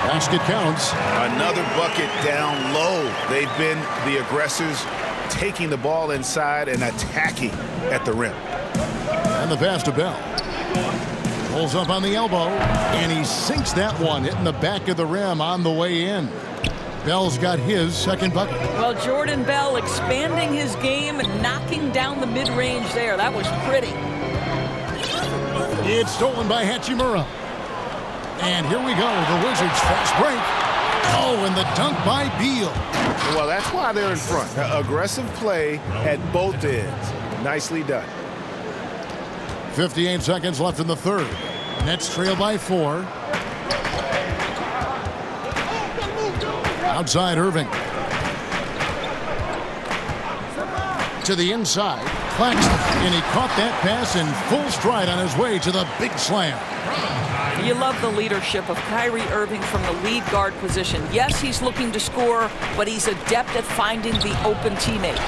Basket counts. Another bucket down low. They've been the aggressors, taking the ball inside and attacking at the rim. And the pass to Bell. Pulls up on the elbow, and he sinks that one, hitting the back of the rim on the way in. Bell's got his second bucket. Well, Jordan Bell expanding his game and knocking down the mid-range there. That was pretty. It's stolen by Hachimura. And here we go, the Wizards fast break. Oh, and the dunk by Beal. Well, that's why they're in front. Aggressive play at both ends. Nicely done. 58 seconds left in the third. Nets trail by 4. Outside Irving. To the inside. Claxton. And he caught that pass in full stride on his way to the big slam. You love the leadership of Kyrie Irving from the lead guard position. Yes, he's looking to score, but he's adept at finding the open teammate.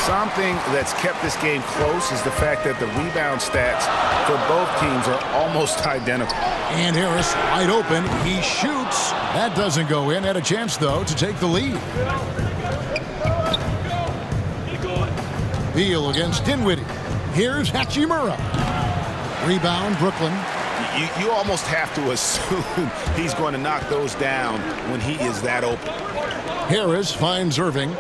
Something that's kept this game close is the fact that the rebound stats for both teams are almost identical. And Harris wide open. He shoots. That doesn't go in. Had a chance, though, to take the lead. Beal against Dinwiddie. Here's Hachimura. Rebound, Brooklyn. You almost have to assume he's going to knock those down when he is that open. Harris finds Irving.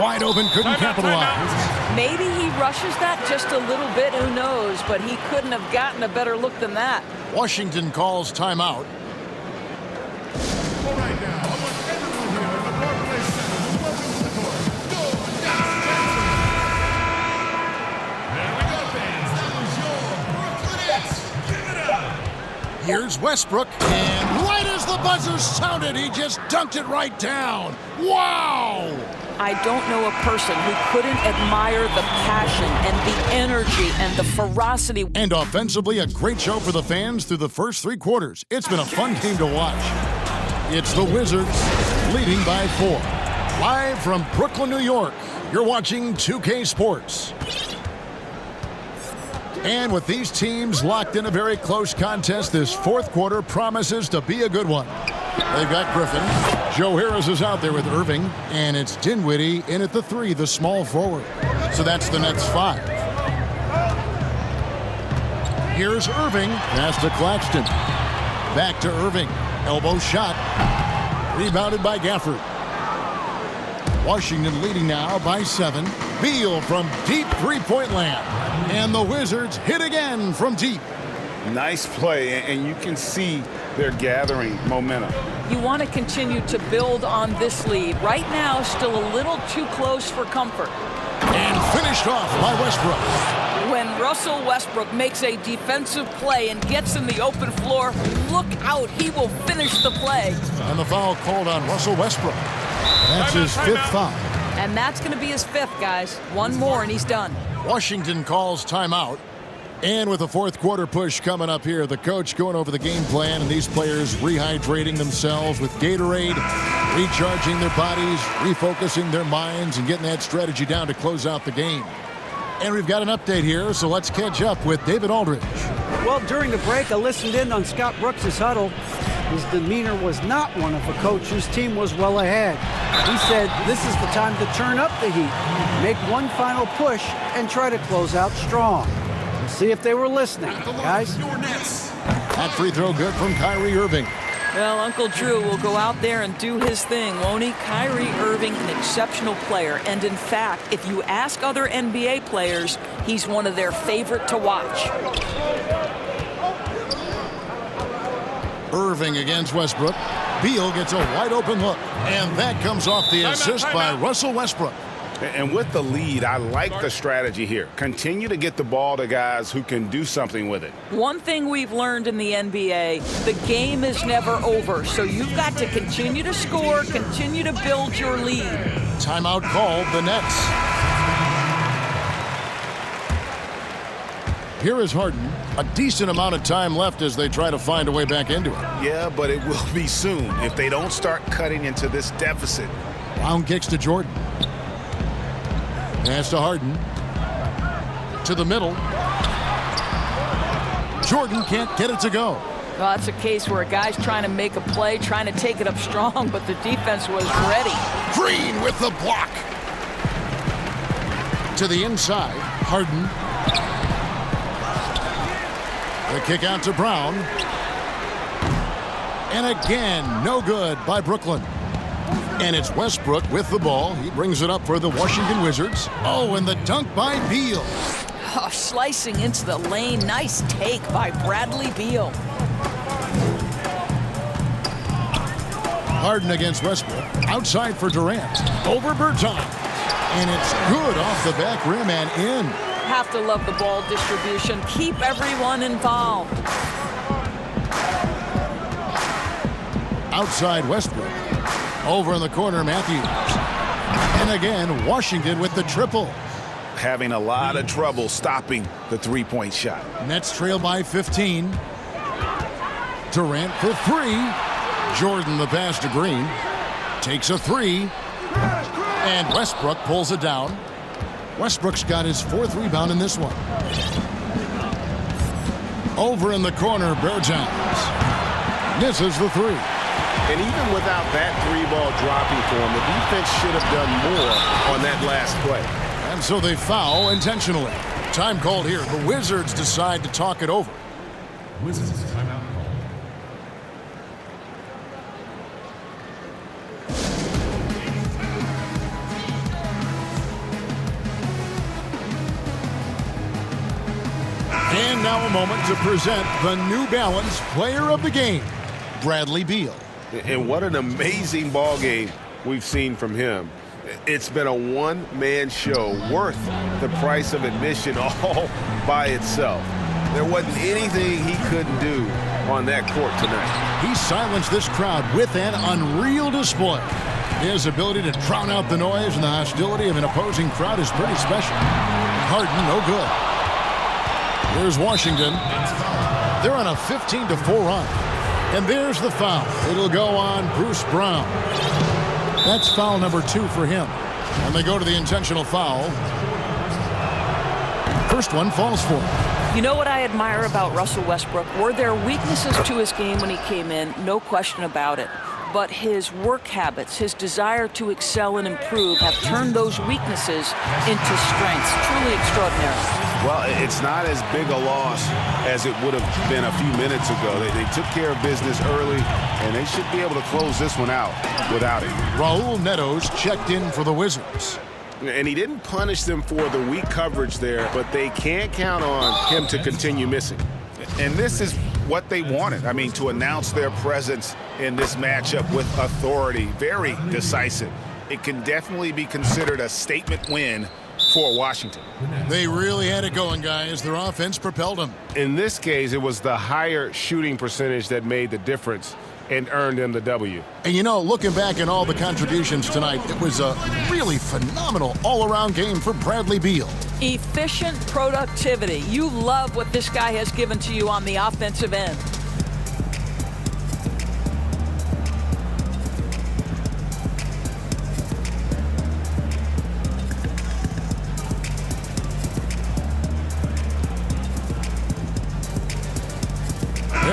Wide open, couldn't capitalize. Maybe he rushes that just a little bit, who knows, but he couldn't have gotten a better look than that. Washington calls timeout. Here's Westbrook, and right as the buzzer sounded, he just dunked it right down. Wow! I don't know a person who couldn't admire the passion and the energy and the ferocity. And offensively, a great show for the fans through the first 3 quarters. It's been a fun game to watch. It's the Wizards leading by 4. Live from Brooklyn, New York, you're watching 2K Sports. And with these teams locked in a very close contest, this fourth quarter promises to be a good one. They've got Griffin. Joe Harris is out there with Irving. And it's Dinwiddie in at the 3, the small forward. So that's the Nets 5. Here's Irving. Pass to Claxton. Back to Irving. Elbow shot. Rebounded by Gafford. Washington leading now by 7. Beal from deep three-point land. And the Wizards hit again from deep. Nice play, and you can see they're gathering momentum. You want to continue to build on this lead. Right now, still a little too close for comfort. And finished off by Westbrook. When Russell Westbrook makes a defensive play and gets in the open floor, look out, he will finish the play. And the foul called on Russell Westbrook. That's his 5th foul. And that's going to be his 5th, guys. One more and he's done. Washington calls timeout. And with the fourth quarter push coming up here, the coach going over the game plan and these players rehydrating themselves with Gatorade, recharging their bodies, refocusing their minds, and getting that strategy down to close out the game. And we've got an update here, so let's catch up with David Aldridge. Well, during the break, I listened in on Scott Brooks' huddle. His demeanor was not one of a coach whose team was well ahead. He said this is the time to turn up the heat, make one final push, and try to close out strong. We'll see if they were listening, guys. That free throw good from Kyrie Irving. Well, Uncle Drew will go out there and do his thing, won't he? Kyrie Irving, an exceptional player. And in fact, if you ask other NBA players, he's one of their favorite to watch. Irving against Westbrook. Beal gets a wide open look, and that comes off the assist by Russell Westbrook. And with the lead, I like the strategy here. Continue to get the ball to guys who can do something with it. One thing we've learned in the NBA, the game is never over, so you've got to continue to score, continue to build your lead. Timeout called, the Nets. Here is Harden. A decent amount of time left as they try to find a way back into it. Yeah, but it will be soon if they don't start cutting into this deficit. Brown kicks to Jordan. Pass to Harden. To the middle. Jordan can't get it to go. Well, that's a case where a guy's trying to make a play, trying to take it up strong, but the defense was ready. Green with the block. To the inside. Harden. The kick out to Brown. And again, no good by Brooklyn. And it's Westbrook with the ball. He brings it up for the Washington Wizards. Oh, and the dunk by Beal. Oh, slicing into the lane. Nice take by Bradley Beal. Harden against Westbrook. Outside for Durant. Over Bertans. And it's good off the back rim and in. Have to love the ball distribution. Keep everyone involved. Outside Westbrook. Over in the corner, Matthews. And again, Washington with the triple. Having a lot of trouble stopping the three-point shot. Nets trail by 15. Durant for three. Jordan the pass to Green. Takes a three. And Westbrook pulls it down. Westbrook's got his fourth rebound in this one. Over in the corner, Bertans misses the three. And even without that three-ball dropping for him, the defense should have done more on that last play. And so they foul intentionally. Time called here. The Wizards decide to talk it over. Wizards timeout call. And now a moment to present the New Balance Player of the Game, Bradley Beal. And what an amazing ball game we've seen from him. It's been a one-man show worth the price of admission all by itself. There wasn't anything he couldn't do on that court tonight. He silenced this crowd with an unreal display. His ability to drown out the noise and the hostility of an opposing crowd is pretty special. Harden, no good. Here's Washington. They're on a 15-4 run. And there's the foul. It'll go on Bruce Brown. That's foul number 2 for him. And they go to the intentional foul. First one falls for him. You know what I admire about Russell Westbrook? Were there weaknesses to his game when he came in? No question about it. But his work habits, his desire to excel and improve have turned those weaknesses into strengths. Truly extraordinary. Well, it's not as big a loss as it would have been a few minutes ago. They took care of business early, and they should be able to close this one out without it. Raul Neto's checked in for the Wizards. And he didn't punish them for the weak coverage there, but they can't count on him to continue missing. And this is what they wanted. I mean, to announce their presence in this matchup with authority, very decisive. It can definitely be considered a statement win for Washington. They really had it going, guys. Their offense propelled them. In this case, it was the higher shooting percentage that made the difference and earned them the W. And you know, looking back at all the contributions tonight, it was a really phenomenal all-around game for Bradley Beal. Efficient productivity. You love what this guy has given to you on the offensive end.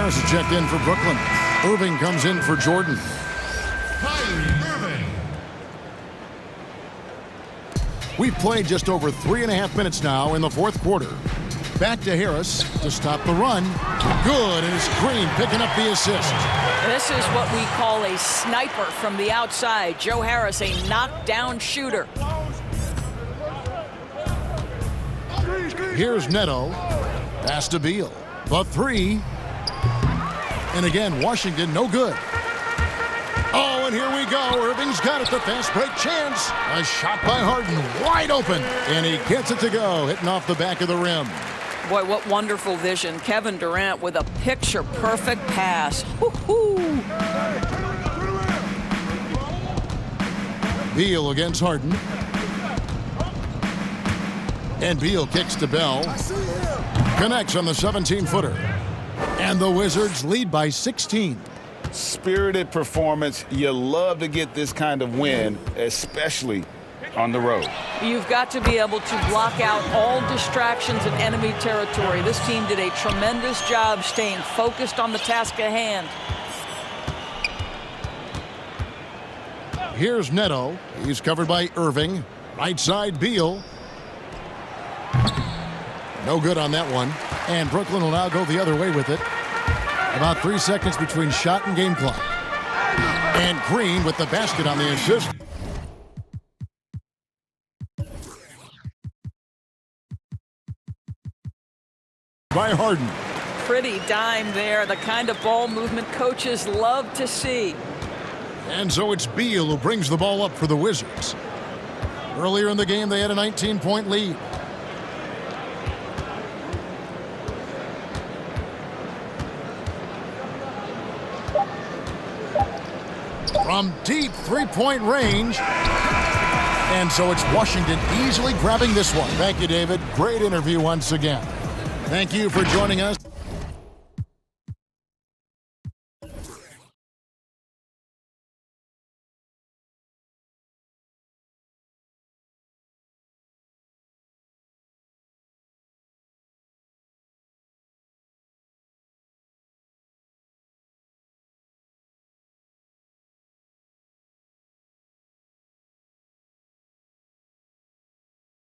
Harris is checked in for Brooklyn. Irving comes in for Jordan. We've played just over 3.5 minutes now in the fourth quarter. Back to Harris to stop the run. Good, and it's Green picking up the assist. This is what we call a sniper from the outside. Joe Harris, a knockdown shooter. Here's Neto. Pass to Beal. The three. And again, Washington, no good. Oh, and here we go. Irving's got it, the fast break chance. A shot by Harden, wide open. And he gets it to go, hitting off the back of the rim. Boy, what wonderful vision. Kevin Durant with a picture-perfect pass. Woo-hoo. Beal against Harden. And Beal kicks to Bell. Connects on the 17-footer. And the Wizards lead by 16. Spirited performance. You love to get this kind of win, especially on the road. You've got to be able to block out all distractions in enemy territory. This team did a tremendous job staying focused on the task at hand. Here's Neto. He's covered by Irving. Right side, Beal. No good on that one. And Brooklyn will now go the other way with it. About 3 seconds between shot and game clock. And Green with the basket on the assist. By Harden. Pretty dime there, the kind of ball movement coaches love to see. And so it's Beal who brings the ball up for the Wizards. Earlier in the game, they had a 19-point lead. From deep three-point range. And so it's Washington easily grabbing this one. Thank you, David. Great interview once again. Thank you for joining us.